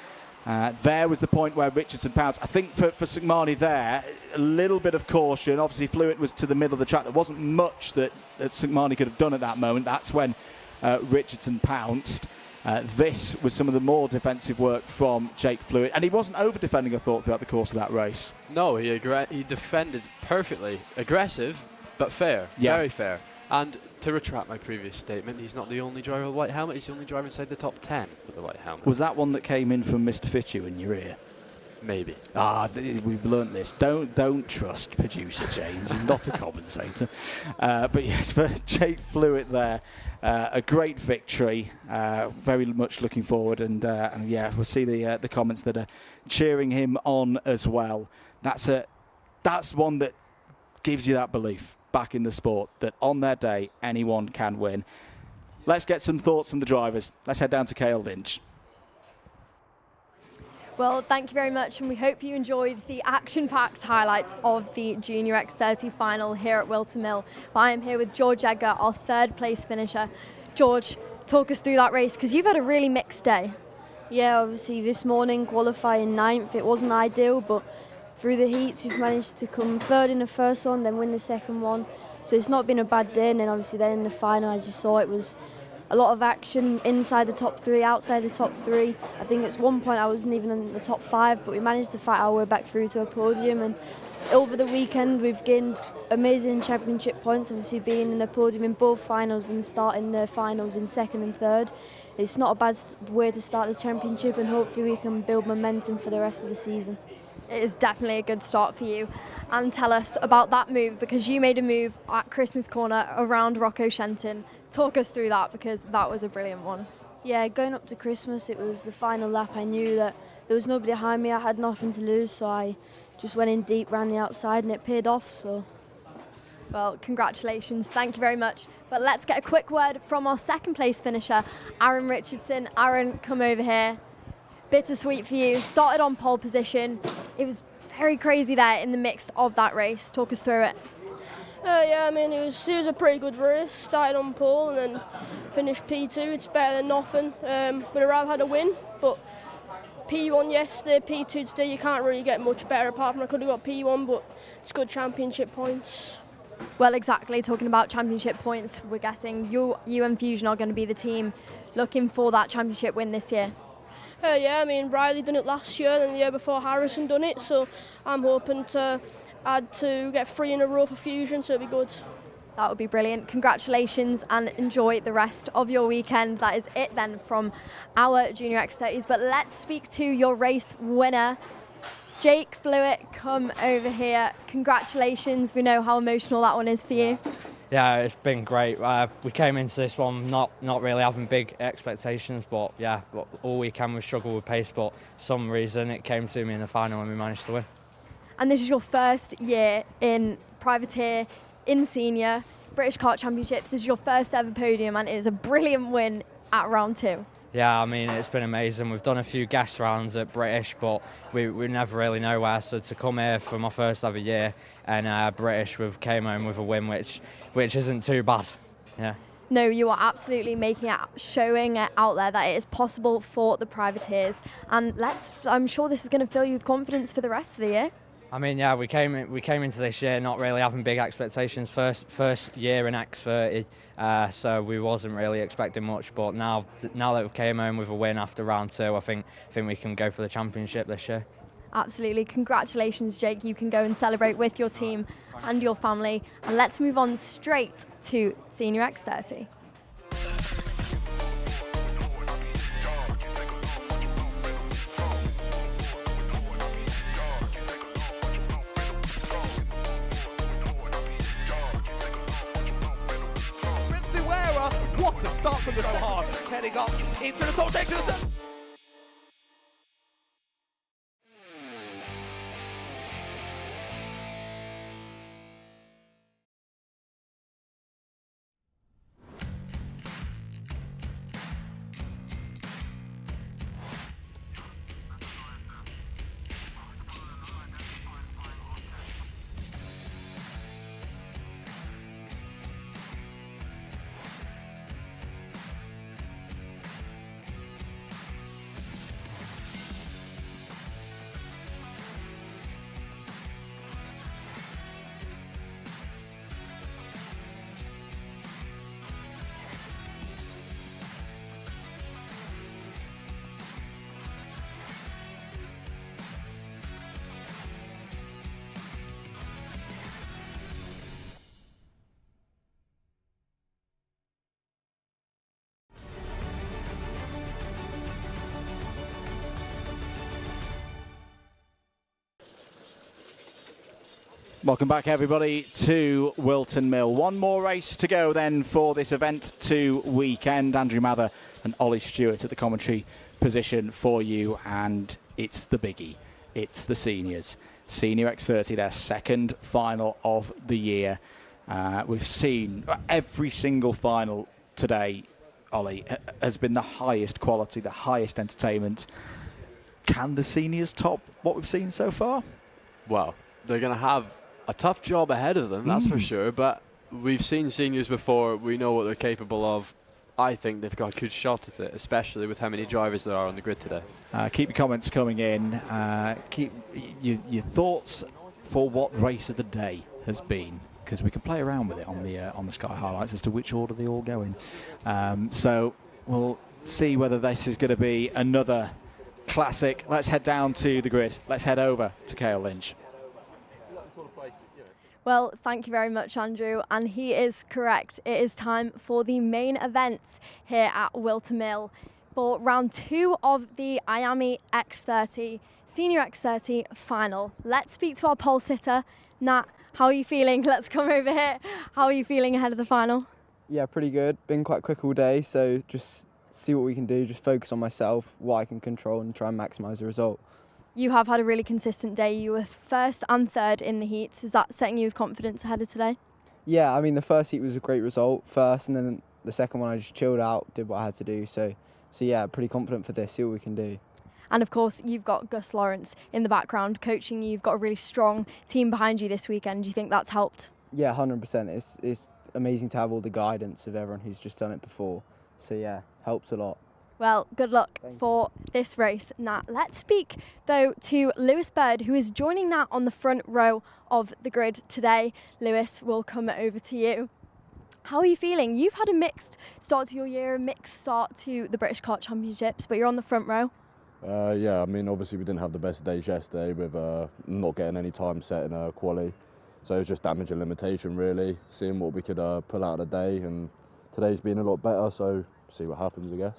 There was the point where Richardson pounced. I think for Sigmani there, a little bit of caution. Obviously, Flewitt was to the middle of the track. There wasn't much that Sigmani could have done at that moment. That's when Richardson pounced. This was some of the more defensive work from Jake Flewitt. And he wasn't over-defending, I thought, throughout the course of that race. No, he defended perfectly. Aggressive, but fair. Yeah. Very fair. And to retract my previous statement, he's not the only driver with a white helmet. He's the only driver inside the top 10 with a white helmet. Was that one that came in from Mr. Fitchew in your ear? Maybe. We've learnt this. Don't trust producer James. He's not a commentator. But yes, for Jake Flewitt there, a great victory. Very much looking forward, and yeah, we'll see the comments that are cheering him on as well. That's one that gives you that belief back in the sport that on their day anyone can win. Let's get some thoughts from the drivers. Let's head down to Ceol Lynch. Well, thank you very much, and we hope you enjoyed the action-packed highlights of the Junior X30 final here at Whilton Mill. I am here with George Edgar, our third place finisher. George, talk us through that race, because you've had a really mixed day. Yeah, obviously this morning qualifying 9th, it wasn't ideal, but through the heats we've managed to come third in the first one, then win the second one. So it's not been a bad day, and then obviously then in the final, as you saw, it was a lot of action inside the top 3, outside the top 3. I think at one point I wasn't even in the top 5, but we managed to fight our way back through to a podium. And over the weekend we've gained amazing championship points, obviously being in the podium in both finals and starting the finals in 2nd and 3rd. It's not a bad way to start the championship, and hopefully we can build momentum for the rest of the season. It is definitely a good start for you. And tell us about that move, because you made a move at Christmas Corner around Rocco Shenton. Talk us through that, because that was a brilliant one. Yeah, going up to Christmas, it was the final lap. I knew that there was nobody behind me. I had nothing to lose, so I just went in deep, ran the outside, and it paid off. So, well, congratulations. Thank you very much. But let's get a quick word from our second place finisher, Aaron Richardson. Aaron, come over here. Bittersweet for you. Started on pole position. It was very crazy there in the mix of that race. Talk us through it. Yeah, I mean, it was a pretty good race. Started on pole and then finished P2. It's better than nothing. Would have rather had a win, but P1 yesterday, P2 today, you can't really get much better apart from I could have got P1, but it's good championship points. Well, exactly. Talking about championship points, we're guessing you and Fusion are going to be the team looking for that championship win this year. Yeah, I mean, Riley done it last year, and the year before Harrison done it, so I'm hoping to get 3 in a row for Fusion, so it'll be good. That would be brilliant. Congratulations and enjoy the rest of your weekend. That is it then from our Junior X30s. But let's speak to your race winner, Jake Flewitt. Come over here. Congratulations. We know how emotional that one is for you. Yeah, it's been great. We came into this one not really having big expectations, but yeah, all weekend we struggled with pace, but for some reason it came to me in the final and we managed to win. And this is your first year in privateer, in senior, British Kart Championships. This is your first ever podium, and it is a brilliant win at round 2. Yeah, I mean, it's been amazing. We've done a few guest rounds at British, but we never really know where. So to come here for my first ever year and British, we came home with a win, which isn't too bad. Yeah. No, you are absolutely showing it out there that it is possible for the privateers. And I'm sure this is going to fill you with confidence for the rest of the year. I mean, yeah, we came into this year not really having big expectations. First year in X30, so we wasn't really expecting much. But now that we came home with a win after round 2, I think we can go for the championship this year. Absolutely. Congratulations, Jake. You can go and celebrate with your team and your family. And let's move on straight to Senior X30. Wera, what a start from the second half. Heading up into the top section. Welcome back, everybody, to Whilton Mill. One more race to go then for this Event 2 weekend. Andrew Mather and Ollie Stewart at the commentary position for you, and it's the biggie. It's the seniors. Senior X30, their second final of the year. We've seen every single final today, Ollie, has been the highest quality, the highest entertainment. Can the seniors top what we've seen so far? Well, they're going to have a tough job ahead of them, that's for sure, but we've seen seniors before. We know what they're capable of. I think they've got a good shot at it, especially with how many drivers there are on the grid today. Keep your comments coming in. Keep your thoughts for what race of the day has been, because we can play around with it on the Sky highlights as to which order they all go in. So we'll see whether this is going to be another classic. Let's head down to the grid. Let's head over to Ceol Lynch. Well, thank you very much, Andrew, and he is correct. It is time for the main events here at Whilton Mill for round 2 of the IAME X30 Senior X30 final. Let's speak to our pole sitter, Nat. How are you feeling? Let's come over here. How are you feeling ahead of the final? Yeah, pretty good. Been quite quick all day, so just see what we can do, just focus on myself, what I can control, and try and maximise the result. You have had a really consistent day. You were first and third in the heats. Is that setting you with confidence ahead of today? Yeah, I mean, the first heat was a great result first, and then the second one I just chilled out, did what I had to do. So yeah, pretty confident for this, see what we can do. And of course, you've got Gus Lawrence in the background coaching you. You've got a really strong team behind you this weekend. Do you think that's helped? Yeah, 100%. It's amazing to have all the guidance of everyone who's just done it before. So yeah, helps a lot. Well, good luck for this race, Nat. Let's speak, though, to Lewis Bird, who is joining Nat on the front row of the grid today. Lewis, we'll come over to you. How are you feeling? You've had a mixed start to your year, a mixed start to the British Kart Championships, but you're on the front row. Yeah, I mean, obviously we didn't have the best days yesterday with not getting any time set in quali. So it was just damage and limitation, really, seeing what we could pull out of the day. And today's been a lot better, so see what happens, I guess.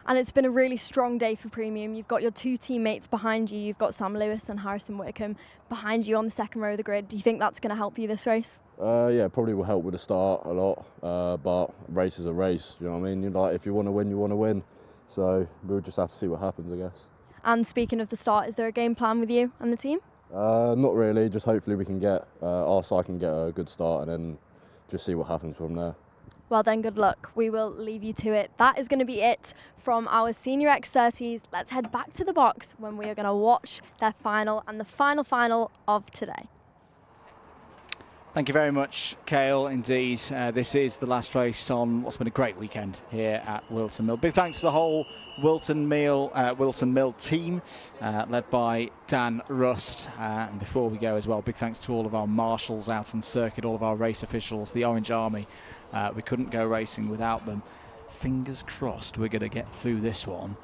And it's been a really strong day for Premium. You've got your 2 teammates behind you. You've got Sam Lewis and Harrison Whitcomb behind you on the second row of the grid. Do you think that's going to help you this race? Yeah, probably will help with the start a lot, but race is a race, you know what I mean? Like, if you want to win, you want to win. So we'll just have to see what happens, I guess. And speaking of the start, is there a game plan with you and the team? Not really, just hopefully we can get, our side can get a good start and then just see what happens from there. Well then, good luck. We will leave you to it. That is going to be it from our Senior X30s. Let's head back to the box when we are going to watch their final and the final of today. Thank you very much, Ceol. Indeed, this is the last race on what's been a great weekend here at Whilton Mill. Big thanks to the whole Whilton Mill team, led by Dan Rust. And before we go as well, big thanks to all of our marshals out on circuit, all of our race officials, the Orange Army. We couldn't go racing without them. Fingers crossed we're going to get through this one,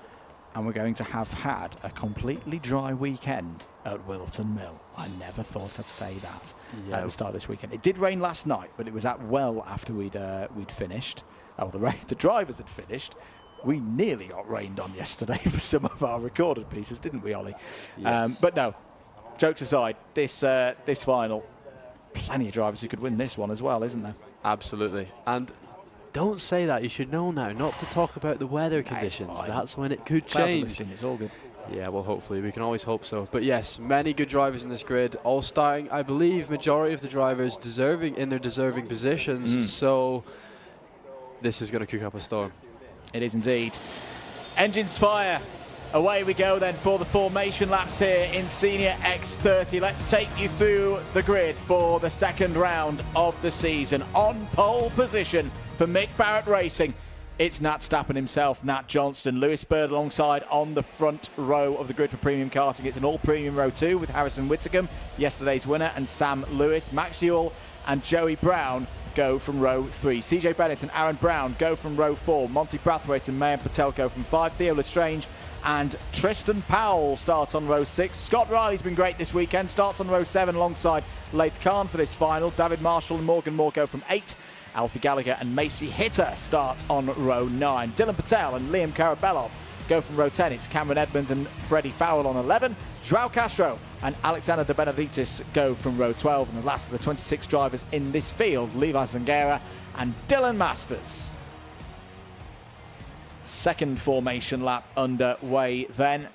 and we're going to have had a completely dry weekend at Whilton Mill. I never thought I'd say that at the start of this weekend. It did rain last night, but it was well after we'd finished. Oh, the drivers had finished. We nearly got rained on yesterday for some of our recorded pieces, didn't we, Ollie? Yes. But no, jokes aside, this final, plenty of drivers who could win this one as well, isn't there? Absolutely. And don't say that. You should know now not to talk about the weather conditions. That's when it could change. Lifting, it's all good. Yeah, well, hopefully. We can always hope so. But yes, many good drivers in this grid, all starting, I believe, majority of the drivers in their deserving positions. So this is going to cook up a storm. It is indeed. Engines fire. Away we go then for the formation laps here in Senior X30. Let's take you through the grid for the second round of the season. On pole position for Mick Barrett Racing, it's Nat Stappen himself, Nat Johnston. Lewis Bird alongside on the front row of the grid for premium karting. It's an all-premium row 2 with Harrison Whittingham, yesterday's winner, and Sam Lewis. Max Ewell and Joey Brown go from row 3. CJ Bennett and Aaron Brown go from row 4. Monty Brathwaite and Mayan Patel go from 5. Theo Lestrange and Tristan Powell starts on row 6. Scott Riley's been great this weekend, starts on row 7 alongside Laith Khan for this final. David Marshall and Morgan Moore go from 8. Alfie Gallagher and Macy Hitter start on row 9. Dylan Patel and Liam Karabelov go from row 10. It's Cameron Edmonds and Freddie Fowle on 11. Joao Castro and Alexander De Benevitis go from row 12. And the last of the 26 drivers in this field, Levi Zangera and Dylan Masters. Second formation lap underway then.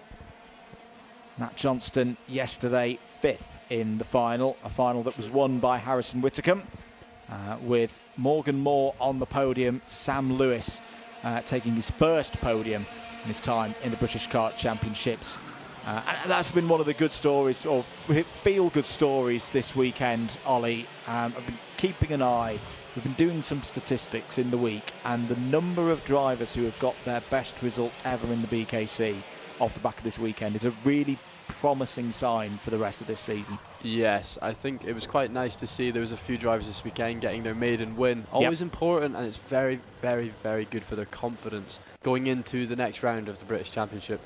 Nat Johnston yesterday 5th in the final, a final that was won by Harrison Whittingham, with Morgan Moore on the podium, Sam Lewis taking his first podium in his time in the British Kart Championships. And that's been one of the good stories, or feel-good stories this weekend, Ollie. I've been keeping an eye. We've been doing some statistics in the week, and the number of drivers who have got their best result ever in the BKC off the back of this weekend is a really promising sign for the rest of this season. Yes, I think it was quite nice to see there was a few drivers this weekend getting their maiden win. Always important, and it's very, very, very good for their confidence going into the next round of the British Championship.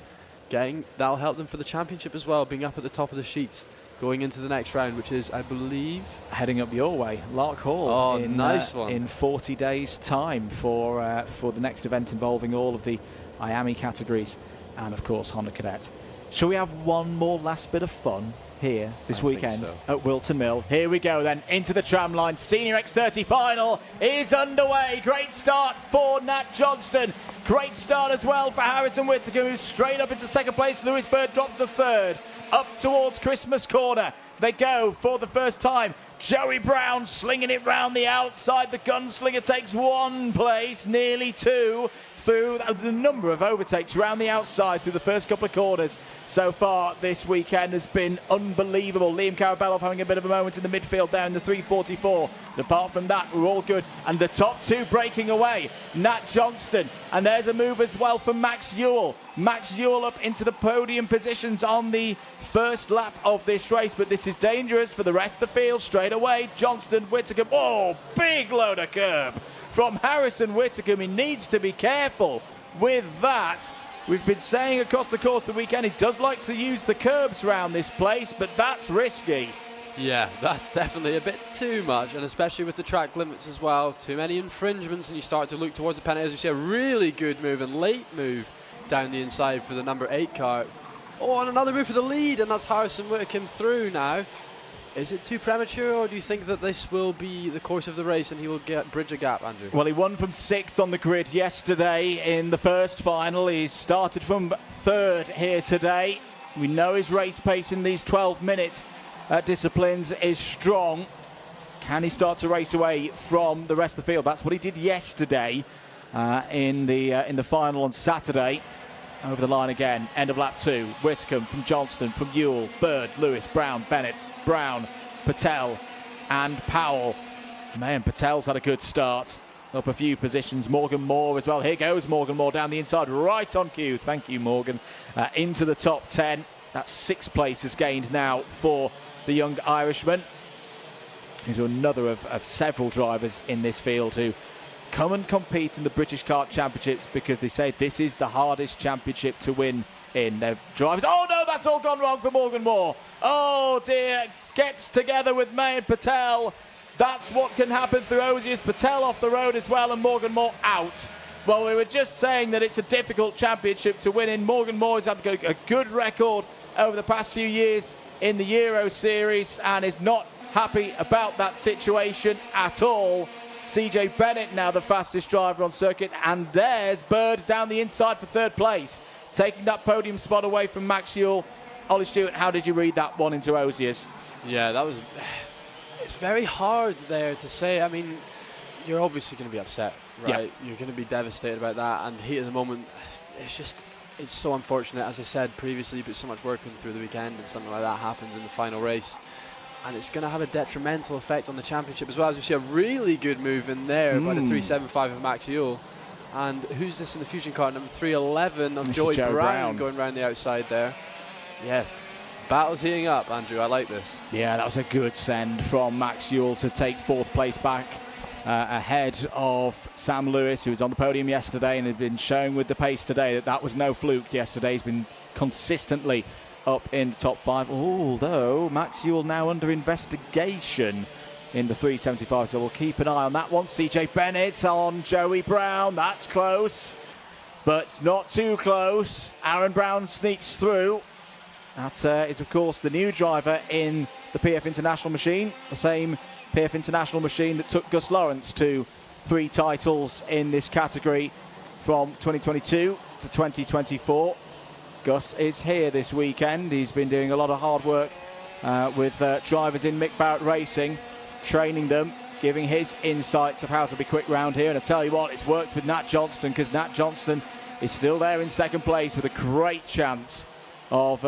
That'll help them for the championship as well, being up at the top of the sheets going into the next round, which is, I believe, heading up your way, Lark Hall. Nice one. In 40 days' time for the next event involving all of the IAME categories and, of course, Honda Cadet. Shall we have one more last bit of fun here this weekend at Whilton Mill? Here we go then, into the tram line. Senior X30 final is underway. Great start for Nat Johnston. Great start as well for Harrison Whittingham, who's straight up into second place. Lewis Bird drops to third. Up towards Christmas Corner they go for the first time. Joey Brown slinging it round the outside. The gunslinger takes 1 place, nearly 2, through the number of overtakes around the outside through the first couple of corners so far this weekend has been unbelievable. Liam Karabelov having a bit of a moment in the midfield there in the 344. But apart from that, we're all good. And the top 2 breaking away, Nat Johnston. And there's a move as well for Max Ewell. Max Ewell up into the podium positions on the first lap of this race. But this is dangerous for the rest of the field. Straight away, Johnston, Whittingham. Oh, big load of curb from Harrison Whittingham. He needs to be careful with that. We've been saying across the course of the weekend he does like to use the curbs around this place, but that's risky. Yeah, that's definitely a bit too much, and especially with the track limits as well. Too many infringements, and you start to look towards the penalties. We see a really good move and late move down the inside for the number 8 car. Oh, and another move for the lead, and that's Harrison Whittingham through now. Is it too premature, or do you think that this will be the course of the race and he will bridge a gap, Andrew? Well, he won from 6th on the grid yesterday in the first final. He's started from 3rd here today. We know his race pace in these 12-minute disciplines is strong. Can he start to race away from the rest of the field? That's what he did yesterday in the final on Saturday. Over the line again, end of lap 2. Whittingham from Johnston, from Ewell, Bird, Lewis, Brown, Bennett, Brown, Patel, and Powell. Man, Patel's had a good start. Up a few positions. Morgan Moore as well. Here goes Morgan Moore down the inside, right on cue. Thank you, Morgan. Into the top 10. That's 6 places gained now for the young Irishman. He's another of several drivers in this field who come and compete in the British Kart Championships because they say this is the hardest championship to win in. Their drivers. Oh no, that's all gone wrong for Morgan Moore. Oh dear, gets together with Mayan Patel. That's what can happen through Osius. Patel off the road as well, and Morgan Moore out. Well, we were just saying that it's a difficult championship to win in. Morgan Moore has had a good record over the past few years in the Euro Series and is not happy about that situation at all. CJ Bennett now the fastest driver on circuit, and there's Bird down the inside for 3rd place, taking that podium spot away from Max Ceol. Ollie Stewart, how did you read that one into Osius? Yeah, that was... It's very hard there to say. I mean, you're obviously going to be upset, right? Yeah. You're going to be devastated about that, and heat at the moment, it's so unfortunate. As I said previously, you put so much work in through the weekend, and something like that happens in the final race, and it's going to have a detrimental effect on the championship as well. As we see a really good move in there by the 375 of Max Ceol. And who's this in the Fusion car? Number 311 of Joey Brown going around the outside there. Yes. Battle's heating up, Andrew. I like this. Yeah, that was a good send from Max Ceol to take 4th place back ahead of Sam Lewis, who was on the podium yesterday and had been showing with the pace today that was no fluke yesterday. He's been consistently up in the top 5, although Max Ceol now under investigation in the 375, so we'll keep an eye on that one. CJ Bennett on Joey Brown. That's close, but not too close. Aaron Brown sneaks through. That is, of course, the new driver in the PF International machine, the same PF International machine that took Gus Lawrence to 3 titles in this category from 2022 to 2024. Gus is here this weekend. He's been doing a lot of hard work with drivers in Mick Barrett Racing, training them, giving his insights of how to be quick round here. And I tell you what, it's worked with Nat Johnston, because Nat Johnston is still there in 2nd place with a great chance of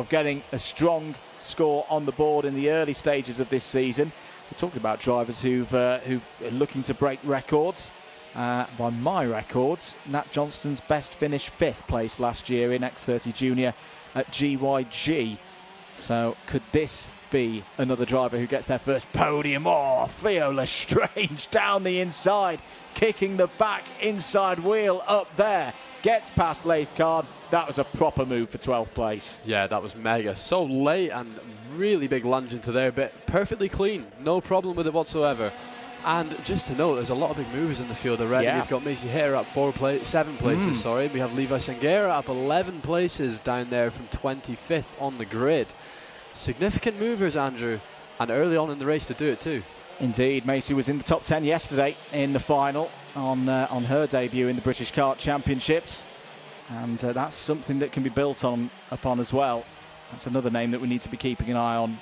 getting a strong score on the board in the early stages of this season. We're talking about drivers who are looking to break records. By my records, Nat Johnston's best finish 5th place last year in X30 Junior at GYG. So could this be another driver who gets their first podium? Oh, Ceol Lynch down the inside, kicking the back inside wheel up there. Gets past Lathcard. That was a proper move for 12th place. Yeah, that was mega. So late and really big lunge into there, but perfectly clean. No problem with it whatsoever. And just to note, there's a lot of big movers in the field already. Yeah. We've got Macy Hitter up 7 places, sorry. We have Levi Sangera up 11 places down there from 25th on the grid. Significant movers, Andrew, and early on in the race to do it too. Indeed, Macy was in the top 10 yesterday in the final on her debut in the British Kart Championships. And that's something that can be built upon as well. That's another name that we need to be keeping an eye on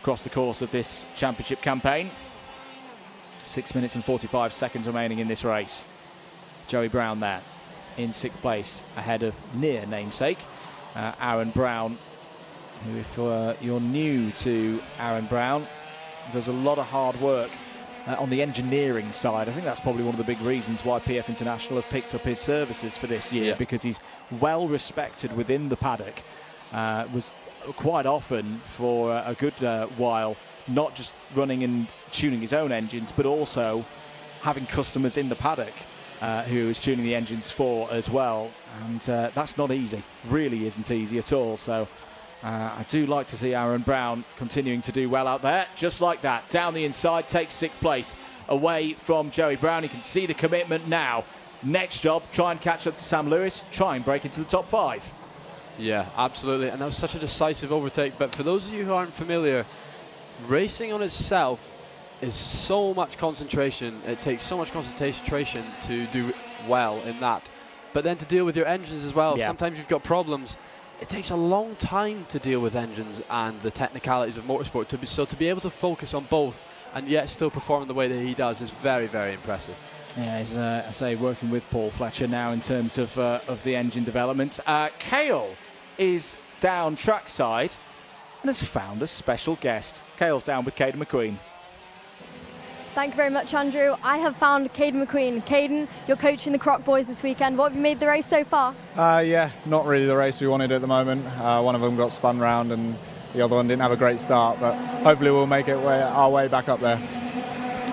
across the course of this championship campaign. 6 minutes and 45 seconds remaining in this race. Joey Brown there in 6th place ahead of near namesake Aaron Brown, who, if you're new to Aaron Brown, does a lot of hard work on the engineering side. I think that's probably one of the big reasons why PF International have picked up his services for this year, because he's well respected within the paddock. Was quite often for a good while not just running and tuning his own engines, but also having customers in the paddock who is tuning the engines for as well. And that's not easy, really isn't easy at all. So I do like to see Aaron Brown continuing to do well out there, just like that. Down the inside, takes 6th place away from Joey Brown. You can see the commitment now. Next job, try and catch up to Sam Lewis, try and break into the top 5. Yeah, absolutely. And that was such a decisive overtake. But for those of you who aren't familiar, racing on itself is so much concentration. It takes so much concentration to do well in that. But then to deal with your engines as well, sometimes you've got problems. It takes a long time to deal with engines and the technicalities of motorsport. So to be able to focus on both and yet still perform the way that he does is very, very impressive. Yeah, he's, I say, working with Paul Fletcher now in terms of the engine development. Ceol is down trackside and has found a special guest. Ceol's down with Caden McQueen. Thank you very much, Andrew. I have found Caden McQueen. Caden, you're coaching the Croc boys this weekend. What have you made the race so far? Yeah, not really the race we wanted at the moment. One of them got spun round and the other one didn't have a great start, but hopefully we'll make our way back up there.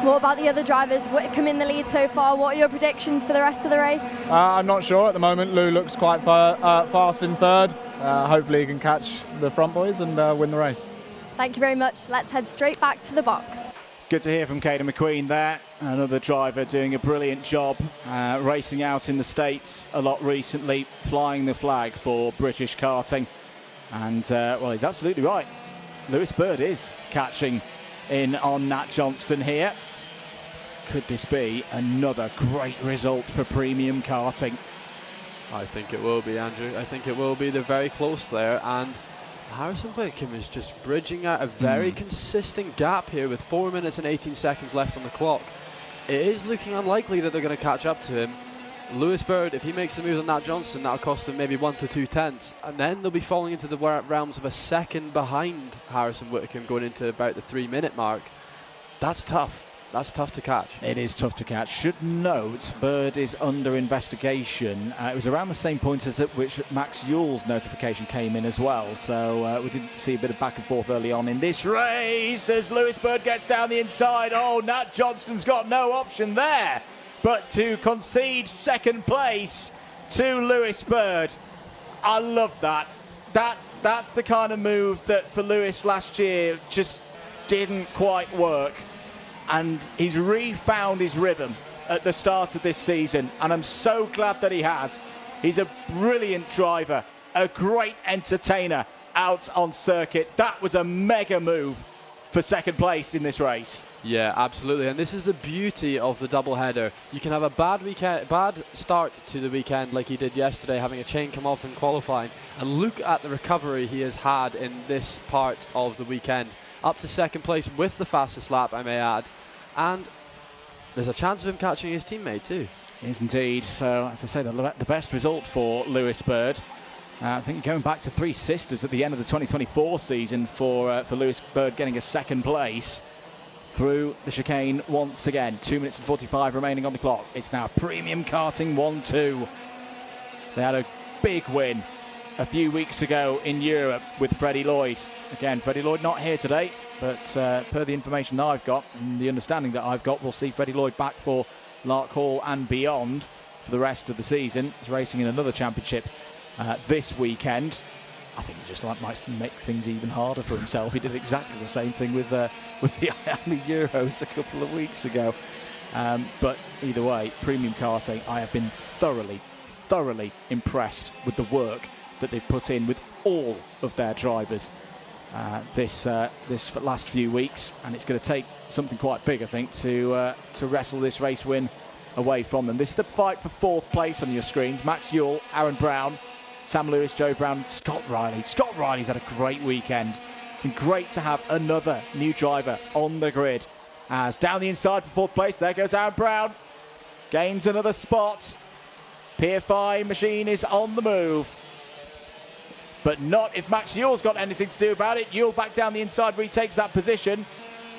What about the other drivers? Whitcomb in the lead so far. What are your predictions for the rest of the race? I'm not sure at the moment. Lou looks quite fast in third. Hopefully he can catch the front boys and win the race. Thank you very much. Let's head straight back to the box. Good to hear from Caden McQueen there. Another driver doing a brilliant job, racing out in the States a lot recently, flying the flag for British karting. And, well, he's absolutely right. Lewis Bird is catching in on Nat Johnston here. Could this be another great result for premium karting? I think it will be, Andrew. I think it will be. They're very close there, and Harrison Whitcomb is just bridging out a very consistent gap here with 4 minutes and 18 seconds left on the clock. It is looking unlikely that they're going to catch up to him. Lewis Bird, if he makes the moves on Nat Johnston, that'll cost him maybe 1 to 2 tenths, and then they'll be falling into the realms of a second behind Harrison Whitcomb going into about the 3 minute mark. That's tough. That's tough to catch. It is tough to catch. Should note, Bird is under investigation. It was around the same point as at which Max Ewell's notification came in as well. So we did see a bit of back and forth early on in this race as Lewis Bird gets down the inside. Oh, Nat Johnston's got no option there but to concede second place to Lewis Bird. I love that. That's the kind of move that for Lewis last year just didn't quite work. And he's refound his rhythm at the start of this season, and I'm so glad that he has. He's a brilliant driver, a great entertainer out on circuit. That was a mega move for second place in this race. Yeah, absolutely, and this is the beauty of the doubleheader. You can have a bad start to the weekend like he did yesterday, having a chain come off in qualifying, and look at the recovery he has had in this part of the weekend. Up to second place with the fastest lap, I may add. And there's a chance of him catching his teammate too. Is indeed. So, as I say, the best result for Lewis Bird. I think going back to Three Sisters at the end of the 2024 season for Lewis Bird getting a second place through the chicane once again. 2 minutes and 45 remaining on the clock. It's now Premium Karting 1-2. They had a big win a few weeks ago in Europe with Freddie Lloyd. Again, Freddie Lloyd not here today, but per the information that I've got and the understanding that I've got, we'll see Freddie Lloyd back for Lark Hall and beyond for the rest of the season. He's racing in another championship this weekend. I think he just likes to make things even harder for himself. He did exactly the same thing with the IAME Euros a couple of weeks ago. But either way, Premium Karting, I have been thoroughly impressed with the work that they've put in with all of their drivers this last few weeks, and it's going to take something quite big, I think, to wrestle this race win away from them. This is the fight for fourth place on your screens. Max Ewell, Aaron Brown, Sam Lewis, Joe Brown, Scott Riley. Scott Riley's had a great weekend. Been great to have another new driver on the grid. As down the inside for fourth place, there goes Aaron Brown. Gains another spot. PFI machine is on the move. But not if Max Ewell's got anything to do about it. Ewell back down the inside, retakes that position.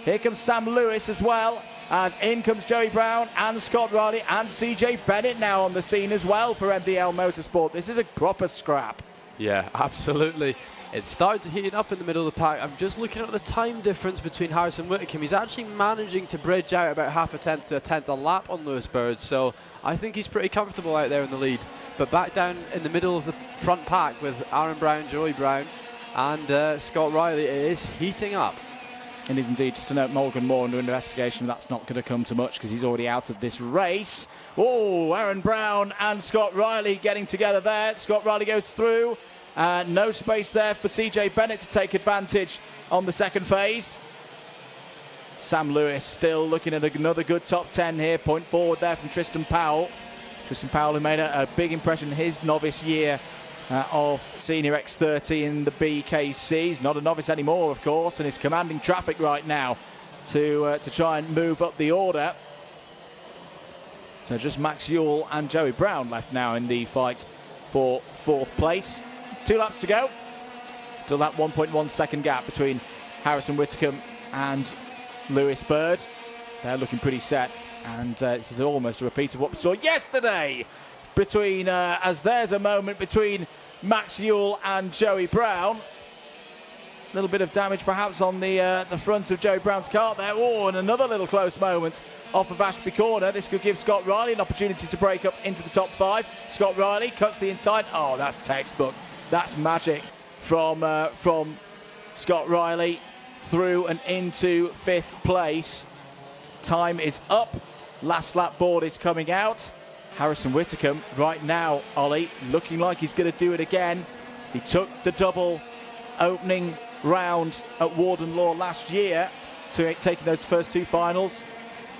Here comes Sam Lewis as well, as in comes Joey Brown and Scott Riley and CJ Bennett now on the scene as well for MDL Motorsport. This is a proper scrap. Yeah, absolutely. It started to heat up in the middle of the pack. I'm just looking at the time difference between Harrison Whitcomb. He's actually managing to bridge out about half a tenth to a tenth a lap on Lewis Bird, so I think he's pretty comfortable out there in the lead. But back down in the middle of the front pack with Aaron Brown, Joey Brown and Scott Riley, it is heating up. It is indeed. Just to note, Morgan Moore under investigation. That's not going to come to much because he's already out of this race. Oh, Aaron Brown and Scott Riley getting together there. Scott Riley goes through. No space there for CJ Bennett to take advantage on the second phase. Sam Lewis still looking at another good top 10 here. Point forward there from Tristan Powell. Tristan Powell, who made a big impression in his novice year of Senior X30 in the BKC. He's not a novice anymore, of course, and is commanding traffic right now to try and move up the order. So just Max Ewell and Joey Brown left now in the fight for fourth place. 2 laps to go. Still that 1.1 second gap between Harrison Whitcomb and Lewis Bird. they're looking pretty set. And this is almost a repeat of what we saw yesterday between, as there's a moment between Max Ceol and Joey Brown. A little bit of damage perhaps on the front of Joey Brown's kart there. Oh, and another little close moment off of Ashby Corner. This could give Scott Riley an opportunity to break up into the top 5. Scott Riley cuts the inside. Oh, that's textbook. That's magic from Scott Riley through and into 5th place. Time is up. Last lap board is coming out. Harrison Whitcomb right now, Ollie, looking like he's going to do it again. He took the double opening round at Warden Law last year to taking those first 2 finals.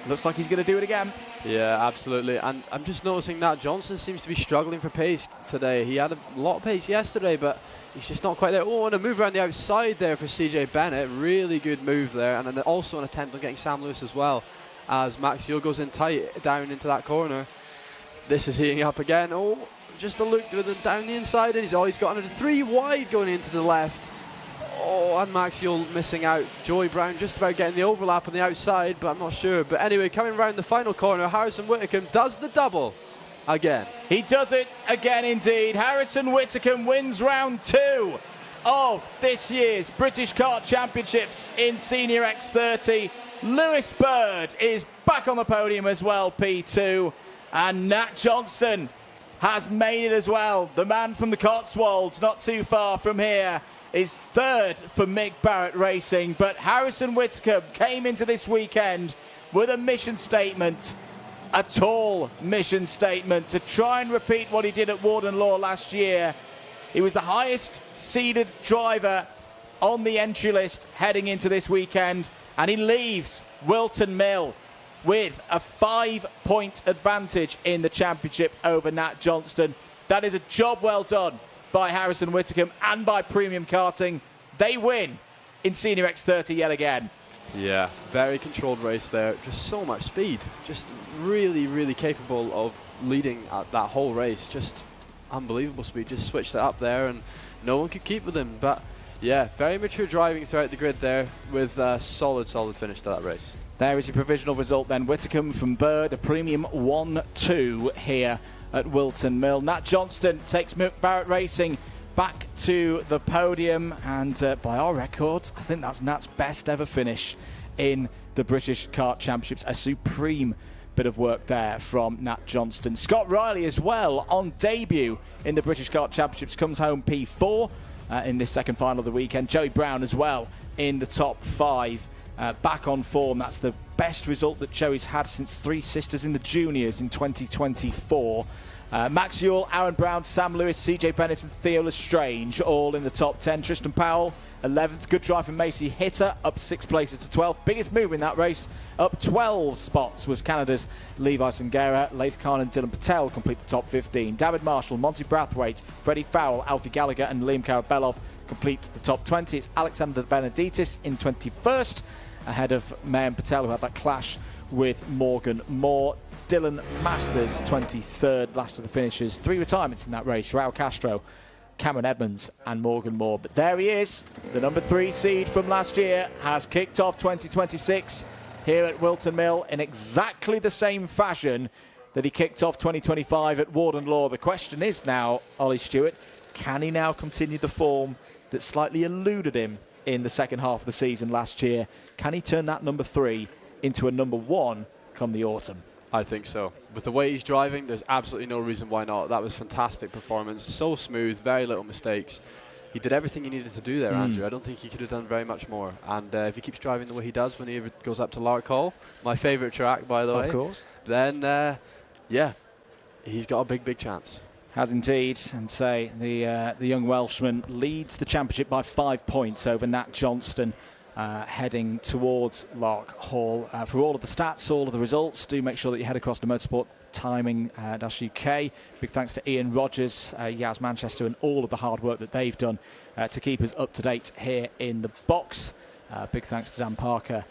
Looks like he's going to do it again. Yeah, absolutely. And I'm just noticing that Johnson seems to be struggling for pace today. He had a lot of pace yesterday, but he's just not quite there. Oh, and a move around the outside there for CJ Bennett. Really good move there. And then also an attempt on getting Sam Lewis as well, as Max Ceol goes in tight down into that corner. This is heating up again. Oh, just a look down the inside. And he's got under 3 wide going into the left. Oh, and Max Ceol missing out. Joey Brown just about getting the overlap on the outside, but I'm not sure. But anyway, coming around the final corner, Harrison Whitcomb does the double again. He does it again indeed. Harrison Whitcomb wins round 2 of this year's British Kart Championships in Senior X30. Lewis Bird is back on the podium as well, P2. And Nat Johnston has made it as well. The man from the Cotswolds, not too far from here, is 3rd for Mick Barrett Racing. But Harrison Whitcomb came into this weekend with a mission statement, a tall mission statement, to try and repeat what he did at Warden Law last year. He was the highest seeded driver on the entry list heading into this weekend, and he leaves Whilton Mill with a 5-point advantage in the championship over Nat Johnston. That is a job well done by Harrison Whitcomb and by Premium Karting. They win in Senior X30 yet again. Yeah, very controlled race there. Just so much speed. Just really, really capable of leading that whole race. Just unbelievable speed. Just switched it up there and no one could keep with him. But yeah, very mature driving throughout the grid there with a solid finish to that race. There is your provisional result then. Whitcomb from Bird, a premium 1-2 here at Whilton Mill. Nat Johnston takes Mick Barrett Racing back to the podium, and by our records, I think that's Nat's best ever finish in the British Kart Championships. A supreme bit of work there from Nat Johnston. Scott Riley as well on debut in the British Kart Championships comes home P4 in this second final of the weekend. Joey Brown as well in the top 5. Back on form. That's the best result that Joey's had since Three Sisters in the Juniors in 2024. Max Ceol, Aaron Brown, Sam Lewis, CJ Bennett and Ceol Lynch all in the top 10. Tristan Powell, 11th. Good drive from Macy Hitter, up 6 places to 12th. Biggest mover in that race, up 12 spots, was Canada's Levi Sangera. Laith Khan and Dylan Patel complete the top 15. David Marshall, Monty Brathwaite, Freddie Fowle, Alfie Gallagher and Liam Karabelov complete the top 20. It's Alexander Benediktis in 21st, ahead of Mayan Patel, who had that clash with Morgan Moore. Dylan Masters, 23rd, last of the finishers. 3 retirements in that race: Raul Castro, Cameron Edmonds and Morgan Moore. But there he is, the number 3 seed from last year, has kicked off 2026 here at Whilton Mill in exactly the same fashion that he kicked off 2025 at Warden Law. The question is now, Ollie Stewart, can he now continue the form that slightly eluded him in the second half of the season last year? Can he turn that number 3 into a number 1 come the autumn? I think so. With the way he's driving, there's absolutely no reason why not. That was fantastic performance. So smooth, very little mistakes. He did everything he needed to do there, Andrew. I don't think he could have done very much more. And if he keeps driving the way he does when he goes up to Lark Hall, my favourite track, by the way, of course, then, yeah, he's got a big chance. Has indeed, and say the young Welshman leads the championship by 5 points over Nat Johnston, heading towards Lark Hall. For all of the stats, all of the results, do make sure that you head across to Motorsport Timing-UK. Big thanks to Ian Rogers, Yaz Manchester, and all of the hard work that they've done to keep us up to date here in the box. Big thanks to Dan Parker,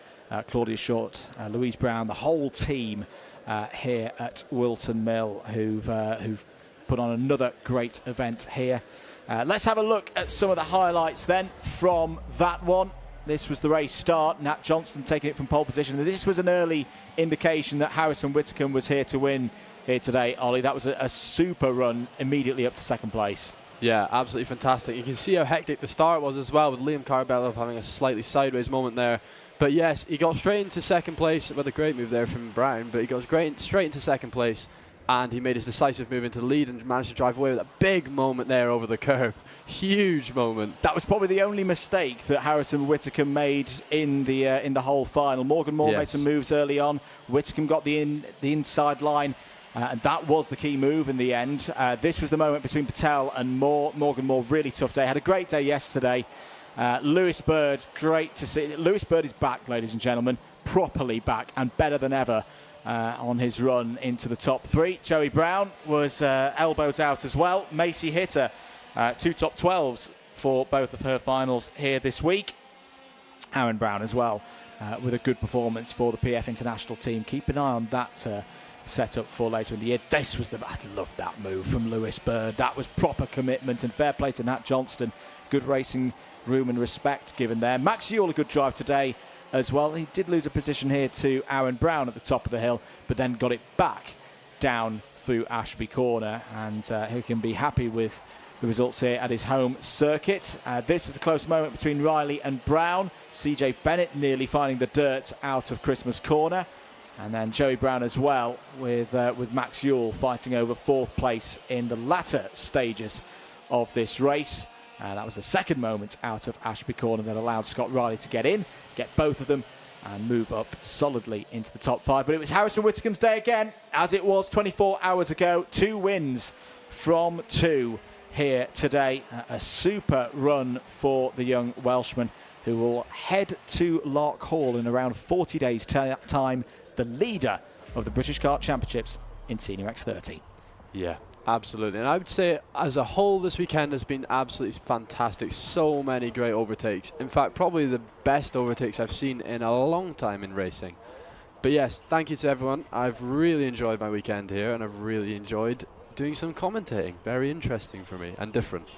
Claudia Short, Louise Brown, the whole team here at Whilton Mill, who've put on another great event here. Let's have a look at some of the highlights then from that one. This was the race start. Nat Johnston taking it from pole position. And this was an early indication that Harrison Whittaker was here to win here today, Ollie. That was a super run immediately up to second place. Yeah, absolutely fantastic. You can see how hectic the start was as well, with Liam Carbello having a slightly sideways moment there. But yes, he got straight into second place with a great move there from Brown, but he goes straight into second place, and he made his decisive move into the lead and managed to drive away with a big moment there over the curb. Huge moment. That was probably the only mistake that Harrison Whittaker made in the whole final. Morgan Moore made some moves early on. Whittaker got the inside line, and that was the key move in the end. This was the moment between Patel and Moore. Morgan Moore, really tough day. Had a great day yesterday. Lewis Bird, great to see. Lewis Bird is back, ladies and gentlemen, properly back and better than ever on his run into the top 3. Joey Brown was elbows out as well. Macy Hitter, 2 top 12s for both of her finals here this week. Aaron Brown as well, with a good performance for the PF International team. Keep an eye on that set up for later in the year. This was I loved that move from Lewis Bird. That was proper commitment, and fair play to Nat Johnston. Good racing room and respect given there. Max Ceol, a good drive today as well. He did lose a position here to Aaron Brown at the top of the hill, but then got it back down through Ashby Corner, and he can be happy with the results here at his home circuit. This was the close moment between Riley and Brown. CJ Bennett nearly finding the dirt out of Christmas Corner. And then Joey Brown as well, with Max Ewell fighting over 4th place in the latter stages of this race. That was the second moment out of Ashby Corner that allowed Scott Riley to get both of them, and move up solidly into the top 5. But it was Harrison Whittaker's day again, as it was 24 hours ago. 2 wins from 2 here today. A super run for the young Welshman, who will head to Lark Hall in around 40 days' time, the leader of the British Kart Championships in Senior X30. Yeah, absolutely. And I would say as a whole this weekend has been absolutely fantastic. So many great overtakes. In fact, probably the best overtakes I've seen in a long time in racing. But yes, thank you to everyone. I've really enjoyed my weekend here, and I've really enjoyed doing some commentating. Very interesting for me and different.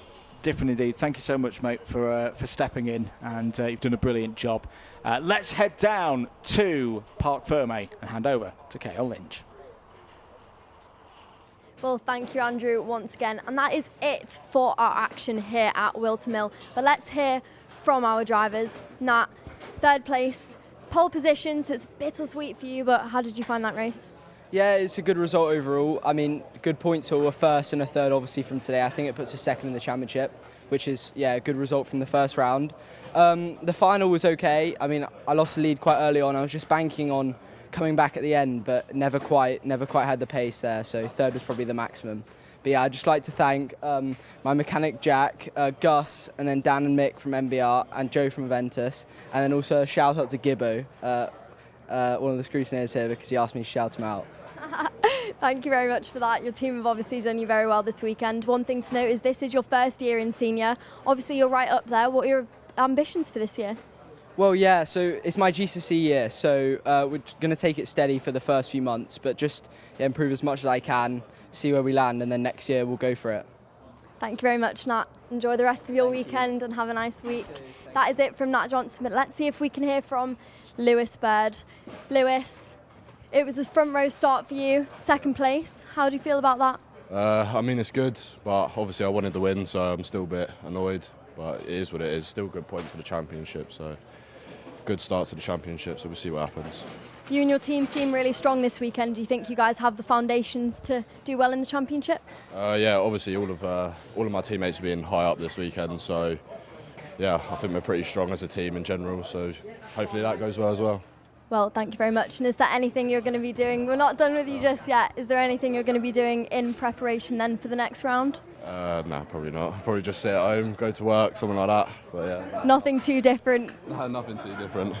Different indeed. Thank you so much, mate, for stepping in, and you've done a brilliant job. Let's head down to Parc Fermé and hand over to Ceol Lynch. Well, thank you, Andrew, once again. And that is it for our action here at Whilton Mill. But let's hear from our drivers. Nat, 3rd place, pole position, so it's bittersweet for you, but how did you find that race? Yeah, it's a good result overall. I mean, good points all, a 1st and a 3rd obviously from today. I think it puts us 2nd in the championship, which is, yeah, a good result from the 1st round. The final was okay. I mean, I lost the lead quite early on. I was just banking on coming back at the end, but never quite had the pace there, so 3rd was probably the maximum. But yeah, I'd just like to thank my mechanic Jack, Gus, and then Dan and Mick from MBR, and Joe from Aventus, and then also a shout out to Gibbo, one of the scrutineers here, because he asked me to shout him out. Thank you very much for that. Your team have obviously done you very well this weekend. One thing to note is this is your 1st year in senior. Obviously you're right up there. What are your ambitions for this year? Well, yeah, so it's my GCSE year, so we're going to take it steady for the first few months, but just improve as much as I can, see where we land, and then next year we'll go for it. Thank you very much, Nat. Enjoy the rest of your weekend and have a nice week. That is it from Nat Johnson, but let's see if we can hear from Lewis Bird. Lewis, it was a front row start for you, 2nd place. How do you feel about that? I mean, it's good, but obviously I wanted the win, so I'm still a bit annoyed, but it is what it is. Still a good point for the championship, so good start to the championship, so we'll see what happens. You and your team seem really strong this weekend. Do you think you guys have the foundations to do well in the championship? Yeah, obviously all of my teammates are being high up this weekend, so yeah, I think we're pretty strong as a team in general, so hopefully that goes well as well. Well, thank you very much. And is there anything you're going to be doing? We're not done with you just yet. Is there anything you're going to be doing in preparation then for the next round? No, probably not. Probably just stay at home, go to work, something like that. But yeah. Nothing too different? No, nothing too different.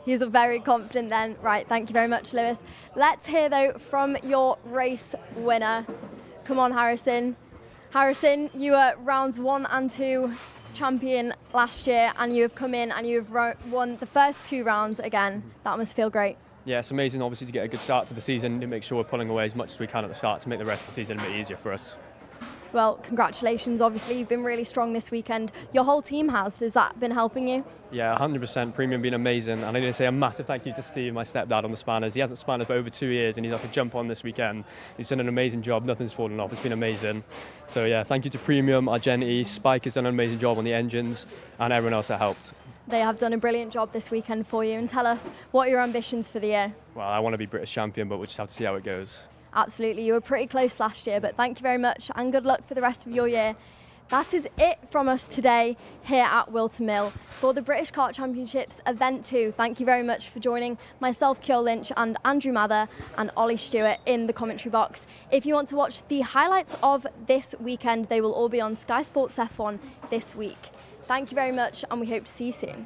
He's very confident then. Right, thank you very much, Lewis. Let's hear, though, from your race winner. Come on, Harrison. Harrison, you were rounds 1 and 2 champion last year, and you have come in and you've won the first 2 rounds again. That must feel great. Yeah, it's amazing, obviously, to get a good start to the season, to make sure we're pulling away as much as we can at the start to make the rest of the season a bit easier for us. Well, congratulations. Obviously, you've been really strong this weekend. Your whole team has. Has that been helping you? Yeah, 100%. Premium been amazing. And I need to say a massive thank you to Steve, my stepdad, on the spanners. He hasn't spanned for over 2 years and he's had to jump on this weekend. He's done an amazing job. Nothing's fallen off. It's been amazing. So yeah, thank you to Premium, Argenti, Spike has done an amazing job on the engines and everyone else that helped. They have done a brilliant job this weekend for you. And tell us, what are your ambitions for the year? Well, I want to be British champion, but we'll just have to see how it goes. Absolutely. You were pretty close last year, but thank you very much and good luck for the rest of your year. That is it from us today here at Whilton Mill for the British Kart Championships Event 2. Thank you very much for joining myself, Ceol Lynch, and Andrew Mather and Ollie Stewart in the commentary box. If you want to watch the highlights of this weekend, they will all be on Sky Sports F1 this week. Thank you very much and we hope to see you soon.